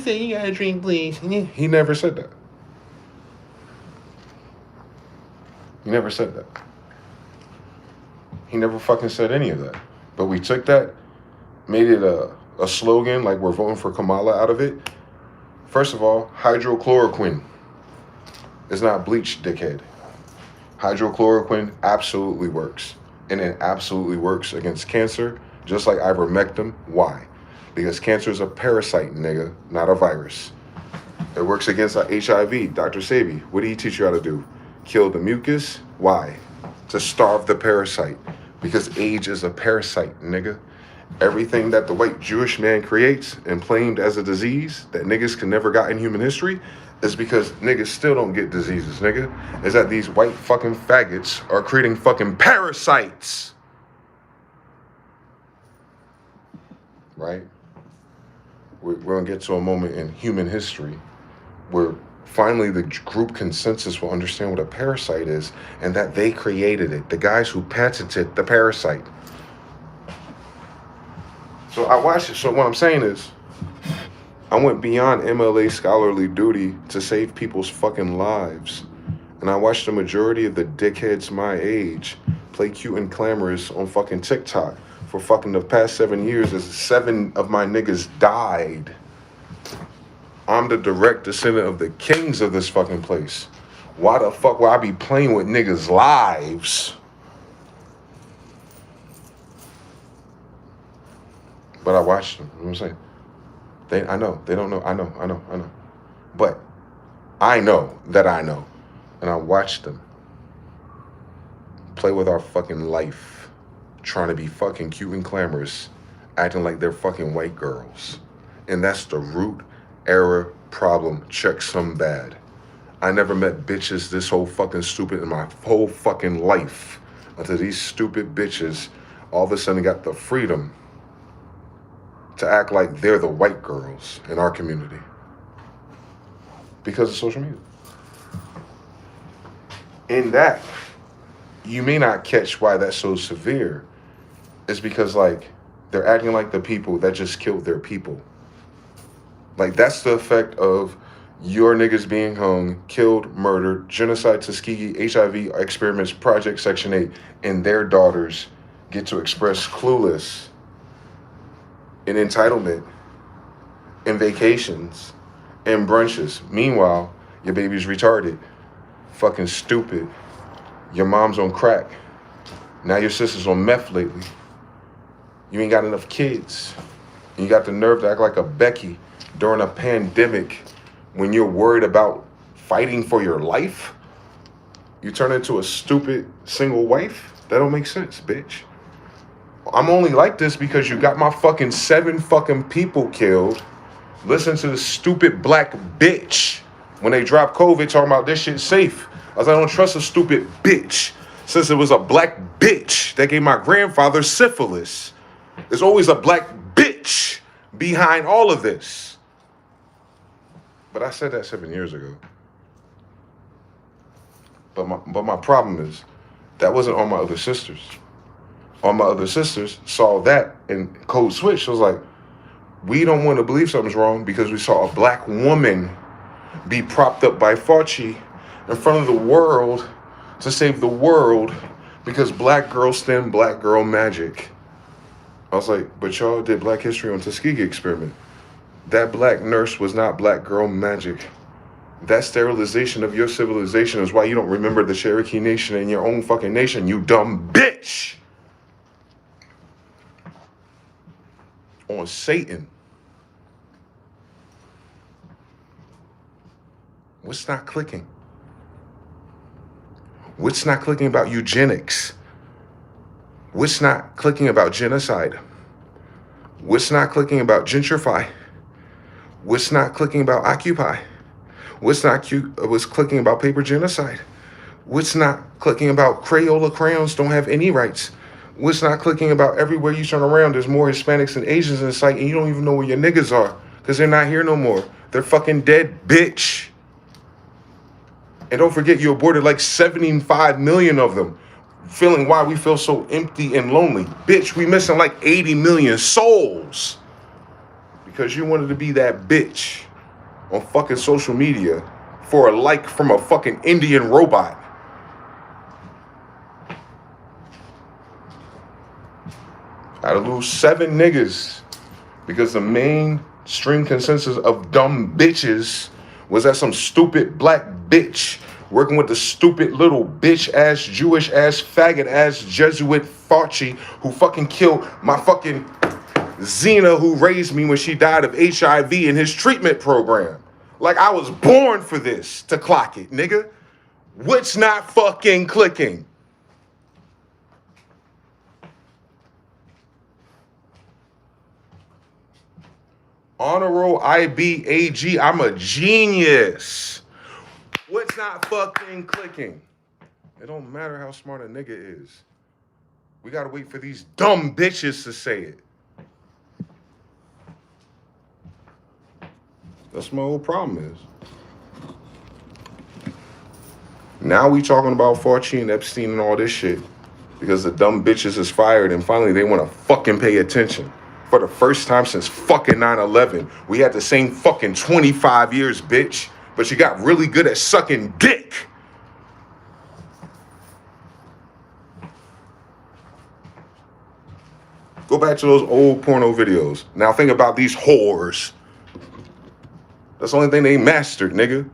said you gotta drink, please. He never said that. He never said that. He never fucking said any of that. But we took that, made it a slogan like we're voting for Kamala out of it. First of all, hydrochloroquine is not bleach, dickhead. Hydrochloroquine absolutely works. And it absolutely works against cancer, just like ivermectin. Why? Because cancer is a parasite, nigga, not a virus. It works against HIV. Dr. Sabi, what did he teach you how to do? Kill the mucus. Why? To starve the parasite. Because AIDS is a parasite, nigga. Everything that the white Jewish man creates and claimed as a disease that niggas can never got in human history is because niggas still don't get diseases, nigga. Is that these white fucking faggots are creating fucking parasites. Right? We're gonna get to a moment in human history where finally the group consensus will understand what a parasite is and that they created it. The guys who patented the parasite. So I watched it. So what I'm saying is, I went beyond MLA scholarly duty to save people's fucking lives. And I watched the majority of the dickheads my age play cute and clamorous on fucking TikTok for fucking the past 7 years as 7 of my niggas died. I'm the direct descendant of the kings of this fucking place. Why the fuck would I be playing with niggas' lives? But I watched them, you know what I'm saying? I know, they don't know, I know. But I know that I know. And I watched them play with our fucking life, trying to be fucking cute and clamorous, acting like they're fucking white girls. And that's the root error problem, check some bad. I never met bitches this whole fucking stupid in my whole fucking life until these stupid bitches all of a sudden got the freedom to act like they're the white girls in our community because of social media. In that, you may not catch why that's so severe. It's because, like, they're acting like the people that just killed their people. Like, that's the effect of your niggas being hung, killed, murdered, genocide, Tuskegee, HIV experiments, Project Section 8, and their daughters get to express clueless and entitlement and vacations and brunches. Meanwhile, your baby's retarded, fucking stupid. Your mom's on crack. Now your sister's on meth lately. You ain't got enough kids. And you got the nerve to act like a Becky during a pandemic when you're worried about fighting for your life. You turn into a stupid single wife? That don't make sense, bitch. I'm only like this because you got my fucking 7 fucking people killed. Listen to the stupid black bitch when they drop COVID talking about this shit safe. I was like, I don't trust a stupid bitch. Since it was a black bitch that gave my grandfather syphilis. There's always a black bitch behind all of this. But I said that 7 years ago. But my problem is, that wasn't all my other sisters. All my other sisters saw that and code switch. I was like, we don't want to believe something's wrong because we saw a black woman be propped up by Fauci in front of the world to save the world because black girls stand black girl magic. I was like, but y'all did Black History on Tuskegee experiment. That black nurse was not black girl magic. That sterilization of your civilization is why you don't remember the Cherokee Nation in your own fucking nation, you dumb bitch. On Satan. What's not clicking? What's not clicking about eugenics? What's not clicking about genocide? What's not clicking about gentrify? What's not clicking about occupy? What's clicking about paper genocide? What's not clicking about Crayola crayons don't have any rights? What's not clicking about everywhere you turn around, there's more Hispanics and Asians in sight, and you don't even know where your niggas are, because they're not here no more. They're fucking dead, bitch. And don't forget, you aborted like 75 million of them, feeling why we feel so empty and lonely. Bitch, we missing like 80 million souls, because you wanted to be that bitch on fucking social media for a like from a fucking Indian robot. I had to lose 7 niggas because the mainstream consensus of dumb bitches was that some stupid black bitch working with the stupid little bitch ass, Jewish ass, faggot ass Jesuit Fauci who fucking killed my fucking Xena who raised me when she died of HIV in his treatment program. Like I was born for this, to clock it, nigga. What's not fucking clicking? Honor roll IBAG, I'm a genius. What's not fucking clicking? It don't matter how smart a nigga is. We gotta wait for these dumb bitches to say it. That's my whole problem is. Now we talking about Fauci and Epstein and all this shit because the dumb bitches is fired and finally they want to fucking pay attention. For the first time since fucking 9/11, we had the same fucking 25 years, bitch. But you got really good at sucking dick. Go back to those old porno videos. Now think about these whores. That's the only thing they mastered, nigga.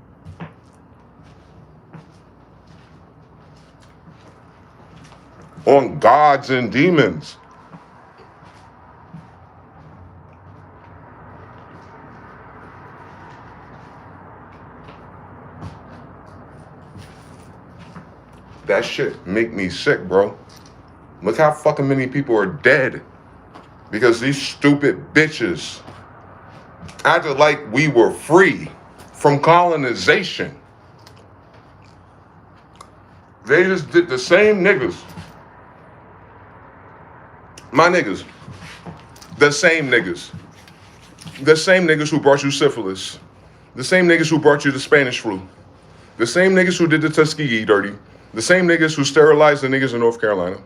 On gods and demons. That shit make me sick, bro. Look how fucking many people are dead because these stupid bitches acted like we were free from colonization. They just did the same niggas. My niggas. The same niggas. The same niggas who brought you syphilis. The same niggas who brought you the Spanish flu. The same niggas who did the Tuskegee dirty. The same niggas who sterilized the niggas in North Carolina.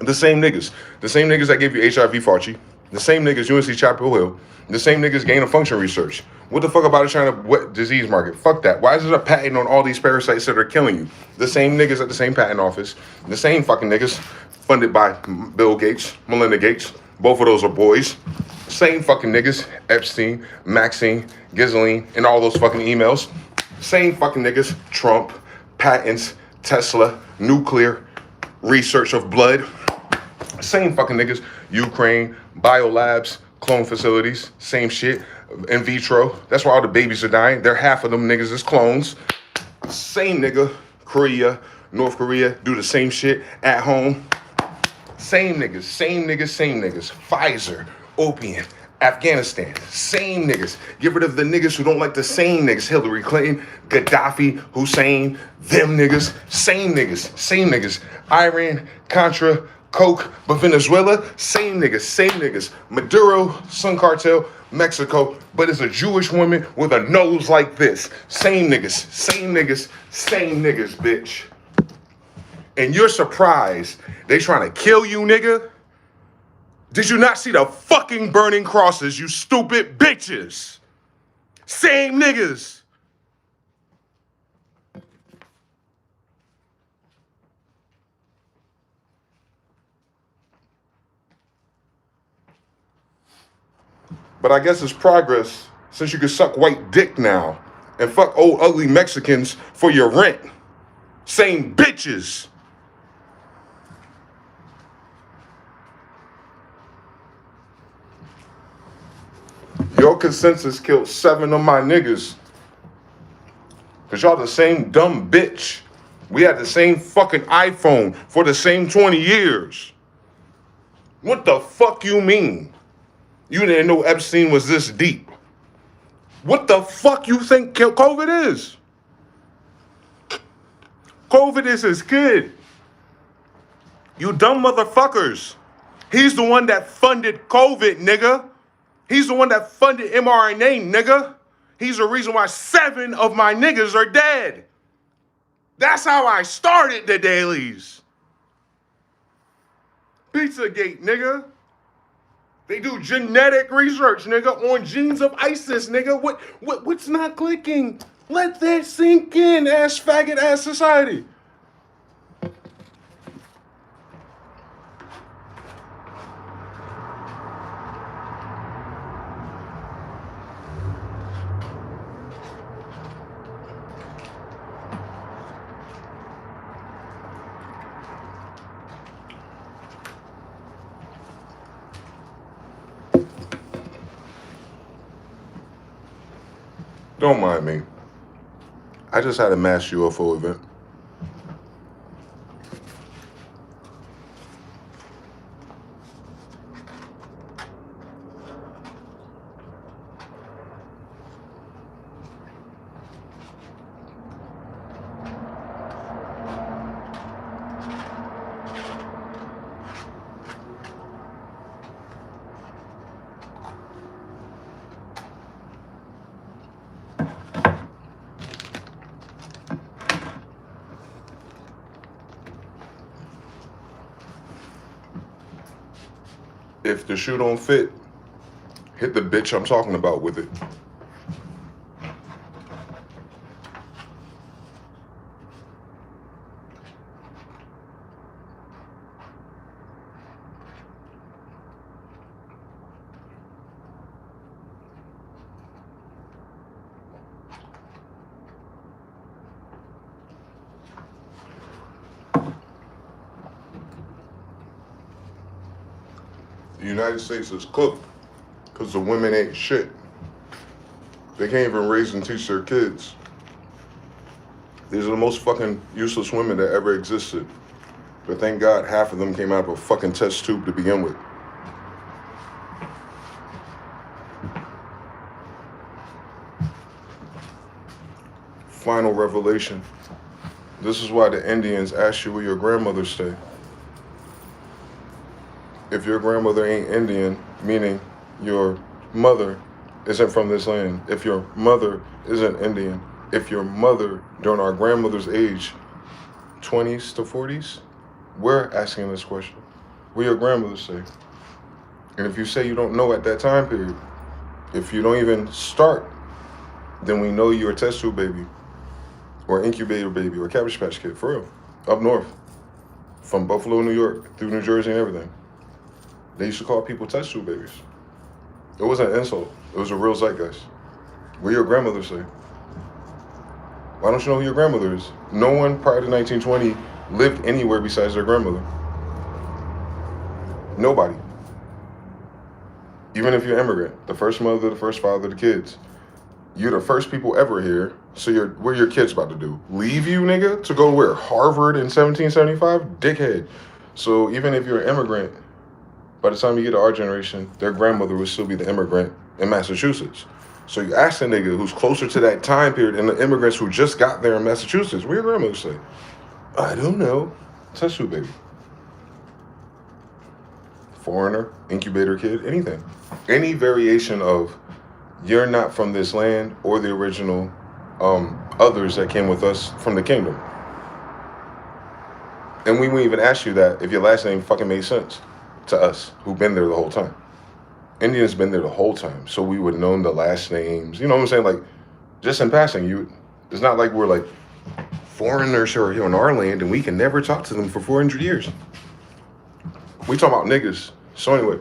The same niggas. The same niggas that gave you HIV, Fauci. The same niggas UNC Chapel Hill. The same niggas gain of function research. What the fuck about it trying to wet disease market? Fuck that. Why is there a patent on all these parasites that are killing you? The same niggas at the same patent office. The same fucking niggas funded by Bill Gates, Melinda Gates. Both of those are boys. Same fucking niggas. Epstein, Maxine, Ghislaine, and all those fucking emails. Same fucking niggas. Trump, patents, Tesla, nuclear, research of blood. Same fucking niggas. Ukraine, biolabs, clone facilities, same shit. In vitro. That's why all the babies are dying. They're half of them niggas is clones. Same nigga. Korea, North Korea, do the same shit at home. Same niggas, same niggas, same niggas. Pfizer, opium, Afghanistan, same niggas. Get rid of the niggas who don't like the same niggas. Hillary Clinton, Gaddafi, Hussein, them niggas, same niggas, same niggas. Iran, Contra, Coke, but Venezuela, same niggas, same niggas. Maduro, Sun Cartel, Mexico, but it's a Jewish woman with a nose like this. Same niggas, same niggas, same niggas, bitch. And you're surprised they trying to kill you, nigga? Did you not see the fucking burning crosses, you stupid bitches? Same niggas. But I guess it's progress since you can suck white dick now and fuck old ugly Mexicans for your rent. Same bitches. Your consensus killed 7 of my niggas. Cause y'all the same dumb bitch. We had the same fucking iPhone for the same 20 years. What the fuck you mean? You didn't know Epstein was this deep. What the fuck you think COVID is? COVID is his kid. You dumb motherfuckers. He's the one that funded COVID, nigga. He's the one that funded mRNA, nigga. He's the reason why 7 of my niggas are dead. That's how I started the dailies. Pizzagate, nigga. They do genetic research, nigga, on genes of ISIS, nigga. What's not clicking? Let that sink in, ass faggot ass society. Don't mind me. I just had a mass UFO event. If the shoe don't fit, hit the bitch I'm talking about with it. The United States is cooked because the women ain't shit. They can't even raise and teach their kids. These are the most fucking useless women that ever existed. But thank God half of them came out of a fucking test tube to begin with. Final revelation. This is why the Indians ask you where your grandmother stay. If your grandmother ain't Indian, meaning your mother isn't from this land. If your mother isn't Indian, if your mother during our grandmother's age, 20s to 40s, we're asking this question. Where your grandmother stay? And if you say you don't know at that time period, if you don't even start, then we know you're a test tube baby, or incubator baby, or Cabbage Patch Kid, for real, up north, from Buffalo, New York, through New Jersey and everything. They used to call people test tube babies. It wasn't an insult. It was a real zeitgeist. Where your grandmother say? Why don't you know who your grandmother is? No one prior to 1920 lived anywhere besides their grandmother. Nobody. Even if you're an immigrant, the first mother, the first father, the kids. You're the first people ever here, so what are your kids about to do? Leave you, nigga, to go to where? Harvard in 1775? Dickhead. So even if you're an immigrant, by the time you get to our generation, their grandmother would still be the immigrant in Massachusetts. So you ask a nigga who's closer to that time period and the immigrants who just got there in Massachusetts, where your grandmother say? I don't know. Test tube baby. Foreigner, incubator kid, anything. Any variation of you're not from this land or the original others that came with us from the kingdom. And we wouldn't even ask you that if your last name fucking made sense to us who've been there the whole time. Indians been there the whole time, so we would know the last names. You know what I'm saying? Like, just in passing, it's not like we're like foreigners who are here on our land and we can never talk to them for 400 years. We talking about niggas. So anyway,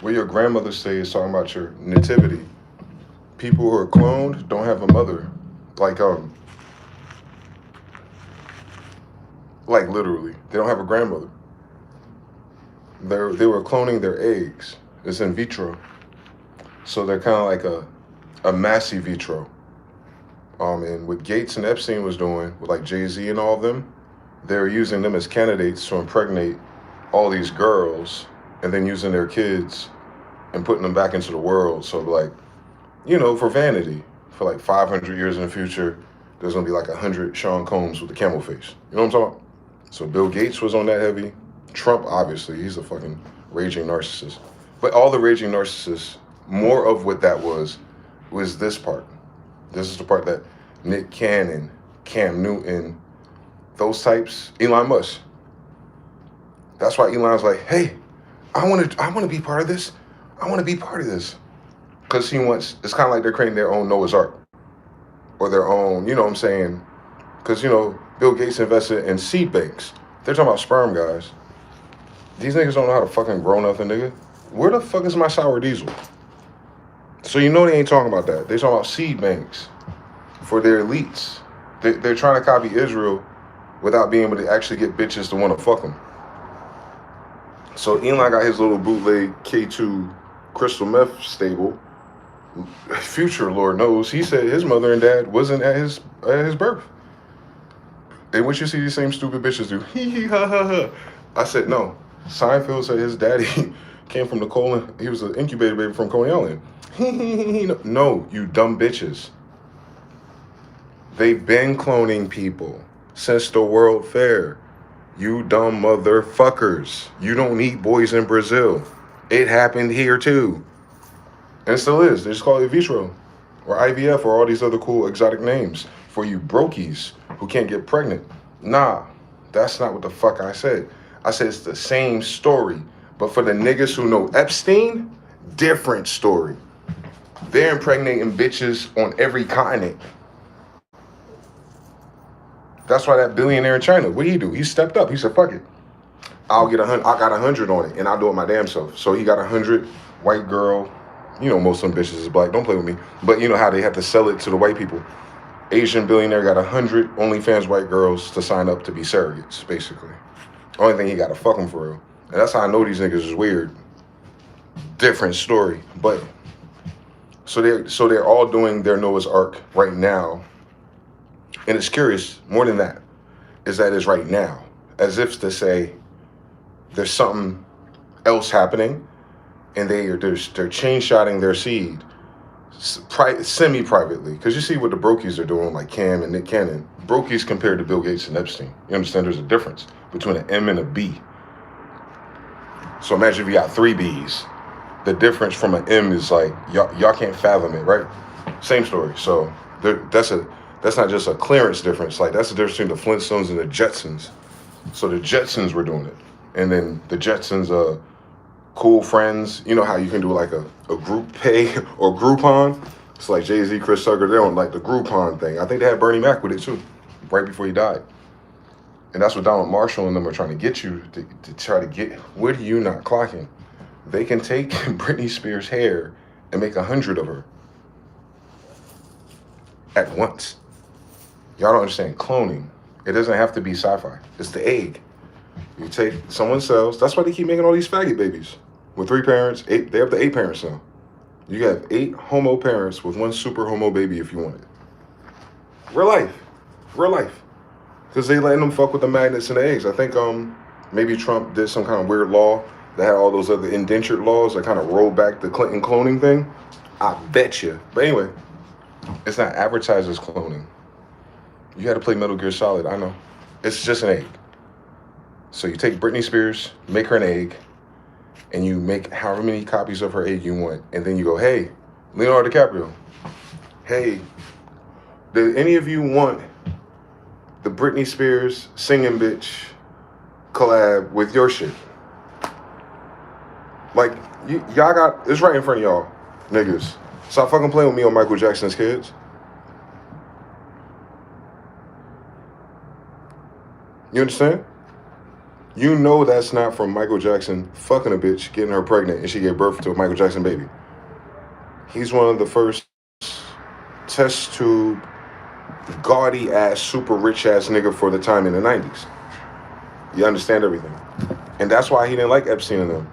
where your grandmother stay is talking about your nativity. People who are cloned don't have a mother. Like literally, they don't have a grandmother. They were cloning their eggs. It's in vitro. So they're kind of like a massy vitro. And what Gates and Epstein was doing with like Jay-Z and all of them, they're using them as candidates to impregnate all these girls and then using their kids and putting them back into the world. So like, for vanity, for like 500 years in the future, there's gonna be like 100 Sean Combs with the camel face. You know what I'm talking about? So Bill Gates was on that heavy. Trump, obviously, he's a fucking raging narcissist. But all the raging narcissists, more of what that was this part. This is the part that Nick Cannon, Cam Newton, those types, Elon Musk. That's why Elon's like, hey, I want to be part of this. I want to be part of this. Because he wants, it's kind of like they're creating their own Noah's Ark. Or their own, you know what I'm saying? Because, Bill Gates invested in seed banks. They're talking about sperm, guys. These niggas don't know how to fucking grow nothing, nigga. Where the fuck is my sour diesel? So they ain't talking about that. They're talking about seed banks for their elites. They're trying to copy Israel without being able to actually get bitches to want to fuck them. So Elon got his little bootleg K2 crystal meth stable. Future, Lord knows, he said his mother and dad wasn't at his birth. And what you see these same stupid bitches do, hee hee ha ha ha. I said no. Seinfeld said his daddy came from the colon. He was an incubator baby from Coney Island. No, you dumb bitches. They've been cloning people since the World Fair. You dumb motherfuckers. You don't eat boys in Brazil. It happened here too. And it still is. They just call it vitro or IVF or all these other cool exotic names for you brokies who can't get pregnant. Nah, that's not what the fuck I said. I said it's the same story. But for the niggas who know Epstein, different story. They're impregnating bitches on every continent. That's why that billionaire in China, what did he do? He stepped up. He said, fuck it. I'll get 100. I got 100 on it, and I'll do it my damn self. So he got 100 white girl. Most of them bitches is black. Don't play with me. But you know how they have to sell it to the white people. Asian billionaire got 100 OnlyFans white girls to sign up to be surrogates, basically. Only thing he got to fuck them for real. And that's how I know these niggas is weird. Different story. But so they're all doing their Noah's Ark right now. And it's curious, more than that, is that it's right now. As if to say there's something else happening and they're chain-shotting their seed semi-privately. Because you see what the brokies are doing, like Cam and Nick Cannon. Brokies compared to Bill Gates and Epstein. You understand there's a difference between an M and a B. So imagine if you got 3 Bs. The difference from an M is like, y'all can't fathom it, right? Same story. So that's not just a clearance difference. Like, that's the difference between the Flintstones and the Jetsons. So the Jetsons were doing it. And then the Jetsons, cool friends. You know how you can do like a group pay or Groupon? It's like Jay-Z, Chris Tucker, they're on like the Groupon thing. I think they had Bernie Mac with it too, right before he died. And that's what Donald Marshall and them are trying to get you to try to get. What are you not clocking? They can take Britney Spears' hair and make 100 of her at once. Y'all don't understand cloning. It doesn't have to be sci-fi. It's the egg. You take someone's cells. That's why they keep making all these faggot babies with 3 parents. 8. They have the 8 parents now. You have 8 homo parents with 1 super homo baby if you want it. Real life. Because they letting them fuck with the magnets and the eggs. I think maybe Trump did some kind of weird law that had all those other indentured laws that kind of rolled back the Clinton cloning thing. I bet you. But anyway, it's not advertised as cloning. You had to play Metal Gear Solid, I know. It's just an egg. So you take Britney Spears, make her an egg, and you make however many copies of her egg you want. And then you go, hey, Leonardo DiCaprio, hey, do any of you want the Britney Spears singing bitch collab with your shit? Like, y'all got, it's right in front of y'all, niggas. Stop fucking playing with me on Michael Jackson's Kids. You understand? You know that's not from Michael Jackson fucking a bitch, getting her pregnant, and she gave birth to a Michael Jackson baby. He's one of the first test tube, gaudy ass, super rich ass nigga for the time in the 90s. You understand everything. And that's why he didn't like Epstein and them.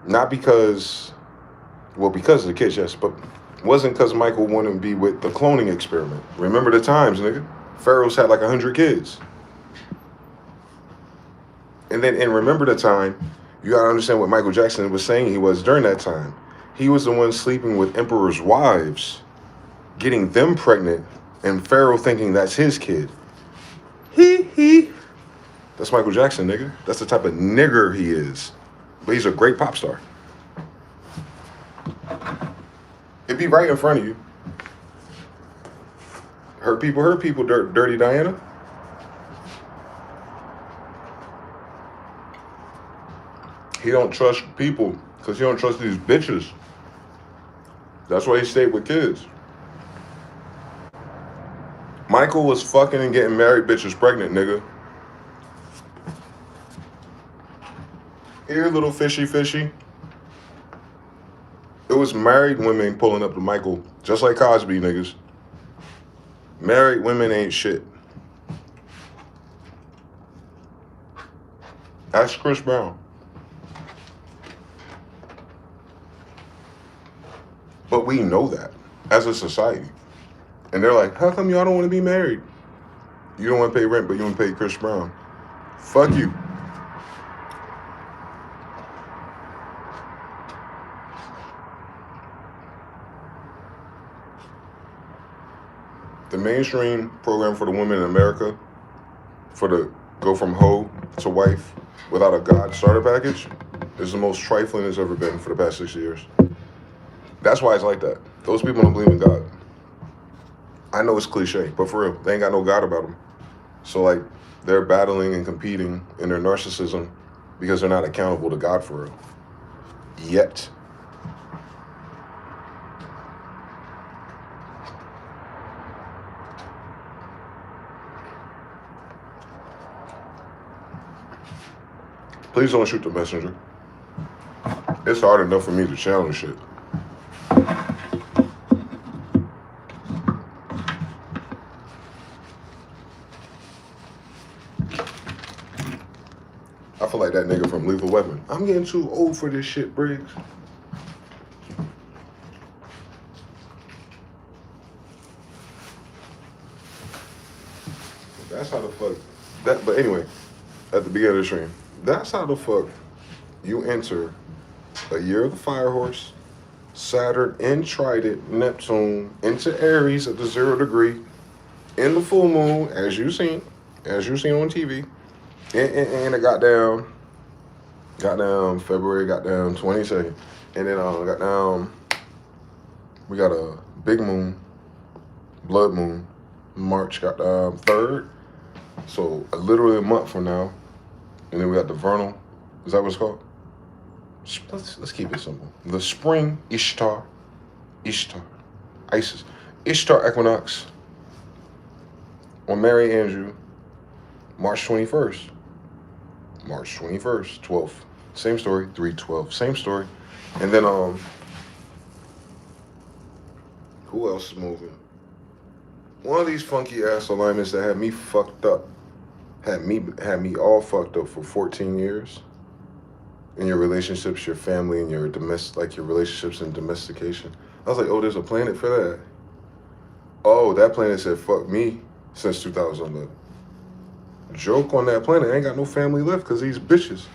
Not because, well, because of the kids, yes, but wasn't because Michael wanted to be with the cloning experiment. Remember the times, nigga. Pharaohs had like 100 kids. And remember the time, you gotta understand what Michael Jackson was saying he was during that time. He was the one sleeping with emperors' wives, getting them pregnant, and Pharaoh thinking that's his kid. He. That's Michael Jackson, nigga. That's the type of nigger he is. But he's a great pop star. It'd be right in front of you. Hurt people, Dirty Diana. He don't trust people because he don't trust these bitches. That's why he stayed with kids. Michael was fucking and getting married bitches pregnant, nigga. Here, little fishy. It was married women pulling up to Michael, just like Cosby, niggas. Married women ain't shit. Ask Chris Brown. But we know that as a society. And they're like, how come y'all don't want to be married? You don't want to pay rent, but you want to pay Chris Brown. Fuck you. The mainstream program for the women in America, for the go from hoe to wife without a God starter package, is the most trifling it's ever been for the past 6 years. That's why it's like that. Those people don't believe in God. I know it's cliche, but for real, they ain't got no God about them. So like, they're battling and competing in their narcissism because they're not accountable to God for real. Yet. Please don't shoot the messenger. It's hard enough for me to challenge shit. I feel like that nigga from Lethal Weapon. I'm getting too old for this shit, Briggs. That's how the fuck that. But anyway, at the beginning of the stream, that's how the fuck you enter a year of the fire horse, Saturn in Trident, Neptune into Aries at the 0 degree, in the full moon, as you seen on TV, and it got down February, got down 22nd, and then got down. We got a big moon, blood moon, March got 3rd, so literally a month from now, and then we got the vernal. Is that what it's called? Let's keep it simple. The spring Ishtar, Isis, Ishtar equinox on Mary Andrew, March 21st. March 21st, 12th. Same story, 3/12, same story. And then who else is moving? One of these funky ass alignments that had me fucked up, had me all fucked up for 14 years. In your relationships, your family, and your your relationships and domestication. I was like, oh, there's a planet for that. Oh, that planet said fuck me since 2011. Joke on that planet, I ain't got no family left because these bitches.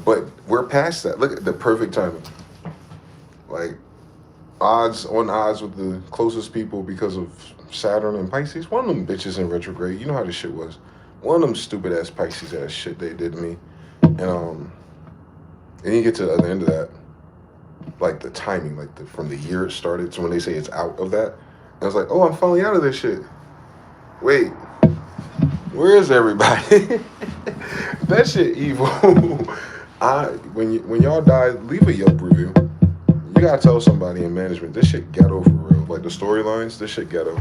But we're past that. Look at the perfect timing. Like, odds with the closest people because of Saturn and Pisces. One of them bitches in retrograde. You know how this shit was. One of them stupid ass Pisces ass shit they did to me. And you get to the other end of that, like the timing, from the year it started to when they say it's out of that. And I was like, oh, I'm finally out of this shit. Wait, where is everybody? That shit evil. When y'all die, leave a Yelp review. You gotta tell somebody in management, this shit ghetto for real. Like the storylines, this shit ghetto.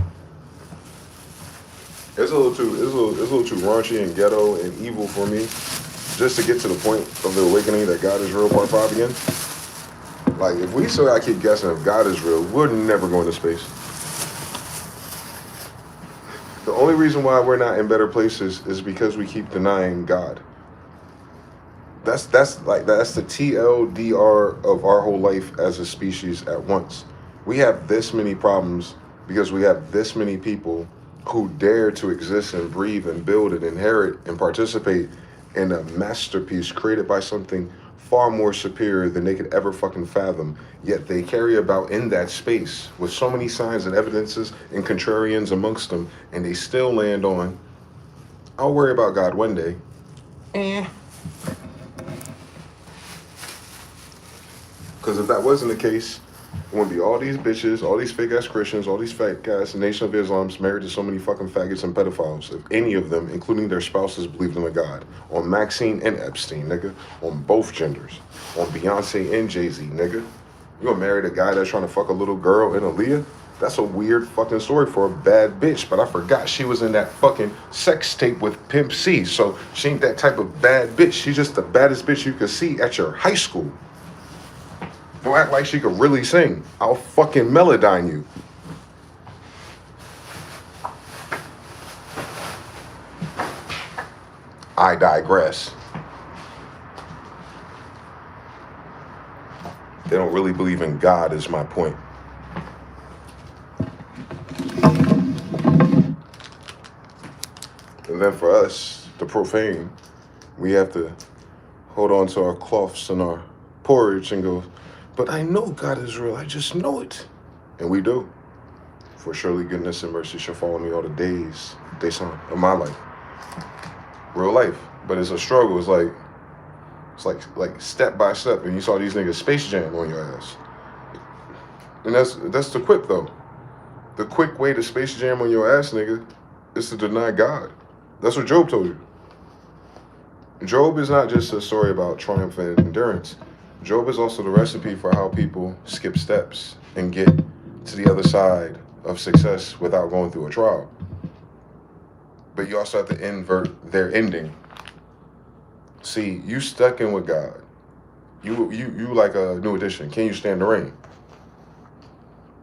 It's a little too raunchy and ghetto and evil for me, just to get to the point of the awakening that God is real part 5 again. Like, if we still gotta keep guessing if God is real, we're never going to space. The only reason why we're not in better places is because we keep denying God. That's the TLDR of our whole life as a species at once. We have this many problems because we have this many people who dare to exist and breathe and build and inherit and participate in a masterpiece created by something far more superior than they could ever fucking fathom. Yet they carry about in that space with so many signs and evidences and contrarians amongst them, and they still land on, I'll worry about God one day. Because if that wasn't the case, it wouldn't be all these bitches, all these fake ass Christians, all these fake ass Nation of Islams married to so many fucking faggots and pedophiles. If any of them, including their spouses, believed in a God. On Maxine and Epstein, nigga. On both genders. On Beyonce and Jay-Z, nigga. You gonna marry the guy that's trying to fuck a little girl in Aaliyah? That's a weird fucking story for a bad bitch, but I forgot she was in that fucking sex tape with Pimp C, so she ain't that type of bad bitch. She's just the baddest bitch you could see at your high school. Don't act like she could really sing. I'll fucking melodyne you. I digress. They don't really believe in God is my point. And then for us, the profane, we have to hold on to our cloths and our porridge and go, but I know God is real, I just know it. And we do. For surely goodness and mercy shall follow me all the days of my life. Real life. But it's a struggle. It's like step by step. And you saw these niggas Space Jam on your ass. And that's the quip though. The quick way to Space Jam on your ass, nigga, is to deny God. That's what Job told you. Job is not just a story about triumph and endurance. Job is also the recipe for how people skip steps and get to the other side of success without going through a trial. But you also have to invert their ending. See, you stuck in with God. You like a New Edition. Can you stand the rain?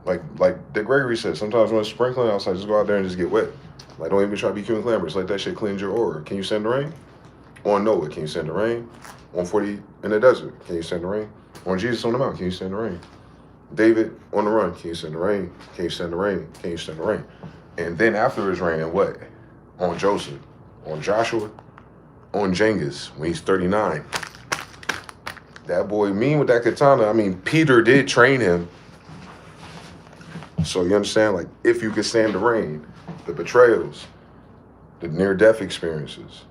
Like Dick Gregory said, sometimes when it's sprinkling outside, just go out there and just get wet. Like, don't even try to be cute and glamorous. Let that shit cleanse your aura. Can you stand the rain? On Noah, can you stand the rain? On 40 in the desert, can you stand the rain? On Jesus on the Mount, can you stand the rain? David on the run, can you stand the rain? Can you stand the rain? Can you stand the rain? And then after his reign, what? On Joseph, on Joshua, on Genghis, when he's 39. That boy mean with that katana. I mean, Peter did train him. So you understand, like, if you could stand the rain, the betrayals, the near-death experiences,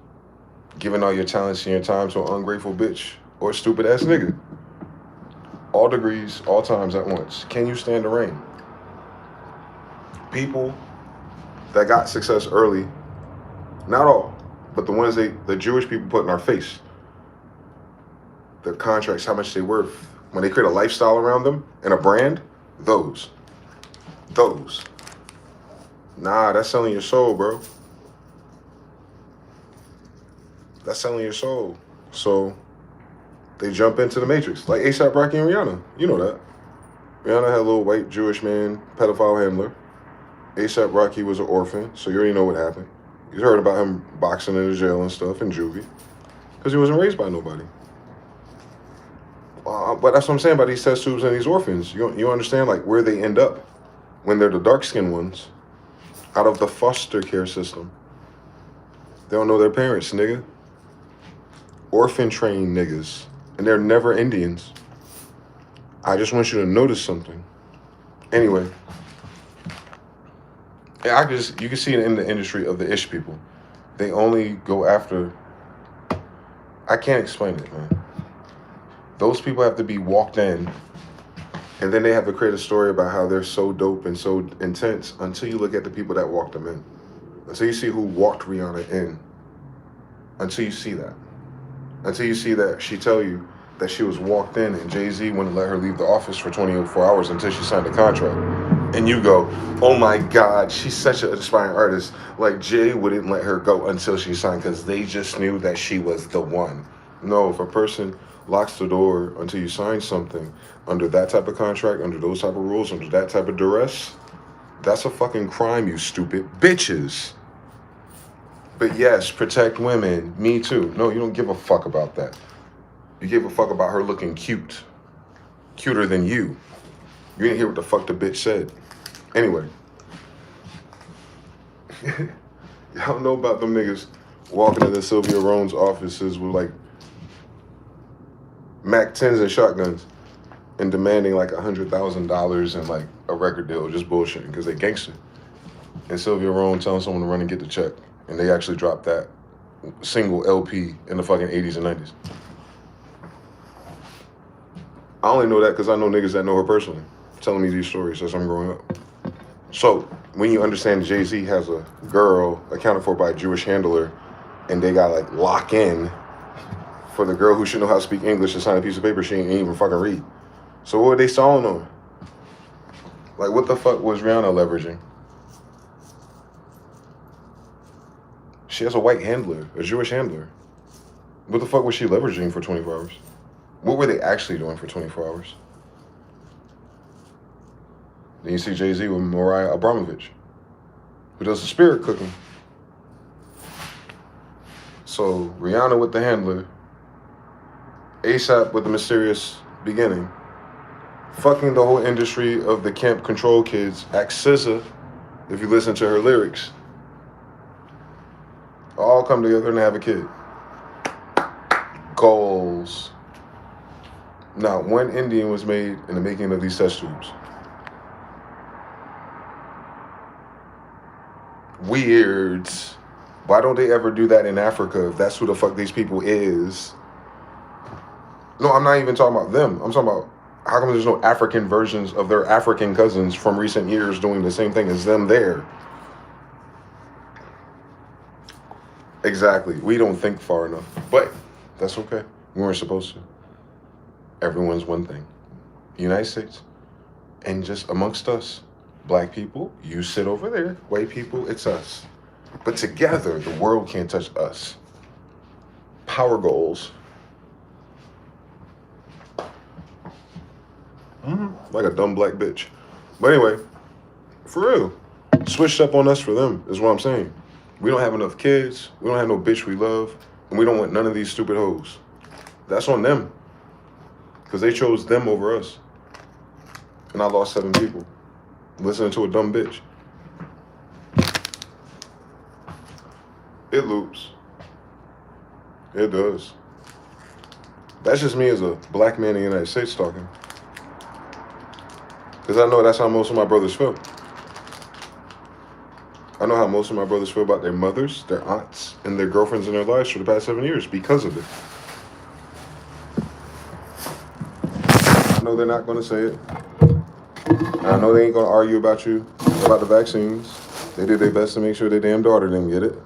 giving all your talents and your time to an ungrateful bitch or a stupid-ass nigga. All degrees, all times at once. Can you stand the rain? People that got success early, not all, but the ones the Jewish people put in our face, their contracts, how much they worth, when they create a lifestyle around them and a brand, those. Nah, that's selling your soul, bro. That's selling your soul. So they jump into the matrix. Like ASAP Rocky and Rihanna. You know that. Rihanna had a little white Jewish man, pedophile handler. ASAP Rocky was an orphan, so you already know what happened. You heard about him boxing in the jail and stuff in juvie. Because he wasn't raised by nobody. But that's what I'm saying about these test tubes and these orphans. You understand, like, where they end up when they're the dark-skinned ones out of the foster care system. They don't know their parents, nigga. Orphan-trained niggas. And they're never Indians. I just want you to notice something. Anyway. Yeah, you can see it in the industry of the ish people. They only go after... I can't explain it, man. Those people have to be walked in, and then they have to create a story about how they're so dope and so intense until you look at the people that walked them in. Until you see who walked Rihanna in. Until you see that. Until you see that she tell you that she was walked in and Jay-Z wouldn't let her leave the office for 24 hours until she signed a contract. And you go, oh my God, she's such an inspiring artist. Like, Jay wouldn't let her go until she signed because they just knew that she was the one. No, if a person locks the door until you sign something under that type of contract, under those type of rules, under that type of duress, that's a fucking crime, you stupid bitches. But yes, protect women. Me too. No, you don't give a fuck about that. You give a fuck about her looking cute. Cuter than you. You didn't hear what the fuck the bitch said. Anyway. Y'all know about them niggas walking into Sylvia Rone's offices with like Mac 10s and shotguns and demanding like $100,000 and like a record deal, just bullshitting because they gangster. And Sylvia Rone telling someone to run and get the check, and they actually dropped that single LP in the fucking 80s and 90s. I only know that because I know niggas that know her personally, telling me these stories as I'm growing up. So when you understand Jay-Z has a girl accounted for by a Jewish handler, and they got like lock in for the girl who should know how to speak English to sign a piece of paper she ain't even fucking read. So what were they stalling on? Like, what the fuck was Rihanna leveraging? She has a white handler, a Jewish handler. What the fuck was she leveraging for 24 hours? What were they actually doing for 24 hours? Then you see Jay-Z with Mariah Abramovich, who does the spirit cooking. So Rihanna with the handler, ASAP with the mysterious beginning, fucking the whole industry of the camp control kids, SZA, if you listen to her lyrics, all come together and have a kid. Goals. Not one Indian was made in the making of these test tubes. Weirds. Why don't they ever do that in Africa if that's who the fuck these people is? No, I'm not even talking about them. I'm talking about how come there's no African versions of their African cousins from recent years doing the same thing as them there? Exactly. We don't think far enough. But that's okay. We weren't supposed to. Everyone's one thing. United States. And just amongst us. Black people, you sit over there. White people, it's us. But together, the world can't touch us. Power goals. Like a dumb black bitch. But anyway, for real. Switched up on us for them, is what I'm saying. We don't have enough kids. We don't have no bitch we love. And we don't want none of these stupid hoes. That's on them. Because they chose them over us. And I lost 7 people. Listening to a dumb bitch. It loops. It does. That's just me as a black man in the United States talking. Because I know that's how most of my brothers feel. I know how most of my brothers feel about their mothers, their aunts, and their girlfriends in their lives for the past 7 years because of it. I know they're not going to say it. I know they ain't going to argue about you, about the vaccines. They did their best to make sure their damn daughter didn't get it.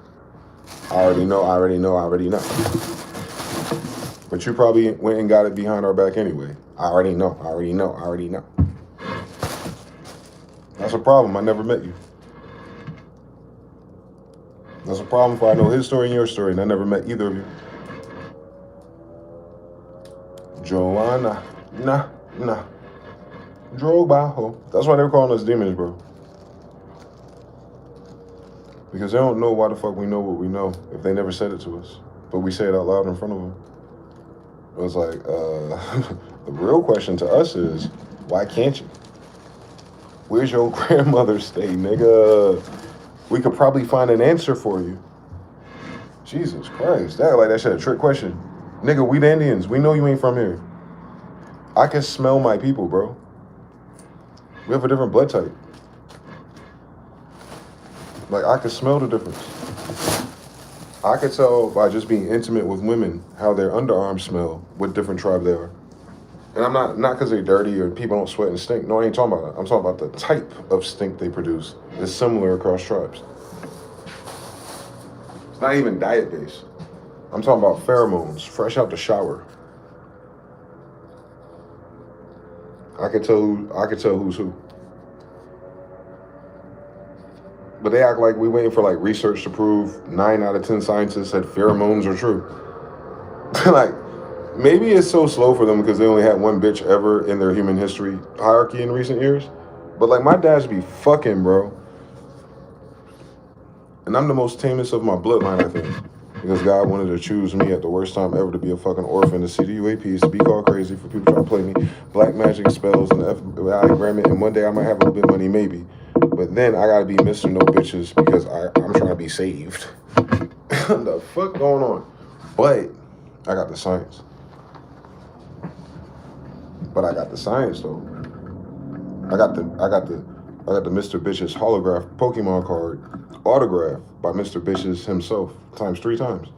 I already know. But you probably went and got it behind our back anyway. I already know. That's a problem. I never met you. That's a problem if I know his story and your story, and I never met either of you. Joanna. Nah. Drobaho. That's why they're calling us demons, bro. Because they don't know why the fuck we know what we know if they never said it to us. But we say it out loud in front of them. It was like, the real question to us is, why can't you? Where's your grandmother stay, nigga? We could probably find an answer for you. Jesus Christ. That shit a trick question. Nigga, we the Indians. We know you ain't from here. I can smell my people, bro. We have a different blood type. Like, I can smell the difference. I could tell by just being intimate with women how their underarms smell, what different tribe they are. And I'm not because they're dirty or people don't sweat and stink. No, I ain't talking about that. I'm talking about the type of stink they produce. It's similar across tribes. It's not even diet-based. I'm talking about pheromones, fresh out the shower. I could tell who's who. But they act like we waiting for like research to prove 9 out of 10 scientists said pheromones are true. Like, maybe it's so slow for them because they only had one bitch ever in their human history hierarchy in recent years. But like, my dads be fucking, bro. And I'm the most tamest of my bloodline, I think. Because God wanted to choose me at the worst time ever to be a fucking orphan, to see the UAPs, to be called crazy, for people trying to play me, black magic spells, and the FBI grant it, and one day I might have a little bit of money, maybe. But then I gotta be Mr. No Bitches because I'm trying to be saved. What the fuck going on? But I got the science. But I got the science though. I got the Mr. Bitches holograph Pokemon card autographed by Mr. Bitches himself times 3 times.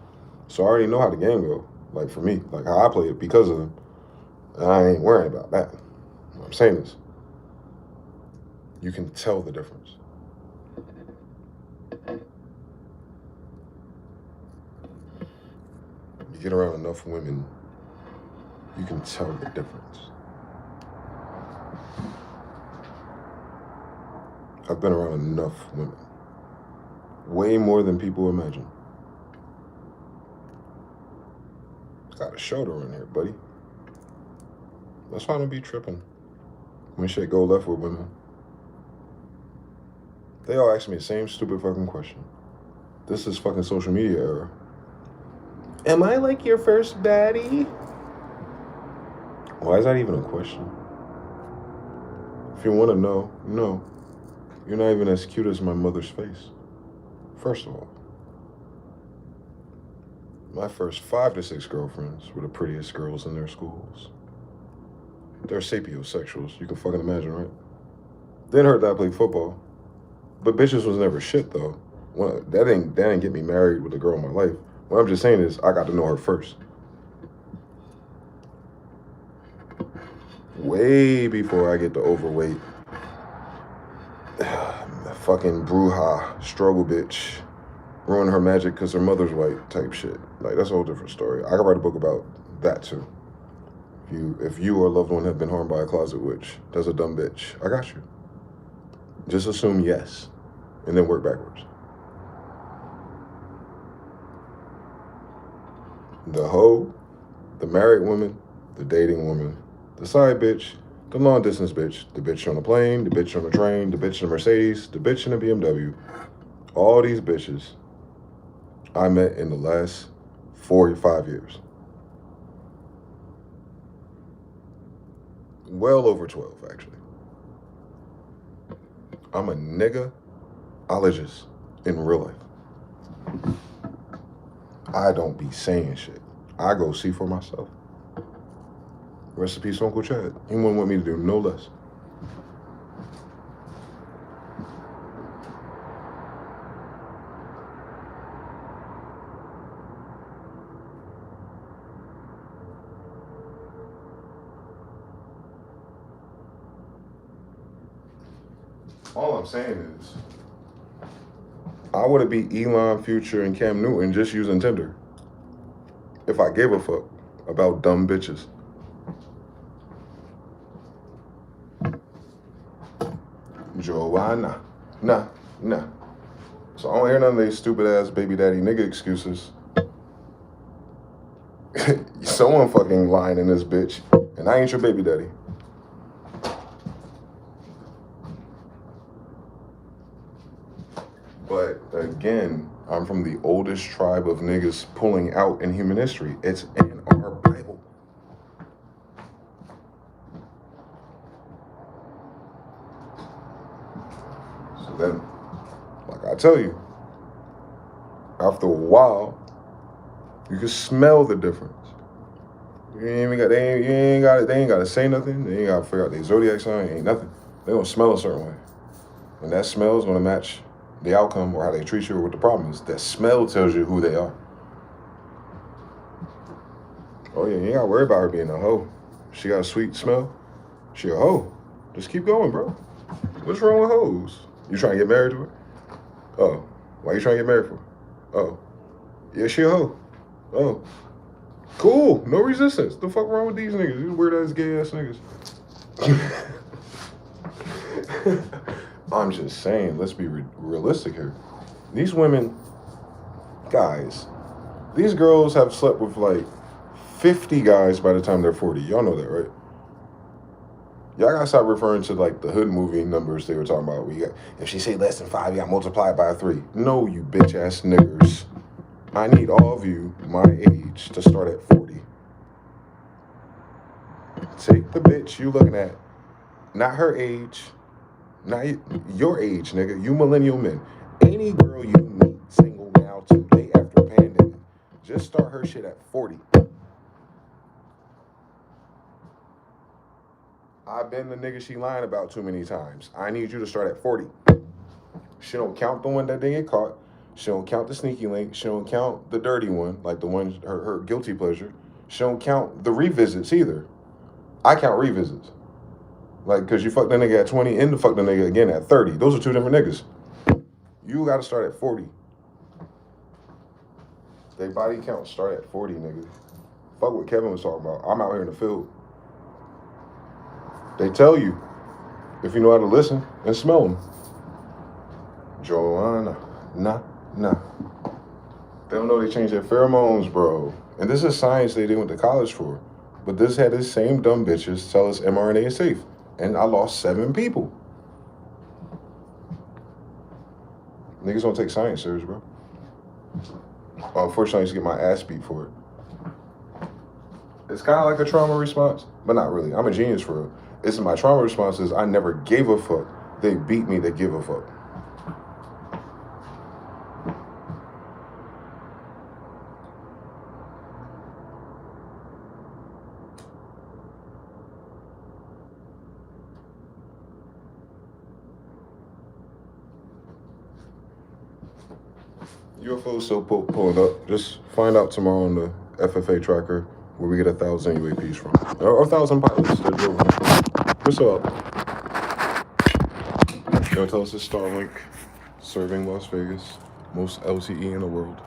So I already know how the game go. Like for me, like how I play it because of them. And I ain't worrying about that. What I'm saying is, you can tell the difference. You get around enough women, you can tell the difference. I've been around enough women. Way more than people imagine. Got a shoulder in here, buddy. That's why I don't be tripping when shit go left with women. They all ask me the same stupid fucking question. This is fucking social media era. Am I like your first baddie? Why is that even a question? If you want to know, no. You're not even as cute as my mother's face. First of all. My first 5 to 6 girlfriends were the prettiest girls in their schools. They're sapiosexuals, you can fucking imagine, right? Then heard that I played football. But bitches was never shit, though. Well, that didn't get me married with the girl in my life. What I'm just saying is, I got to know her first. Way before I get the overweight, fucking bruja, struggle bitch, ruin her magic because her mother's white type shit. Like, that's a whole different story. I could write a book about that, too. If you or a loved one have been harmed by a closet witch, that's a dumb bitch. I got you. Just assume yes, and then work backwards. The hoe, the married woman, the dating woman, the side bitch, the long distance bitch, the bitch on the plane, the bitch on the train, the bitch in the Mercedes, the bitch in the BMW. All these bitches I met in the last 4 or 5 years. Well over 12, actually. I'm a nigga-ologist in real life. I don't be saying shit. I go see for myself. Rest in peace, Uncle Chad. He wouldn't want me to do no less. All I'm saying is, I would be Elon, Future, and Cam Newton just using Tinder if I gave a fuck about dumb bitches. Joanna. Nah. So I don't hear none of these stupid ass baby daddy nigga excuses. Someone fucking lying in this bitch, and I ain't your baby daddy. But again, I'm from the oldest tribe of niggas pulling out in human history. It's in our Bible. So then, like I tell you, after a while, you can smell the difference. They ain't got to say nothing. They ain't got to figure out their zodiac sign. Ain't nothing. They gonna smell a certain way, and that smell is gonna match the outcome or how they treat you or what the problem is. That smell tells you who they are. Oh yeah, you ain't gotta worry about her being a hoe. She got a sweet smell. She a hoe. Just keep going, bro. What's wrong with hoes? You trying to get married to her? Oh, why you trying to get married for? Oh, yeah, she a hoe. Oh, cool. No resistance. The fuck wrong with these niggas? These weird ass gay ass niggas. I'm just saying, let's be realistic here. These women, guys, these girls have slept with like 50 guys by the time they're 40. Y'all know that, right? Y'all gotta stop referring to like the hood movie numbers they were talking about. If she say less than 5, you gotta multiply it by 3. No, you bitch ass niggers. I need all of you, my age, to start at 40. Take the bitch you looking at, not her age, Not your age, nigga. You millennial men. Any girl you meet single now today after pandemic, just start her shit at 40. I've been the nigga she lying about too many times. I need you to start at 40. She don't count the one that they get caught. She don't count the sneaky link. She don't count the dirty one, like the one, her guilty pleasure. She don't count the revisits either. I count revisits. Like, because you fuck the nigga at 20 and the fuck the nigga again at 30. Those are two different niggas. You got to start at 40. They body count start at 40, nigga. Fuck what Kevin was talking about. I'm out here in the field. They tell you if you know how to listen and smell them. Joanna, nah. They don't know they change their pheromones, bro. And this is science they went to college for. But this had this same dumb bitches tell us mRNA is safe. And I lost 7 people. Niggas don't take science serious, bro. Unfortunately, I used to get my ass beat for it. It's kind of like a trauma response, but not really. I'm a genius for real. It's my trauma response is I never gave a fuck. They beat me to give a fuck. UFOs still pulling up. Just find out tomorrow on the FFA tracker where we get 1,000 UAPs from. Or 1,000 pilots that drove them. What's up? You want to tell us it's Starlink serving Las Vegas, most LTE in the world.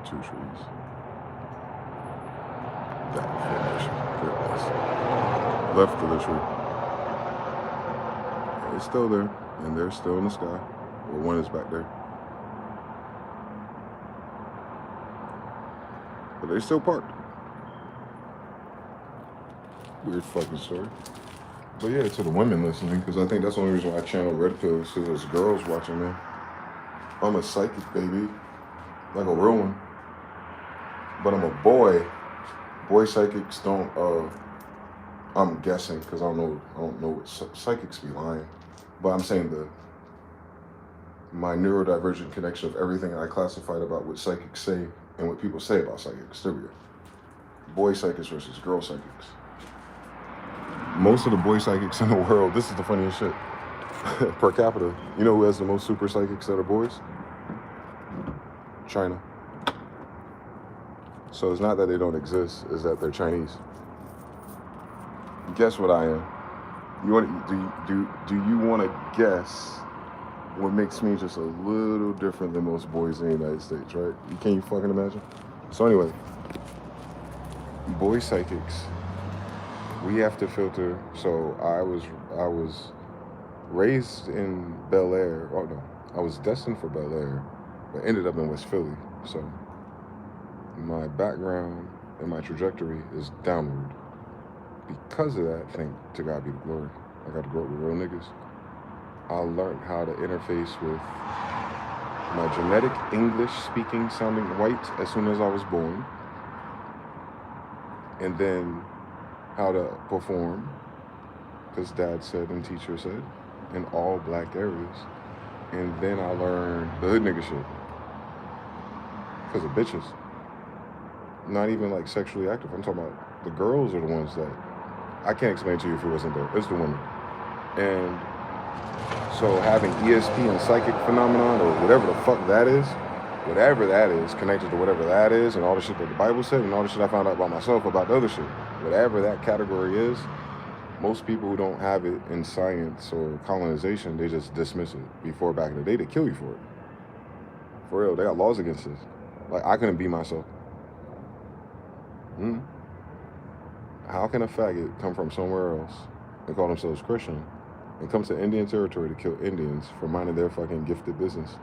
The 2 trees. That formation. Left of the tree. It's still there, and they're still in the sky. Well, one is back there. But they're still parked. Weird fucking story. But yeah, to the women listening, because I think that's the only reason why I channel Red Pill, is because there's girls watching me. I'm a psychic, baby. Like a real one. But I'm a boy. Boy psychics don't, I'm guessing, because I don't know what psychics be lying. But I'm saying my neurodivergent connection of everything I classified about what psychics say and what people say about psychics. There we go. Boy psychics versus girl psychics. Most of the boy psychics in the world, this is the funniest shit, per capita. You know who has the most super psychics that are boys? China. So it's not that they don't exist, it's that they're Chinese. Guess what I am? Do you want to guess what makes me just a little different than most boys in the United States, right? Can you fucking imagine? So anyway, boy psychics, we have to filter. So I was raised in Bel Air. Oh no, I was destined for Bel Air, but ended up in West Philly. So my background and my trajectory is downward. Because of that, thank to God be the glory. I got to grow up with real niggas. I learned how to interface with my genetic English-speaking sounding white as soon as I was born. And then how to perform, because dad said and teacher said, in all black areas. And then I learned the hood nigga shit. Because of bitches. Not even like sexually active. I'm talking about the girls are the ones that, I can't explain to you if it wasn't there. It's the women. And so having ESP and psychic phenomenon or whatever the fuck that is, connected to whatever that is, and all the shit that the Bible said, and all the shit I found out about myself about the other shit, whatever that category is, most people who don't have it in science or colonization, they just dismiss it. Before back in the day, they kill you for it. For real, they got laws against this. Like, I couldn't be myself. How can a faggot come from somewhere else and call themselves Christian and come to Indian territory to kill Indians for minding their fucking gifted business,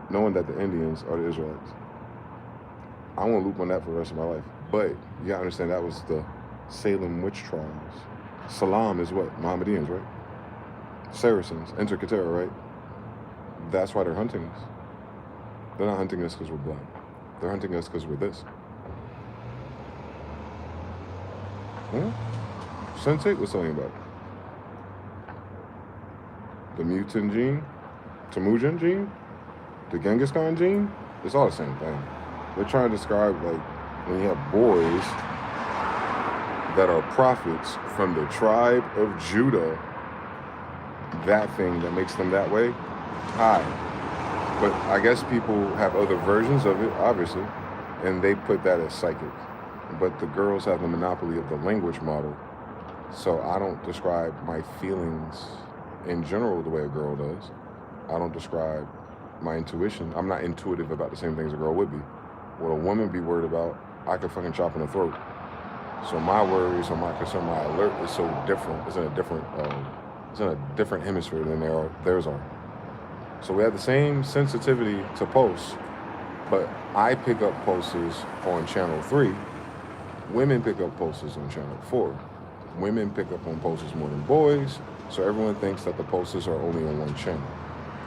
knowing that the Indians are the Israelites? I won't loop on that for the rest of my life. But you gotta understand that was the Salem witch trials. Salam is what? Mohammedans, right? Saracens, enter Qatara, right? That's why they're hunting us. They're not hunting us because we're black. They're hunting us because we're this. Sensei was telling you about it. The mutant gene, Temujin gene, the Genghis Khan gene, it's all the same thing. They're trying to describe, like, when you have boys that are prophets from the tribe of Judah, that thing that makes them that way, high. But I guess people have other versions of it, obviously, and they put that as psychic. But the girls have the monopoly of the language model, so I don't describe my feelings in general the way a girl does. I don't describe my intuition. I'm not intuitive about the same things a girl would be. What a woman be worried about, I could fucking chop in the throat. So my worries or my concern, my alert is so different. It's in a different hemisphere than theirs are. So we have the same sensitivity to pulse, but I pick up pulses on channel 3. Women pick up pulses on channel 4. Women pick up on pulses more than boys, so everyone thinks that the pulses are only on one channel.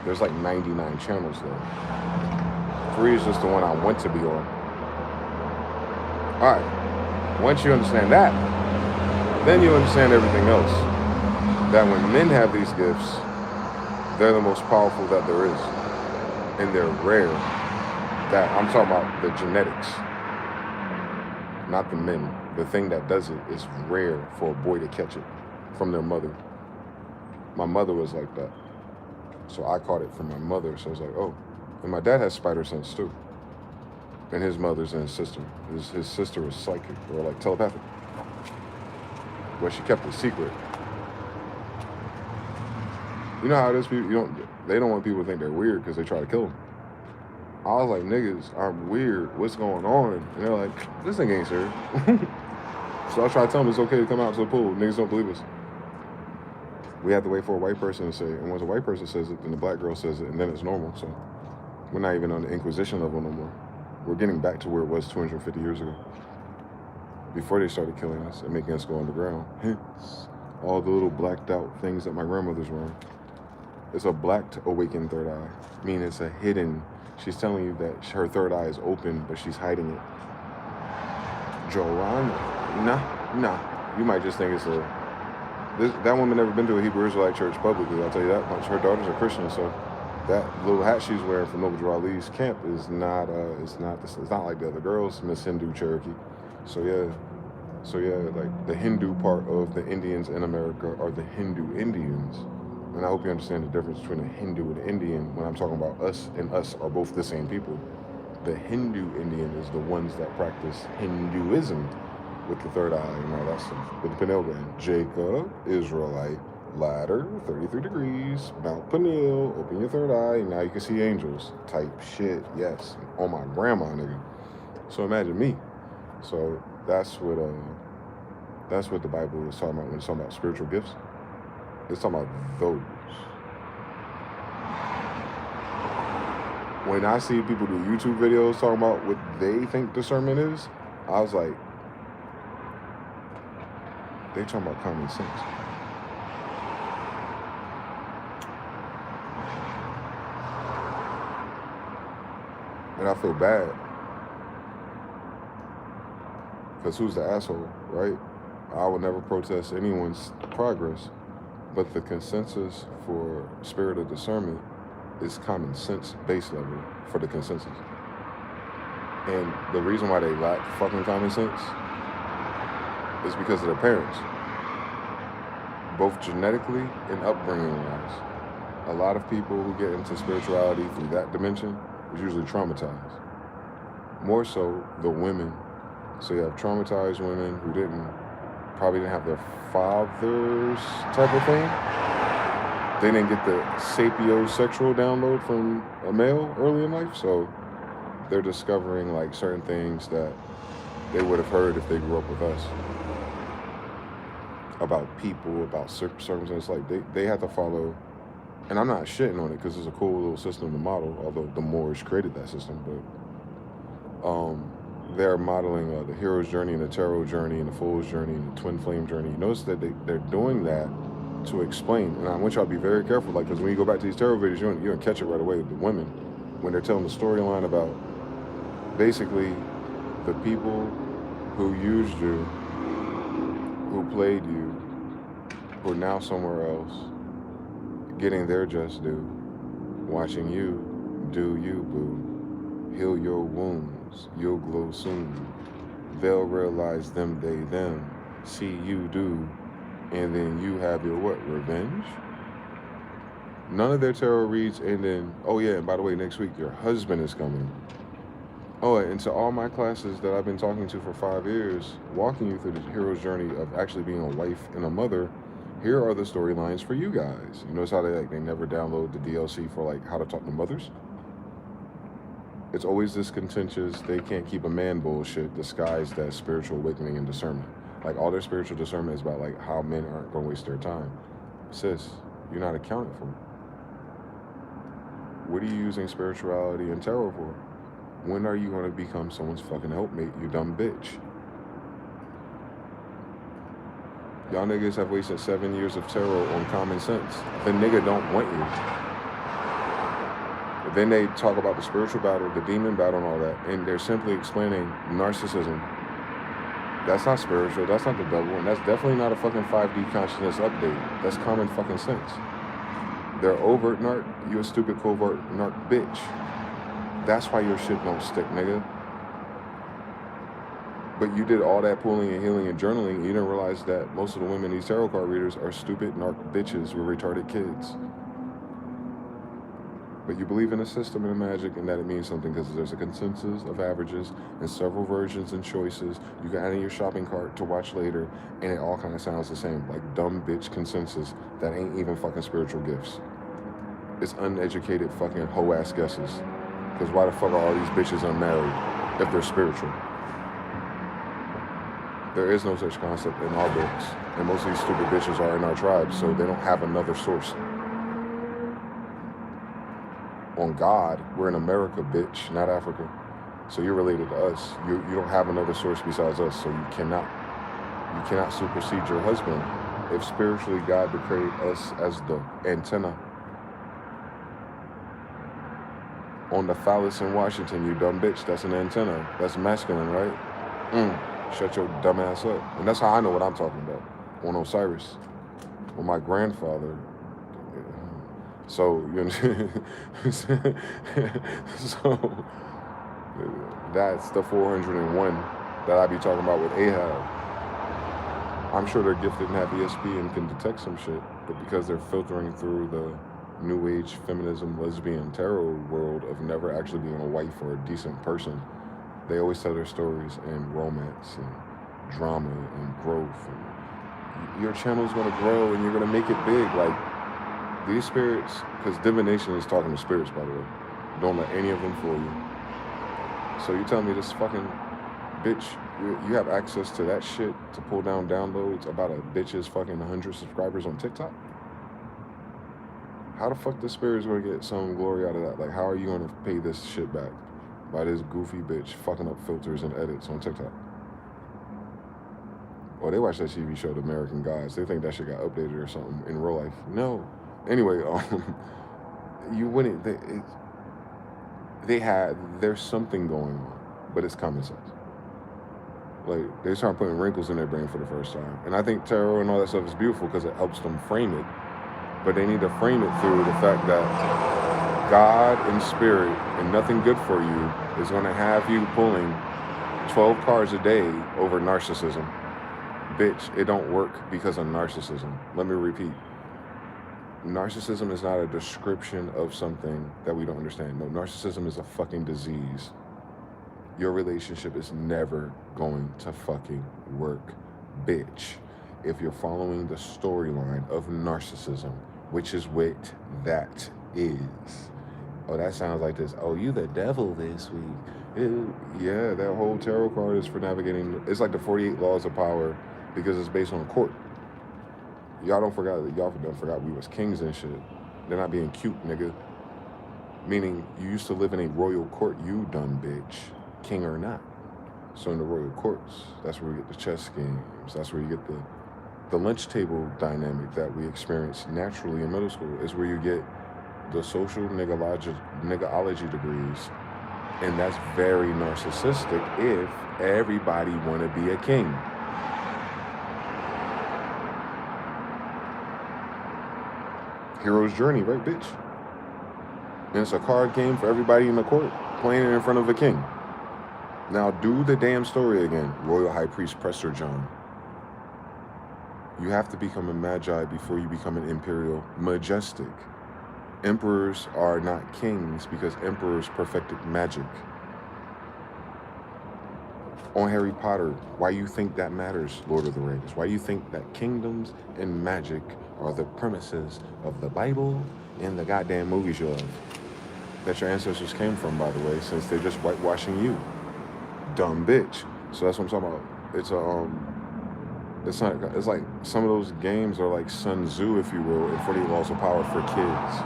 There's like 99 channels though. 3 is just the one I want to be on. All right. Once you understand that, then you understand everything else. That when men have these gifts, they're the most powerful that there is. And they're rare. That I'm talking about the genetics. Not the men. The thing that does it is rare for a boy to catch it from their mother. My mother was like that. So I caught it from my mother. So I was like, oh. And my dad has spider sense too. And his mother's and his sister. His sister was psychic or like telepathic. But she kept it secret. You know how it is, people, they don't want people to think they're weird because they try to kill them. I was like, niggas, I'm weird. What's going on? And they're like, this thing ain't serious. So I try to tell them it's okay to come out to the pool. Niggas don't believe us. We have to wait for a white person to say it. And once a white person says it, then the black girl says it, and then it's normal. So we're not even on the Inquisition level no more. We're getting back to where it was 250 years ago. Before they started killing us and making us go underground. Hence, all the little blacked out things that my grandmother's wearing. It's a blacked awakened third eye. Meaning it's a hidden. She's telling you that her third eye is open, but she's hiding it. Joanna. Nah. You might just think it's that woman never been to a Hebrew Israelite church publicly, I'll tell you that much. Her daughters are Christian, so that little hat she's wearing from Noble Drew Ali's camp is not, it's not like the other girls, Miss Hindu Cherokee. So yeah, like the Hindu part of the Indians in America are the Hindu Indians. And I hope you understand the difference between a Hindu and an Indian when I'm talking about us and us are both the same people. The Hindu Indian is the ones that practice Hinduism with the third eye and all that stuff. With the pineal gland. Jacob, Israelite, ladder, 33 degrees, Mount Peniel, open your third eye, and now you can see angels. Type shit, yes. On my grandma, nigga. So imagine me. So that's what the Bible is talking about when it's talking about spiritual gifts. It's talking about those. When I see people do YouTube videos talking about what they think discernment is, I was like, they talking about common sense. And I feel bad. Because who's the asshole, right? I would never protest anyone's progress. But the consensus for spirit of discernment is common sense base level for the consensus. And the reason why they lack fucking common sense is because of their parents. Both genetically and upbringing-wise. A lot of people who get into spirituality through that dimension is usually traumatized. More so the women. So you have traumatized women who probably didn't have their fathers type of thing. They didn't get the sapiosexual download from a male early in life, so they're discovering like certain things that they would have heard if they grew up with us. About people, about circumstances, like they have to follow, and I'm not shitting on it because it's a cool little system to model, although the Moors created that system, but they're modeling the hero's journey and the tarot journey and the fool's journey and the twin flame journey. You notice that they're doing that to explain. And I want y'all to be very careful, like, because when you go back to these tarot videos, you don't catch it right away. The women, when they're telling the storyline about basically the people who used you, who played you, who are now somewhere else, getting their just due, watching you do you, boo. Heal your wounds, you'll glow soon. They'll realize them, they, them. See you do, and then you have your what? Revenge? None of their tarot reads, and then, oh yeah, and by the way, next week your husband is coming. Oh, and to all my classes that I've been talking to for 5 years, walking you through the hero's journey of actually being a wife and a mother, here are the storylines for you guys. You notice how they never download the DLC for like how to talk to mothers? It's always this contentious, they can't keep a man bullshit disguised as spiritual awakening and discernment. Like all their spiritual discernment is about like how men aren't going to waste their time. Sis, you're not accounting for it. What are you using spirituality and tarot for? When are you going to become someone's fucking helpmate, you dumb bitch? Y'all niggas have wasted 7 years of tarot on common sense. The nigga don't want you. But then they talk about the spiritual battle, the demon battle and all that, and they're simply explaining narcissism. That's not spiritual, that's not the devil, and that's definitely not a fucking 5D consciousness update. That's common fucking sense. They're overt narc, you a stupid covert narc bitch. That's why your shit don't stick, nigga. But you did all that pulling and healing and journaling, and you didn't realize that most of the women, these tarot card readers, are stupid narc bitches with retarded kids. But you believe in a system and a magic, and that it means something because there's a consensus of averages and several versions and choices. You can add in your shopping cart to watch later, and it all kind of sounds the same, like dumb bitch consensus that ain't even fucking spiritual gifts. It's uneducated fucking hoe-ass guesses. Because why the fuck are all these bitches unmarried if they're spiritual? There is no such concept in our books, and most of these stupid bitches are in our tribe, so they don't have another source. On God, we're in America, bitch, not Africa. So you're related to us. You don't have another source besides us, so you cannot supersede your husband. If spiritually God decreed us as the antenna on the phallus in Washington, you dumb bitch, that's an antenna. That's masculine, right? Shut your dumb ass up. And that's how I know what I'm talking about. On Osiris. On my grandfather. So, you know, so that's the 401 that I be talking about with Ahab. I'm sure they're gifted and have ESP and can detect some shit, but because they're filtering through the new age feminism, lesbian, tarot world of never actually being a wife or a decent person, they always tell their stories in romance and drama and growth. And your channel's gonna grow and you're gonna make it big. Like, these spirits, because divination is talking to spirits, by the way. Don't let any of them fool you. So you tell me this fucking bitch, you have access to that shit to pull down downloads about a bitch's fucking 100 subscribers on TikTok? How the fuck the spirit's gonna get some glory out of that? Like, how are you gonna pay this shit back by this goofy bitch fucking up filters and edits on TikTok? Well, they watch that TV show, The American Gods. They think that shit got updated or something in real life. No. Anyway, you wouldn't. There's something going on, but it's common sense. Like, they start putting wrinkles in their brain for the first time. And I think tarot and all that stuff is beautiful because it helps them frame it. But they need to frame it through the fact that God and spirit and nothing good for you is going to have you pulling 12 cards a day over narcissism. Bitch, it don't work because of narcissism. Let me repeat. Narcissism is not a description of something that we don't understand. No, narcissism is a fucking disease. Your relationship is never going to fucking work, bitch, if you're following the storyline of narcissism, which is what that is. Oh, that sounds like this. Oh, you the devil this week. Yeah, that whole tarot card is for navigating. It's like the 48 laws of power because it's based on court. Y'all don't forget we was kings and shit. They're not being cute, nigga. Meaning, you used to live in a royal court, you dumb bitch, king or not. So in the royal courts, that's where you get the chess games. That's where you get the The lunch table dynamic that we experience naturally in middle school is where you get the social niggaology degrees. And that's very narcissistic if everybody want to be a king. Hero's journey, right, bitch? And it's a card game for everybody in the court playing it in front of a king. Now do the damn story again, Royal High Priest Prester John. You have to become a magi before you become an imperial majestic. Emperors are not kings because emperors perfected magic. On Harry Potter, why you think that matters, Lord of the Rings? Why you think that kingdoms and magic are the premises of the Bible and the goddamn movies you love? That your ancestors came from, by the way, since they're just whitewashing you. Dumb bitch. So that's what I'm talking about. It's like some of those games are like Sun Tzu, if you will, and 48 Laws of Power for kids.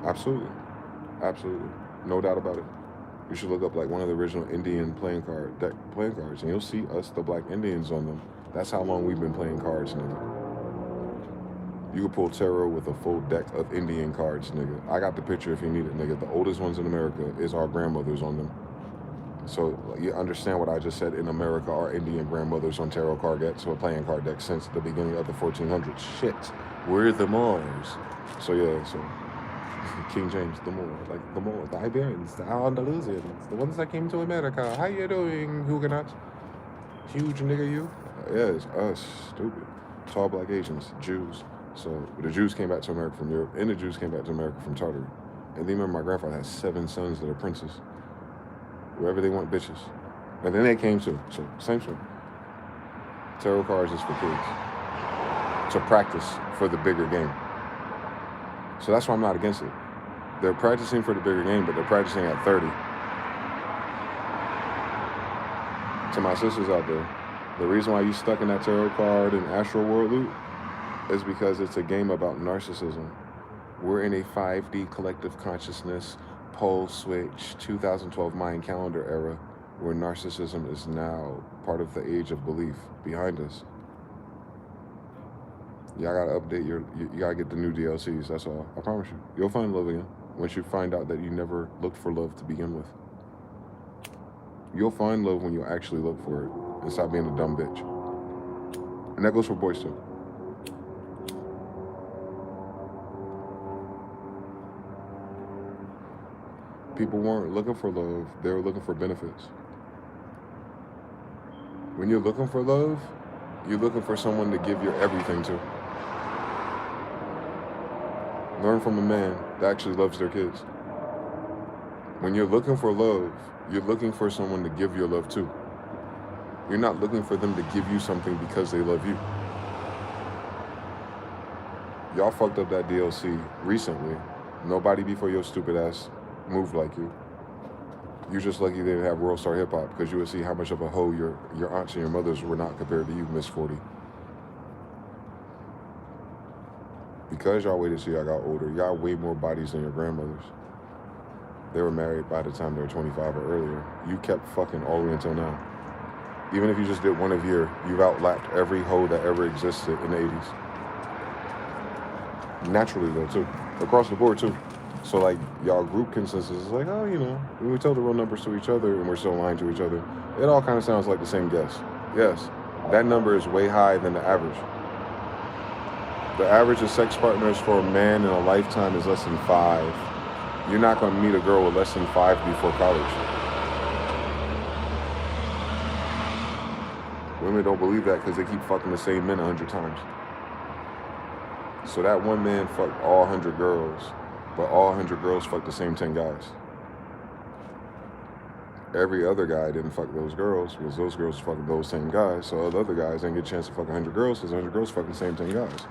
Absolutely. Absolutely. No doubt about it. You should look up like one of the original Indian playing cards, and you'll see us, the Black Indians, on them. That's how long we've been playing cards, nigga. You can pull tarot with a full deck of Indian cards, nigga. I got the picture if you need it, nigga. The oldest ones in America is our grandmothers on them. So you understand what I just said. In America, our Indian grandmothers on tarot card decks or playing card decks since the beginning of the 1400s. Shit, we're the Moors. So yeah, so King James, the Moor, like the Moor, the Iberians, the Andalusians, the ones that came to America. How you doing, Huguenots? Huge nigga, you? Yeah, it's us, stupid. Tall black Asians, Jews. So the Jews came back to America from Europe, and the Jews came back to America from Tartary. And then remember, my grandfather had 7 sons that are princes. Wherever they want, bitches. And then they came too. So same shit. Tarot cards is for kids to practice for the bigger game. So that's why I'm not against it. They're practicing for the bigger game, but they're practicing at 30. To my sisters out there, the reason why you stuck in that tarot card and astral world loop is because it's a game about narcissism. We're in a 5D collective consciousness, pole switch, 2012 Mayan calendar era, where narcissism is now part of the age of belief behind us. Y'all gotta update you gotta get the new DLCs, that's all. I promise you. You'll find love again once you find out that you never looked for love to begin with. You'll find love when you actually look for it and stop being a dumb bitch. And that goes for boys too. People weren't looking for love, they were looking for benefits. When you're looking for love, you're looking for someone to give your everything to. Learn from a man that actually loves their kids. When you're looking for love, you're looking for someone to give your love to. You're not looking for them to give you something because they love you. Y'all fucked up that DLC recently. Nobody before your stupid ass moved like you. You're just lucky they didn't have World Star Hip Hop, because you would see how much of a hoe your aunts and your mothers were not compared to you, Miss 40. Because y'all waited till y'all got older, y'all way more bodies than your grandmothers. They were married by the time they were 25 or earlier. You kept fucking all the way until now. Even if you just did one a year, you've outlapped every hoe that ever existed in the 80s. Naturally though, too. Across the board, too. So like, y'all group consensus is like, oh, you know, when we tell the real numbers to each other and we're still lying to each other, it all kind of sounds like the same guess. Yes, that number is way higher than the average. The average of sex partners for a man in a lifetime is less than 5. You're not going to meet a girl with less than 5 before college. Women don't believe that because they keep fucking the same men 100 times. So that one man fucked all 100 girls, but all 100 girls fucked the same 10 guys. Every other guy didn't fuck those girls because those girls fucking those same guys. So the other guys didn't get a chance to fuck 100 girls because 100 girls fucking the same 10 guys.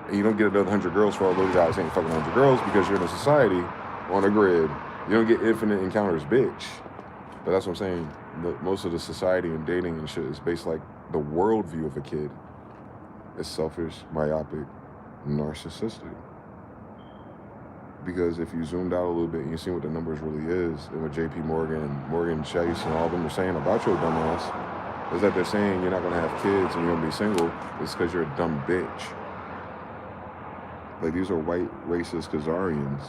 And you don't get another 100 girls for all those guys ain't fucking 100 girls because you're in a society on a grid. You don't get infinite encounters, bitch. But that's what I'm saying. Most of the society and dating and shit is based like the worldview of a kid is selfish, myopic, narcissistic. Because if you zoomed out a little bit and you see what the numbers really is, and what JP Morgan and Morgan Chase and all of them are saying about your dumb ass, is that they're saying you're not going to have kids and you're going to be single, it's because you're a dumb bitch. Like, these are white racist Khazarians.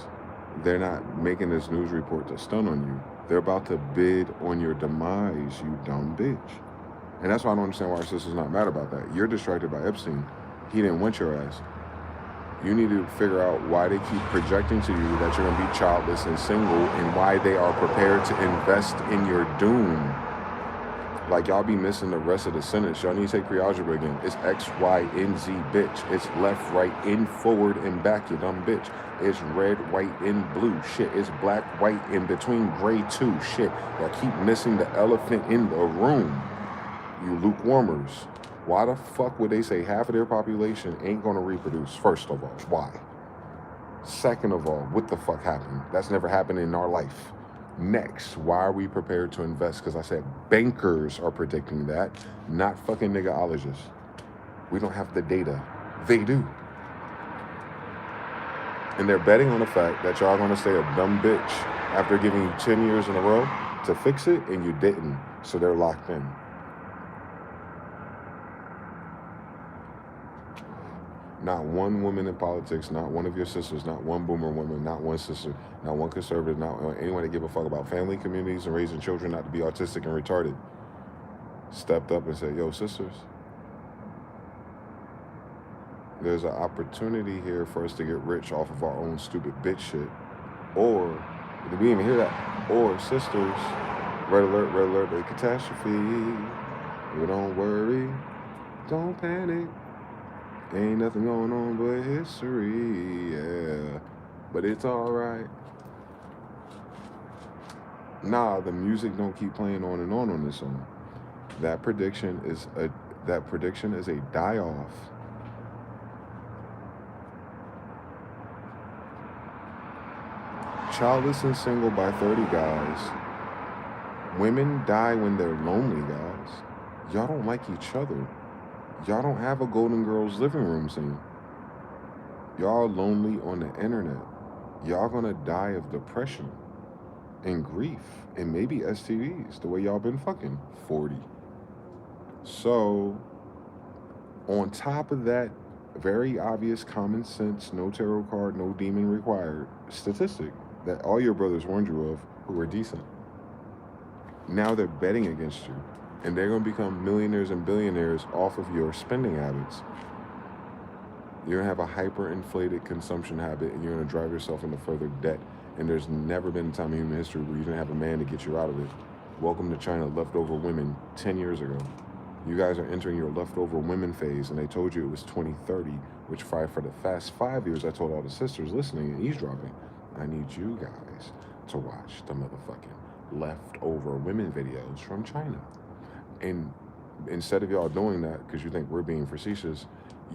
They're not making this news report to stun on you. They're about to bid on your demise, you dumb bitch. And that's why I don't understand why our sister's not mad about that. You're distracted by Epstein. He didn't want your ass. You need to figure out why they keep projecting to you that you're going to be childless and single, and why they are prepared to invest in your doom. Like, y'all be missing the rest of the sentence. Y'all need to take pre-algebra again. It's X, Y, and Z, bitch. It's left, right, in, forward, and back, you dumb bitch. It's red, white, and blue. Shit. It's black, white, in between gray too. Shit. Y'all keep missing the elephant in the room. You lukewarmers. Why the fuck would they say half of their population ain't gonna reproduce? First of all, why? Second of all, what the fuck happened? That's never happened in our life. Next, why are we prepared to invest? Because I said bankers are predicting that, not fucking niggaologists. We don't have the data. They do. And they're betting on the fact that y'all gonna stay a dumb bitch after giving you 10 years in a row to fix it, and you didn't. So they're locked in. Not one woman in politics, not one of your sisters, not one boomer woman, not one sister, not one conservative, not anyone that give a fuck about family, communities, and raising children not to be autistic and retarded, stepped up and said, yo, sisters, there's an opportunity here for us to get rich off of our own stupid bitch shit. Or, did we even hear that? Or, sisters, red alert, a catastrophe. You don't worry, don't panic. Ain't nothing going on but history, yeah. But it's alright. Nah, the music don't keep playing on and on this song. That prediction is a die-off. Childless and single by 30 guys. Women die when they're lonely, guys. Y'all don't like each other. Y'all don't have a Golden Girls living room scene. Y'all lonely on the internet. Y'all gonna die of depression and grief and maybe STDs the way y'all been fucking 40. So, on top of that very obvious common sense, no tarot card, no demon required statistic that all your brothers warned you of who were decent, now they're betting against you. And they're going to become millionaires and billionaires off of your spending habits. You're going to have a hyper-inflated consumption habit, and you're going to drive yourself into further debt. And there's never been a time in human history where you didn't have a man to get you out of it. Welcome to China, leftover women 10 years ago. You guys are entering your leftover women phase, and they told you it was 2030, which for the past 5 years, I told all the sisters listening and eavesdropping, I need you guys to watch the motherfucking leftover women videos from China. And instead of y'all doing that, because you think we're being facetious,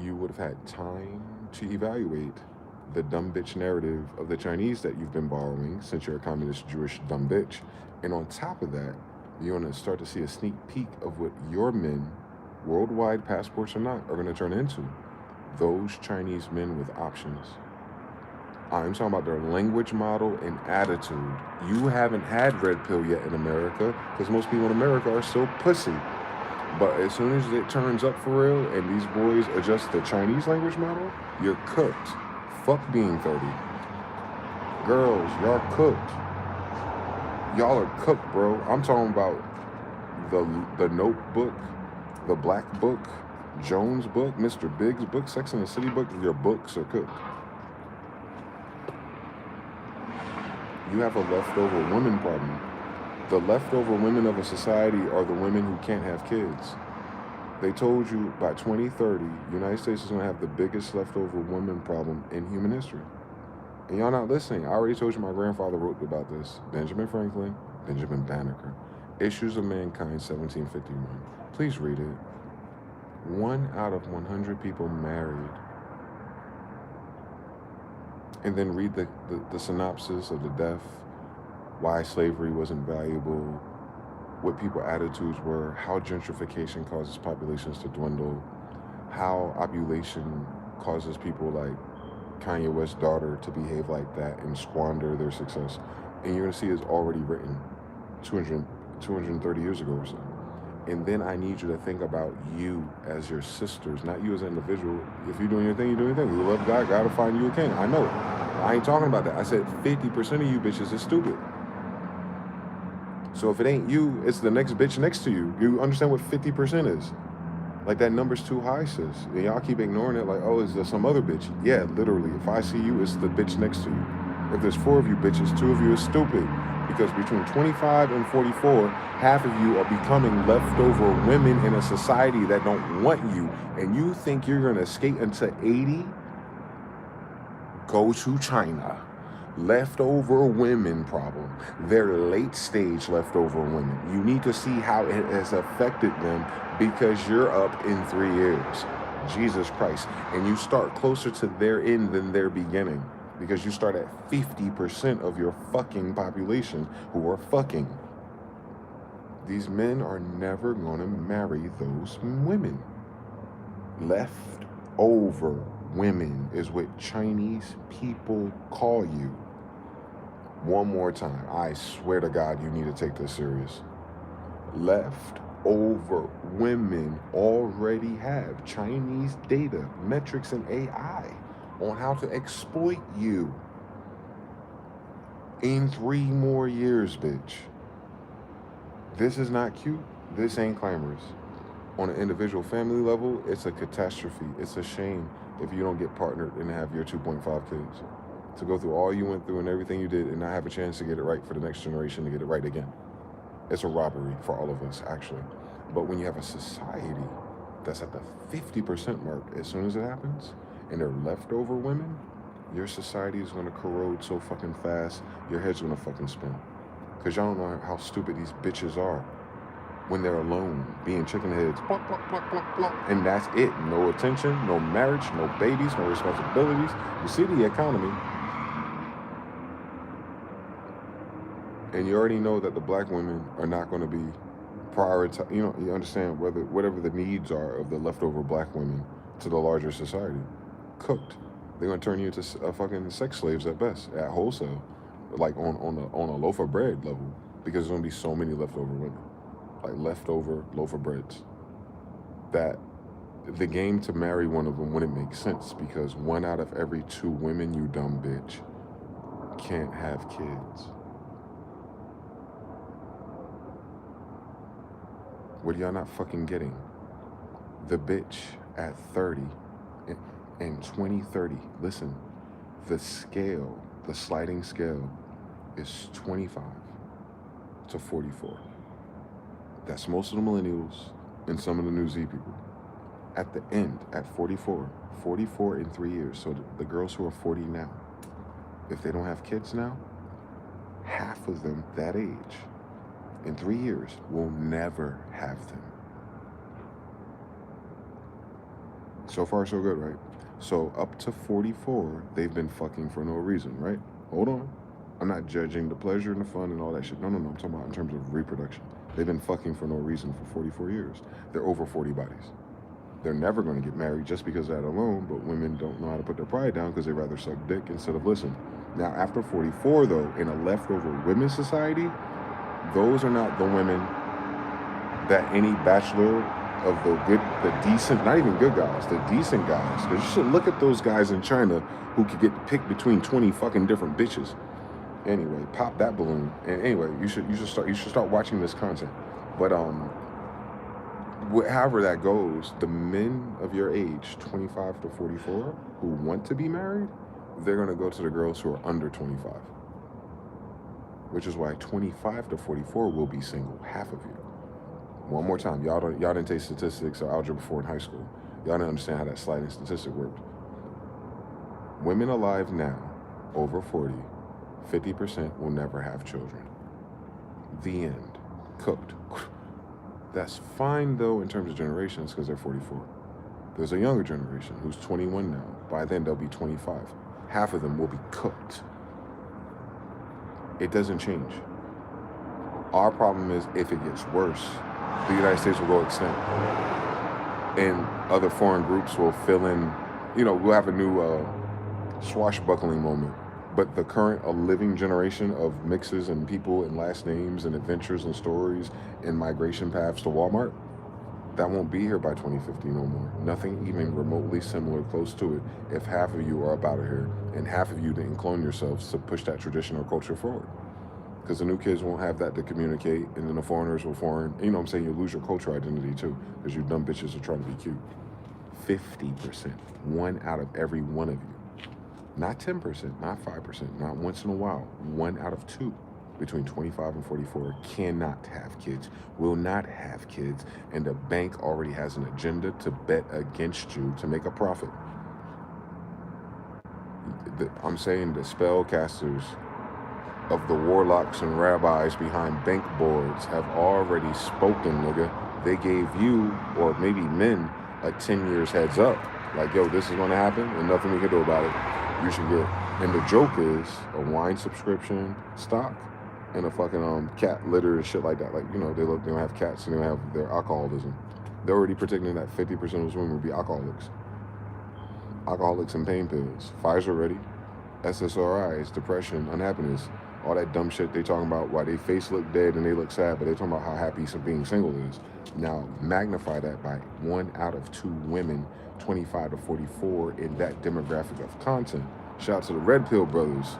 you would have had time to evaluate the dumb bitch narrative of the Chinese that you've been borrowing since you're a communist Jewish dumb bitch. And on top of that, you're going to start to see a sneak peek of what your men, worldwide passports or not, are going to turn into. Those Chinese men with options. I'm talking about their language model and attitude. You haven't had red pill yet in America, because most people in America are still pussy. But as soon as it turns up for real and these boys adjust the Chinese language model, you're cooked. Fuck being 30. Girls, y'all cooked. Y'all are cooked, bro. I'm talking about the Notebook, the Black Book, Jones book, Mr. Biggs book, Sex and the City book. Your books are cooked. You have a leftover woman problem. The leftover women of a society are the women who can't have kids. They told you by 2030, the United States is going to have the biggest leftover woman problem in human history. And y'all not listening. I already told you my grandfather wrote about this. Benjamin Franklin, Benjamin Banneker. Issues of Mankind, 1751. Please read it. 1 out of 100 people married. And then read the synopsis of the death, why slavery wasn't valuable, what people's attitudes were, how gentrification causes populations to dwindle, how ovulation causes people like Kanye West's daughter to behave like that and squander their success. And you're going to see it's already written 230 years ago or so. And then I need you to think about you as your sisters, not you as an individual. If you're doing your thing, you're doing your thing. You love God, God will find you a king. I know it. I ain't talking about that. I said 50% of you bitches is stupid. So if it ain't you, it's the next bitch next to you. You understand what 50% is? Like, that number's too high, sis. And y'all keep ignoring it like, oh, is there some other bitch? Yeah, literally. If I see you, it's the bitch next to you. If there's 4 of you bitches, 2 of you is stupid. Because between 25 and 44, half of you are becoming leftover women in a society that don't want you. And you think you're going to skate into 80? Go to China. Leftover women problem. They're late stage leftover women. You need to see how it has affected them because you're up in 3 years. Jesus Christ. And you start closer to their end than their beginning. Because you start at 50% of your fucking population who are fucking. These men are never going to marry those women. Leftover women is what Chinese people call you. One more time. I swear to God, you need to take this serious. Leftover women already have Chinese data, metrics, and AI on how to exploit you in 3 more years, bitch. This is not cute. This ain't glamorous. On an individual family level, it's a catastrophe. It's a shame if you don't get partnered and have your 2.5 kids. To go through all you went through and everything you did and not have a chance to get it right for the next generation to get it right again. It's a robbery for all of us, actually. But when you have a society that's at the 50% mark, as soon as it happens, and they're leftover women, your society is going to corrode so fucking fast, your head's going to fucking spin. Because y'all don't know how stupid these bitches are when they're alone, being chicken heads, pluck, pluck, pluck, pluck, pluck, and that's it. No attention, no marriage, no babies, no responsibilities. You see the economy. And you already know that the black women are not going to be prioritized. You know, you understand whatever the needs are of the leftover black women to the larger society. Cooked. They're going to turn you into fucking sex slaves at best, at wholesale, like on a loaf of bread level, because there's going to be so many leftover women, like leftover loaf of breads, that the game to marry one of them wouldn't make sense, because 1 out of every 2 women, you dumb bitch, can't have kids. What are y'all not fucking getting? The bitch at 30 in 2030, listen, the scale, the sliding scale is 25 to 44. That's most of the millennials and some of the new Z people. At the end, at 44 in 3 years. So the girls who are 40 now, if they don't have kids now, half of them that age in 3 years will never have them. So far, so good, right? So up to 44, they've been fucking for no reason, right? Hold on. I'm not judging the pleasure and the fun and all that shit. No. I'm talking about in terms of reproduction. They've been fucking for no reason for 44 years. They're over 40 bodies. They're never going to get married just because of that alone, but women don't know how to put their pride down because they rather suck dick instead of listen. Now, after 44, though, in a leftover women's society, those are not the women that any bachelor of the decent, not even good guys, the decent guys. Because you should look at those guys in China who could get picked between 20 fucking different bitches. Anyway, pop that balloon. And anyway, you should start watching this content. But however that goes, the men of your age, 25 to 44, who want to be married, they're gonna go to the girls who are under 25. Which is why 25 to 44 will be single, half of you. One more time, y'all didn't take statistics or algebra 4 in high school. Y'all didn't understand how that sliding statistic worked. Women alive now, over 40, 50% will never have children. The end. Cooked. That's fine, though, in terms of generations, because they're 44. There's a younger generation who's 21 now. By then, they'll be 25. Half of them will be cooked. It doesn't change. Our problem is if it gets worse, the United States will go extinct. And other foreign groups will fill in, we'll have a new swashbuckling moment. But the current, a living generation of mixes and people and last names and adventures and stories and migration paths to Walmart, that won't be here by 2050 no more. Nothing even remotely similar close to it if half of you are up out of here and half of you didn't clone yourselves to push that tradition or culture forward. Because the new kids won't have that to communicate, and then the foreigners will foreign. You know what I'm saying? You lose your cultural identity too, because you dumb bitches are trying to be cute. 50%, one out of every one of you. Not 10%, not 5%, not once in a while. One out of two between 25 and 44 cannot have kids, will not have kids, and the bank already has an agenda to bet against you to make a profit. I'm saying the spellcasters of the warlocks and rabbis behind bank boards have already spoken, nigga. They gave you, or maybe men, a 10 years heads up. Like, yo, this is gonna happen and nothing we can do about it. You should get. And the joke is a wine subscription stock and a fucking cat litter and shit like that. Like, you know, they don't have cats and they don't have their alcoholism. They're already predicting that 50% of those women will be alcoholics. Alcoholics and pain pills. Pfizer ready. SSRIs, depression, unhappiness. All that dumb shit they talking about, why they face look dead and they look sad, but they talking about how happy being single is. Now, magnify that by 1 out of 2 women, 25 to 44, in that demographic of content. Shout out to the Red Pill brothers.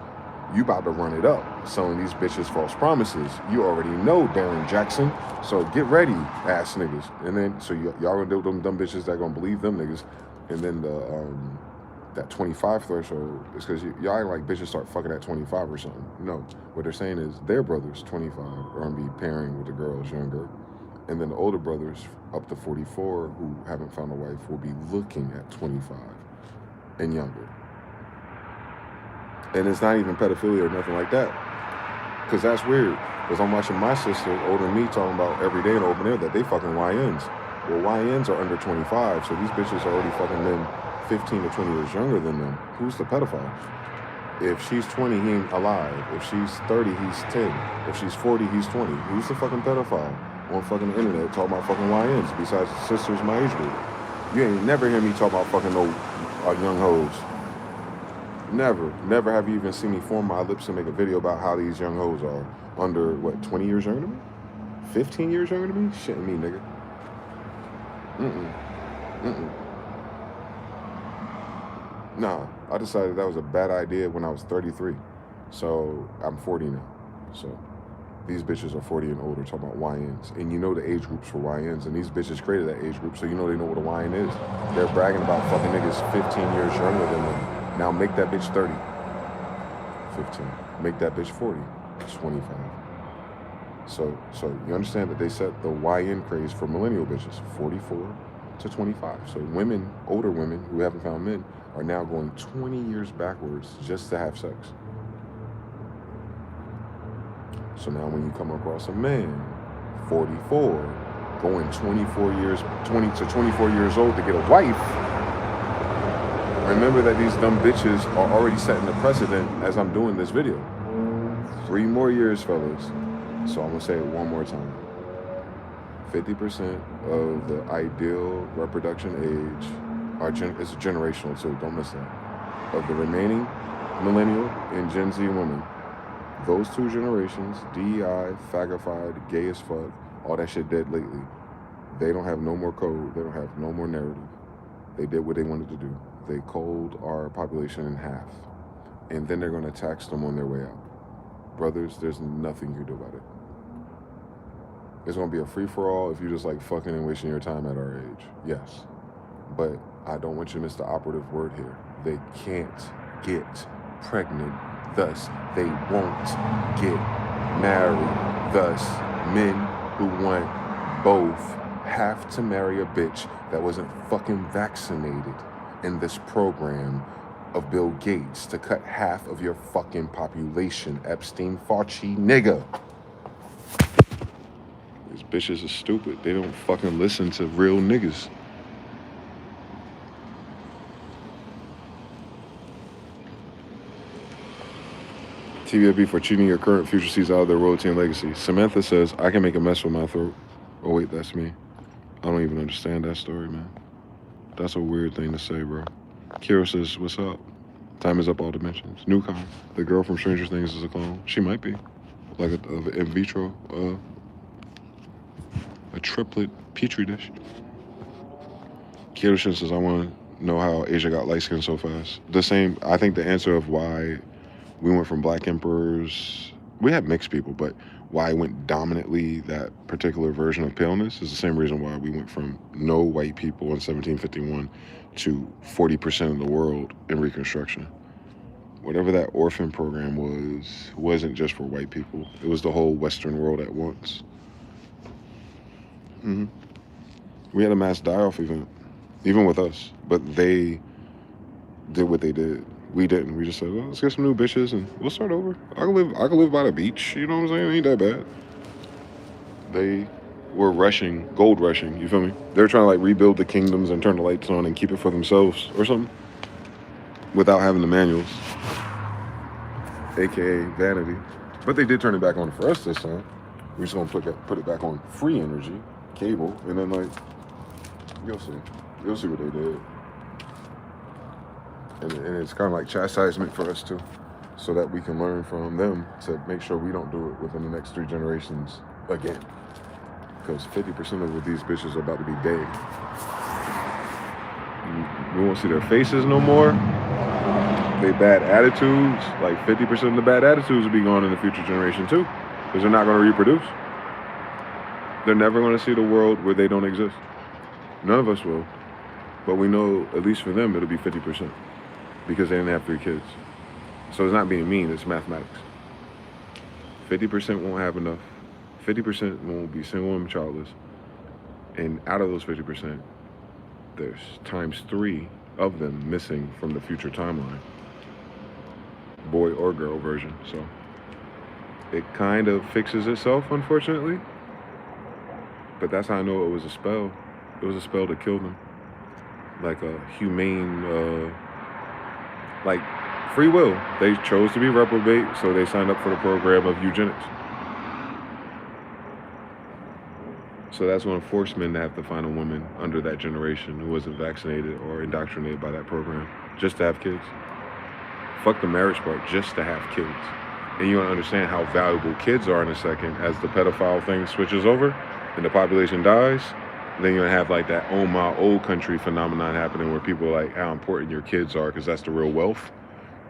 You about to run it up, selling these bitches false promises. You already know Darren Jackson, so get ready, ass niggas. And then, so y'all gonna do them dumb bitches that gonna believe them niggas. And then that 25 threshold is because y'all ain't like bitches start fucking at 25 or something. No, what they're saying is their brothers, 25, are gonna be pairing with the girls younger. And then the older brothers, up to 44, who haven't found a wife, will be looking at 25 and younger. And it's not even pedophilia or nothing like that. Because that's weird. Because I'm watching my sister, older than me, talking about every day in the open air that they fucking YNs. Well, YNs are under 25, so these bitches are already fucking men 15 to 20 years younger than them. Who's the pedophile? If she's 20, he ain't alive. If she's 30, he's 10. If she's 40, he's 20. Who's the fucking pedophile on fucking internet talking about fucking YNs besides sisters my age group? You ain't never hear me talk about fucking no young hoes. Never have you even seen me form my lips and make a video about how these young hoes are under, what, 20 years younger than me? 15 years younger than me? Shitting me, nigga. Nah, I decided that was a bad idea when I was 33. So I'm 40 now. So these bitches are 40 and older talking about YNs. And you know the age groups for YNs. And these bitches created that age group, so you know they know what a YN is. They're bragging about fucking niggas 15 years younger than them. Now make that bitch 30. 15. Make that bitch 40. 25. So you understand that they set the YN craze for millennial bitches, 44 to 25. So women, older women who haven't found men, are now going 20 years backwards just to have sex. So now when you come across a man, 44, going 20 to 24 years old to get a wife, remember that these dumb bitches are already setting the precedent as I'm doing this video. 3 more years, fellas. So I'm gonna say it one more time. 50% of the ideal reproduction age it's generational too, don't miss that. Of the remaining millennial and Gen Z women, those 2 generations, DEI, fagified, gay as fuck, all that shit dead lately. They don't have no more code, they don't have no more narrative. They did what they wanted to do. They culled our population in half. And then they're gonna tax them on their way out. Brothers, there's nothing you can do about it. It's gonna be a free-for-all if you just like fucking and wasting your time at our age. Yes. But I don't want you to miss the operative word here. They can't get pregnant, thus they won't get married. Thus, men who want both have to marry a bitch that wasn't fucking vaccinated in this program of Bill Gates to cut half of your fucking population. Epstein, Fauci, nigga. These bitches are stupid. They don't fucking listen to real niggas. TVFB for cheating your current future sees out of their royalty and legacy. Samantha says, I can make a mess with my throat. Oh wait, that's me. I don't even understand that story, man. That's a weird thing to say, bro. Kira says, what's up? Time is up all dimensions. Newcom, the girl from Stranger Things, is a clone. She might be. Like a in vitro, a triplet petri dish. Kyoto says, I want to know how Asia got light skin so fast. The same, I think the answer of why we went from black emperors, we had mixed people, but why I went dominantly that particular version of paleness is the same reason why we went from no white people in 1751 to 40% of the world in Reconstruction. Whatever that orphan program was, wasn't just for white people. It was the whole Western world at once. Mm-hmm. We had a mass die-off event, even with us, but they did what they did. We didn't. We just said, well, let's get some new bitches and we'll start over. I can live by the beach. You know what I'm saying? It ain't that bad. They were rushing, gold rushing. You feel me? They were trying to like rebuild the kingdoms and turn the lights on and keep it for themselves or something, without having the manuals, aka vanity. But they did turn it back on for us this time. We're just gonna put it back on free energy, cable, and then like you'll see what they did. And it's kind of like chastisement for us too, so that we can learn from them to make sure we don't do it within the next 3 generations again. Because 50% of these bitches are about to be dead. We won't see their faces no more. They bad attitudes, like 50% of the bad attitudes will be gone in the future generation too, because they're not going to reproduce. They're never going to see the world where they don't exist. None of us will, but we know at least for them it'll be 50%. Because they didn't have 3 kids. So it's not being mean, it's mathematics. 50% won't have enough. 50% won't be single and childless. And out of those 50%, there's times 3 of them missing from the future timeline. Boy or girl version. So it kind of fixes itself, unfortunately. But that's how I know it was a spell. It was a spell to kill them. Like a humane, like free will. They chose to be reprobate, so they signed up for the program of eugenics. So that's what forced men to have to find a woman under that generation who wasn't vaccinated or indoctrinated by that program, just to have kids. Fuck the marriage part, just to have kids. And you're gonna understand how valuable kids are in a second as the pedophile thing switches over and the population dies. Then you're gonna have like that oh my old country phenomenon happening where people are like how important your kids are because that's the real wealth.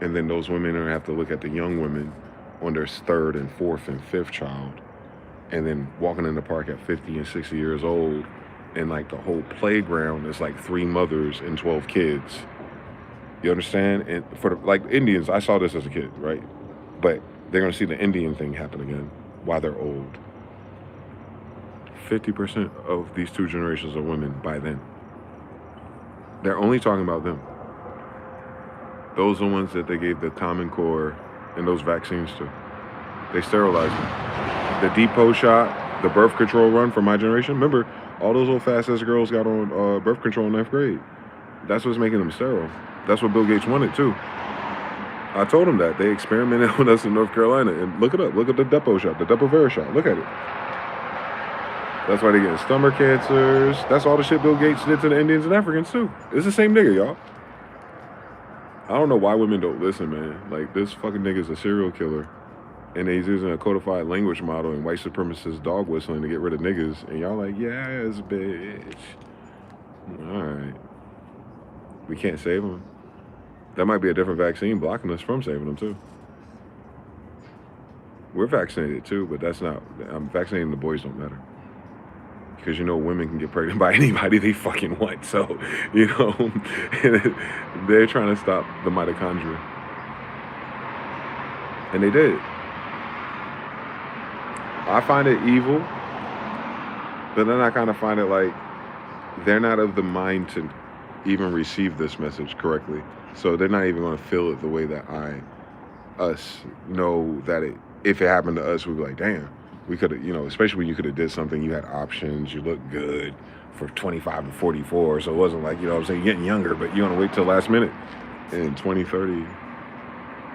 And then those women are gonna have to look at the young women on their 3rd and 4th and 5th child, and then walking in the park at 50 and 60 years old, and like the whole playground is like 3 mothers and 12 kids. You understand? And for like Indians, I saw this as a kid, right? But they're gonna see the Indian thing happen again while they're old. 50% of these 2 generations are women by then. They're only talking about them. Those are the ones that they gave the Common Core and those vaccines to. They sterilized them. The depot shot, the birth control run for my generation. Remember, all those old fast-ass girls got on birth control in 9th grade. That's what's making them sterile. That's what Bill Gates wanted too. I told him that. They experimented on us in North Carolina. And look it up. Look at the depot shot, the Depo-Vera shot. Look at it. That's why they're getting stomach cancers. That's all the shit Bill Gates did to the Indians and Africans too. It's the same nigga, y'all. I don't know why women don't listen, man. Like, this fucking nigga's a serial killer. And he's using a codified language model and white supremacist dog whistling to get rid of niggas. And y'all like, yes, bitch. All right. We can't save them. That might be a different vaccine blocking us from saving them too. We're vaccinated too, but that's not, vaccinating the boys don't matter. Because, you know, women can get pregnant by anybody they fucking want. So, you know, they're trying to stop the mitochondria. And they did. I find it evil, but then I kind of find it like they're not of the mind to even receive this message correctly. So they're not even going to feel it the way that us know that if it happened to us, we'd be like, damn. We could have, you know, especially when you could have did something, you had options, you looked good for 25 and 44, so it wasn't like, you know what I'm saying, you're getting younger, but you want to wait till the last minute. In 2030,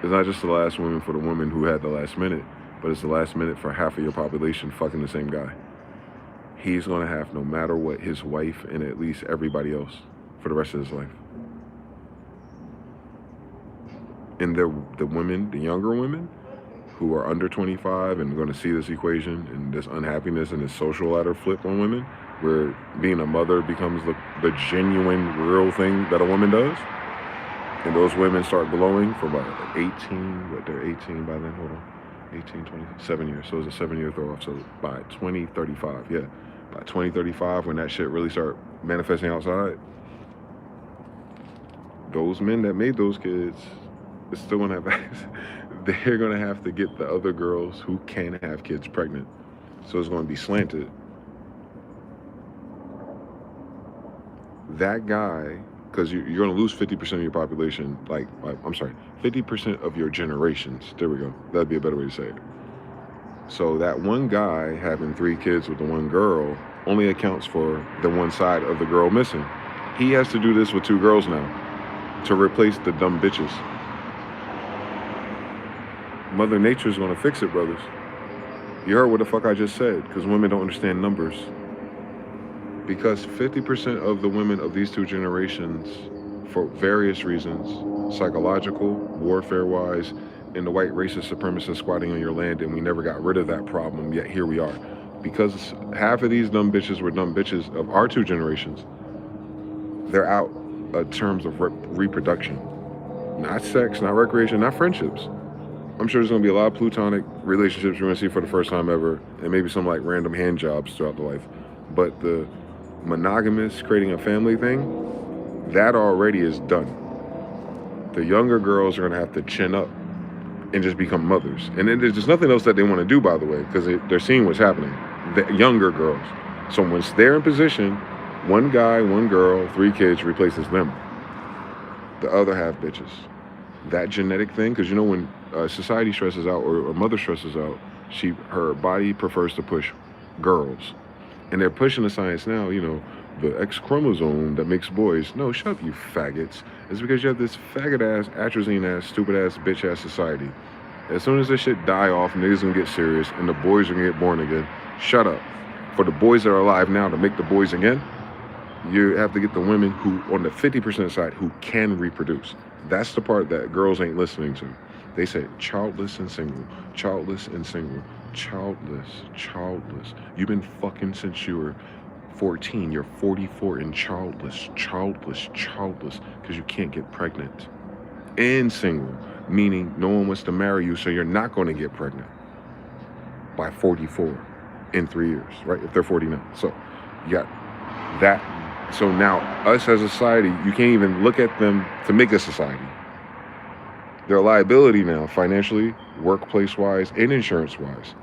it's not just the last woman for the woman who had the last minute, but it's the last minute for half of your population fucking the same guy. He's going to have, no matter what, his wife and at least everybody else for the rest of his life. And the women, the younger women, who are under 25 and going to see this equation and this unhappiness and this social ladder flip on women, where being a mother becomes the genuine, real thing that a woman does. And those women start glowing for about 18, they're 18 by then, hold on. 18, 20, 7 years. So it's a 7-year throw off. So by 2035, yeah. By 2035, when that shit really start manifesting outside, those men that made those kids is still gonna have they're gonna have to get the other girls who can have kids pregnant. So it's gonna be slanted. That guy, because you're going to lose 50% of your population, I'm sorry, 50% of your generations. There we go. That'd be a better way to say it. So that one guy having 3 kids with the one girl only accounts for the one side of the girl missing. He has to do this with 2 girls now to replace the dumb bitches. Mother Nature's going to fix it, brothers. You heard what the fuck I just said, because women don't understand numbers. Because 50% of the women of these 2 generations, for various reasons, psychological, warfare-wise, and the white racist supremacists squatting on your land, and we never got rid of that problem, yet here we are. Because half of these dumb bitches were dumb bitches of our 2 generations, they're out in terms of reproduction. Not sex, not recreation, not friendships. I'm sure there's going to be a lot of platonic relationships you're going to see for the first time ever, and maybe some like random hand jobs throughout the life. But the monogamous, creating a family thing, that already is done. The younger girls are going to have to chin up and just become mothers. And then there's just nothing else that they want to do, by the way, because they're seeing what's happening. The younger girls. So once they're in position, one guy, one girl, 3 kids replaces them. The other half bitches. That genetic thing, because you know when society stresses out or a mother stresses out, her body prefers to push girls. And they're pushing the science now, you know, the X chromosome that makes boys. No, shut up, you faggots. It's because you have this faggot-ass, atrazine-ass, stupid-ass, bitch-ass society. As soon as this shit die off, niggas gonna get serious, and the boys are gonna get born again. Shut up. For the boys that are alive now to make the boys again, you have to get the women who, on the 50% side, who can reproduce. That's the part that girls ain't listening to. They say childless and single, childless and single. Childless. You've been fucking since you were 14. You're 44 and childless, because you can't get pregnant. And single, meaning no one wants to marry you, so you're not going to get pregnant by 44 in 3 years, right? If they're 40 now. So you got that. So now us as a society, you can't even look at them to make a society. They're a liability now, financially, workplace-wise, and insurance-wise.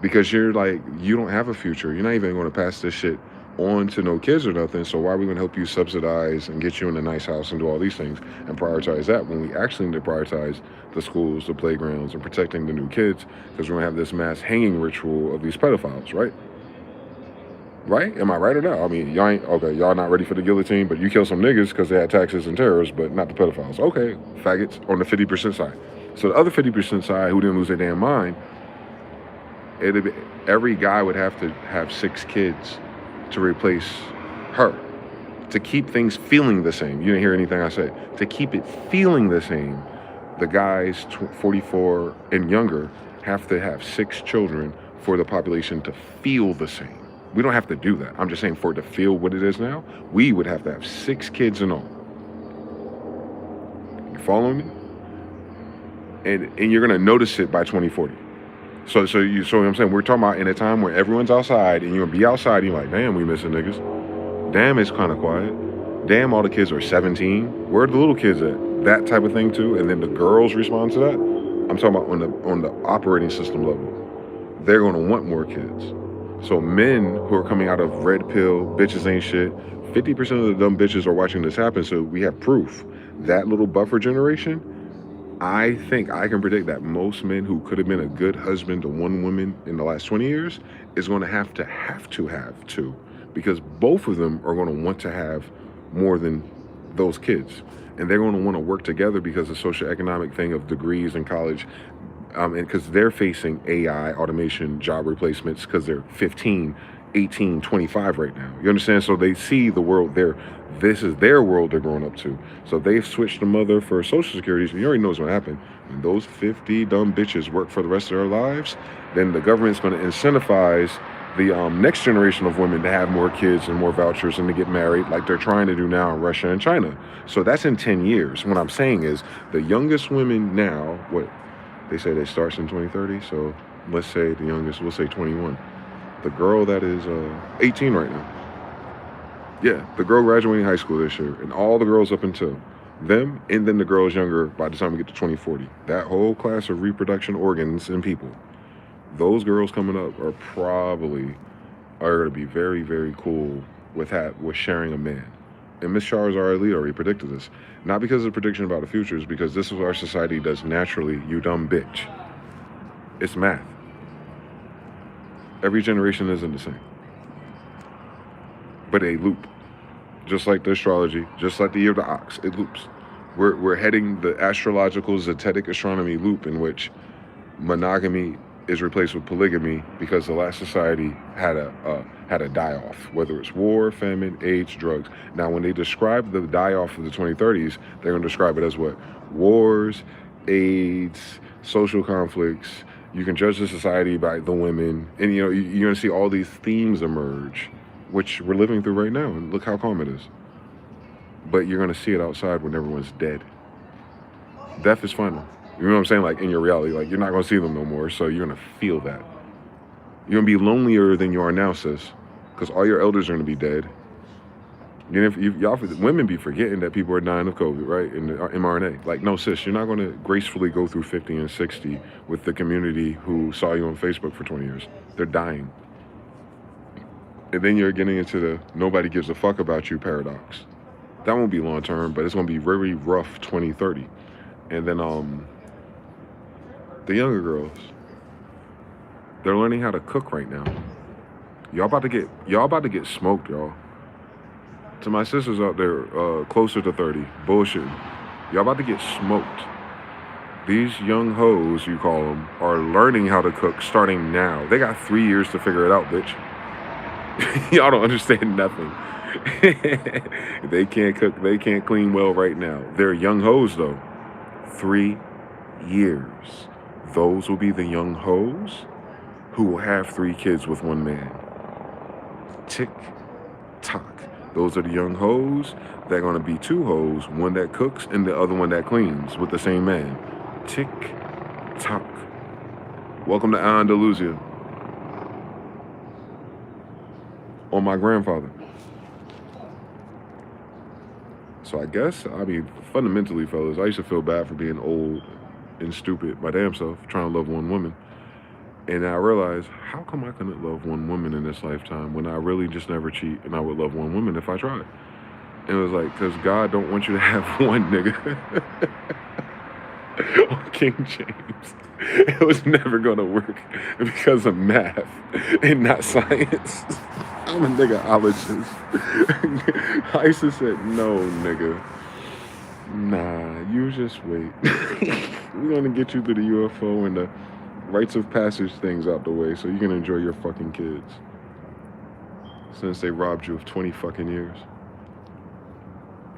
Because you're like, you don't have a future. You're not even going to pass this shit on to no kids or nothing. So why are we going to help you subsidize and get you in a nice house and do all these things and prioritize that when we actually need to prioritize the schools, the playgrounds, and protecting the new kids? Because we're going to have this mass hanging ritual of these pedophiles, right? Right? Am I right or not? I mean, y'all not ready for the guillotine, but you kill some niggas because they had taxes and terrorists, but not the pedophiles. Okay, faggots on the 50% side. So the other 50% side who didn't lose their damn mind, every guy would have to have 6 kids to replace her, to keep things feeling the same. You didn't hear anything I said. To keep it feeling the same, the guys 44 and younger have to have 6 children for the population to feel the same. We don't have to do that. I'm just saying for it to feel what it is now, we would have to have 6 kids in all. You following me? And you're gonna notice it by 2040. So what I'm saying, we're talking about in a time where everyone's outside and you're gonna be outside and you're like, damn, we missing niggas. Damn, it's kind of quiet. Damn, all the kids are 17. Where are the little kids at? That type of thing too. And then the girls respond to that. I'm talking about on the operating system level. They're gonna want more kids. So men who are coming out of red pill, bitches ain't shit, 50% of the dumb bitches are watching this happen, so we have proof. That little buffer generation, I think I can predict that most men who could have been a good husband to one woman in the last 20 years is going to have 2, because both of them are going to want to have more than those kids. And they're going to want to work together because of the socioeconomic thing of degrees in college. And because they're facing AI, automation, job replacements, because they're 15 18, 25 right now. You understand? So they see the world there. This is their world they're growing up to. So they've switched the mother for Social Security. So you already know what's going to happen. When those 50 dumb bitches work for the rest of their lives, then the government's going to incentivize the next generation of women to have more kids and more vouchers and to get married like they're trying to do now in Russia and China. So that's in 10 years. What I'm saying is the youngest women now, what they say they starts in 2030. So let's say the youngest, we'll say 21. The girl that is 18 right now. Yeah, the girl graduating high school this year, and all the girls up until them, and then the girls younger by the time we get to 2040. That whole class of reproduction organs and people, those girls coming up are probably going to be very, very cool with sharing a man. And Miss Charizard Lee already predicted this. Not because of a prediction about the future, it's because this is what our society does naturally, you dumb bitch. It's math. Every generation isn't the same. But they loop. Just like the astrology, just like the year of the ox, it loops. We're heading the astrological zetetic astronomy loop in which monogamy is replaced with polygamy because the last society had a die-off, whether it's war, famine, AIDS, drugs. Now, when they describe the die-off of the 2030s, they're going to describe it as what? Wars, AIDS, social conflicts. You can judge the society by the women. And, you're going to see all these themes emerge, which we're living through right now. And look how calm it is. But you're going to see it outside when everyone's dead. Death is final. You know what I'm saying? Like, in your reality, like, you're not going to see them no more, so you're going to feel that. You're going to be lonelier than you are now, sis, because all your elders are going to be dead. Y'all women be forgetting that people are dying of COVID, right? And the mRNA. Like, no, sis, you're not going to gracefully go through 50 and 60 with the community who saw you on Facebook for 20 years. They're dying. And then you're getting into the nobody gives a fuck about you paradox. That won't be long term, but it's going to be very rough 2030. And then the younger girls, they're learning how to cook right now. Y'all about to get smoked, y'all. To my sisters out there, closer to 30, bullshitting. Y'all about to get smoked. These young hoes, you call them, are learning how to cook starting now. They got 3 years to figure it out, bitch. Y'all don't understand nothing. They can't cook, they can't clean well right now. They're young hoes, though. 3 years. Those will be the young hoes who will have 3 kids with one man. Tick tock. Those are the young hoes that are going to be 2 hoes, one that cooks and the other one that cleans with the same man. Tick tock. Welcome to Andalusia. On my grandfather. So I guess, fundamentally, fellas, I used to feel bad for being old and stupid my damn self, trying to love one woman. And I realized, how come I couldn't love one woman in this lifetime when I really just never cheat and I would love one woman if I tried? And it was like, because God don't want you to have one nigga. On King James. It was never going to work because of math and not science. I'm a niggaologist. Isis said, no, nigga. Nah, you just wait. We're going to get you through the UFO and the rites of passage things out the way so you can enjoy your fucking kids. Since they robbed you of 20 fucking years.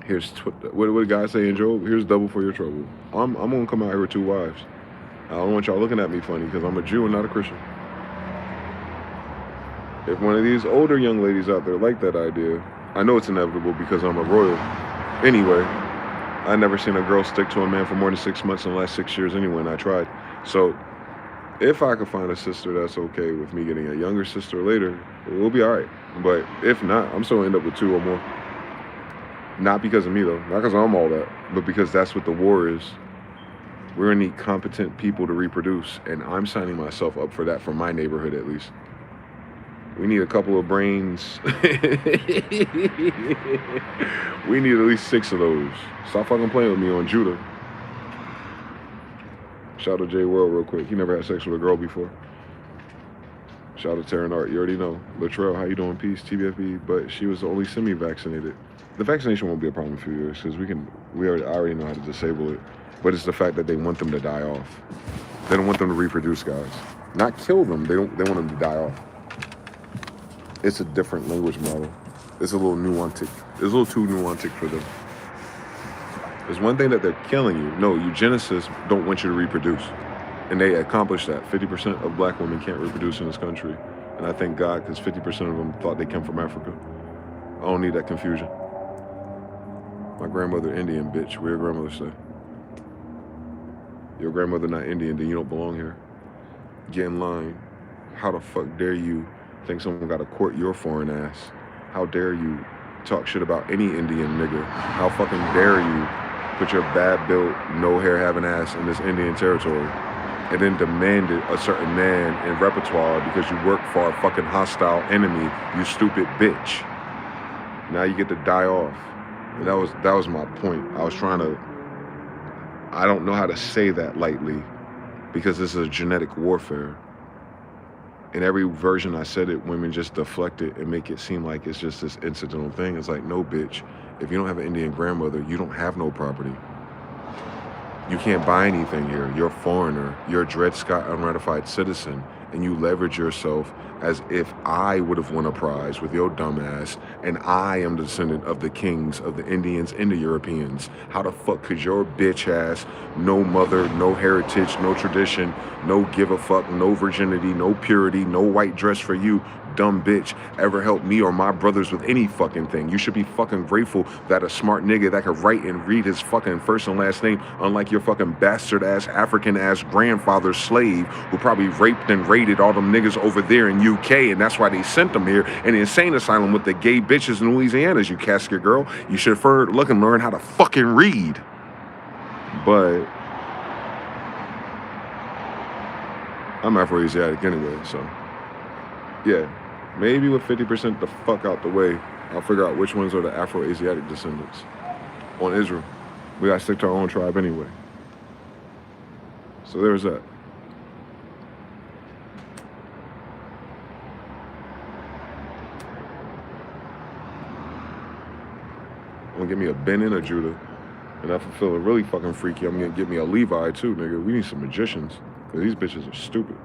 Here's what did God say in Job? Here's double for your trouble. I'm going to come out here with 2 wives. I don't want y'all looking at me funny because I'm a Jew and not a Christian. If one of these older young ladies out there like that idea, I know it's inevitable because I'm a royal. Anyway, I never seen a girl stick to a man for more than 6 months in the last 6 years anyway, and I tried. So if I could find a sister that's okay with me getting a younger sister later, we'll be all right. But if not, I'm still end up with 2 or more. Not because of me, though. Not because I'm all that. But because that's what the war is. We're going to need competent people to reproduce. And I'm signing myself up for that for my neighborhood, at least. We need a couple of brains. We need at least 6 of those. Stop fucking playing with me on Judah. Shout out to J World real quick. He never had sex with a girl before. Shout out to Taryn Art. You already know. Latrell, how you doing? Peace. TBFB. But she was only semi-vaccinated. The vaccination won't be a problem in a few years because I already know how to disable it. But it's the fact that they want them to die off. They don't want them to reproduce, guys. Not kill them. They want them to die off. It's a different language model. It's a little nuanced. It's a little too nuanced for them. There's one thing that they're killing you. No, eugenicists don't want you to reproduce. And they accomplished that. 50% of black women can't reproduce in this country. And I thank God, because 50% of them thought they came from Africa. I don't need that confusion. My grandmother Indian, bitch. Where your grandmother say? Your grandmother not Indian, then you don't belong here. Get in line. How the fuck dare you think someone got to court your foreign ass? How dare you talk shit about any Indian nigga? How fucking dare you put your bad built, no hair having ass in this Indian territory and then demanded a certain man in repertoire because you work for a fucking hostile enemy, you stupid bitch. Now you get to die off. And that was my point. I was trying to, I don't know how to say that lightly because this is a genetic warfare. In every version I said it, women just deflect it and make it seem like it's just this incidental thing. It's like, no, bitch. If you don't have an Indian grandmother, you don't have no property. You can't buy anything here. You're a foreigner. You're a Dred Scott unratified citizen. And you leverage yourself as if I would have won a prize with your dumb ass, and I am the descendant of the kings of the Indians and the Europeans. How the fuck could your bitch ass, no mother, no heritage, no tradition, no give a fuck, no virginity, no purity, no white dress for you, dumb bitch, ever help me or my brothers with any fucking thing? You should be fucking grateful that a smart nigga that could write and read his fucking first and last name, unlike your fucking bastard ass African ass grandfather's slave who probably raped and raided all them niggas over there in UK, and that's why they sent them here in the insane asylum with the gay bitches in Louisiana, you casket girl. You should look and learn how to fucking read. But I'm Afro-Asiatic anyway, so yeah. Maybe with 50% the fuck out the way, I'll figure out which ones are the Afro-Asiatic descendants. On Israel, we gotta stick to our own tribe anyway. So there's that. I'm gonna get me a Ben and a Judah. And if I feel really fucking freaky, I'm gonna get me a Levi too, nigga. We need some magicians. Cause these bitches are stupid.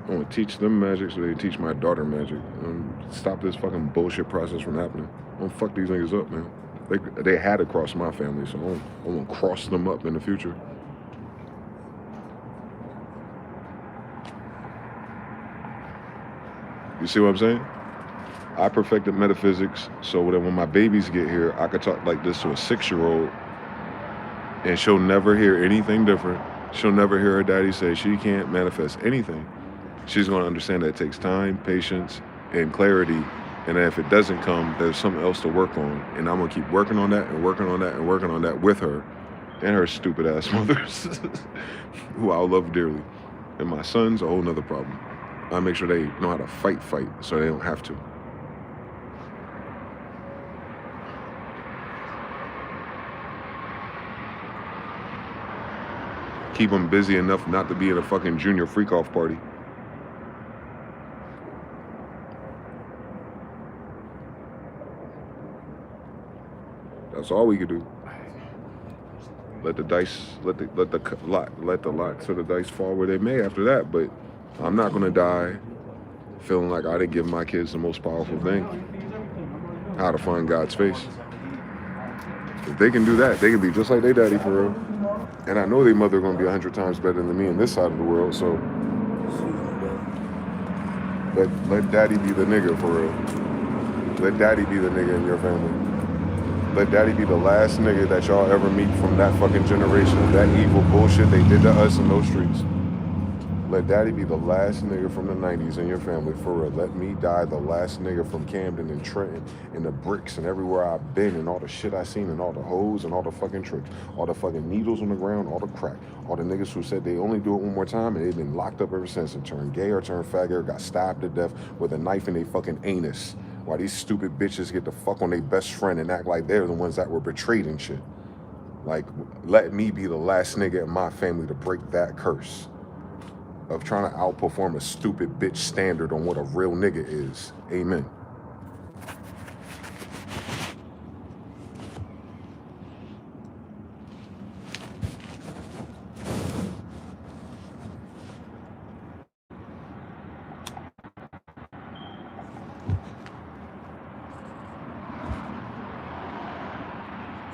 I want to teach them magic so they can teach my daughter magic. Stop this fucking bullshit process from happening. I don't fuck these niggas up, man. They had to cross my family, so I won't cross them up in the future. You see what I'm saying? I perfected metaphysics so that when my babies get here, I could talk like this to a 6-year-old and she'll never hear anything different. She'll never hear her daddy say she can't manifest anything. She's going to understand that it takes time, patience, and clarity. And then if it doesn't come, there's something else to work on. And I'm going to keep working on that and working on that and working on that with her and her stupid ass mothers, who I love dearly. And my sons, a whole nother problem. I make sure they know how to fight so they don't have to. Keep them busy enough not to be in a fucking junior freak-off party. That's all we could do. Let the lots of the dice fall where they may after that. But I'm not gonna die feeling like I didn't give my kids the most powerful thing: how to find God's face. If they can do that, they can be just like their daddy for real. And I know their mother gonna be 100 times better than me in this side of the world. So let daddy be the nigga for real. Let daddy be the nigga in your family. Let daddy be the last nigga that y'all ever meet from that fucking generation. That evil bullshit they did to us in those streets. Let daddy be the last nigga from the 90s in your family, for real. Let me die the last nigga from Camden and Trenton and the bricks and everywhere I've been and all the shit I seen and all the hoes and all the fucking tricks, all the fucking needles on the ground, all the crack, all the niggas who said they only do it one more time and they've been locked up ever since and turned gay or turned faggot or got stabbed to death with a knife in their fucking anus. Why these stupid bitches get to fuck on their best friend and act like they're the ones that were betrayed and shit. Like, let me be the last nigga in my family to break that curse of trying to outperform a stupid bitch standard on what a real nigga is. Amen.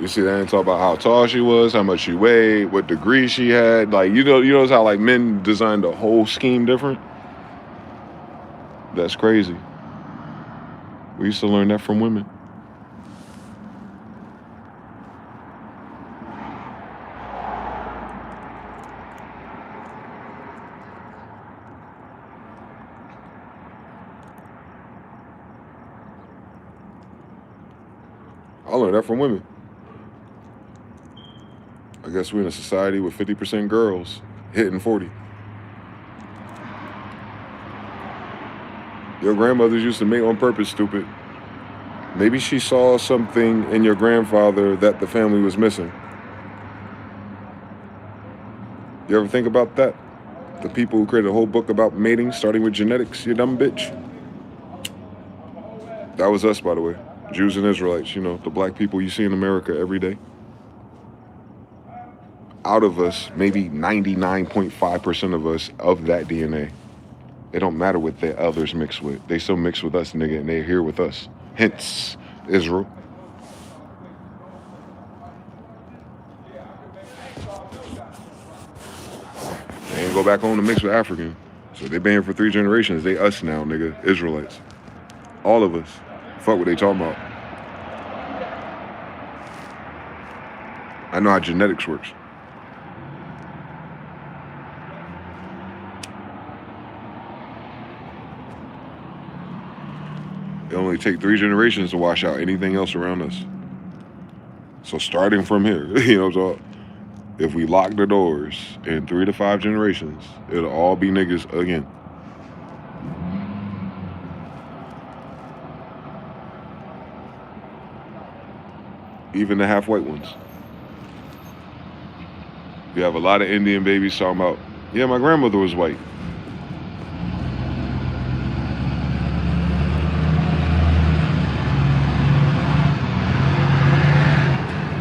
You see, they didn't talk about how tall she was, how much she weighed, what degree she had. Like, you know how like men designed the whole scheme different? That's crazy. We used to learn that from women. I learned that from women. I guess we're in a society with 50% girls hitting 40. Your grandmothers used to mate on purpose, stupid. Maybe she saw something in your grandfather that the family was missing. You ever think about that? The people who created a whole book about mating, starting with genetics, you dumb bitch. That was us, by the way. Jews and Israelites, you know, the black people you see in America every day. Out of us, maybe 99.5% of us of that DNA. It don't matter what the others mix with. They still mix with us, nigga, and they're here with us. Hence, Israel. They ain't go back home to mix with African. So they been here for 3 generations. They us now, nigga. Israelites. All of us. Fuck what they talking about. I know how genetics works. It only take 3 generations to wash out anything else around us. So starting from here, you know, so if we lock the doors in 3 to 5 generations, it'll all be niggas again. Even the half white ones. You have a lot of Indian babies talking about, yeah, my grandmother was white.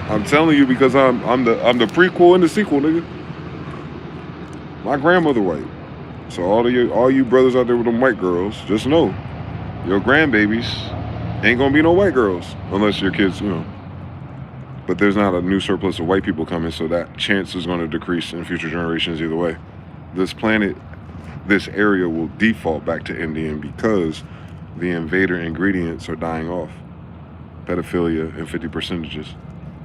I'm telling you because I'm the prequel and the sequel, nigga. My grandmother white. So all you brothers out there with them white girls, just know, your grandbabies ain't gonna be no white girls unless your kids, you know. But there's not a new surplus of white people coming, so that chance is gonna decrease in future generations either way. This planet, this area will default back to Indian because the invader ingredients are dying off. Pedophilia in 50 percentages,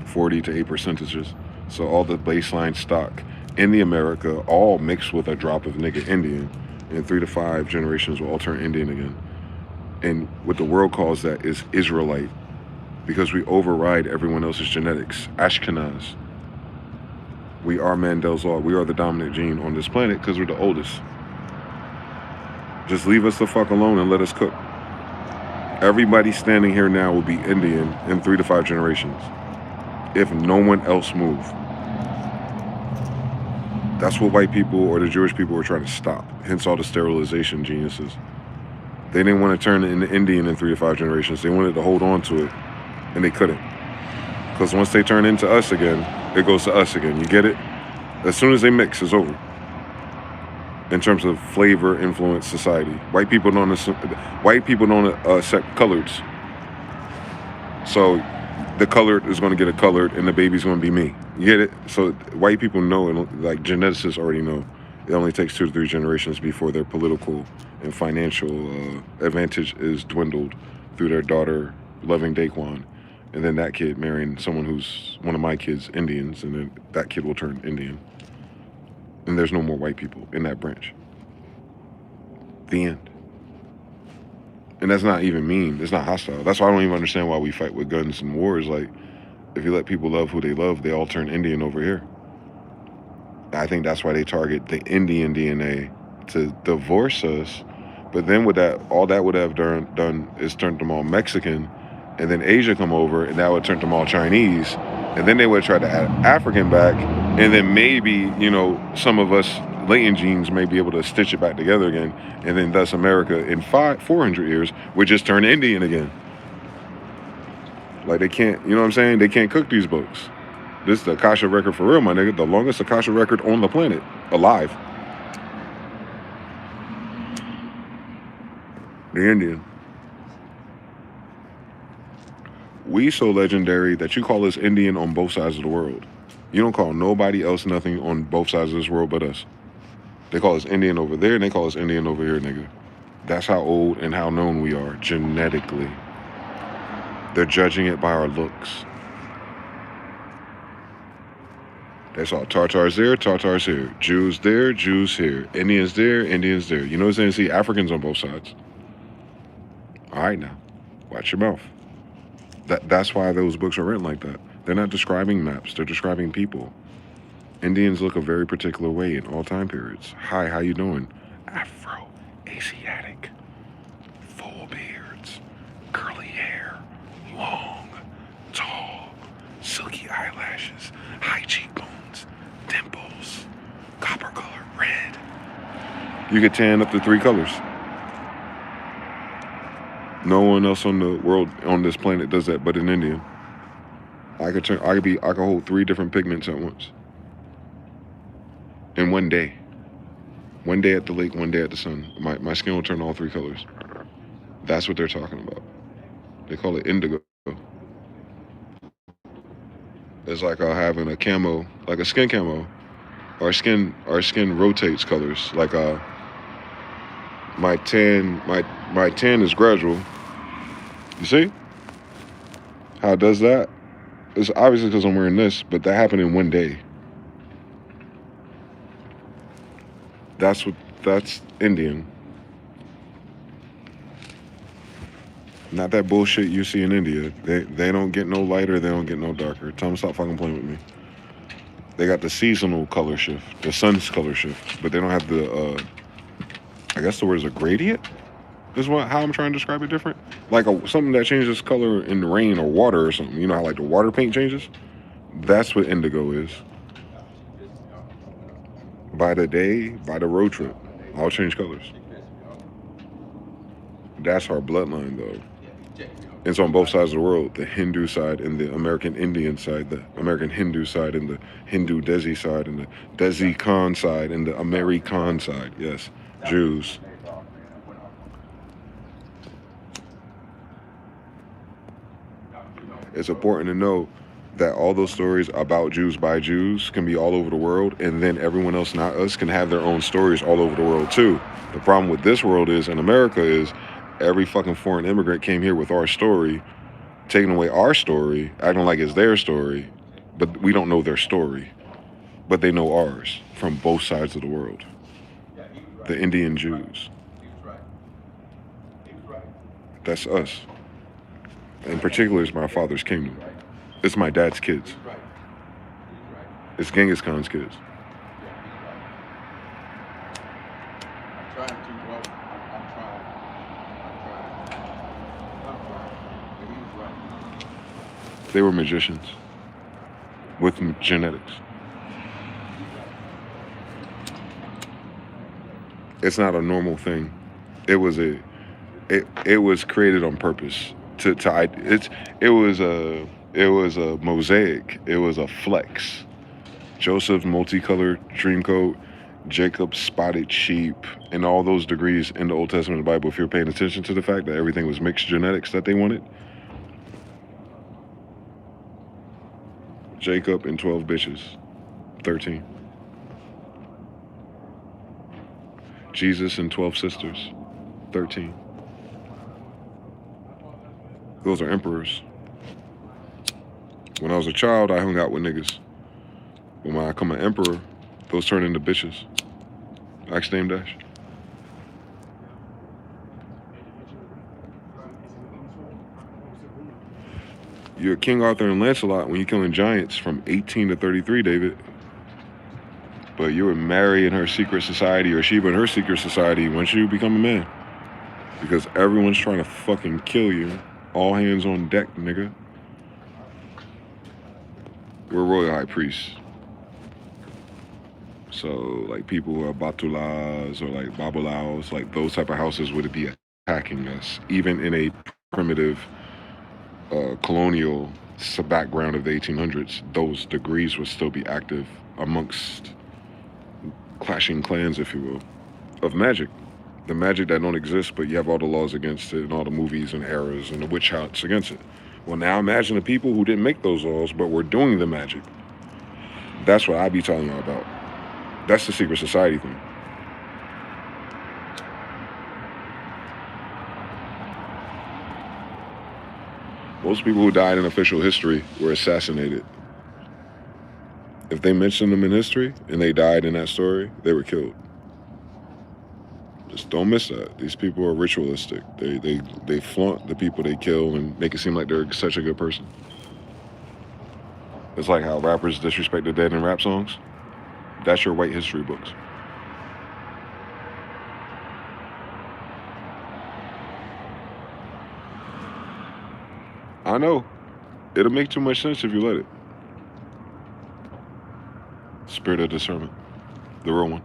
40 to 8 percentages. So all the baseline stock in the America all mixed with a drop of nigga Indian. In 3 to 5 generations will all turn Indian again. And what the world calls that is Israelite, because we override everyone else's genetics. Ashkenaz. We are Mandel's Law. We are the dominant gene on this planet because we're the oldest. Just leave us the fuck alone and let us cook. Everybody standing here now will be Indian in 3 to 5 generations if no one else move. That's what white people or the Jewish people were trying to stop. Hence all the sterilization geniuses. They didn't want to turn it into Indian in 3 to 5 generations. They wanted to hold on to it, and they couldn't. Because once they turn into us again, it goes to us again. You get it? As soon as they mix, it's over. In terms of flavor, influence, society. White people don't accept coloreds. So the colored is going to get a colored, and the baby's going to be me. You get it? So white people know, and like geneticists already know, it only takes 2 to 3 generations before their political and financial advantage is dwindled through their daughter loving Daquan, and then that kid marrying someone who's one of my kids, Indians, and then that kid will turn Indian. And there's no more white people in that branch. The end. And that's not even mean. It's not hostile. That's why I don't even understand why we fight with guns and wars. Like, if you let people love who they love, they all turn Indian over here. I think that's why they target the Indian DNA to divorce us. But then with that, all that would have done is turned them all Mexican, and then Asia come over, and that would turn them all Chinese, and then they would try to add African back, and then maybe, you know, some of us latent genes may be able to stitch it back together again, and then thus America in 400 years would just turn Indian again. Like they can't, you know what I'm saying? They can't cook these books. This is the Cashapp record for real, my nigga. The longest Cashapp record on the planet, alive. The Indian. We so legendary that you call us Indian on both sides of the world. You don't call nobody else nothing on both sides of this world but us. They call us Indian over there, and they call us Indian over here, nigga. That's how old and how known we are genetically. They're judging it by our looks. They saw Tartars there, Tartars here. Jews there, Jews here. Indians there, Indians there. You know what I'm saying? See, Africans on both sides. All right now, watch your mouth. That's why those books are written like that. They're not describing maps, they're describing people. Indians look a very particular way in all time periods. Hi, how you doing? Afro, Asiatic, full beards, curly hair, long, tall, silky eyelashes, high cheekbones, dimples, copper color, red. You could tan up to 3 colors. No one else on the world, on this planet, does that but an Indian. I could hold 3 different pigments at once. In one day. One day at the lake, one day at the sun. My skin will turn all 3 colors. That's what they're talking about. They call it indigo. It's like having a camo, like a skin camo. Our skin rotates colors. Like my tan is gradual. You see how it does that? It's obviously because I'm wearing this, but that happened in one day. That's Indian. Not that bullshit you see in India. They don't get no lighter, they don't get no darker. Tell them stop fucking playing with me. They got the seasonal color shift, the sun's color shift, but they don't have the, I guess the word is a gradient? Is how I'm trying to describe it different? Like something that changes color in the rain or water or something. You know how like the water paint changes? That's what indigo is. By the day, by the road trip, I'll change colors. That's our bloodline though. It's on both sides of the world, the Hindu side and the American Indian side, the American Hindu side and the Hindu Desi side and the Desi Khan side and the American side. Yes, Jews. It's important to know that all those stories about Jews by Jews can be all over the world, and then everyone else, not us, can have their own stories all over the world too. The problem with this world is, in America, is every fucking foreign immigrant came here with our story, taking away our story, acting like it's their story, but we don't know their story. But they know ours from both sides of the world. The Indian Jews. That's us. In particular, it's my father's kingdom. It's my dad's kids. It's Genghis Khan's kids. They were magicians with genetics. It's not a normal thing. It was created on purpose. It was a mosaic. It was a flex. Joseph's multicolored dream coat, Jacob's spotted sheep, and all those degrees in the Old Testament Bible, if you're paying attention to the fact that everything was mixed genetics that they wanted. Jacob and 12 bitches, 13. Jesus and 12 sisters, 13. Those are emperors. When I was a child, I hung out with niggas. But when I become an emperor, those turn into bitches. Ask Dame Dash. You're King Arthur and Lancelot when you're killing giants from 18 to 33, David. But you were Mary in her secret society or Sheba in her secret society once you become a man. Because everyone's trying to fucking kill you. All hands on deck, nigga. We're royal high priests. So, like, people who are Batulas or, like, Babalaos, like, those type of houses would be attacking us. Even in a primitive colonial background of the 1800s, those degrees would still be active amongst clashing clans, if you will, of magic. The magic that don't exist, but you have all the laws against it and all the movies and eras and the witch hunts against it. Well, now imagine the people who didn't make those laws, but were doing the magic. That's what I be telling you about. That's the secret society thing. Most people who died in official history were assassinated. If they mentioned them in history and they died in that story, they were killed. Just don't miss that. These people are ritualistic. They flaunt the people they kill and make it seem like they're such a good person. It's like how rappers disrespect the dead in rap songs. That's your white history books. I know. It'll make too much sense if you let it. Spirit of discernment. The real one.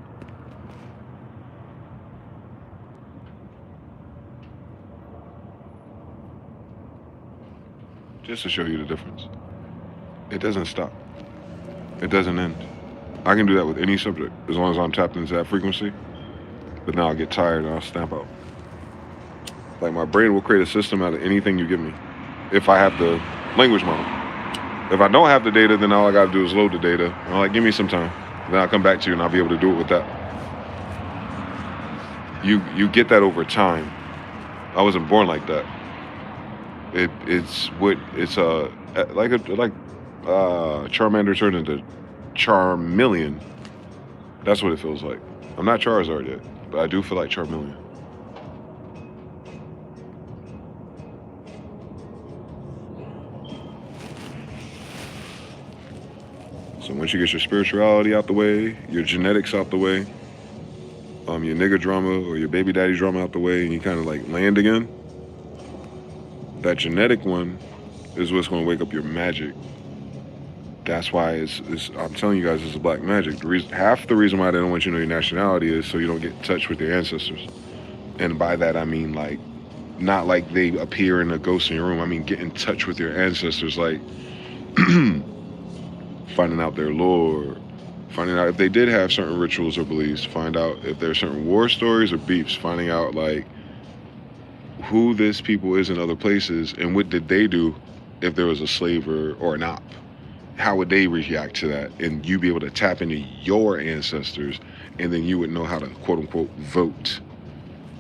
Just to show you the difference. It doesn't stop. It doesn't end. I can do that with any subject as long as I'm tapped into that frequency. But now I'll get tired and I'll stamp out. Like my brain will create a system out of anything you give me. If I have the language model. If I don't have the data, then all I gotta do is load the data. I'm like, give me some time. Then I'll come back to you and I'll be able to do it with that. You get that over time. I wasn't born like that. It's like Charmander turned into Charmeleon. That's what it feels like. I'm not Charizard yet, but I do feel like Charmeleon. So once you get your spirituality out the way, your genetics out the way, your nigga drama or your baby daddy drama out the way, and you kind of like land again, that genetic one is what's going to wake up your magic. That's why I'm telling you guys, it's a black magic. Half the reason why they don't want you to know your nationality is so you don't get in touch with your ancestors. And by that, I mean like, not like they appear in a ghost in your room. I mean, get in touch with your ancestors, like finding out their lore, finding out if they did have certain rituals or beliefs, find out if there's certain war stories or beefs, finding out like who this people is in other places and what did they do if there was a slave or an op. How would they react to that? And you be able to tap into your ancestors, and then you would know how to quote unquote vote.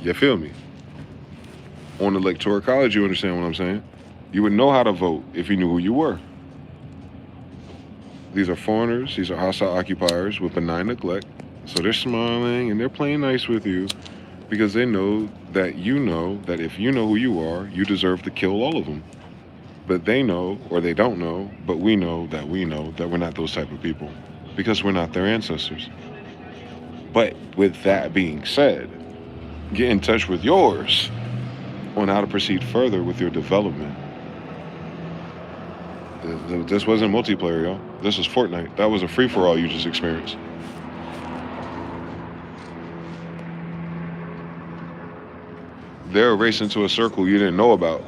You feel me? On the electoral college, you understand what I'm saying? You would know how to vote if you knew who you were. These are foreigners, these are hostile occupiers with benign neglect. So they're smiling and they're playing nice with you because they know that if you know who you are, you deserve to kill all of them. But they know, or they don't know, but we know that we're not those type of people because we're not their ancestors. But with that being said, get in touch with yours on how to proceed further with your development. This wasn't multiplayer, y'all. This was Fortnite. That was a free-for-all you just experienced. They're racing to a circle you didn't know about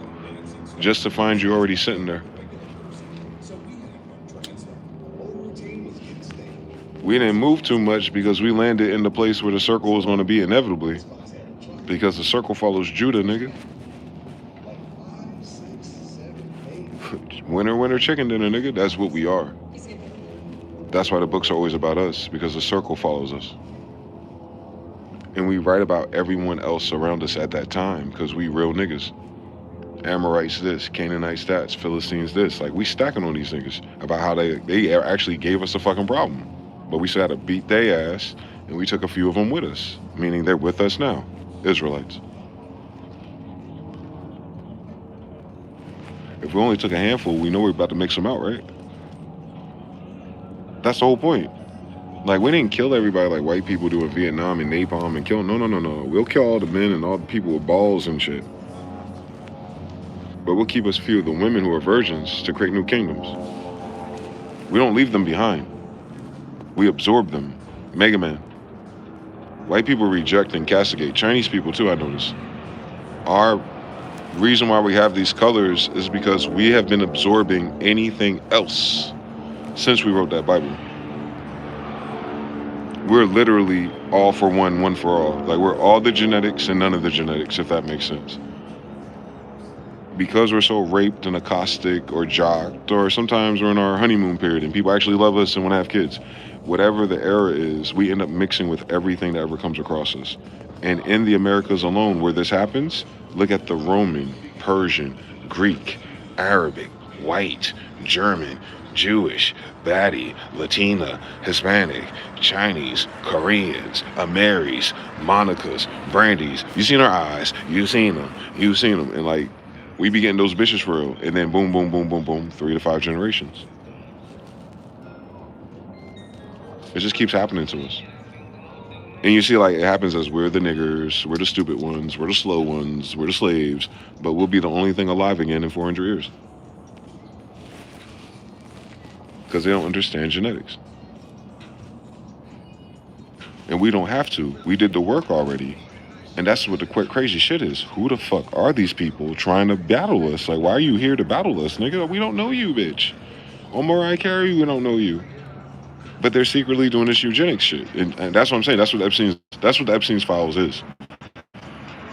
just to find you already sitting there. We didn't move too much because we landed in the place where the circle was going to be inevitably. Because the circle follows Judah, nigga. Winner, chicken dinner, nigga. That's what we are. That's why the books are always about us, because the circle follows us. And we write about everyone else around us at that time, because we real niggas. Amorites this, Canaanites that, Philistines this. Like, we stacking on these niggas about how they actually gave us a fucking problem. But we still had to beat their ass, and we took a few of them with us, meaning they're with us now, Israelites. If we only took a handful, we know we're about to mix them out, right? That's the whole point. Like, we didn't kill everybody like white people do in Vietnam and napalm and kill. No. We'll kill all the men and all the people with balls and shit. But we'll keep us few of the women who are virgins to create new kingdoms. We don't leave them behind. We absorb them. Mega Man. White people reject and castigate. Chinese people too, I notice. Our reason why we have these colors is because we have been absorbing anything else since we wrote that Bible. We're literally all for one, one for all. Like, we're all the genetics and none of the genetics, if that makes sense. because we're so raped and accostic or jocked, or sometimes we're in our honeymoon period and people actually love us and want to have kids. Whatever the era is, we end up mixing with everything that ever comes across us. And in the Americas alone, where this happens, look at the Roman, Persian, Greek, Arabic, white, German, Jewish, Batty, Latina, Hispanic, Chinese, Koreans, Ameris, Monicas, Brandies. You seen our eyes. You seen them. You seen them. And like, we be getting those bitches for real. And then boom, boom, boom, boom, boom, 3 to 5 generations. It just keeps happening to us. And you see, like, it happens as we're the niggers, we're the stupid ones, we're the slow ones, we're the slaves, but we'll be the only thing alive again in 400 years. Because they don't understand genetics. And we don't have to. We did the work already. And that's what the crazy shit is. Who the fuck are these people trying to battle us? Like, why are you here to battle us, nigga? We don't know you, bitch. On Mariah Carey, we don't know you. But they're secretly doing this eugenics shit. And that's what I'm saying. That's what Epstein's files is.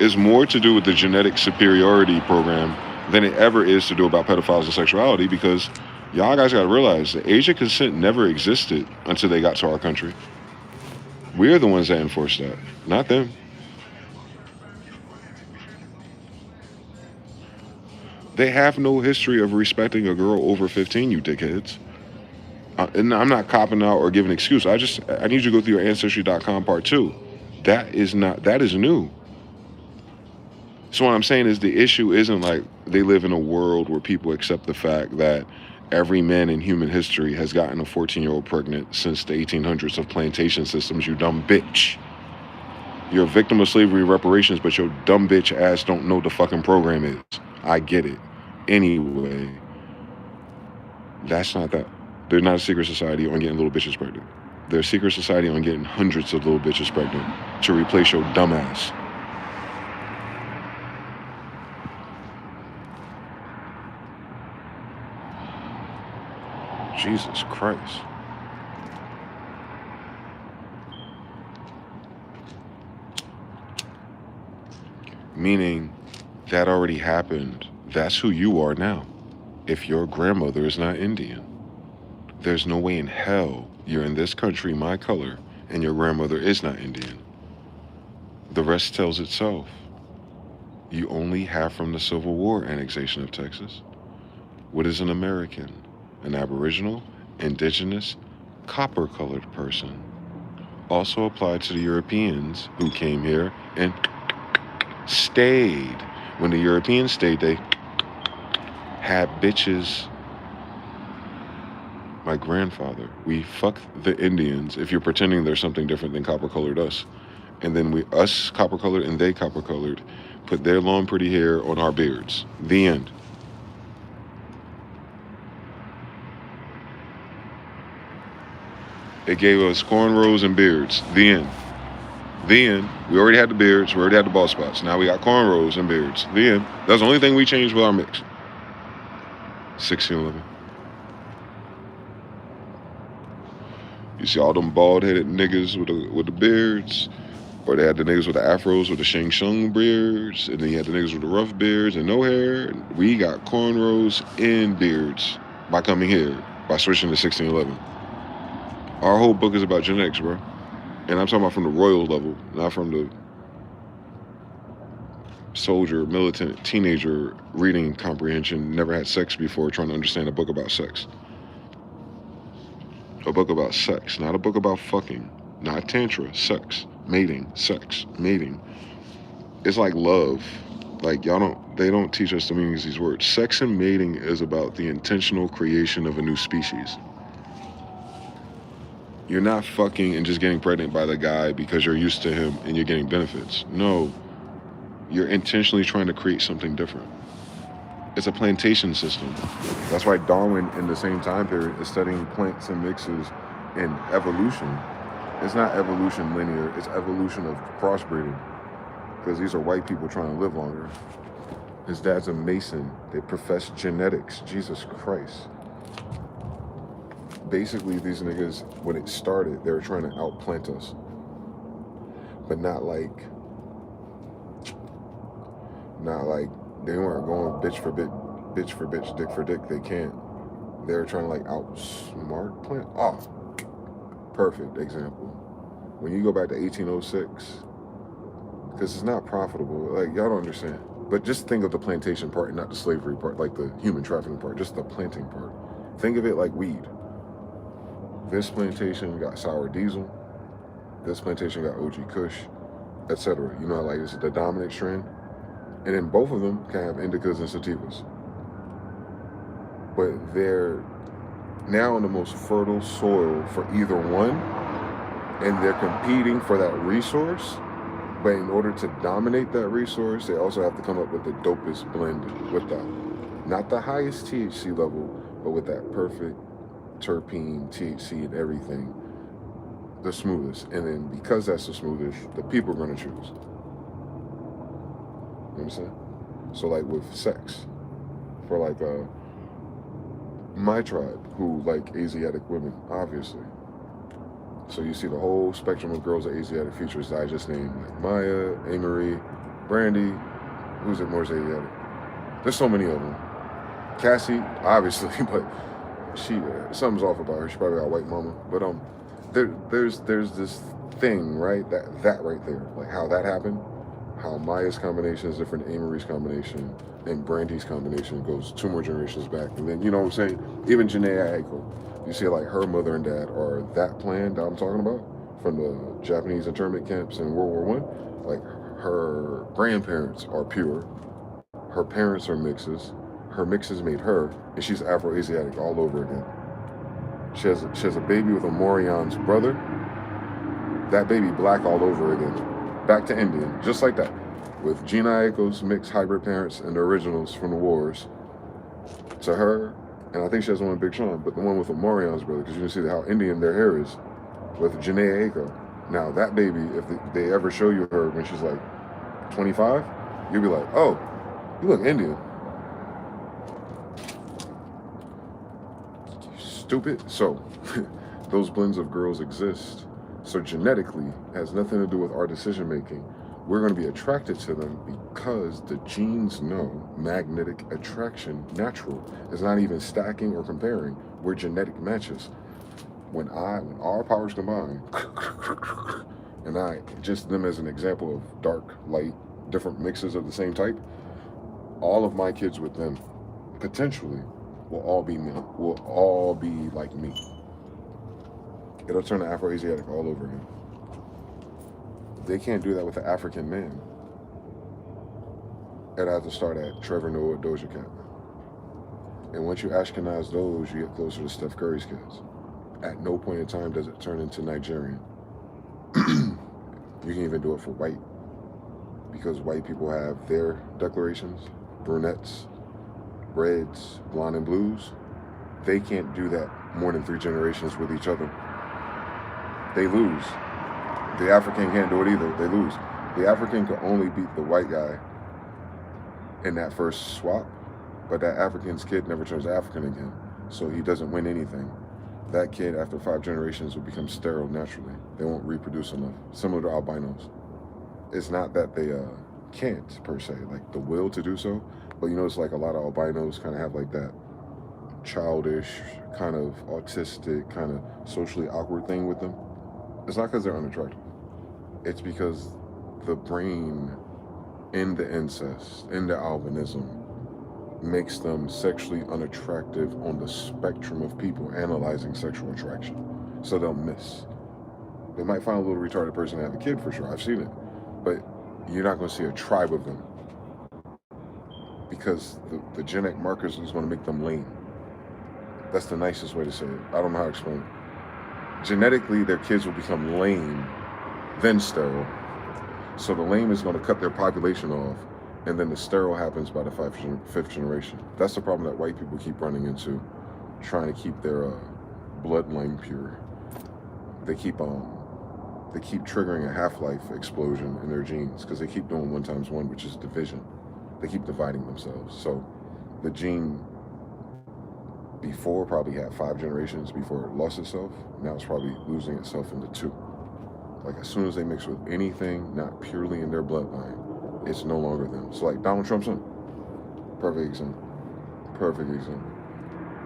It's more to do with the genetic superiority program than it ever is to do about pedophiles and sexuality, because y'all guys gotta realize that age of consent never existed until they got to our country. We're the ones that enforce that, not them. They have no history of respecting a girl over 15, you dickheads. And I'm not copping out or giving an excuse. I need you to go through your Ancestry.com part 2. That is new. So what I'm saying is, the issue isn't like they live in a world where people accept the fact that every man in human history has gotten a 14-year-old pregnant since the 1800s of plantation systems, you dumb bitch. You're a victim of slavery reparations, but your dumb bitch ass don't know what the fucking program is. I get it. Anyway, that's not that. They're not a secret society on getting little bitches pregnant. They're a secret society on getting hundreds of little bitches pregnant to replace your dumb ass. Jesus Christ. Meaning, that already happened. That's who you are now. If your grandmother is not Indian, there's no way in hell you're in this country, my color, and your grandmother is not Indian. The rest tells itself. You only have from the Civil War annexation of Texas. What is an American? An Aboriginal, indigenous, copper-colored person. Also applied to the Europeans who came here and stayed. When the Europeans stayed, they had bitches. My grandfather, we fucked the Indians, if you're pretending there's something different than copper-colored us. And then us copper-colored and they copper-colored, put their long pretty hair on our beards. The end. It gave us cornrows and beards. The end. The end. We already had the beards. We already had the bald spots. Now we got cornrows and beards. The end. That's the only thing we changed with our mix. 1611. You see all them bald-headed niggas with the beards, or they had the niggas with the afros with the Shang Shung beards, and then you had the niggas with the rough beards and no hair. We got cornrows and beards by coming here, by switching to 1611. Our whole book is about genetics, bro. And I'm talking about from the royal level, not from the soldier, militant, teenager reading comprehension, never had sex before, trying to understand a book about sex. A book about sex, not a book about fucking, not tantra, sex, mating, sex, mating. It's like love. Like they don't teach us the meanings of these words. Sex and mating is about the intentional creation of a new species. You're not fucking and just getting pregnant by the guy because you're used to him and you're getting benefits. No, you're intentionally trying to create something different. It's a plantation system. That's why Darwin, in the same time period, is studying plants and mixes in evolution. It's not evolution linear, it's evolution of crossbreeding. Because these are white people trying to live longer. His dad's a Mason. They profess genetics. Jesus Christ. Basically, these niggas, when it started, they were trying to outplant us. But not like They weren't going bitch for bitch, dick for dick. They can't. They're trying to like outsmart plant. Oh, perfect example. When you go back to 1806, because it's not profitable. Like, y'all don't understand. But just think of the plantation part and not the slavery part, like the human trafficking part, just the planting part. Think of it like weed. This plantation got sour diesel. This plantation got OG Kush, etc. You know how like this is the dominant strand? And then both of them can have indicas and sativas. But they're now in the most fertile soil for either one, and they're competing for that resource. But in order to dominate that resource, they also have to come up with the dopest blend with that. Not the highest THC level, but with that perfect terpene, THC, and everything. The smoothest. And then because that's the smoothest, the people are going to choose. You know what I'm saying? So like with sex, for like my tribe, who like Asiatic women, obviously. So you see the whole spectrum of girls at Asiatic Futures that I just named, like Maya, Amory, Brandy, who's it more Asiatic? There's so many of them. Cassie, obviously, but she, something's off about her. She probably got a white mama. But there's this thing, right? That right there, like how that happened, how Maya's combination is different than Amory's combination, and Brandy's combination goes 2 more generations back. And then, you know what I'm saying? Even Janae Aiko. You see, like, her mother and dad are that plan that I'm talking about from the Japanese internment camps in World War I. Like, her grandparents are pure. Her parents are mixes. Her mixes made her, and she's Afro-Asiatic all over again. She has a baby with a Morion's brother. That baby black all over again. Back to Indian, just like that. With Gina Aiko's mixed hybrid parents and the originals from the wars. To her, and I think she has one with Big Sean, but the one with the Morion's brother, because you can see how Indian their hair is, with Janae Aiko. Now, that baby, if they ever show you her when she's like 25, you'll be like, oh, you look Indian. Stupid. So, those blends of girls exist. So genetically, it has nothing to do with our decision making. We're going to be attracted to them because the genes know magnetic attraction, natural. It's not even stacking or comparing. We're genetic matches. When our powers combine, and I just them as an example of dark, light, different mixes of the same type, all of my kids with them, potentially, will all be me. Will all be like me. It'll turn to Afro-Asiatic all over again. They can't do that with an African man. It'd have to start at Trevor Noah, Doja Cat. And once you Ashkenaz those, you get closer to Steph Curry's kids. At no point in time does it turn into Nigerian. You can even do it for white, because white people have their declarations, brunettes, reds, blonde and blues. They can't do that more than 3 generations with each other. They lose. The African can't do it either. They lose. The African can only beat the white guy in that first swap, but that African's kid never turns African again, so he doesn't win anything. That kid, after 5 generations, will become sterile naturally. They won't reproduce enough, similar to albinos. It's not that they can't, per se, like the will to do so, but you notice like a lot of albinos kind of have like that childish, kind of autistic, kind of socially awkward thing with them. It's not because they're unattractive. It's because the brain in the incest, in the albinism, makes them sexually unattractive on the spectrum of people analyzing sexual attraction. So they'll miss. They might find a little retarded person to have a kid for sure. I've seen it. But you're not going to see a tribe of them, because the genetic markers is going to make them lame. That's the nicest way to say it. I don't know how to explain it. Genetically, their kids will become lame, then sterile. So the lame is going to cut their population off, and then the sterile happens by the 5th generation. That's the problem that white people keep running into, trying to keep their bloodline pure. They keep triggering a half-life explosion in their genes because they keep doing 1 times 1, which is division. They keep dividing themselves. So the gene before probably had 5 generations before it lost itself. Now it's probably losing itself into 2. Like as soon as they mix with anything not purely in their bloodline, it's no longer them. So like Donald Trump's son, Perfect example. Perfect example.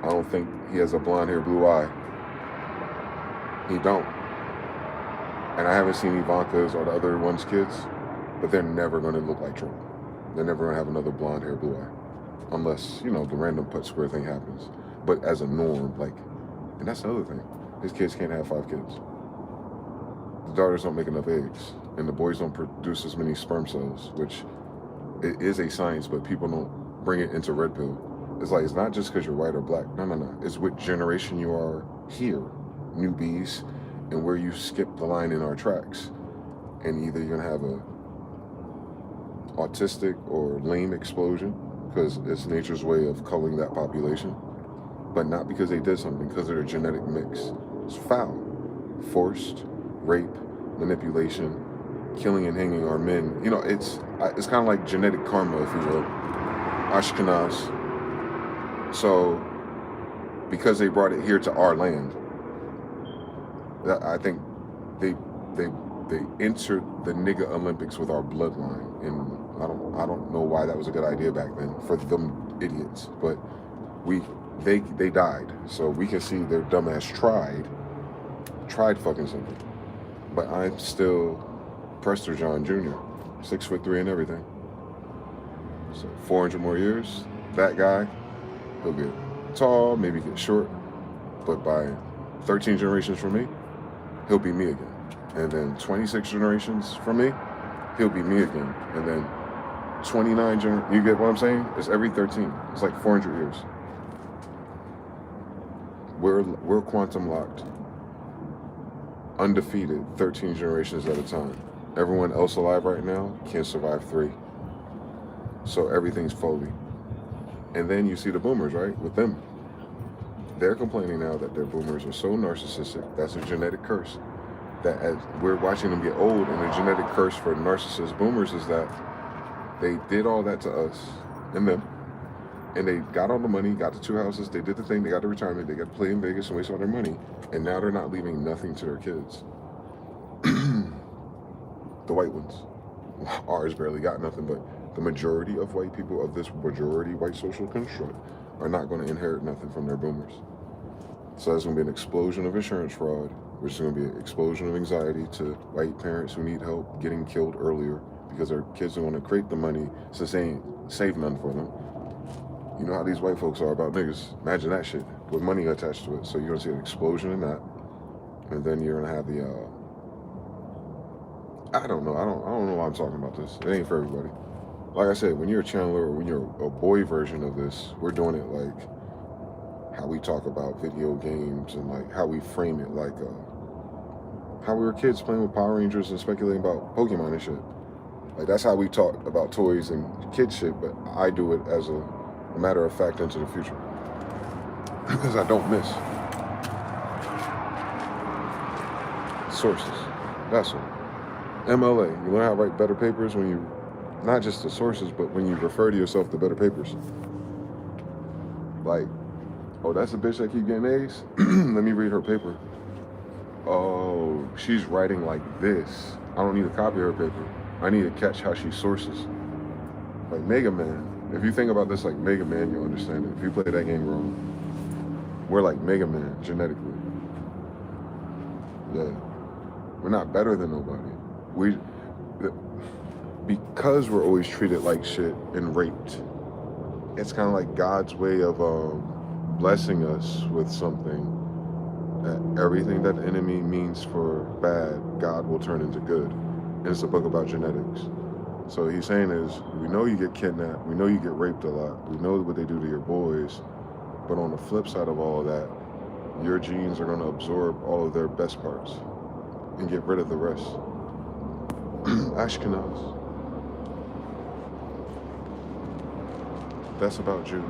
I don't think he has a blonde hair, blue eye. He don't. And I haven't seen Ivanka's or the other one's kids, but they're never going to look like Trump. They're never going to have another blonde hair, blue eye. Unless, you know, the random put square thing happens. But as a norm, like, and that's the other thing. His kids can't have 5 kids. The daughters don't make enough eggs. And the boys don't produce as many sperm cells, which it is a science, but people don't bring it into red pill. It's like, it's not just because you're white or black. No. It's what generation you are here, newbies, and where you skip the line in our tracks. And either you're gonna have a autistic or lame explosion, because it's nature's way of culling that population, but not because they did something, because of their genetic mix. It's foul. Forced, rape, manipulation, killing and hanging our men. You know, it's kind of like genetic karma, if you will. Ashkenaz. So, because they brought it here to our land, I think they entered the nigga Olympics with our bloodline, and I don't know why that was a good idea back then for them idiots. But they died, so we can see their dumbass tried fucking something. But I'm still Prester John Jr., 6'3" and everything. So 400 more years, that guy, he'll get tall, maybe get short, but by 13 generations from me, he'll be me again. And then 26 generations from me, he'll be me again. And then 29 you get what I'm saying? It's every 13. It's like 400 years. We're quantum locked, undefeated, 13 generations at a time. Everyone else alive right now can't survive 3. So everything's Foley. And then you see the boomers, right? With them. They're complaining now that their boomers are so narcissistic. That's a genetic curse. That as we're watching them get old, and the genetic curse for narcissist boomers is that they did all that to us and them. And they got all the money, got the 2 houses, they did the thing, they got the retirement, they got to play in Vegas and waste all their money. And now they're not leaving nothing to their kids. The white ones. Ours barely got nothing, but the majority of white people of this majority white social construct are not going to inherit nothing from their boomers. So there's going to be an explosion of insurance fraud, which is going to be an explosion of anxiety to white parents who need help getting killed earlier because their kids are going to create the money to save none for them. You know how these white folks are about niggas. Imagine that shit with money attached to it. So you're going to see an explosion in that. And then you're going to have the, I don't know why I'm talking about this. It ain't for everybody. Like I said, when you're a channeler or when you're a boy version of this, we're doing it like how we talk about video games and like how we frame it like how we were kids playing with Power Rangers and speculating about Pokemon and shit. Like that's how we talk about toys and kid shit, but I do it as a matter of fact into the future. Because I don't miss. Sources. That's all. MLA. You learn how to write better papers when you, not just the sources, but when you refer to yourself to better papers. Like, oh, that's a bitch that keep getting A's? Let me read her paper. Oh, she's writing like this. I don't need to copy her paper. I need to catch how she sources. Like Mega Man. If you think about this like Mega Man, you'll understand it. If you play that game wrong, we're like Mega Man genetically. Yeah. We're not better than nobody. Because we're always treated like shit and raped, it's kind of like God's way of blessing us with something that everything that the enemy means for bad, God will turn into good. And it's a book about genetics. So he's saying is, we know you get kidnapped, we know you get raped a lot, we know what they do to your boys, but on the flip side of all of that, your genes are going to absorb all of their best parts and get rid of the rest. Ashkenaz. That's about Jews.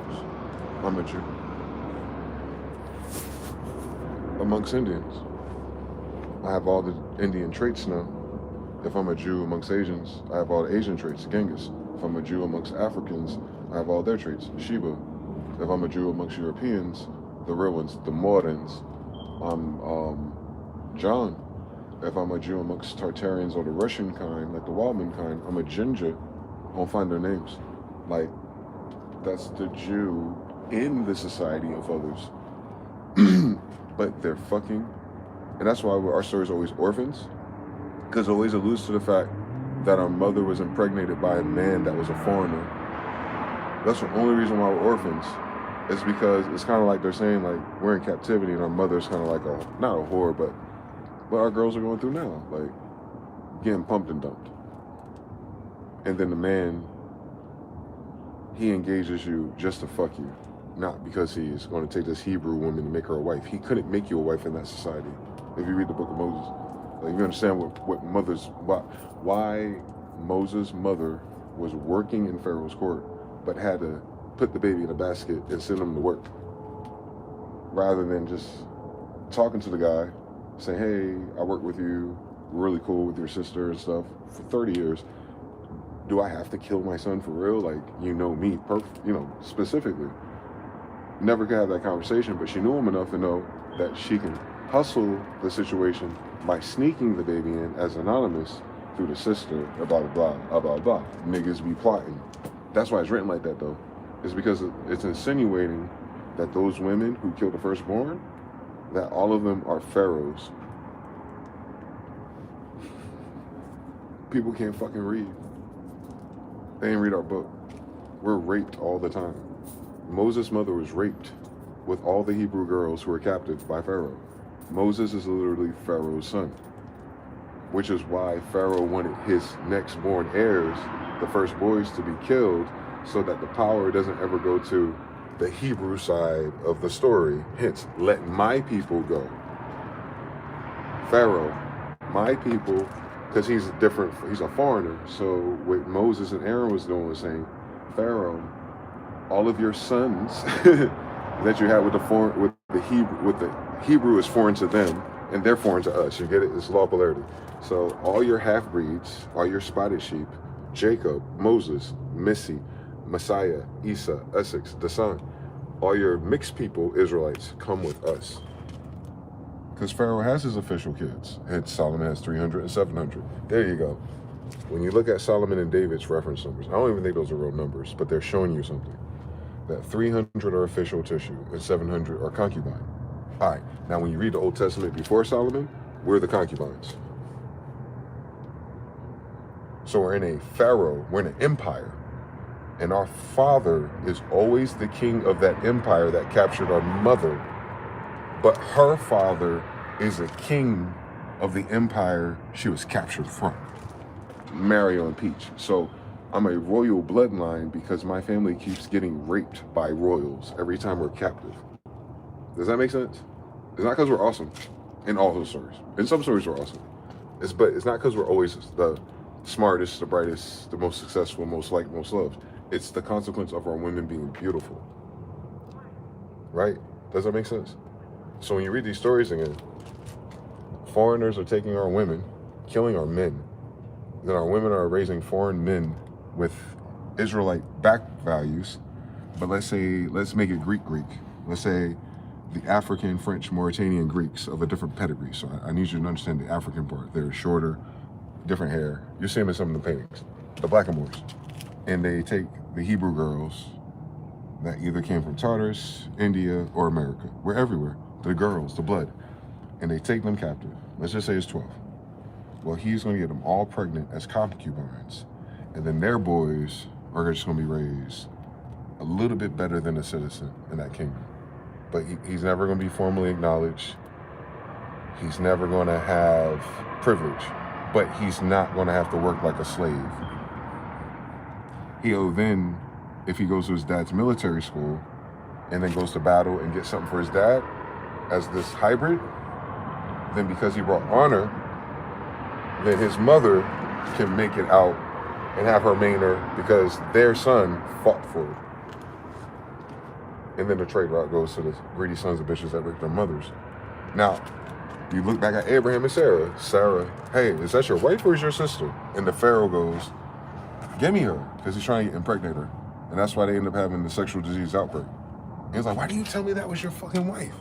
I'm a Jew. Amongst Indians. I have all the Indian traits now. If I'm a Jew amongst Asians, I have all the Asian traits, Genghis. If I'm a Jew amongst Africans, I have all their traits, Sheba. If I'm a Jew amongst Europeans, the real ones, the Morans, I'm John. If I'm a Jew amongst Tartarians or the Russian kind, like the Waldman kind, I'm a ginger. I won't find their names. Like, That's the Jew in the society of others. But they're fucking. And that's why our story is always orphans. Because it always alludes to the fact that our mother was impregnated by a man that was a foreigner. That's the only reason why we're orphans. It's because it's kind of like they're saying, like, we're in captivity and our mother's kind of like not a whore, but what our girls are going through now. Like, getting pumped and dumped. And then the man, he engages you just to fuck you. Not because he is going to take this Hebrew woman and make her a wife. He couldn't make you a wife in that society. If you read the book of Moses. Like, you understand why Moses' mother was working in Pharaoh's court, but had to put the baby in a basket and send him to work. Rather than just talking to the guy, saying, hey, I work with you, we're really cool with your sister and stuff for 30 years. Do I have to kill my son for real? Like, you know me, specifically. Never could have that conversation, but she knew him enough to know that she can hustle the situation by sneaking the baby in as anonymous through the sister, blah, blah, blah, blah, blah. Niggas be plotting. That's why it's written like that, though. It's because it's insinuating that those women who killed the firstborn, that all of them are pharaohs. People can't fucking read. They ain't read our book. We're raped all the time. Moses' mother was raped with all the Hebrew girls who were captive by Pharaoh. Moses is literally Pharaoh's son, which is why Pharaoh wanted his next born heirs, the first boys, to be killed so that the power doesn't ever go to the Hebrew side of the story. Hence, let my people go. Pharaoh, my people, because he's a foreigner. So what Moses and Aaron was doing was saying, Pharaoh, all of your sons that you have with the Hebrew is foreign to them, and they're foreign to us. You get it? It's law of polarity. So all your half-breeds, all your spotted sheep, Jacob, Moses, Missy, Messiah, Esau, Essex, Dasan, all your mixed people, Israelites, come with us. Because Pharaoh has his official kids, and Solomon has 300 and 700. There you go. When you look at Solomon and David's reference numbers, I don't even think those are real numbers, but they're showing you something. That 300 are official tissue and 700 are concubine. All right, now when you read the Old Testament before Solomon, we're the concubines. So we're in a pharaoh, we're in an empire. And our father is always the king of that empire that captured our mother. But her father is a king of the empire she was captured from. Mario and Peach. So I'm a royal bloodline because my family keeps getting raped by royals every time we're captive. Does that make sense? It's not because we're awesome in all those stories. In some stories we're awesome. But it's not because we're always the smartest, the brightest, the most successful, most liked, most loved. It's the consequence of our women being beautiful. Right? Does that make sense? So when you read these stories again, foreigners are taking our women, killing our men. Then our women are raising foreign men with Israelite back values. But let's make it Greek. Let's say the African, French, Mauritanian Greeks of a different pedigree. So I need you to understand the African part. They're shorter, different hair. You see them in some of the paintings, the blackamoors. And they take the Hebrew girls that either came from Tartarus, India, or America. We're everywhere. The girls, the blood. And they take them captive. Let's just say it's 12. Well, he's going to get them all pregnant as concubines. And then their boys are just going to be raised a little bit better than a citizen in that kingdom. But he's never going to be formally acknowledged. He's never going to have privilege. But he's not going to have to work like a slave. He'll then, if he goes to his dad's military school and then goes to battle and gets something for his dad as this hybrid, then because he brought honor, then his mother can make it out and have her mainer because their son fought for it. And then the trade route goes to the greedy sons of bitches that raped their mothers. Now, you look back at Abraham and Sarah. Sarah, hey, is that your wife or is your sister? And the Pharaoh goes, give me her, because he's trying to impregnate her. And that's why they end up having the sexual disease outbreak. And he's like, why do you tell me that was your fucking wife?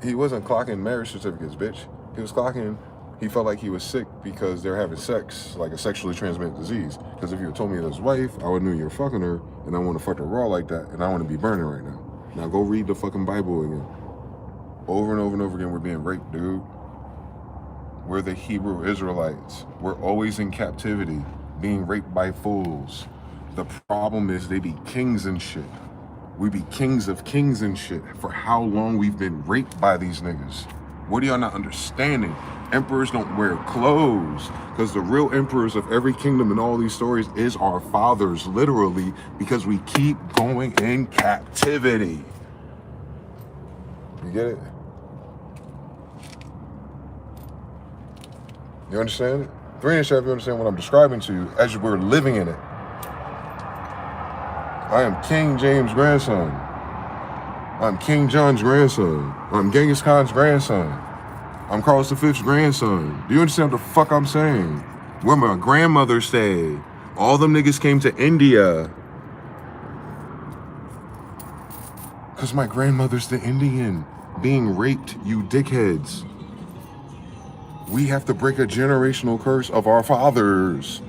He wasn't clocking marriage certificates, bitch. He was clocking He felt like he was sick because they're having sex, like a sexually transmitted disease. Because if you had told me it was his wife, I would have knew you were fucking her, and I want to fuck her raw like that, and I want to be burning right now. Now go read the fucking Bible again. Over and over and over again, we're being raped, dude. We're the Hebrew Israelites. We're always in captivity, being raped by fools. The problem is they be kings and shit. We be kings of kings and shit. For how long we've been raped by these niggas. What are y'all not understanding? Emperors don't wear clothes, because the real emperors of every kingdom in all these stories is our fathers, literally, because we keep going in captivity. You get it? You understand it? 3 and Chef, you understand what I'm describing to you as we're living in it. I am King James' grandson. I'm King John's grandson. I'm Genghis Khan's grandson. I'm Carlos V's grandson. Do you understand what the fuck I'm saying? Where my grandmother stayed. All them niggas came to India. Because my grandmother's the Indian. Being raped, you dickheads. We have to break a generational curse of our fathers.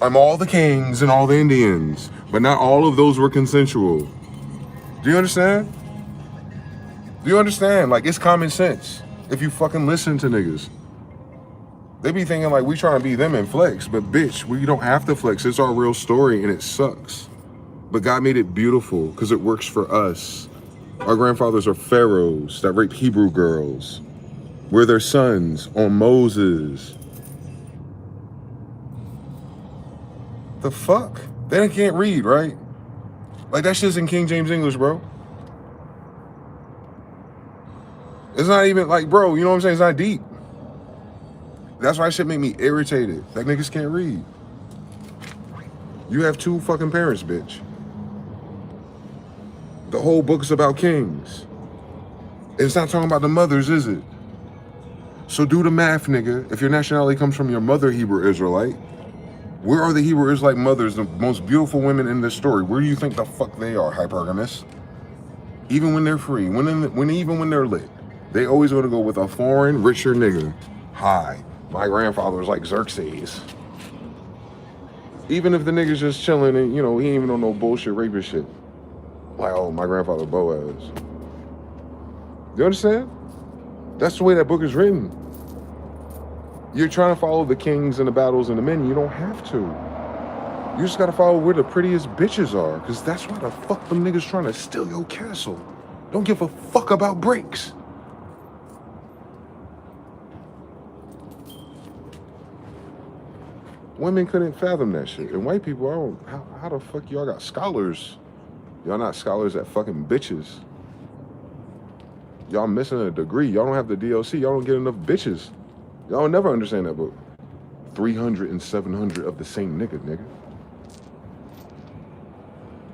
I'm all the kings and all the Indians, but not all of those were consensual. Do you understand? Do you understand? Like, it's common sense if you fucking listen to niggas. They be thinking like we trying to be them and flex, but bitch, we don't have to flex. It's our real story and it sucks. But God made it beautiful because it works for us. Our grandfathers are pharaohs that rape Hebrew girls. We're their sons on Moses. The fuck? They can't read, right? Like, that shit's in King James English, bro. It's not even like, bro, you know what I'm saying? It's not deep. That's why shit make me irritated. That niggas can't read. You have 2 fucking parents, bitch. The whole book is about kings. It's not talking about the mothers, is it? So do the math, nigga. If your nationality comes from your mother, Hebrew Israelite, where are the Hebrew Israelite mothers, the most beautiful women in this story? Where do you think the fuck they are, hypergamous? Even when they're free, even when they're lit, they always want to go with a foreign, richer nigga. Hi, my grandfather was like Xerxes. Even if the nigga's just chilling and, you know, he ain't even on no bullshit rapist shit. Like, oh, my grandfather Boaz. You understand? That's the way that book is written. You're trying to follow the kings and the battles and the men. You don't have to. You just gotta follow where the prettiest bitches are, because that's why the fuck them niggas trying to steal your castle. Don't give a fuck about breaks. Women couldn't fathom that shit. And white people, I don't, how the fuck y'all got scholars? Y'all not scholars at fucking bitches. Y'all missing a degree. Y'all don't have the DLC. Y'all don't get enough bitches. Y'all will never understand that book. 300 and 700 of the same nigga.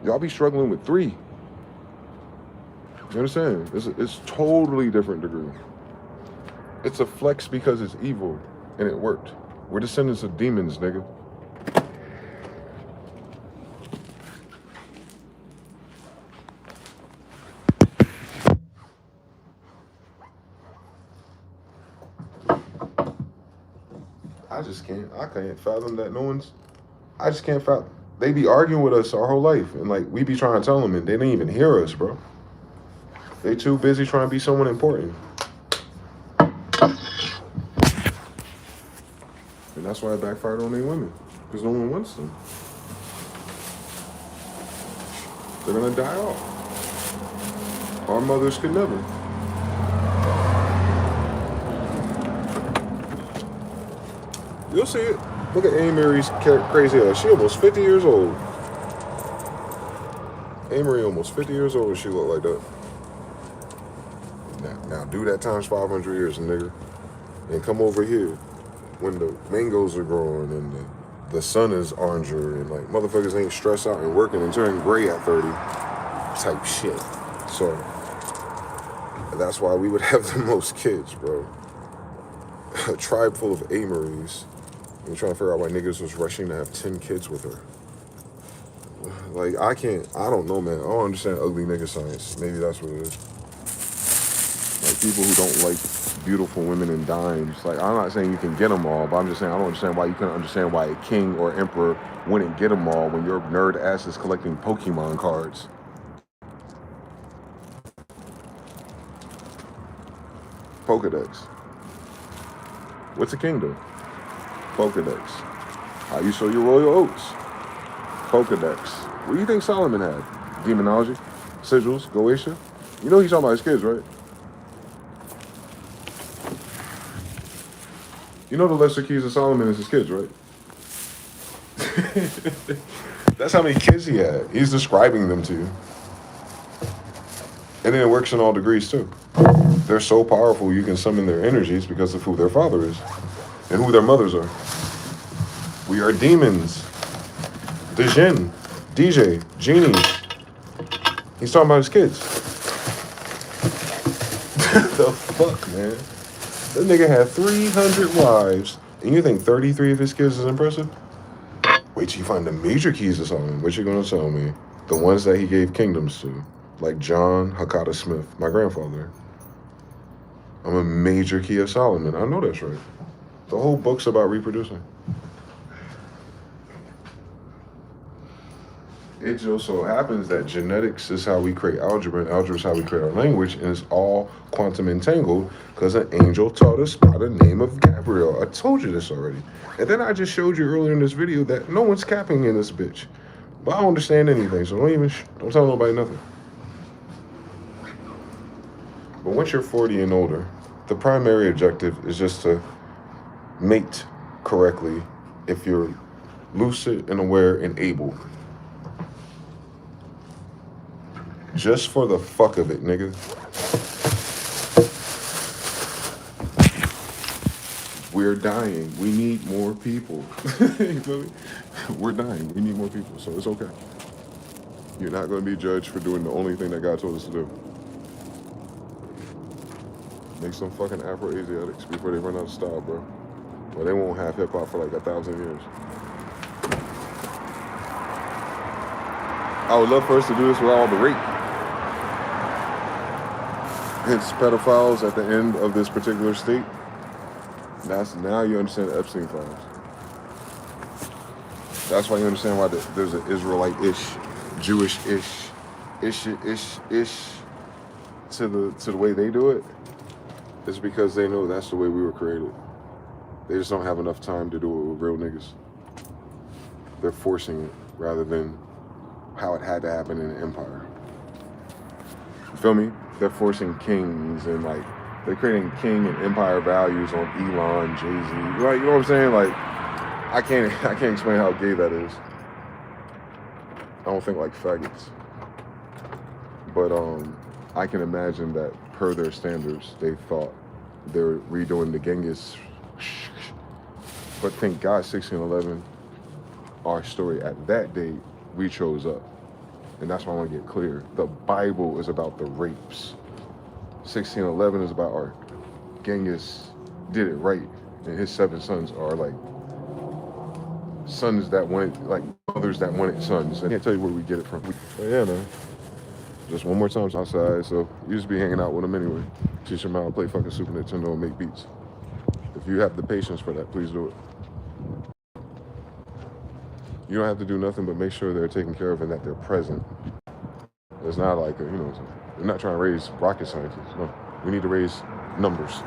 Y'all be struggling with 3. You understand? It's totally different degree. It's a flex because it's evil, and it worked. We're descendants of demons, nigga. I can't fathom that I just can't fathom. They be arguing with us our whole life, and like, we be trying to tell them, and they didn't even hear us, bro. They too busy trying to be someone important. And that's why it backfired on their women, because no one wants them. They're gonna die off. Our mothers could never. You'll see it. Look at Aries crazy ass. She almost 50 years old. Amory almost 50 years old. She look like that. Now do that times 500 years, nigga. And come over here when the mangoes are growing and the sun is oranger and like motherfuckers ain't stressed out and working and turning gray at 30 type shit. So that's why we would have the most kids, bro. A tribe full of Amories. I'm trying to figure out why niggas was rushing to have 10 kids with her. Like, I don't know, man. I don't understand ugly nigga science. Maybe that's what it is. Like, people who don't like beautiful women and dimes. Like, I'm not saying you can get them all, but I'm just saying I don't understand why you couldn't understand why a king or emperor wouldn't get them all when your nerd ass is collecting Pokemon cards. Pokedex. What's a kingdom? Pokedex. How you show your royal oats? Pokedex. What do you think Solomon had? Demonology? Sigils? Goetia? You know he's talking about his kids, right? You know the lesser keys of Solomon is his kids, right? That's how many kids he had. He's describing them to you. And then it works in all degrees too. They're so powerful you can summon their energies because of who their father is and who their mothers are. We are demons. The Jinn, DJ, genies. He's talking about his kids. The fuck, man? That nigga had 300 wives, and you think 33 of his kids is impressive? Wait till you find the major keys of Solomon. What you gonna tell me? The ones that he gave kingdoms to, like John Hakata Smith, my grandfather. I'm a major key of Solomon. I know that's right. The whole book's about reproducing. It just so happens that genetics is how we create algebra, and algebra is how we create our language, and it's all quantum entangled because an angel taught us by the name of Gabriel. I told you this already. And then I just showed you earlier in this video that no one's capping in this bitch. But I don't understand anything, so don't tell nobody nothing. But once you're 40 and older, the primary objective is just to mate correctly if you're lucid and aware and able. Just for the fuck of it, nigga. We're dying. We need more people. You feel me? We're dying. We need more people, so it's okay. You're not going to be judged for doing the only thing that God told us to do. Make some fucking Afro-Asiatics before they run out of style, bro. Well, they won't have hip-hop for like 1,000 years. I would love for us to do this with all the rape. Hence pedophiles at the end of this particular state. Now you understand the Epstein files. That's why you understand why there's an Israelite-ish, Jewish-ish, ish to the way they do it. It's because they know that's the way we were created. They just don't have enough time to do it with real niggas. They're forcing it rather than how it had to happen in an empire. You feel me? They're forcing kings and like they're creating king and empire values on Elon, Jay-Z. Like, you know what I'm saying? Like, I can't explain how gay that is. I don't think like faggots. But I can imagine that per their standards, they thought they were redoing the Genghis. But thank God 1611, our story at that date, we chose up. And that's why I want to get clear. The Bible is about the rapes. 1611 is about our Genghis did it right. And his 7 sons are like sons that wanted, like mothers that wanted sons. I can't tell you where we get it from. But yeah, man. Just one more time outside, so you just be hanging out with them anyway. Teach them how to play fucking Super Nintendo and make beats. If you have the patience for that, please do it. You don't have to do nothing but make sure they're taken care of and that they're present. It's not like, we're not trying to raise rocket scientists. No, we need to raise numbers.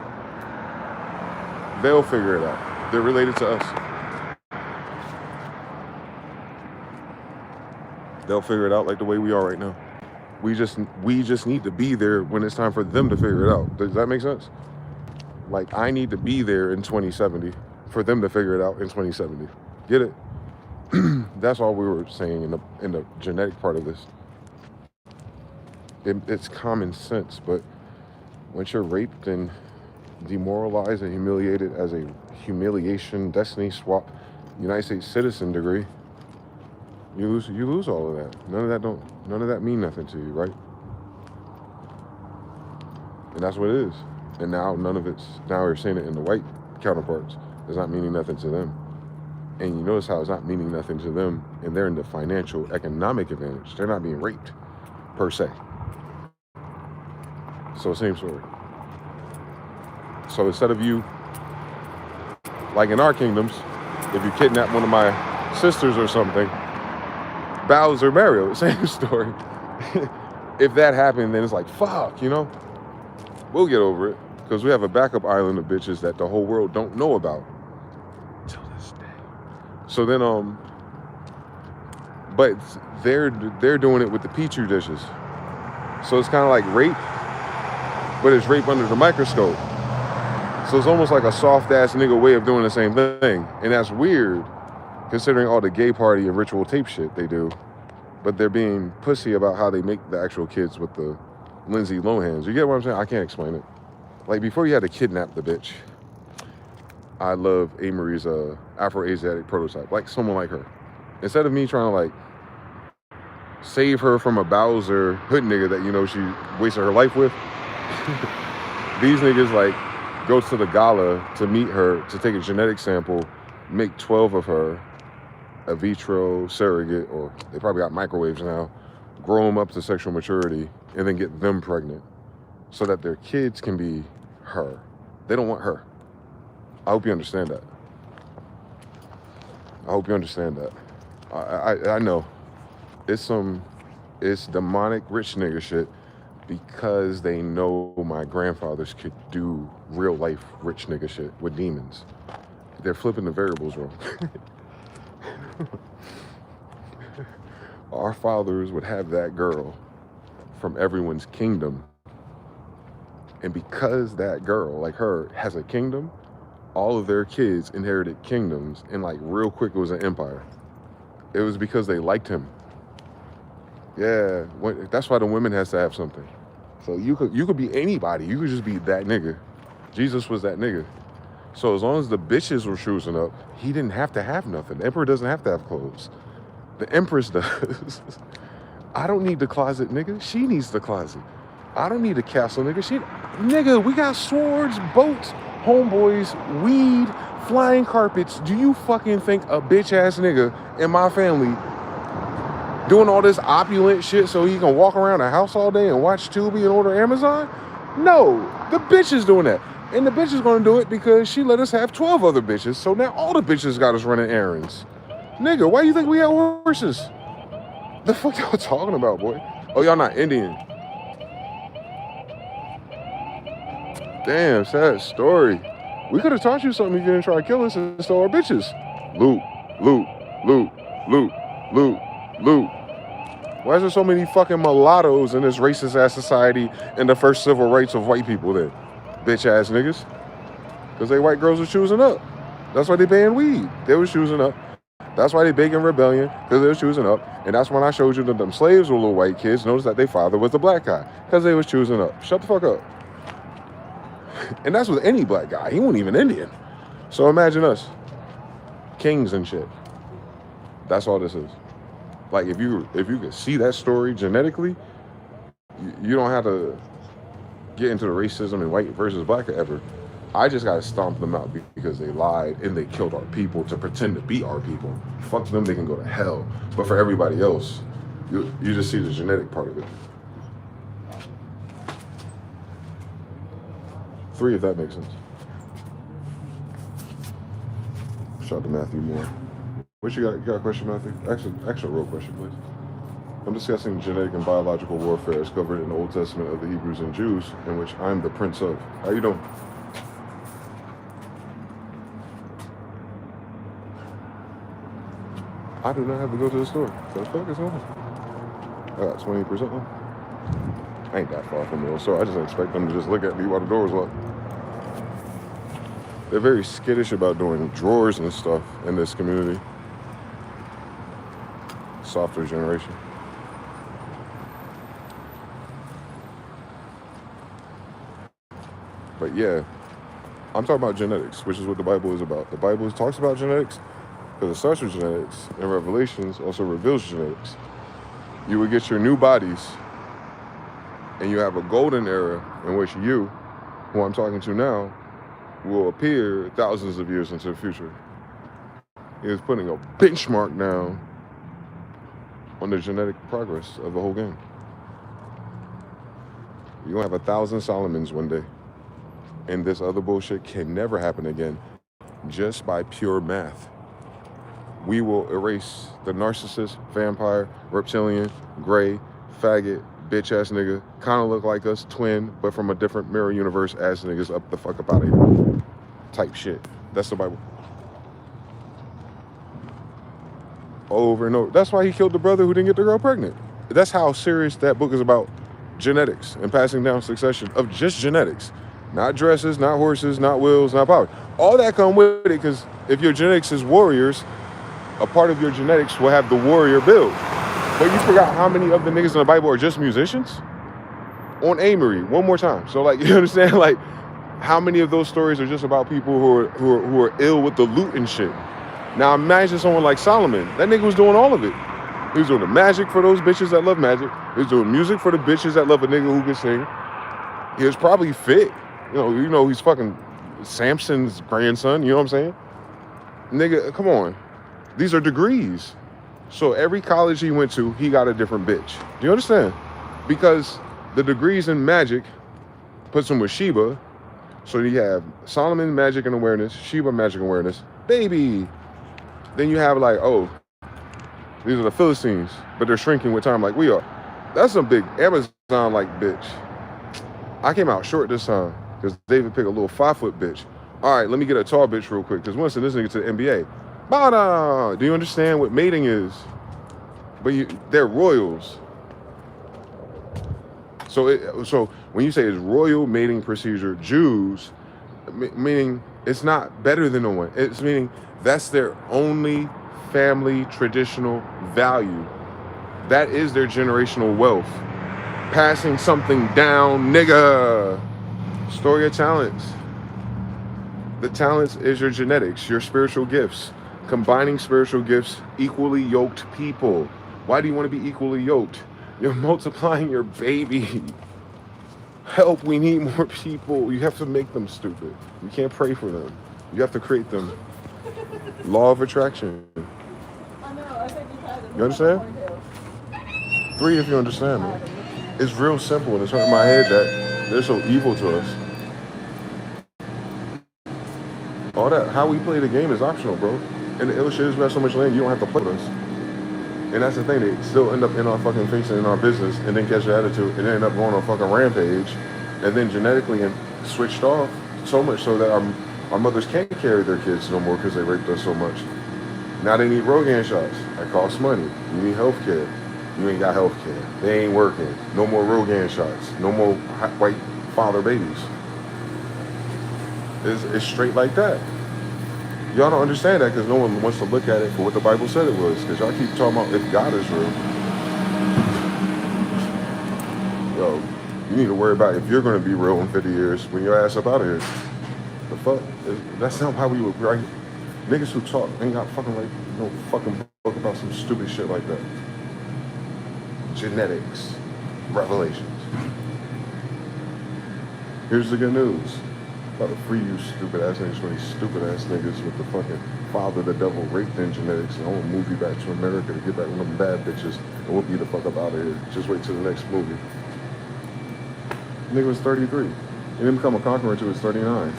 They'll figure it out. They're related to us. They'll figure it out like the way we are right now. We just need to be there when it's time for them to figure it out. Does that make sense? Like, I need to be there in 2070 for them to figure it out in 2070. Get it? That's all we were saying in the genetic part of this. It's common sense, but once you're raped and demoralized and humiliated as a humiliation destiny swap United States citizen degree, you lose all of that. None of that mean nothing to you, right? And that's what it is. And now now we're seeing it in the white counterparts. It's not meaning nothing to them. And you notice how it's not meaning nothing to them, and they're in the financial, economic advantage. They're not being raped, per se. So same story. So instead of you, like in our kingdoms, if you kidnap one of my sisters or something, Bowser, Mario, same story. If that happened, then it's like, fuck, you know? We'll get over it. Because we have a backup island of bitches that the whole world don't know about. Till this day. So then, but they're doing it with the Petri dishes. So it's kind of like rape, but it's rape under the microscope. So it's almost like a soft-ass nigga way of doing the same thing. And that's weird, considering all the gay party and ritual tape shit they do. But they're being pussy about how they make the actual kids with the Lindsay Lohans. You get what I'm saying? I can't explain it. Like, before you had to kidnap the bitch, I love A-Marie's Afro-Asiatic prototype. Like, someone like her. Instead of me trying to, like, save her from a Bowser hood nigga that, you know, she wasted her life with, these niggas, like, go to the gala to meet her, to take a genetic sample, make 12 of her, a vitro surrogate, or they probably got microwaves now, grow them up to sexual maturity, and then get them pregnant so that their kids can be her. They don't want her. I hope you understand that. I hope you understand that. I know it's demonic rich nigga shit, because they know my grandfathers could do real life rich nigga shit with demons. They're flipping the variables wrong. Our fathers would have that girl from everyone's kingdom. And because that girl, like her, has a kingdom, all of their kids inherited kingdoms, and like real quick it was an empire. It was because they liked him. Yeah, that's why the women has to have something. So you could be anybody. You could just be that nigga. Jesus was that nigga. So as long as the bitches were choosing up, he didn't have to have nothing. The emperor doesn't have to have clothes. The empress does. I don't need the closet, nigga. She needs the closet. I don't need a castle, nigga. Nigga, we got swords, boats, homeboys, weed, flying carpets. Do you fucking think a bitch ass nigga in my family doing all this opulent shit so he can walk around the house all day and watch Tubi and order Amazon? No, the bitch is doing that. And the bitch is gonna do it because she let us have 12 other bitches, so now all the bitches got us running errands. Nigga, why you think we have horses? The fuck y'all talking about, boy? Oh, y'all not Indian. Damn, sad story. We could have taught you something if you didn't try to kill us and stole our bitches. Loot, loot, loot, loot, loot, loot. Why is there so many fucking mulattoes in this racist ass society and the first civil rights of white people then? Bitch ass niggas. Because they white girls was choosing up. That's why they paying weed. They was choosing up. That's why they big in rebellion, because they was choosing up. And that's when I showed you that them slaves were little white kids. Notice that their father was the black guy, because they was choosing up. Shut the fuck up. And that's with any black guy. He wasn't even Indian. So imagine us. Kings and shit. That's all this is. Like, if you could see that story genetically, you don't have to get into the racism and white versus black ever. I just gotta stomp them out because they lied and they killed our people to pretend to be our people. Fuck them, they can go to hell. But for everybody else, you just see the genetic part of it. 3, if that makes sense. Shout out to Matthew Moore. What you got? You got a question, Matthew? Actually, a real question, please. I'm discussing genetic and biological warfare as covered in the Old Testament of the Hebrews and Jews, in which I'm the prince of. How you doing? I do not have to go to the store. So the fuck is going on? I got 20% off. I ain't that far from the store. I just expect them to just look at me while the door's locked. They're very skittish about doing drawers and stuff in this community. Softer generation. But yeah, I'm talking about genetics, which is what the Bible is about. The Bible talks about genetics because it starts with genetics, and Revelations also reveals genetics. You would get your new bodies, and you have a golden era in which you, who I'm talking to now, will appear thousands of years into the future. He is putting a benchmark down on the genetic progress of the whole game. You're gonna have 1,000 Solomons one day. and this other bullshit can never happen again just by pure math. We will erase the narcissist, vampire, reptilian, gray, faggot, bitch ass nigga, kind of look like us, twin, but from a different mirror universe ass niggas up the fuck up out of here. Type shit. That's the Bible. Over and over. That's why he killed the brother who didn't get the girl pregnant. That's how serious that book is about genetics and passing down succession of just genetics. Not dresses, not horses, not wills, not power. All that come with it, because if your genetics is warriors, a part of your genetics will have the warrior build. But you forgot how many of the niggas in the Bible are just musicians? On Amory, one more time. So like, you understand? Like, how many of those stories are just about people who are ill with the loot and shit? Now imagine someone like Solomon. That nigga was doing all of it. He was doing the magic for those bitches that love magic. He was doing music for the bitches that love a nigga who can sing. He was probably fit. You know, he's fucking Samson's grandson. You know what I'm saying? Nigga, come on. These are degrees. So every college he went to, he got a different bitch. Do you understand? Because the degrees in magic puts him with Sheba. So you have Solomon magic and awareness, Sheba magic and awareness, baby. Then you have like, oh, these are the Philistines, but they're shrinking with time like we are. That's some big Amazon-like bitch. I came out short this time because David picked a little 5-foot bitch. All right, let me get a tall bitch real quick because once this nigga to the NBA. Bada! Do you understand what mating is? But they're royals. So when you say it's royal mating procedure, Jews, meaning it's not better than no one. It's meaning that's their only family traditional value. That is their generational wealth. Passing something down, nigga. Story of talents. The talents is your genetics, your spiritual gifts. Combining spiritual gifts, equally yoked people. Why do you want to be equally yoked? You're multiplying your baby. Help, we need more people. You have to make them stupid. You can't pray for them. You have to create them. Law of attraction. You understand? 3 if you understand me. It's real simple, and it's hurting my head that they're so evil to us. All that, how we play the game is optional, bro. And the ill shit is we have so much land, you don't have to play with us. And that's the thing, they still end up in our fucking face and in our business, and then catch the attitude, and then end up going on a fucking rampage, and then genetically and switched off so much so that our mothers can't carry their kids no more because they raped us so much. Now they need Rogaine shots. That costs money. You need health care. You ain't got health care. They ain't working. No more Rogaine shots. No more white father babies. It's straight like that. Y'all don't understand that because no one wants to look at it for what the Bible said it was. Because y'all keep talking about if God is real. Yo, you need to worry about if you're going to be real in 50 years when your ass up out of here. The fuck? That's not how we would, right? Niggas who talk ain't got fucking like no fucking book about some stupid shit like that. Genetics. Revelations. Here's the good news. About to free you stupid ass niggas from these stupid ass niggas with the fucking father the devil raped in genetics, and I want to move you back to America to get back with them bad bitches and whoop you the fuck up out of here. Just wait till the next movie. Nigga was 33. He didn't become a conqueror until he was 39.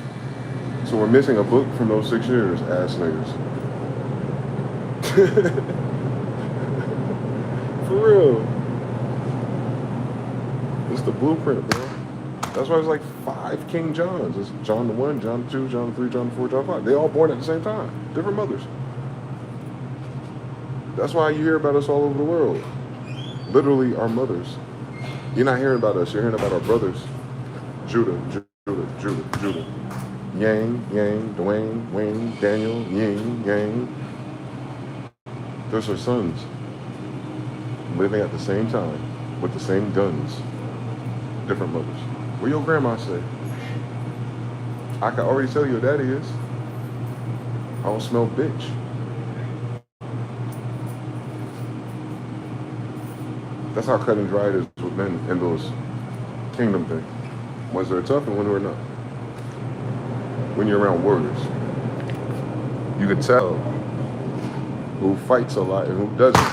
So we're missing a book from those 6 years, ass niggas. For real. It's the blueprint, bro. That's why it's like 5 King Johns. It's John the 1, John the 2, John the 3, John the 4, John the 5. They all born at the same time. Different mothers. That's why you hear about us all over the world. Literally our mothers. You're not hearing about us. You're hearing about our brothers. Judah. Yang, Dwayne, Wayne, Daniel, Ying, Yang. Those are sons. Living at the same time with the same guns. Different mothers. What your grandma say? I can already tell you what daddy is. I don't smell bitch. That's how cut and dry it is with men in those kingdom things. Ones that are tough and ones that are not. When you're around warriors, you can tell who fights a lot and who doesn't.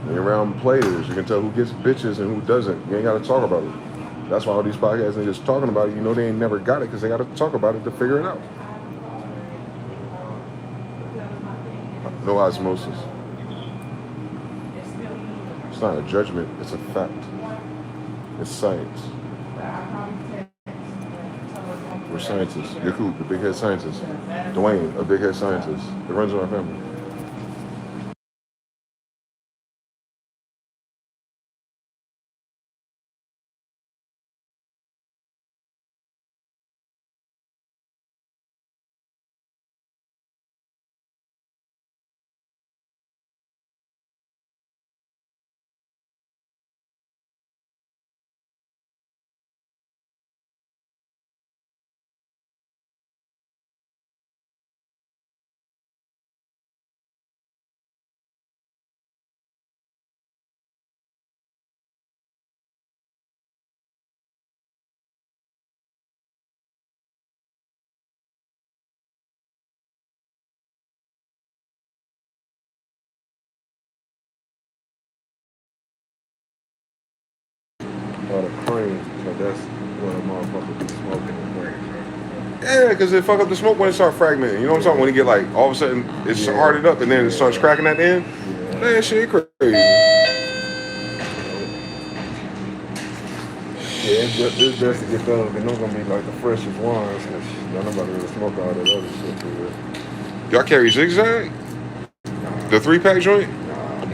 When you're around players, you can tell who gets bitches and who doesn't. You ain't got to talk about it. That's why all these podcasts are just talking about it. You know they ain't never got it because they got to talk about it to figure it out. No osmosis. It's not a judgment. It's a fact. It's science. We're scientists. Yakub, the big head scientist. Dwayne, a big head scientist. It runs in our family. Or the cream, so that's what a motherfucker be smoking the cream. Yeah, because it fuck up the smoke when it start fragmenting. You know what I'm talking? When you get like, all of a sudden, it's hardened up and then it starts cracking at the end. Yeah. Man, shit crazy. Yeah, it's best to get those, and those gonna be like the freshest ones, because y'all nobody really smoke all that other shit for real. Y'all carry zigzag? The 3-pack joint?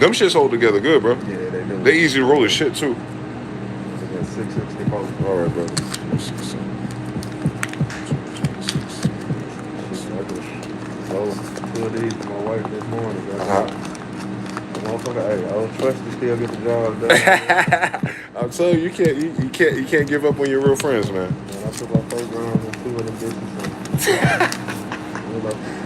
Them shits hold together good, bro. Yeah, they do. They easy to roll as shit too. It's a 664. All right, brother. I just sold 2 of these to my wife this morning. The motherfucker, hey, I don't trust you still get the job done. I'm telling you, you can't give up on your real friends, man. Man, I took my 4 grams and 2 of them bitches.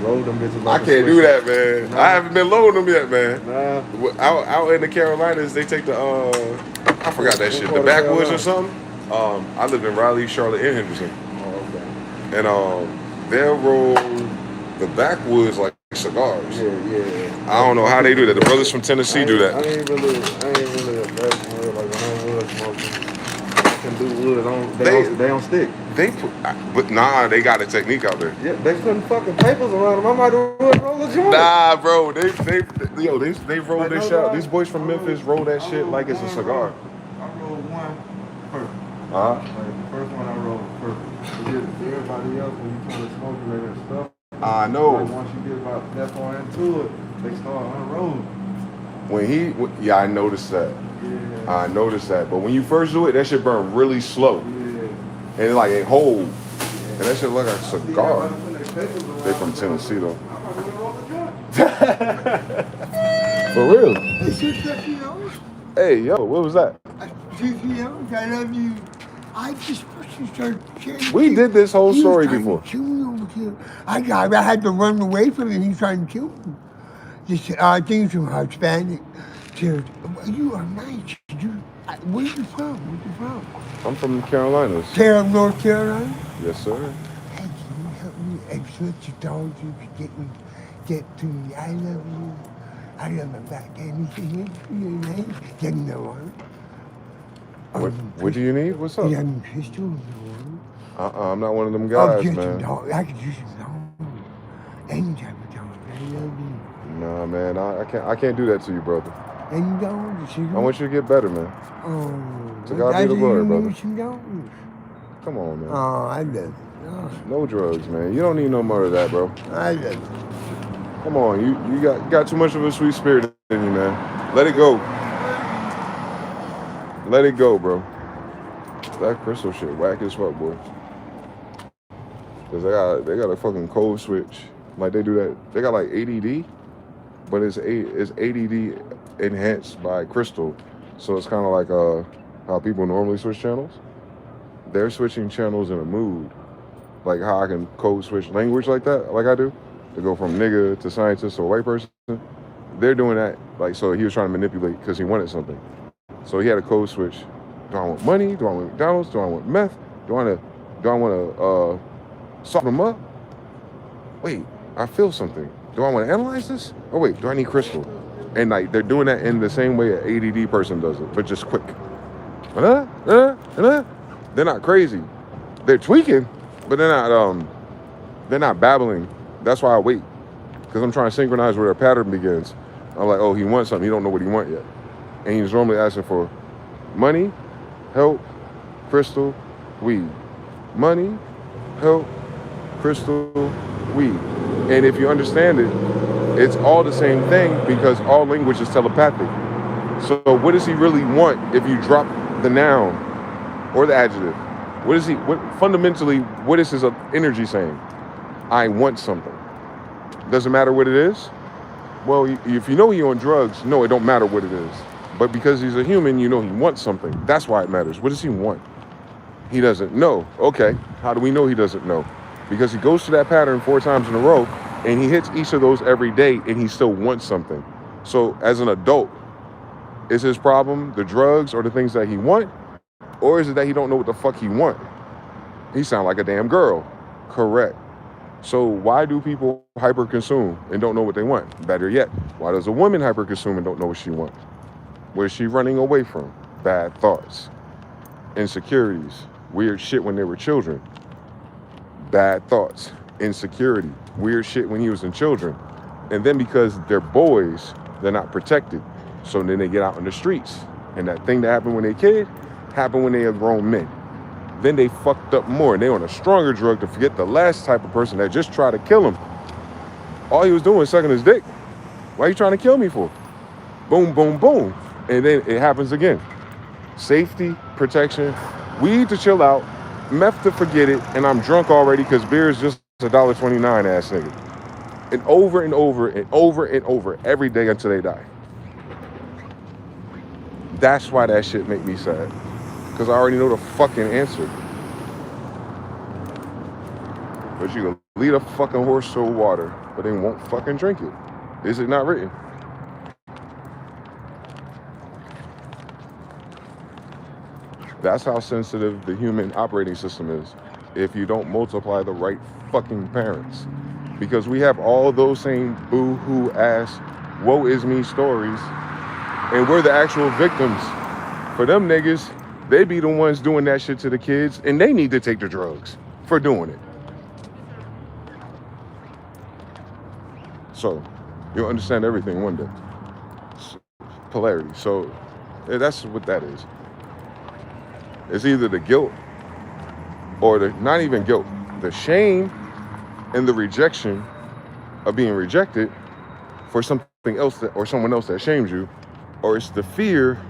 Load them bitches I like can't do that, man. I haven't been loading them yet, man. Nah. Out in the Carolinas, they take the I forgot that shit, the backwoods or something. I lived in Raleigh, Charlotte, and Henderson, Oh, okay. and they'll roll the backwoods like cigars. Yeah. I don't know how they do that. The brothers from Tennessee do that. I ain't really a bad smoker. Like when I was smoking, I can do wood. They don't stick. But nah, they got a technique out there. Yeah, they putting fucking papers around them. I might roll a joint. Nah, bro, they roll Like, this shit out. These boys from Memphis roll that shit like it's a cigar. I rolled one perfect. Uh-huh. Like the first one I rolled was perfect. But everybody else, when you try to smoke and stuff, I know. like once you get about that far into it, they start unrolling. Yeah, I noticed that. Yeah. I noticed that. But when you first do it, that shit burn really slow. Yeah. And like it hold. And that shit look like a cigar. They from Tennessee though. For real. It's just $50. Hey, yo, what was that? $50. I love you. I just fucking started sharing. We did this whole He was story trying to before. kill me over here. I had to run away from him. He was trying to kill me. This things from Hispanic. Said, you are nice. Where you from? I'm from the Carolinas. North Carolina. Yes, sir. Hey, can you help me exit your dog you could get to me? I love you. I love my back. Anything else for your name? Getting the one. What do you need? What's up? You got any pistols or I'm not one of them guys, just man. a dog. I could use a dog. Any type of dog. I love you. Nah, man, I can't do that to you, brother. Any dog? I want you to get better, man. Oh, To God be the glory, brother. Some dogs. Come on, man. Oh, I love you. Oh, No drugs, man. You don't need no more of that, bro. I love you. Come on, you got too much of a sweet spirit in you, man. Let it go. Let it go, bro. That crystal shit whack as fuck, boy. Cause they got a fucking code switch. Like they do that. They got like ADD, but it's ADD enhanced by crystal. So it's kind of like how people normally switch channels. They're switching channels in a mood, like how I can code switch language like that, like I do, to go from nigga to scientist to a white person. They're doing that, like, so he was trying to manipulate because he wanted something. So he had a code switch. Do I want money? Do I want McDonald's? Do I want meth? Do I want to soften them up? Wait, I feel something. Do I want to analyze this? Oh wait, do I need crystal? And like they're doing that in the same way an ADD person does it, but just quick. They're not crazy. They're tweaking, but they're not babbling. That's why I wait, because I'm trying to synchronize where their pattern begins. I'm like, oh, he wants something. He don't know what he wants yet. And he's normally asking for money, help, crystal, weed. Money, help, crystal, weed. And if you understand it, it's all the same thing because all language is telepathic. So what does he really want if you drop the noun or the adjective? Fundamentally, what is his energy saying? I want something. Doesn't matter what it is? Well, if you know you're on drugs, no, it don't matter what it is. But because he's a human, you know he wants something. That's why it matters. What does he want? He doesn't know. Okay, how do we know he doesn't know? Because he goes to that pattern 4 times in a row, and he hits each of those every day, and he still wants something. So as an adult, is his problem the drugs or the things that he want? Or is it that he don't know what the fuck he want? He sound like a damn girl. Correct. So why do people hyper-consume and don't know what they want? Better yet, why does a woman hyper-consume and don't know what she wants? Where's she running away from? Bad thoughts, insecurities, weird shit when they were children. Bad thoughts, insecurity, weird shit when he was in children. And then because they're boys, they're not protected. So then they get out in the streets. And that thing that happened when they kid, happened when they are grown men. Then they fucked up more and they on a stronger drug to forget the last type of person that just tried to kill him. All he was doing was sucking his dick. Why are you trying to kill me for? Boom, boom, boom. And then it happens again. Safety, protection, weed to chill out, meth to forget it, and I'm drunk already because beer is just $1.29 ass nigga. And over and over and over and over every day until they die. That's why that shit make me sad. Because I already know the fucking answer. But you can lead a fucking horse to water, but they won't fucking drink it. Is it not written? That's how sensitive the human operating system is if you don't multiply the right fucking parents. Because we have all those same boo-hoo ass, woe is me stories, and we're the actual victims. For them niggas, they be the ones doing that shit to the kids, and they need to take the drugs for doing it. So, you'll understand everything one day. Polarity. So, that's what that is. It's either the guilt or not even guilt, the shame and the rejection of being rejected for something else or someone else that shames you, or it's the fear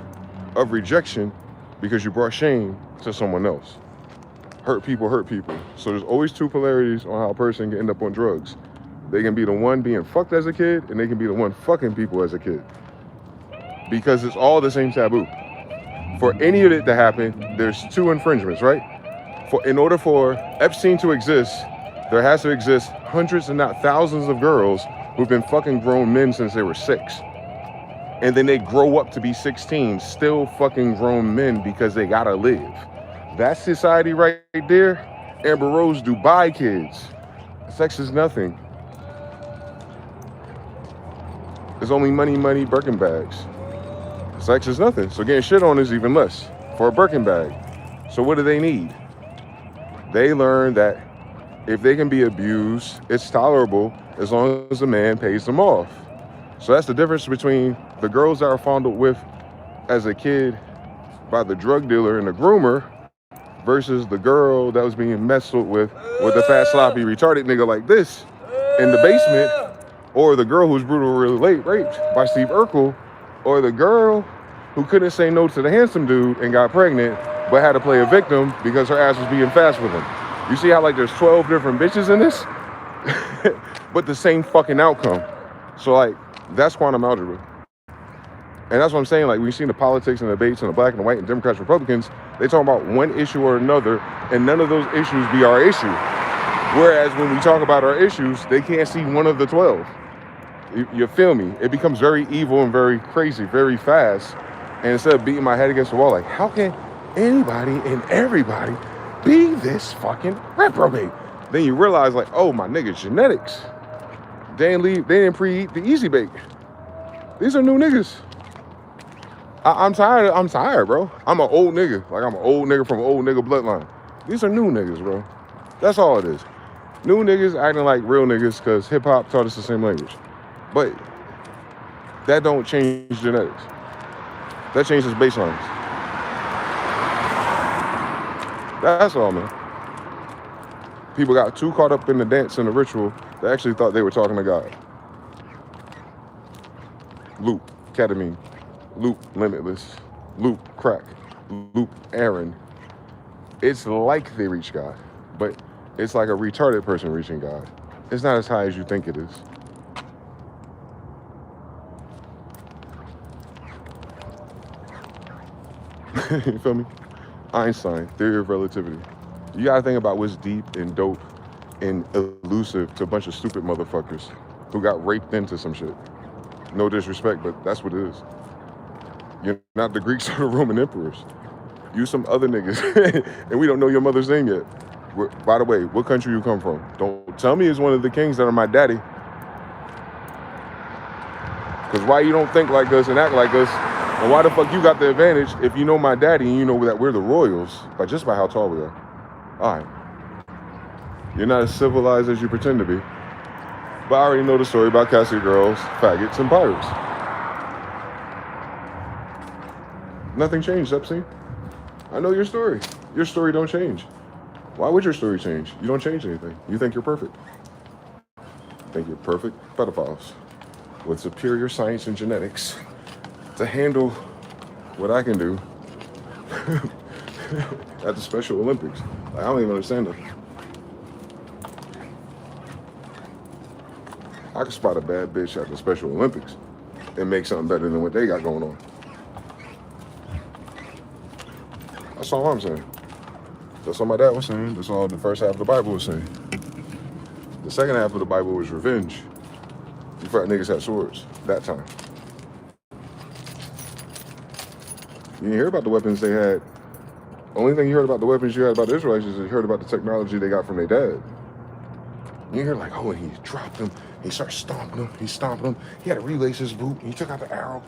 of rejection because you brought shame to someone else. Hurt people hurt people. So there's always 2 polarities on how a person can end up on drugs. They can be the one being fucked as a kid, and they can be the one fucking people as a kid. Because it's all the same taboo. For any of it to happen, there's 2 infringements, right? In order for Epstein to exist, there has to exist hundreds and not thousands of girls who've been fucking grown men since they were 6. And then they grow up to be 16, still fucking grown men because they gotta live. That's society right there. Amber Rose Dubai kids. Sex is nothing. It's only money, money, Birkin bags. Sex is nothing. So getting shit on is even less for a Birkin bag. So what do they need? They learn that if they can be abused, it's tolerable as long as the man pays them off. So that's the difference between the girls that are fondled with as a kid by the drug dealer and the groomer versus the girl that was being messed with the fat, sloppy, retarded nigga like this in the basement, or the girl who's brutally raped by Steve Urkel, or the girl who couldn't say no to the handsome dude and got pregnant but had to play a victim because her ass was being fast with him. You see how like there's 12 different bitches in this? But the same fucking outcome. So like, that's quantum algebra. And that's what I'm saying, like, we've seen the politics and the debates and the black and the white and Democrats, Republicans, they talk about one issue or another, and none of those issues be our issue. Whereas when we talk about our issues, they can't see one of the 12. You feel me? It becomes very evil and very crazy, very fast. And instead of beating my head against the wall, like, how can anybody and everybody be this fucking reprobate? Then you realize, like, oh, my nigga, genetics. They didn't pre-eat the easy bake. These are new niggas. I'm tired. I'm tired, bro. I'm an old nigga. Like I'm an old nigga from an old nigga bloodline. These are new niggas, bro. That's all it is. New niggas acting like real niggas because hip hop taught us the same language. But that don't change genetics. That changes baselines. That's all, man. People got too caught up in the dance and the ritual, they actually thought they were talking to God. Loop, ketamine, loop, limitless, loop, crack, loop, Aaron. It's like they reach God, but it's like a retarded person reaching God. It's not as high as you think it is. You feel me? Einstein, theory of relativity. You gotta think about what's deep and dope and elusive to a bunch of stupid motherfuckers who got raped into some shit. No disrespect, but that's what it is. You're not the Greeks or the Roman emperors. You some other niggas, and we don't know your mother's name yet. By the way, what country you come from? Don't tell me it's one of the kings that are my daddy. Because why you don't think like us and act like us, and why the fuck you got the advantage if you know my daddy and you know that we're the royals, just by how tall we are. All right. You're not as civilized as you pretend to be. But I already know the story about Cassie girls, faggots, and pirates. Nothing changed, Epstein. I know your story. Your story don't change. Why would your story change? You don't change anything. You think you're perfect. You think you're perfect pedophiles with superior science and genetics to handle what I can do at the Special Olympics. I don't even understand that. I can spot a bad bitch at the Special Olympics and make something better than what they got going on. That's all I'm saying. That's all my dad was saying. That's all the first half of the Bible was saying. The second half of the Bible was revenge. You fat niggas had swords that time. You didn't hear about the weapons they had. Only thing you heard about the weapons you had about the Israelites is you heard about the technology they got from their dad. You hear like, oh, and he dropped them. He started stomping them. He stomped them. He had to relace his boot. He took out the arrow.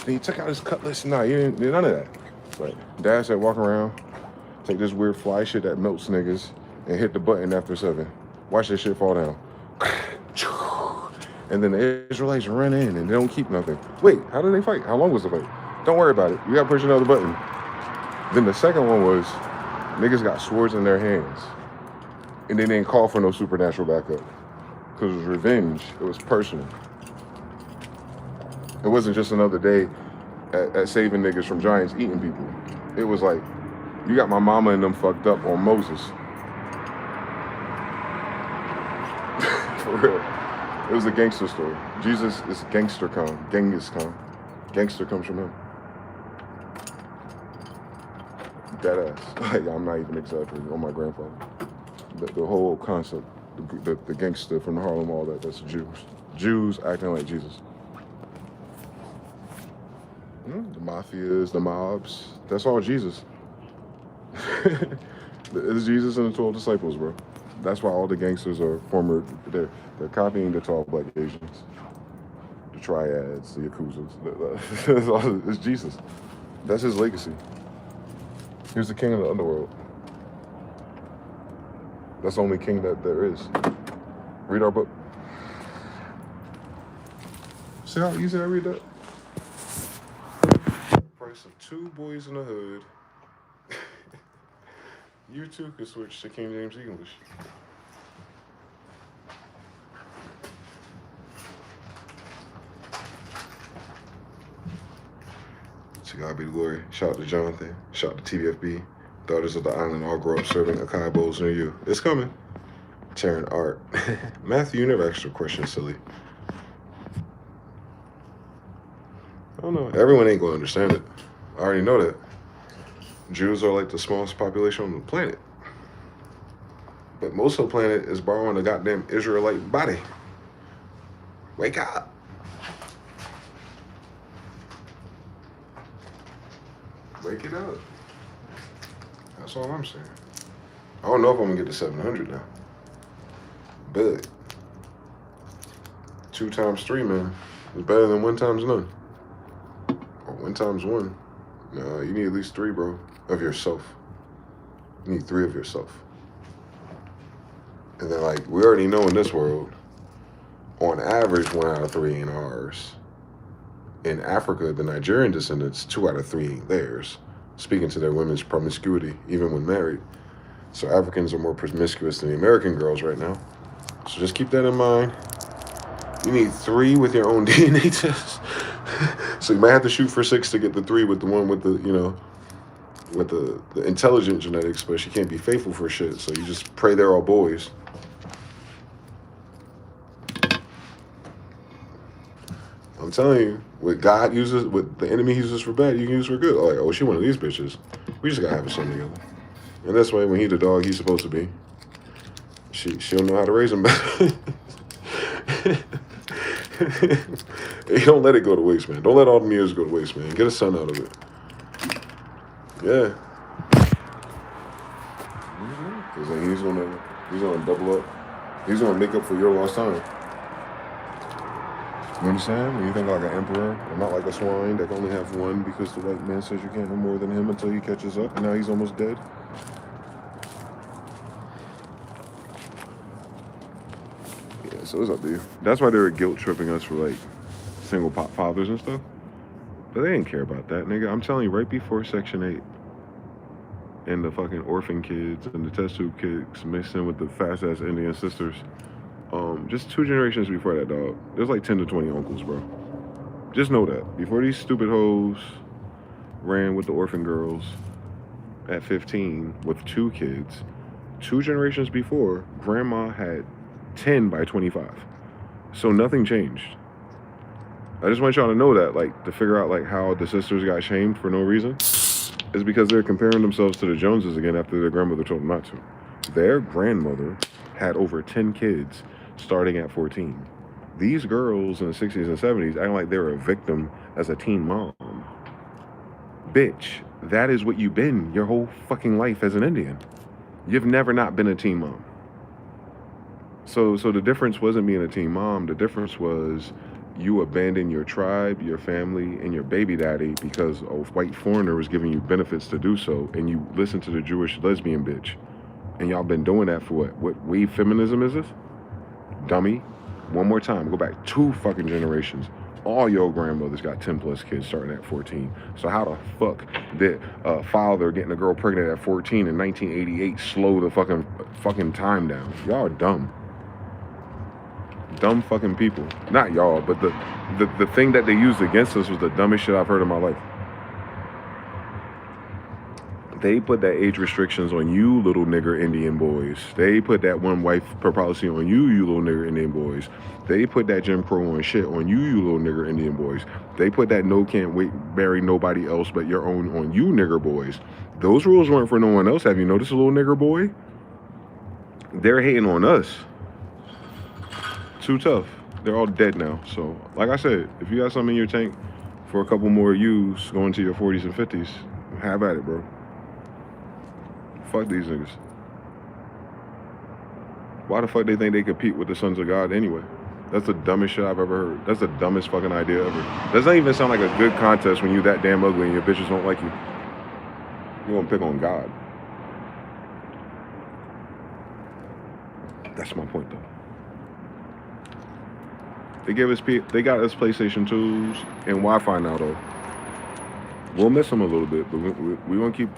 Then he took out his cutlass. Nah, you didn't do none of that. Like, dad said, walk around, take this weird fly shit that melts niggas, and hit the button after 7. Watch this shit fall down. And then the Israelites run in and they don't keep nothing. Wait, how did they fight? How long was the fight? Don't worry about it. You gotta push another button. Then the second one was, niggas got swords in their hands. And they didn't call for no supernatural backup. Because it was revenge. It was personal. It wasn't just another day at saving niggas from giants eating people. It was like, you got my mama and them fucked up on Moses. For real. It was a gangster story. Jesus is Gangster Khan, Genghis Khan. Gangster comes from him. Deadass. Like, I'm not even exaggerating on my grandfather. The whole concept, the gangster from the Harlem, all that, that's the Jews. Jews acting like Jesus. The mafias, the mobs, that's all Jesus. It's Jesus and the 12 disciples, bro. That's why all the gangsters are they're copying the tall black Asians, the triads, the Yakuzas. It's Jesus. That's his legacy. He was the king of the underworld. That's the only king that there is. Read our book. See how easy I read that? Price of 2 boys in the hood. You too can switch to King James English. To God be the glory. Shout out to Jonathan. Shout out to TBFB. Daughters of the Island all grow up serving acai bowls near you. It's coming. Taryn Art. Matthew, you never asked a question, silly. I don't know. Everyone ain't gonna understand it. I already know that. Jews are like the smallest population on the planet. But most of the planet is borrowing a goddamn Israelite body. Wake up. Wake it up. That's all I'm saying. I don't know if I'm gonna get to 700 now. But 2 times 3, man, is better than 1 times none. Or One times one. No, you need at least 3, bro, of yourself. You need 3 of yourself. And then, like, we already know in this world, on average, 1 out of 3 ain't ours. In Africa, the Nigerian descendants, 2 out of 3 ain't theirs. Speaking to their women's promiscuity, even when married. So Africans are more promiscuous than the American girls right now. So just keep that in mind. You need 3 with your own DNA test. So you might have to shoot for 6 to get the 3 with the one with the, you know, with the intelligent genetics, but she can't be faithful for shit. So you just pray they're all boys. I'm telling you, what God uses, what the enemy uses for bad, you can use for good. Like, oh, she one of these bitches. We just gotta have a son together. And that's why when he's the dog he's supposed to be, she'll know how to raise him better. Hey, don't let it go to waste, man. Don't let all the years go to waste, man. Get a son out of it. Yeah. Because then he's gonna double up. He's gonna make up for your lost time. You understand? When you think like an emperor, and not like a swine that can only have one because the white man says you can't have more than him until he catches up, and now he's almost dead. Yeah, so it's up to you. That's why they were guilt tripping us for like single fathers and stuff. But they didn't care about that, nigga. I'm telling you, right before Section 8, and the fucking orphan kids and the test tube kids mixed in with the fast ass Indian sisters. Just 2 generations before that, dog. There's like 10 to 20 uncles, bro. Just know that. Before these stupid hoes ran with the orphan girls at 15 with 2 kids, 2 generations before, grandma had 10 by 25. So nothing changed. I just want y'all to know that, like, to figure out like how the sisters got shamed for no reason is because they're comparing themselves to the Joneses again after their grandmother told them not to. Their grandmother had over 10 kids starting at 14. These girls in the 60s and 70s acting like they were a victim as a teen mom. Bitch, that is what you've been your whole fucking life as an Indian. You've never not been a teen mom. So the difference wasn't being a teen mom. The difference was you abandoned your tribe, your family, and your baby daddy because a white foreigner was giving you benefits to do so, and you listened to the Jewish lesbian bitch. And y'all been doing that for what? What wave feminism is this? Dummy. One more time. Go back 2 fucking generations. All your grandmothers got 10 plus kids starting at 14. So how the fuck did a father getting a girl pregnant at 14 in 1988 slow the fucking time down? Y'all are dumb. Dumb fucking people. Not y'all, but the thing that they used against us was the dumbest shit I've heard in my life. They put that age restrictions on you little nigger Indian boys. They put that one wife per policy on you little nigger Indian boys. They put that Jim Crow on shit on you little nigger Indian boys. They put that no can't wait marry nobody else but your own on you nigger boys. Those rules weren't for no one else. Have you noticed, a little nigger boy? They're hating on us. Too tough. They're all dead now. So, like I said, if you got something in your tank for a couple more U's going to your 40s and 50s, have at it, bro. Fuck these niggas. Why the fuck they think they compete with the sons of God anyway? That's the dumbest shit I've ever heard. That's the dumbest fucking idea ever. Doesn't even sound like a good contest when you that damn ugly and your bitches don't like you. You gonna pick on God. That's my point though. They got us PlayStation 2s and Wi-Fi now though. We'll miss them a little bit, but we won't keep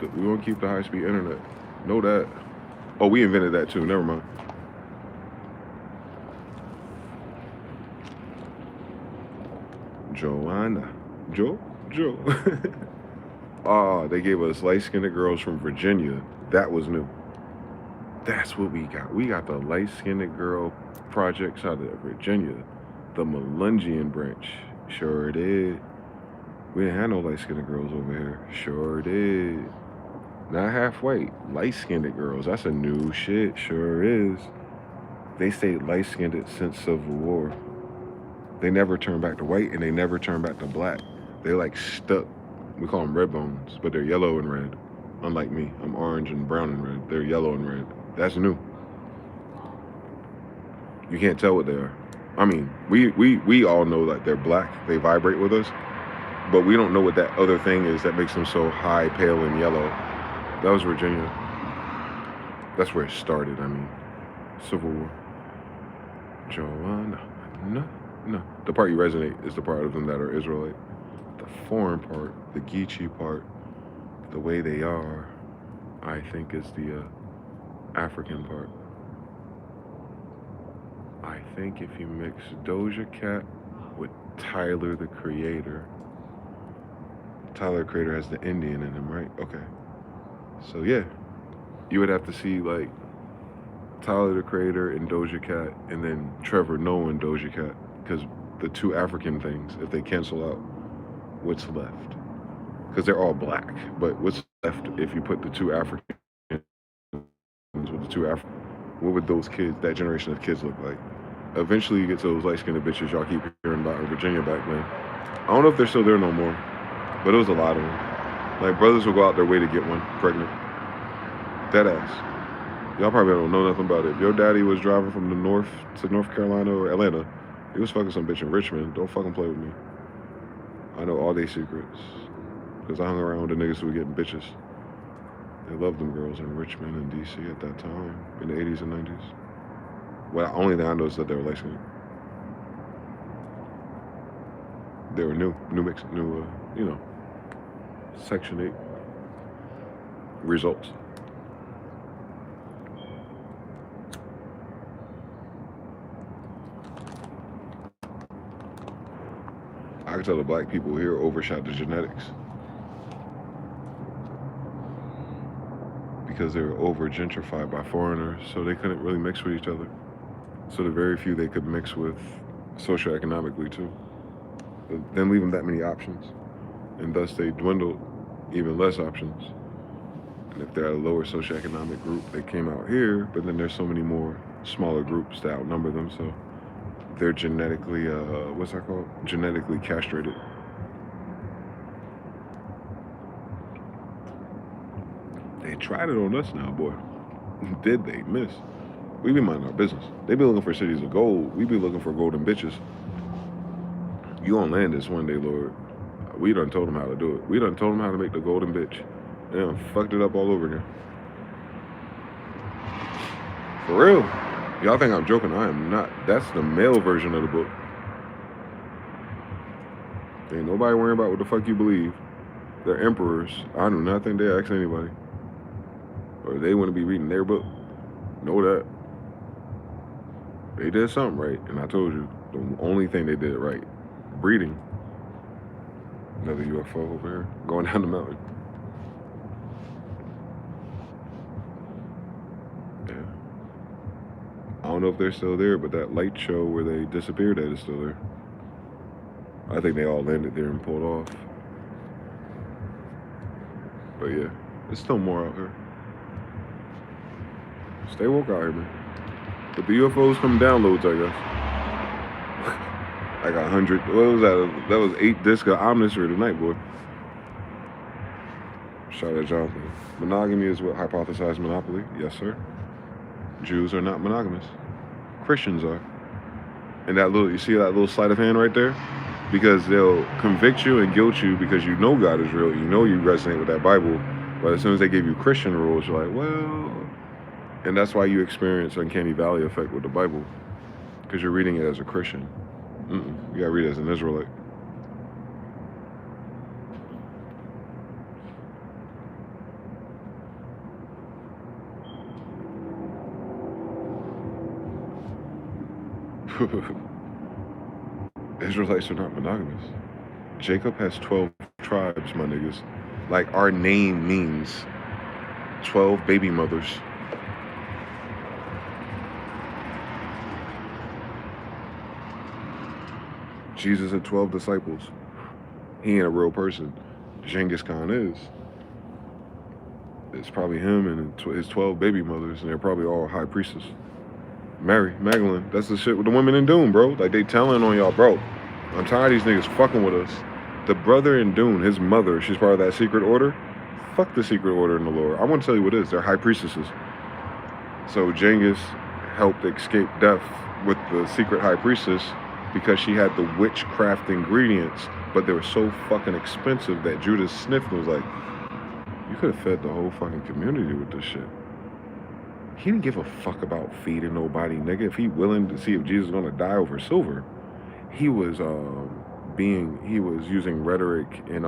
the high-speed internet. Know that. Oh, we invented that too. Never mind. Joanna. Joe. Ah, they gave us light-skinned girls from Virginia. That was new. That's what we got. We got the light-skinned girl projects out of Virginia. The Melungian branch. Sure did. We didn't have no light-skinned girls over here. Sure did. Not half white. Light-skinned girls. That's a new shit. Sure is. They stayed light-skinned since Civil War. They never turned back to white and they never turned back to black. They're like stuck. We call them red bones, but they're yellow and red. Unlike me. I'm orange and brown and red. They're yellow and red. That's new. You can't tell what they are. I mean, we all know that they're black. They vibrate with us. But we don't know what that other thing is that makes them so high, pale, and yellow. That was Virginia. That's where it started, I mean. Civil War. Joanna. No. The part you resonate is the part of them that are Israelite. The foreign part, the Geechee part, the way they are, I think is the African part. I think if you mix Doja Cat with Tyler the Creator, Tyler the Creator has the Indian in him, right? Okay. So yeah, you would have to see like Tyler the Creator and Doja Cat, and then Trevor Noah and Doja Cat, because the two African things, if they cancel out, what's left? Because they're all black, but what's left if you put the two Africans with the two Africans? What would those kids, that generation of kids, look like? Eventually you get to those light-skinned bitches y'all keep hearing about in Virginia back then. I don't know if they're still there no more, but it was a lot of them. Like, brothers would go out their way to get one pregnant. Dead ass. Y'all probably don't know nothing about it. If your daddy was driving from the north to North Carolina or Atlanta, he was fucking some bitch in Richmond. Don't fucking play with me. I know all their secrets. Because I hung around with the niggas who were getting bitches. They loved them girls in Richmond and DC at that time, in the 80s and 90s. Well, the only thing I know is that they were light skinned. They were new Section 8 results. I can tell the black people here overshot the genetics because they were over gentrified by foreigners, so they couldn't really mix with each other. So the very few they could mix with socioeconomically too. Then leave them that many options, and thus they dwindled even less options. And if they're at a lower socioeconomic group, they came out here, but then there's so many more smaller groups that outnumber them, so they're genetically, what's that called? Genetically castrated. They tried it on us now, boy. Did they miss? We be minding our business. They be looking for cities of gold. We be looking for golden bitches. You on land this one day, Lord. We done told them how to do it. We done told them how to make the golden bitch. They done fucked it up all over again. For real. Y'all think I'm joking? I am not. That's the male version of the book. Ain't nobody worrying about what the fuck you believe. They're emperors. I do not think they ask anybody. Or they want to be reading their book. Know that. They did something right, and I told you, the only thing they did right, breeding. Another UFO over here, going down the mountain. Yeah. I don't know if they're still there, but that light show where they disappeared at is still there. I think they all landed there and pulled off. But yeah, there's still more out here. Stay woke out here, man. But the UFOs come downloads, I guess. I got 100. What was that? That was 8 discs of Omnisphere tonight, boy. Shout out Jonathan. Monogamy is what hypothesized monopoly. Yes, sir. Jews are not monogamous. Christians are. And that little, you see that little sleight of hand right there? Because they'll convict you and guilt you because you know God is real. You know you resonate with that Bible. But as soon as they give you Christian rules, you're like, well... And that's why you experience uncanny valley effect with the Bible, because you're reading it as a Christian. You gotta read it as an Israelite. Israelites are not monogamous. Jacob has 12 tribes, my niggas. Like, our name means 12 baby mothers. Jesus had 12 disciples. He ain't a real person. Genghis Khan is. It's probably him and his 12 baby mothers, and they're probably all high priestess. Mary, Magdalene, that's the shit with the women in Dune, bro. Like, they telling on y'all, bro. I'm tired of these niggas fucking with us. The brother in Dune, his mother, she's part of that secret order. Fuck the secret order in the Lord. I want to tell you what it is. They're high priestesses. So Genghis helped escape death with the secret high priestess, because she had the witchcraft ingredients, but they were so fucking expensive that Judas sniffed and was like, you could have fed the whole fucking community with this shit. He didn't give a fuck about feeding nobody, nigga. If he willing to see if Jesus is gonna die over silver, he was using rhetoric and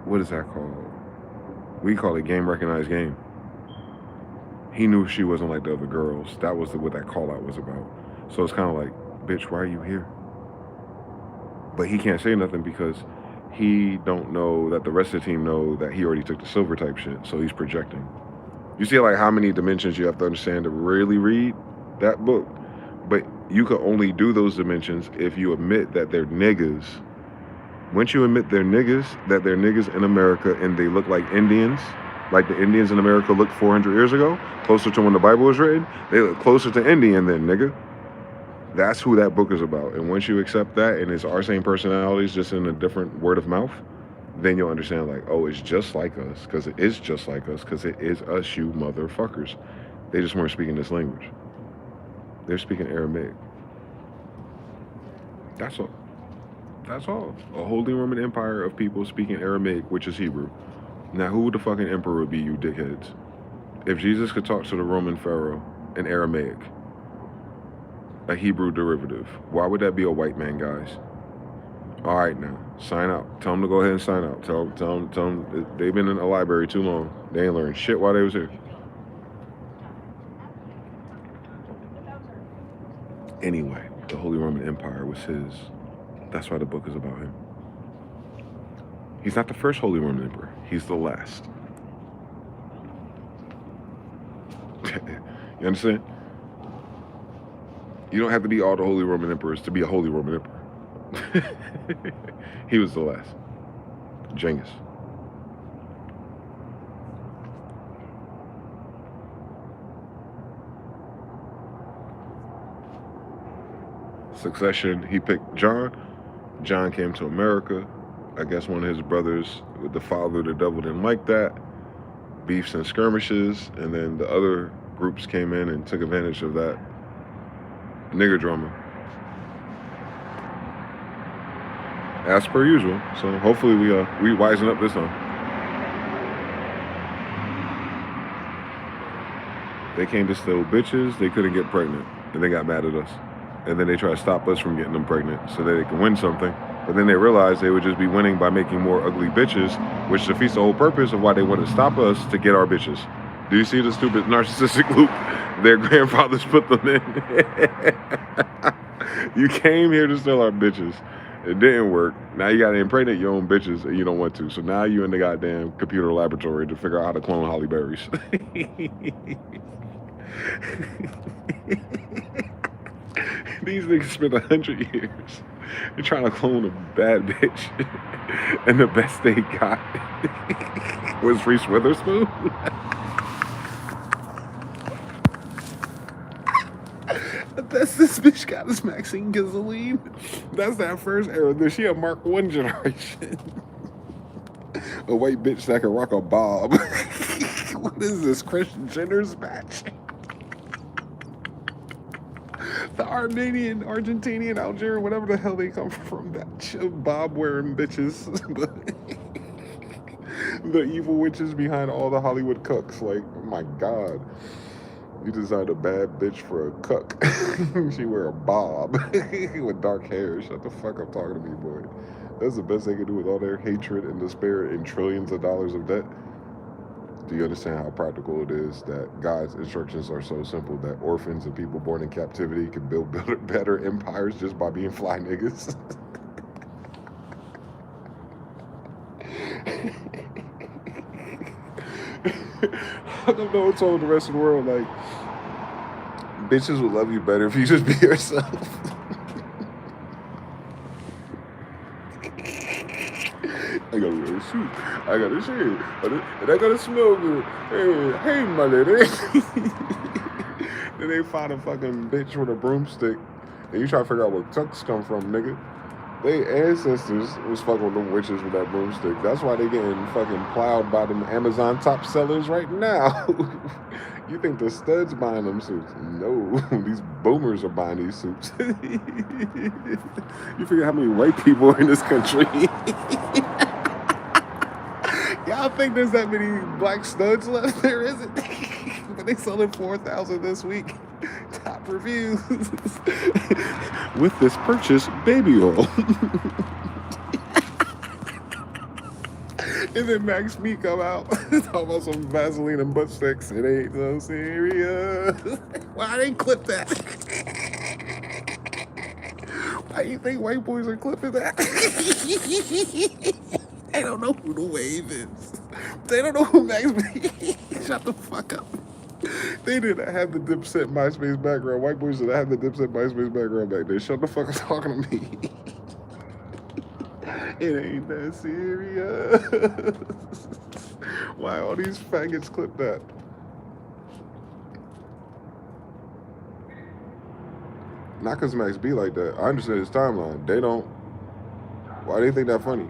what is that called? We call it game recognized game. He knew she wasn't like the other girls. That was what that call out was about. So it's kind of like, bitch, why are you here? But he can't say nothing because he don't know that the rest of the team know that he already took the silver type shit. So he's projecting. You see like how many dimensions you have to understand to really read that book. But you can only do those dimensions if you admit that they're niggas. Once you admit they're niggas in America and they look like Indians, like the Indians in America looked 400 years ago, closer to when the Bible was written, they look closer to Indian than nigga. That's who that book is about. And once you accept that and it's our same personalities just in a different word of mouth, then you'll understand like, oh, it's just like us, because it is just like us, because it is us, you motherfuckers. They just weren't speaking this language. They're speaking Aramaic. That's all. That's all. A Holy Roman Empire of people speaking Aramaic, which is Hebrew. Now, who would the fucking emperor be, you dickheads? If Jesus could talk to the Roman pharaoh in Aramaic, a Hebrew derivative, why would that be a white man, guys? All right, now, sign out. Tell them to go ahead and sign out. Tell them they've been in a library too long. They ain't learned shit while they was here. Anyway, the Holy Roman Empire was his. That's why the book is about him. He's not the first Holy Roman Emperor. He's the last. You understand? You don't have to be all the Holy Roman Emperors to be a Holy Roman Emperor. He was the last. Genghis. Succession, he picked John. John came to America. I guess one of his brothers, with the father of the devil, didn't like that. Beefs and skirmishes, and then the other groups came in and took advantage of that nigger drama. As per usual. So hopefully we wisen up this time. They came to steal bitches, they couldn't get pregnant, and they got mad at us. And then they try to stop us from getting them pregnant so that they can win something. But then they realized they would just be winning by making more ugly bitches, which defeats the whole purpose of why they want to stop us to get our bitches. Do you see the stupid narcissistic loop their grandfathers put them in? You came here to steal our bitches. It didn't work. Now you got to impregnate your own bitches and you don't want to. So now you in the goddamn computer laboratory to figure out how to clone Holly Berries. These niggas spent 100 years trying to clone a bad bitch, and the best they got was Reese Witherspoon. The best this bitch got is Maxine Gasoline. That's that first era. Then she a Mark I generation. A white bitch that can rock a bob. What is this, Kris Jenner's batch? The Armenian, Argentinian, Algerian, whatever the hell they come from, that bob wearing bitches. The evil witches behind all the Hollywood cucks. Like, oh my God. You designed a bad bitch for a cuck. She wear a bob with dark hair. Shut the fuck up talking to me, boy. That's the best they can do with all their hatred and despair and trillions of dollars of debt. Do you understand how practical it is that God's instructions are so simple that orphans and people born in captivity can build better empires just by being fly niggas? How come no one told the rest of the world, like, bitches would love you better if you just be yourself? I gotta wear a suit. I gotta shave. And I gotta smell good. Hey, my lady. Then they find a fucking bitch with a broomstick. And you try to figure out where tucks come from, nigga. Their ancestors was fucking with them witches with that broomstick. That's why they getting fucking plowed by them Amazon top sellers right now. You think the studs buying them suits? No, these boomers are buying these suits. You figure how many white people are in this country? Y'all think there's that many black studs left? There isn't. But they selling 4,000 this week. Top reviews. With this purchase, baby oil. And then Max B come out talking about some Vaseline and butt sticks. It ain't so serious. Why they clip that? Why do you think white boys are clipping that? They don't know who the wave is. They don't know who Max B is. Shut the fuck up. They didn't have the Dipset MySpace background. White boys didn't have the Dipset MySpace background back there. Shut the fuck up talking to me. It ain't that serious. Why all these faggots clip that? Not because Max be like that. I understand his timeline. They don't. Why they think that funny?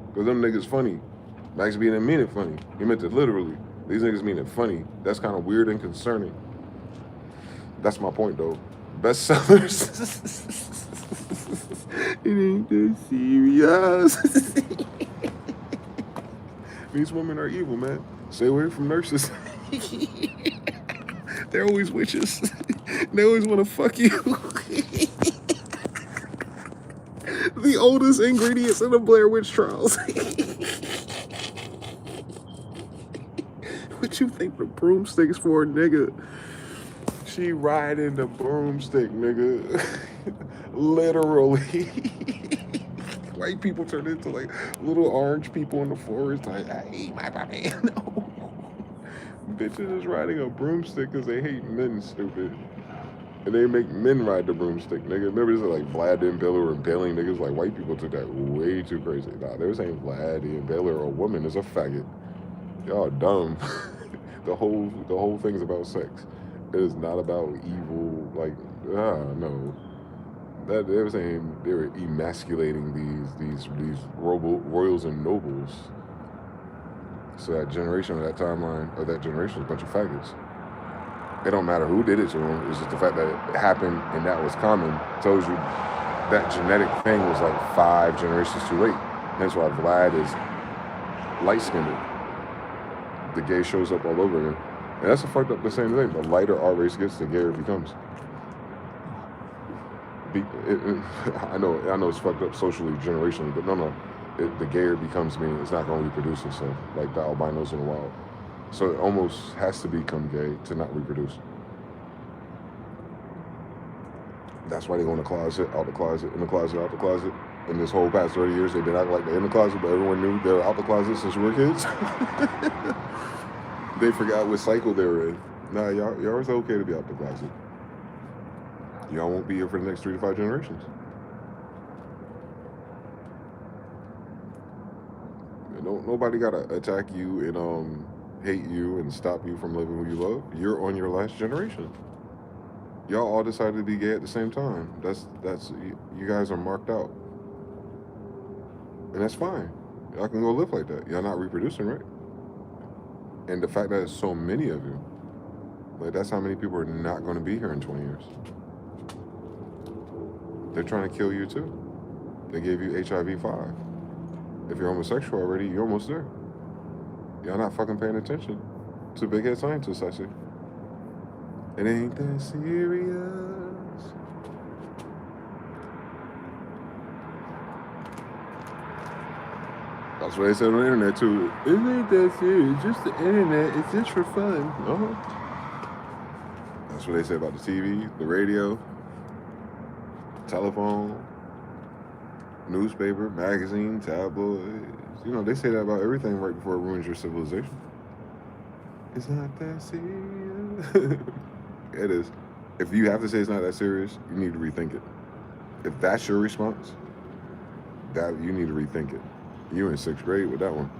Because them niggas funny. Max B didn't mean it funny. He meant it literally. These niggas mean it funny. That's kind of weird and concerning. That's my point, though. Bestsellers. It ain't that serious. These women are evil, man. Stay away from nurses. They're always witches. They always want to fuck you. The oldest ingredients in the Blair Witch Trials. What you think the broomstick's for, nigga? She riding the broomstick, nigga. Literally. White people turn into like little orange people in the forest. Like, hey, my puppy. No. Bitches is riding a broomstick because they hate men, stupid. And they make men ride the broomstick, nigga. Remember, this is like Vlad the Impaler or impaling niggas. Like, white people took that way too crazy. Nah, they were saying Vlad the Impaler or a woman is a faggot. Y'all dumb. The whole thing's about sex. It is not about evil. Like, no. That they were saying they were emasculating these royals and nobles. So that generation, or that timeline, or that generation is a bunch of faggots. It don't matter who did it to them. It's just the fact that it happened and that was common tells you that genetic thing was like 5 generations too late. Hence why Vlad is light-skinned. The gay shows up all over him. And that's a fucked up the same thing. The lighter our race gets, the gayer it becomes. I know it's fucked up socially, generationally, but no. The gayer it becomes, meaning it's not going to reproduce itself, like the albinos in the wild. So it almost has to become gay to not reproduce. That's why they go in the closet, out the closet, in the closet, out the closet. In this whole past 30 years, they've been acting like they're in the closet, but everyone knew they were out the closet since we were kids. They forgot what cycle they were in. Nah, y'all it's okay to be out the closet. Y'all won't be here for the next 3 to 5 generations. Nobody gotta attack you and hate you and stop you from living who you love. You're on your last generation. Y'all all decided to be gay at the same time. That's you guys are marked out. And that's fine. Y'all can go live like that. Y'all not reproducing, right? And the fact that there's so many of you, like that's how many people are not going to be here in 20 years. They're trying to kill you too. They gave you HIV-5. If you're homosexual already, you're almost there. Y'all not fucking paying attention to big head scientists, I see. It ain't that serious. That's what they said on the internet too. It ain't that serious. Just the internet. It's just for fun. That's what they say about the TV, the radio, telephone, newspaper, magazine, tabloids. You know, they say that about everything right before it ruins your civilization. It's not that serious. It is. If you have to say it's not that serious, you need to rethink it. If that's your response, that you need to rethink it. You in 6th grade with that one.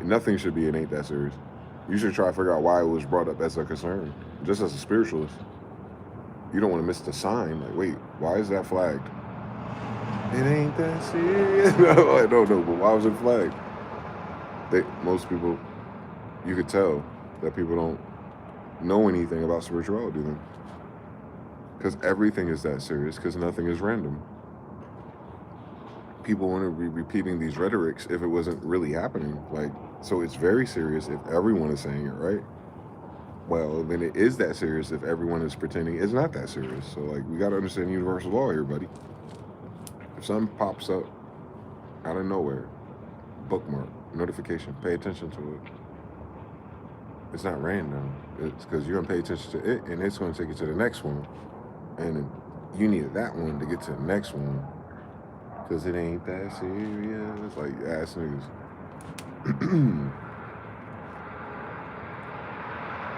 Nothing should be, it ain't that serious. You should try to figure out why it was brought up as a concern. Just as a spiritualist. You don't want to miss the sign. Like, wait, why is that flagged? It ain't that serious. No, I don't know, but why was it flagged? Most people, you could tell that people don't know anything about spirituality then. Because everything is that serious, because nothing is random. People want to be repeating these rhetorics if it wasn't really happening. Like, so it's very serious if everyone is saying it, right? Well, then it is that serious if everyone is pretending it's not that serious. So, like, we got to understand universal law here, buddy. If something pops up out of nowhere, bookmark, notification, pay attention to it. It's not random. It's because you're going to pay attention to it, and it's going to take you to the next one. And you needed that one to get to the next one. Because it ain't that serious. It's like ass niggas.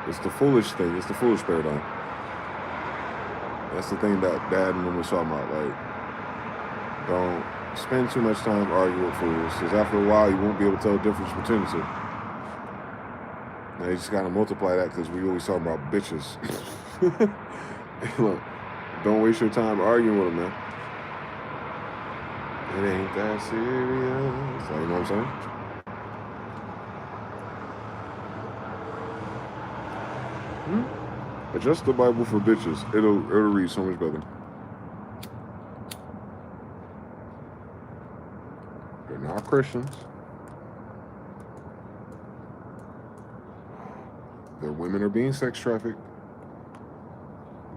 It's the foolish thing. It's the foolish paradigm. That's the thing that Dad and them was talking about. Like, don't spend too much time arguing with fools, because after a while you won't be able to tell the difference between the two. Now you just gotta multiply that, because we always talk about bitches. Look, don't waste your time arguing with them, man. It ain't that serious. Like, you know what I'm saying? Adjust the Bible for bitches. It'll read so much better. They're not Christians. Their women are being sex trafficked.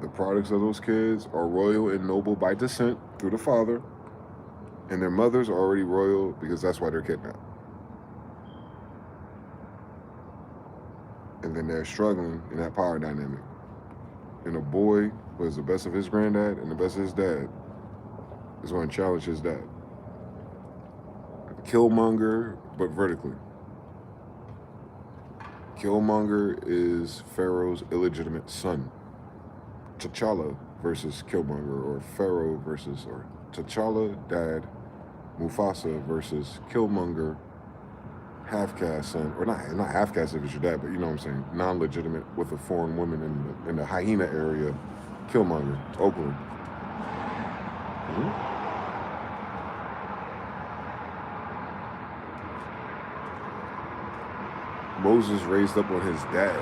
The products of those kids are royal and noble by descent through the father. And their mothers are already royal because that's why they're kidnapped. And then they're struggling in that power dynamic. And a boy who is the best of his granddad and the best of his dad is going to challenge his dad. Killmonger, but vertically. Killmonger is Pharaoh's illegitimate son. T'Challa versus Killmonger, or Pharaoh versus, or T'Challa, dad, Mufasa versus Killmonger, half-caste son, or not half-caste if it's your dad, but you know what I'm saying, non-legitimate with a foreign woman in the hyena area, Killmonger, Oakland. Moses raised up on his dad.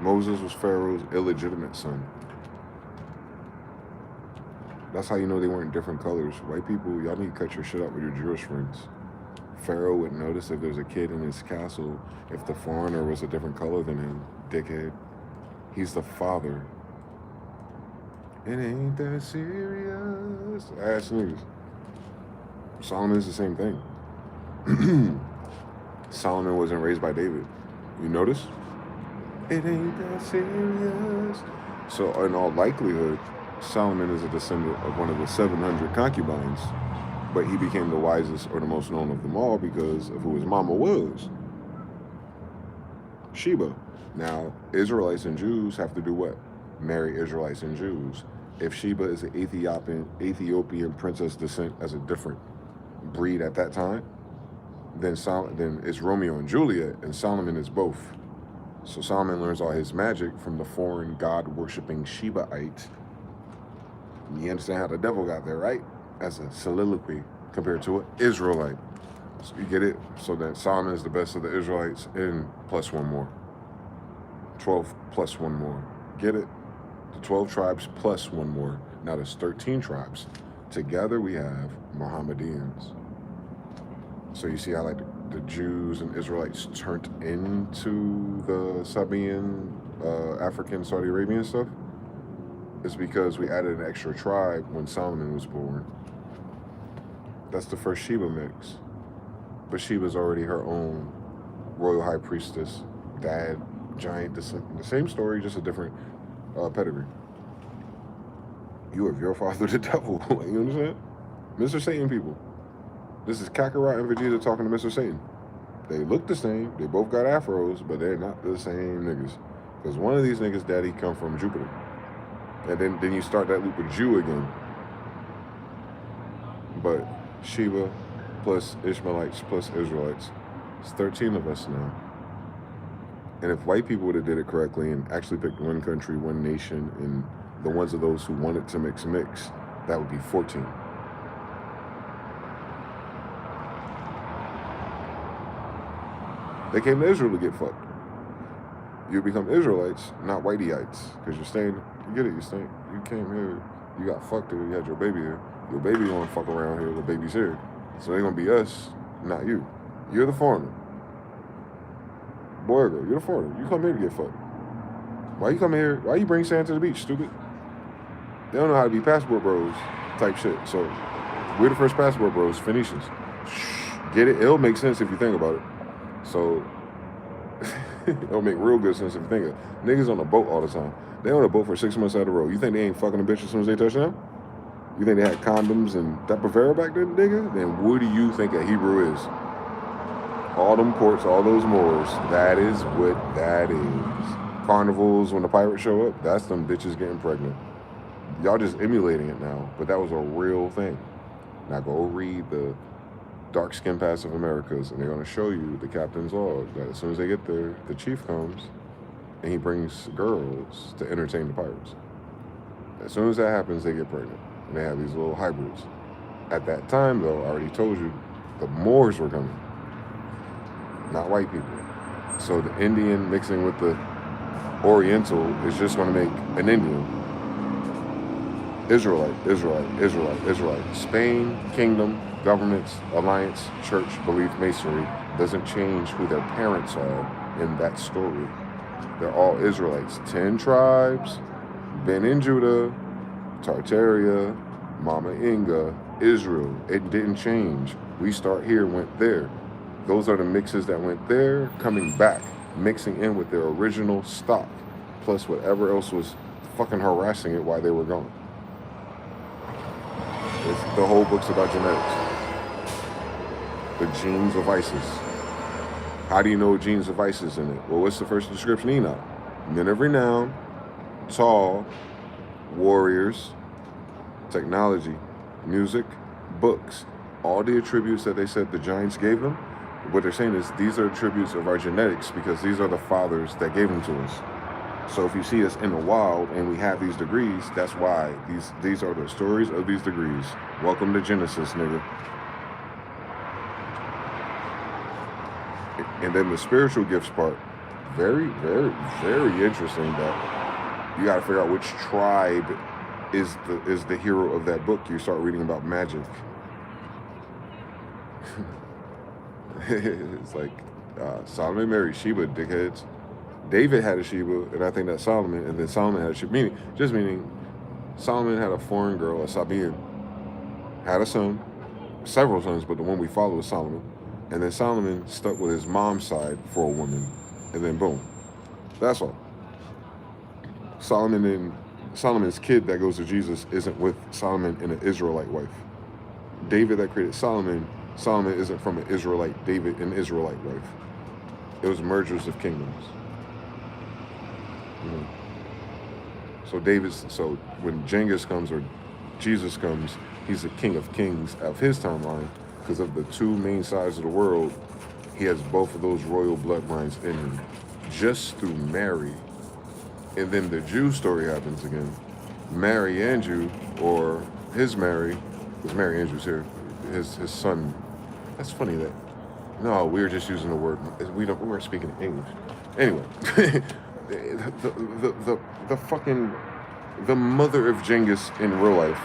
Moses was Pharaoh's illegitimate son. That's how you know they weren't different colors. White people, y'all need to cut your shit up with your Jewish friends. Pharaoh would notice if there's a kid in his castle, if the foreigner was a different color than him. Dickhead. He's the father. It ain't that serious. Ass niggas. Solomon's the same thing. Solomon wasn't raised by David. You notice? It ain't that serious. So in all likelihood, Solomon is a descendant of one of the 700 concubines, but he became the wisest or the most known of them all because of who his mama was. Sheba. Now, Israelites and Jews have to do what? Marry Israelites and Jews. If Sheba is an Ethiopian princess descent as a different breed at that time, then it's Romeo and Juliet, and Solomon is both. So Solomon learns all his magic from the foreign god-worshipping Shebaite. You understand how the devil got there, right? As a soliloquy compared to an Israelite. So you get it? So then Solomon is the best of the Israelites and plus one more. 12 plus one more. Get it? The 12 tribes plus one more. Now there's 13 tribes. Together we have Mohammedans. So you see how like the Jews and Israelites turned into the Sabaean, African, Saudi Arabian stuff? It's because we added an extra tribe when Solomon was born. That's the first Sheba mix. But Sheba's already her own royal high priestess, dad, giant descent. The same story, just a different pedigree. You have your father the devil. You understand? Mr. Satan people. This is Kakarot and Vegeta talking to Mr. Satan. They look the same. They both got afros, but they're not the same niggas. Because one of these niggas' daddy come from Jupiter. And then you start that loop with Jew again. But Sheba plus Ishmaelites plus Israelites. It's 13 of us now. And if white people would have did it correctly and actually picked one country, one nation, and the ones of those who wanted to mix, That would be 14. They came to Israel to get fucked. You become Israelites, not Whiteites, because you're staying. You get it? You came here. You got fucked here. You had your baby here. Your baby gonna fuck around here. The baby's here, so they're gonna be us, not you. You're the foreigner. Boy or girl, you're the foreigner. You come here to get fucked. Why you come here? Why you bring sand to the beach, stupid? They don't know how to be passport bros type shit. So we're the first passport bros, Phoenicians. Get it? It'll make sense if you think about it. So it'll make real good sense if you think of it. Niggas on a boat all the time. They on a boat for 6 months out of the road. You think they ain't fucking a bitch as soon as they touch down? You think they had condoms and Depo-Provera back then, nigga? Then what do you think a Hebrew is? All them ports, all those moors, that is what that is. Carnivals, when the pirates show up, that's them bitches getting pregnant. Y'all just emulating it now, but that was a real thing. Now go read the Dark Skin Passive Americas, and they're going to show you the captain's log that as soon as they get there, the chief comes and he brings girls to entertain the pirates. As soon as that happens, they get pregnant, and they have these little hybrids. At that time, though, I already told you, the Moors were coming, not white people. So the Indian mixing with the Oriental is just going to make an Indian. Israelite. Spain, kingdom, governments, alliance, church, belief, masonry doesn't change who their parents are in that story. They're all Israelites. 10 tribes, Ben and Judah, Tartaria, Mama Inga, Israel. It didn't change. We start here, went there. Those are the mixes that went there, coming back, mixing in with their original stock, plus whatever else was fucking harassing it while they were gone. The whole book's about genetics. The genes of Isis. How do you know genes of Isis in it? Well, what's the first description? Enoch. Men of renown, tall, warriors, technology, music, books. All the attributes that they said the giants gave them, what they're saying is these are attributes of our genetics because these are the fathers that gave them to us. So if you see us in the wild and we have these degrees, that's why these are the stories of these degrees. Welcome to Genesis, nigga. And then the spiritual gifts part, very, very, very interesting that you got to figure out which tribe is the hero of that book. You start reading about magic. It's like Solomon married Sheba, dickheads. David had a Sheba, and I think that's Solomon, and then Solomon had a Sheba. Meaning Solomon had a foreign girl, a Sabian, had a son, several sons, but the one we follow is Solomon. And then Solomon stuck with his mom's side for a woman, and then boom. That's all. Solomon's kid that goes to Jesus isn't with Solomon and an Israelite wife. David that created Solomon isn't from an Israelite David and Israelite wife. It was mergers of kingdoms. So when Genghis comes or Jesus comes, he's the king of kings of his timeline because of the two main sides of the world. He has both of those royal bloodlines in him just through Mary. And then the Jew story happens again. Mary Andrew, or his Mary, because Mary Andrew's here, his son. That's funny that. No, we were just using the word. We weren't speaking English. Anyway, the mother of Genghis in real life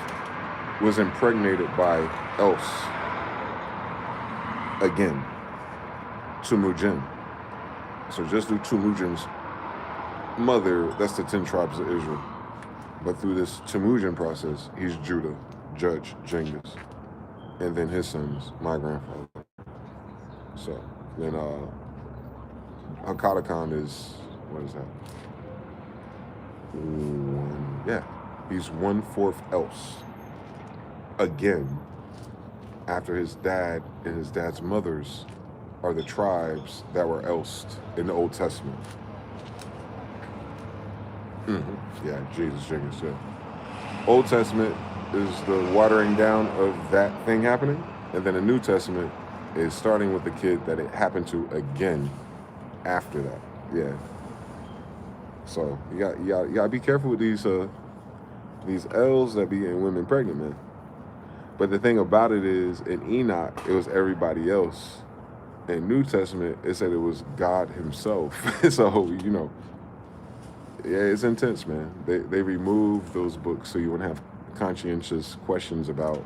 was impregnated by Else again, Temujin. So just through Temujin's mother, that's the 10 tribes of Israel. But through this Temujin process, he's Judah, Judge, Genghis, and then his sons, my grandfather. So then Hakata Khan is, what is that? He's 1/4 Else. Again, after his dad and his dad's mothers are the tribes that were Elsed in the Old Testament. Yeah, Jesus, Genghis, yeah. Old Testament is the watering down of that thing happening, and then the New Testament is starting with the kid that it happened to again after that. Yeah. So you got to be careful with these These L's that be getting women pregnant, man. But the thing about it is, in Enoch, it was everybody else. In New Testament, it said it was God himself. So, you know, yeah, it's intense, man. They removed those books so you wouldn't have conscientious questions about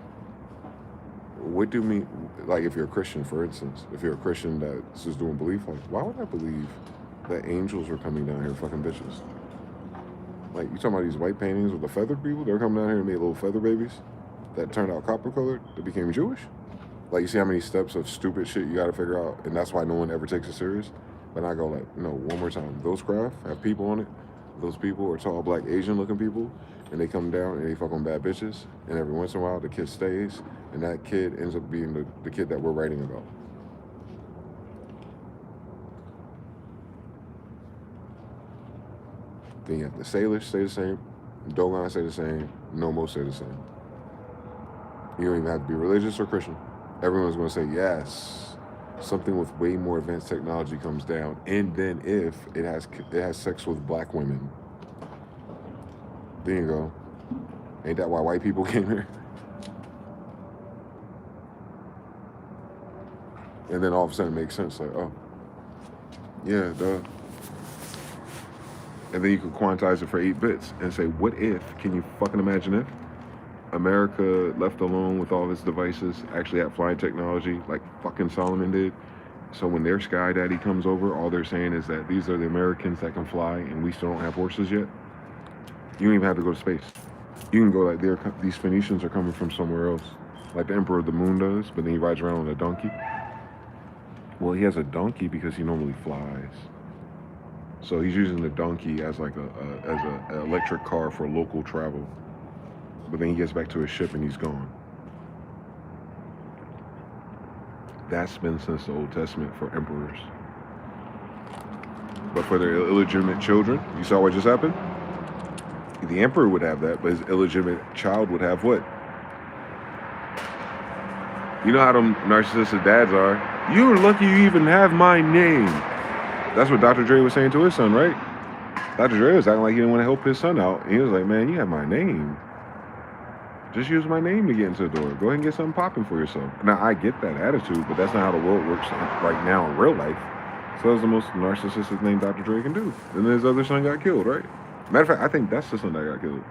what do mean, like if you're a Christian, for instance, if you're a Christian that's just doing belief, like, why would I believe that angels were coming down here fucking bitches? Like, you talking about these white paintings with the feathered people? They're coming down here and made little feather babies that turned out copper colored, that became Jewish? Like, you see how many steps of stupid shit you gotta figure out, and that's why no one ever takes it serious? But I go like, no, one more time. Those craft have people on it. Those people are tall, black, Asian looking people, and they come down and they fuck on bad bitches, and every once in a while the kid stays, and that kid ends up being the kid that we're writing about. Then you have the Salish stay the same, Dogon stay the same, Nomo stay the same. You don't even have to be religious or Christian. Everyone's going to say yes. Something with way more advanced technology comes down, and then if it has sex with black women, there you go. Ain't that why white people came here? And then all of a sudden it makes sense, like, oh, yeah, duh. And then you could quantize it for 8 bits and say, what if, can you fucking imagine if America, left alone with all of its devices, actually had flying technology like fucking Solomon did? So when their sky daddy comes over, all they're saying is that these are the Americans that can fly and we still don't have horses yet. You don't even have to go to space. You can go like, these Phoenicians are coming from somewhere else, like the Emperor of the Moon does, but then he rides around on a donkey. Well, he has a donkey because he normally flies. So he's using the donkey as like an electric car for local travel. But then he gets back to his ship and he's gone. That's been since the Old Testament for emperors. But for their illegitimate children, you saw what just happened? The emperor would have that, but his illegitimate child would have what? You know how them narcissistic dads are? You're lucky you even have my name. That's what Dr. Dre was saying to his son, right? Dr. Dre was acting like he didn't want to help his son out. And he was like, man, you have my name. Just use my name to get into the door. Go ahead and get something popping for yourself. Now, I get that attitude, but that's not how the world works right now in real life. So that's the most narcissistic thing Dr. Dre can do. And then his other son got killed, right? Matter of fact, I think that's the son that got killed.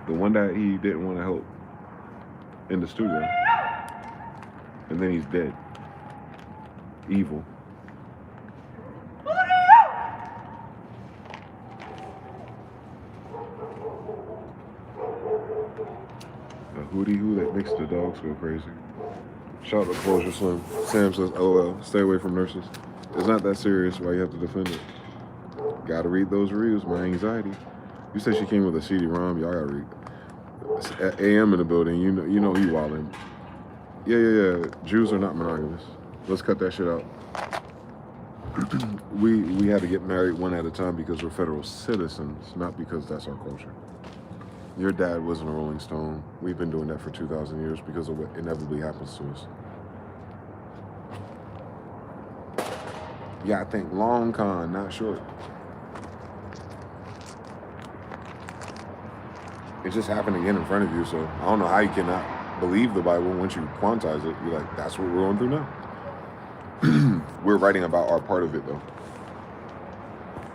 The one that he didn't want to help in the studio. And then he's dead. Evil. Hootie hoo that makes the dogs go crazy. Shout out to Closure Slim. Sam says, LOL, stay away from nurses. It's not that serious why you have to defend it. Gotta read those reviews, my anxiety. You said she came with a CD-ROM, y'all gotta read. It's AM in the building, you know he wildin'. Yeah. Jews are not monogamous. Let's cut that shit out. we had to get married one at a time because we're federal citizens, not because that's our culture. Your dad wasn't a Rolling Stone. We've been doing that for 2,000 years because of what inevitably happens to us. Yeah, I think long con, not short. It just happened again in front of you, so I don't know how you cannot believe the Bible once you quantize it. You're like, that's what we're going through now. We're writing about our part of it, though.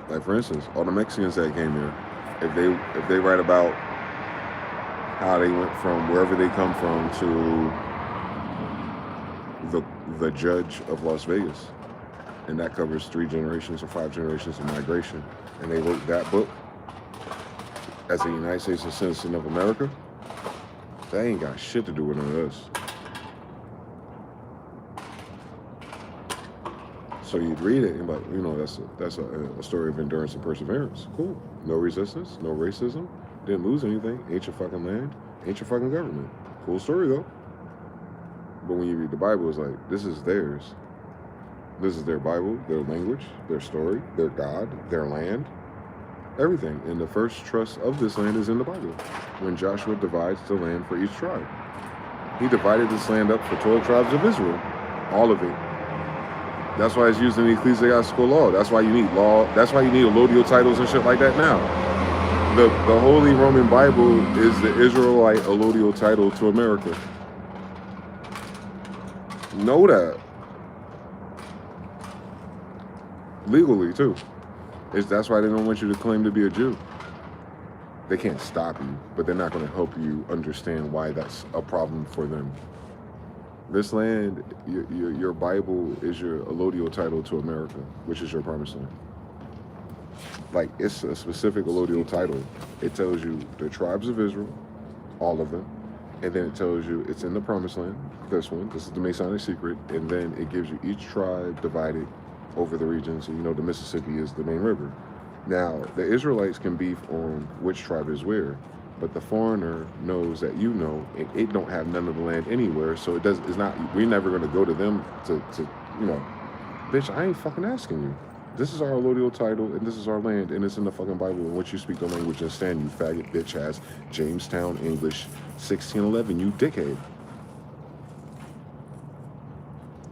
Like, for instance, all the Mexicans that came here, if they write about how they went from wherever they come from to the judge of Las Vegas, and that covers 3 generations or 5 generations of migration, and they wrote that book as a United States citizen of America, that ain't got shit to do with none of us. So you'd read it and like, you know, that's a story of endurance and perseverance. Cool. No resistance, no racism, didn't lose anything, ain't your fucking land, ain't your fucking government. Cool story though. But when you read the Bible, it's like, this is theirs. This is their Bible, their language, their story, their God, their land, everything. And the first trust of this land is in the Bible. When Joshua divides the land for each tribe. He divided this land up for 12 tribes of Israel. All of it. That's why it's used in the ecclesiastical law. That's why you need law. That's why you need allodial titles and shit like that now. The Holy Roman Bible is the Israelite allodial title to America. Know that. Legally, too. That's why they don't want you to claim to be a Jew. They can't stop you, but they're not going to help you understand why that's a problem for them. This land, your Bible is your allodial title to America, which is your promised land. Like, it's a specific allodial title. It tells you the tribes of Israel, all of them, and then it tells you it's in the promised land, this is the Masonic secret, and then it gives you each tribe divided over the region. So you know the Mississippi is the main river. Now, the Israelites can beef on which tribe is where, but the foreigner knows that you know, and it don't have none of the land anywhere, so it's not, we're never going to go to them to bitch, I ain't fucking asking you. This is our allodial title, and this is our land, and it's in the fucking Bible, in which you speak the language and stand, you faggot bitch ass, Jamestown English 1611, you dickhead.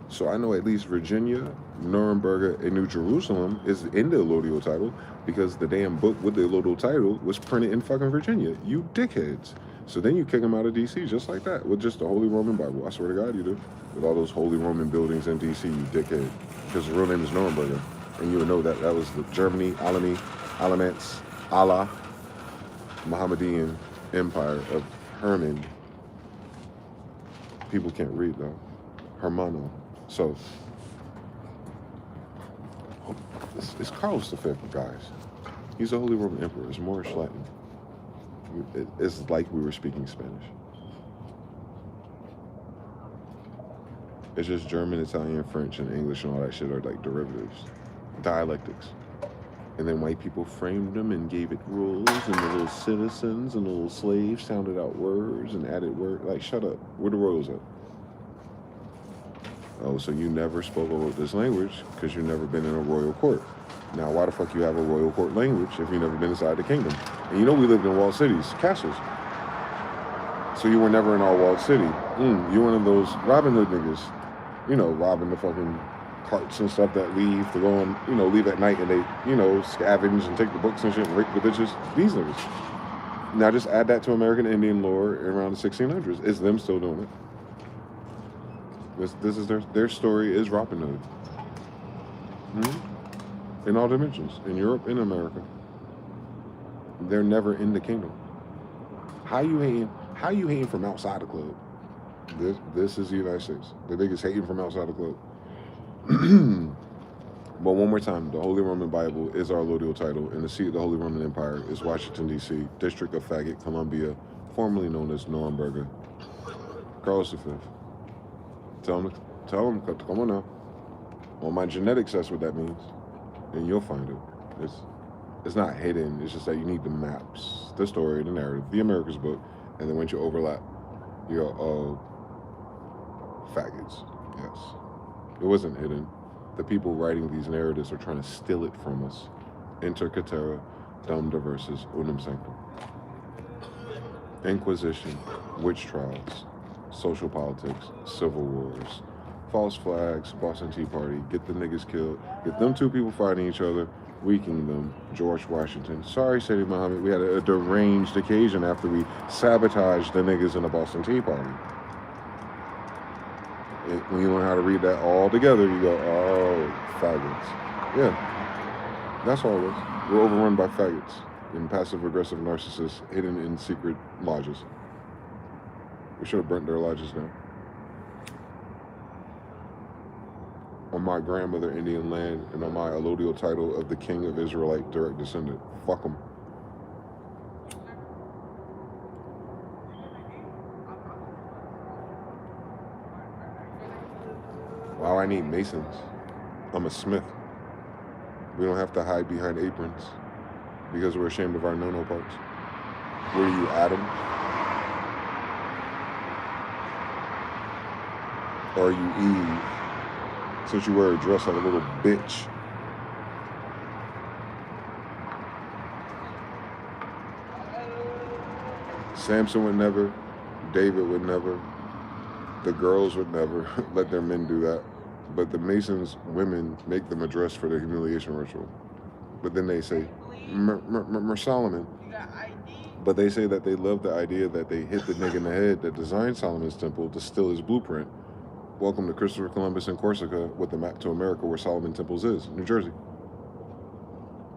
So I know at least Virginia, Nuremberg, and New Jerusalem is in the allodial title because the damn book with the allodial title was printed in fucking Virginia. You dickheads. So then you kick them out of D.C. just like that with just the Holy Roman Bible. I swear to God you do. With all those Holy Roman buildings in D.C., you dickhead. Because the real name is Nuremberg. And you would know that was the Germany, Alamance, Allah, Mohammedan Empire of Herman. People can't read though. Hermano. So, it's Carlos V, guys. He's a Holy Roman Emperor. It's Moorish Latin. It's like we were speaking Spanish. It's just German, Italian, French, and English and all that shit are like derivatives, dialectics. And then white people framed them and gave it rules, and the little citizens and the little slaves sounded out words and added words. Like, shut up. Where the royals at? Oh, so you never spoke or wrote this language because you've never been in a royal court. Now, why the fuck you have a royal court language if you've never been inside the kingdom? And you know we lived in walled cities, castles. So you were never in our walled city. You're one of those Robin Hood niggas. You know, robbing the fucking carts and stuff that leave to go and, leave at night and they, scavenge and take the books and shit and rape the bitches. These niggas. Now just add that to American Indian lore around the 1600s. It's them still doing it. This is their story is Robin Hood. In all dimensions, in Europe and America. They're never in the kingdom. How you hating from outside the club? This is the United States. The niggas hating from outside the club. But one more time, the Holy Roman Bible is our allodial title, and the seat of the Holy Roman Empire is Washington, D.C., District of Faggot, Columbia, formerly known as Nuremberg. Carlos V. Tell him, come on now. On my genetics, that's what that means. And you'll find it. It's not hidden. It's just that you need the maps, the story, the narrative, the America's book, and then once you overlap, you're faggots. Yes. It wasn't hidden. The people writing these narratives are trying to steal it from us. Inter caetera, dum diversus, unum sanctum. Inquisition, witch trials, social politics, civil wars, false flags, Boston Tea Party, get the niggas killed, get them two people fighting each other, weakening them, George Washington. Sorry, Sadie Muhammad, we had a deranged occasion after we sabotaged the niggas in the Boston Tea Party. When you learn how to read that all together, you go, oh, faggots. Yeah, that's all it is. We're overrun by faggots and passive-aggressive narcissists hidden in secret lodges. We should have burnt their lodges down. On my grandmother Indian land and on my allodial title of the King of Israelite direct descendant. Fuck them. Wow, I need masons. I'm a smith. We don't have to hide behind aprons because we're ashamed of our no-no parts. Were you Adam? Or are you Eve? Since you wear a dress like a little bitch. Samson would never, David would never, the girls would never let their men do that. But the Masons, women, make them a dress for their humiliation ritual. But then they say, Solomon, But they say that they love the idea that they hit the nigga in the head that designed Solomon's Temple to steal his blueprint. Welcome to Christopher Columbus in Corsica with the map to America where Solomon Temples is, New Jersey.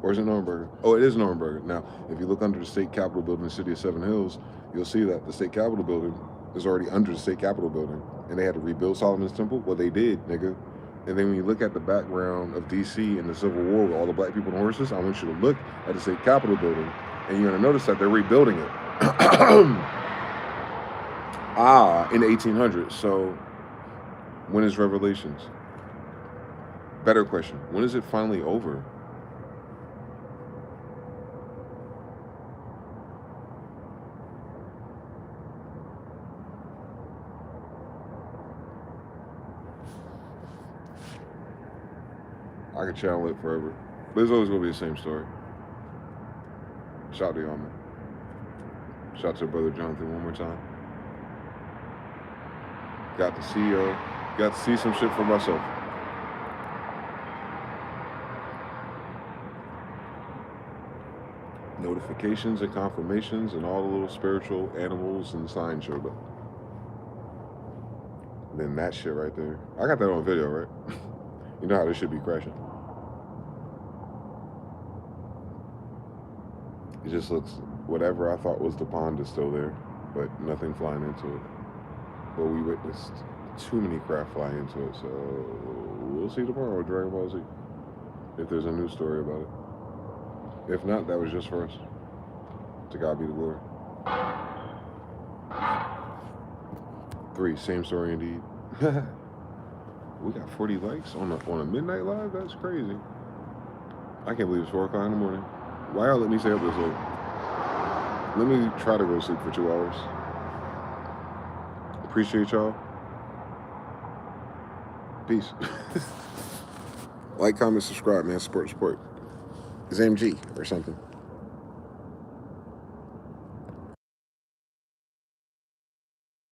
Or is it Nuremberg? Oh, it is Nuremberg. Now, if you look under the state capitol building in the city of Seven Hills, you'll see that the state capitol building is already under the state capitol building. And they had to rebuild Solomon's Temple? Well, they did, nigga. And then when you look at the background of D.C. and the Civil War with all the black people and horses, I want you to look at the state capitol building, and you're going to notice that they're rebuilding it. In the 1800s. So, when is Revelations? Better question. When is it finally over? I could channel it forever. But it's always going to be the same story. Shout out to y'all, man. Shout out to brother Jonathan one more time. Got to see some shit for myself. Notifications and confirmations and all the little spiritual animals and signs showed up. And then that shit right there. I got that on video, right? You know how this should be crashing. It just looks, whatever I thought was the pond is still there, but nothing flying into it. But we witnessed too many craft fly into it, so we'll see tomorrow with Dragon Ball Z. If there's a new story about it. If not, that was just for us. To God be the glory. 3, same story indeed. We got 40 likes on a midnight live? That's crazy. I can't believe it's 4 o'clock in the morning. Why y'all let me stay up this late? Let me try to go to sleep for 2 hours. Appreciate y'all. Peace. Like, comment, subscribe, man. Support. It's MG or something.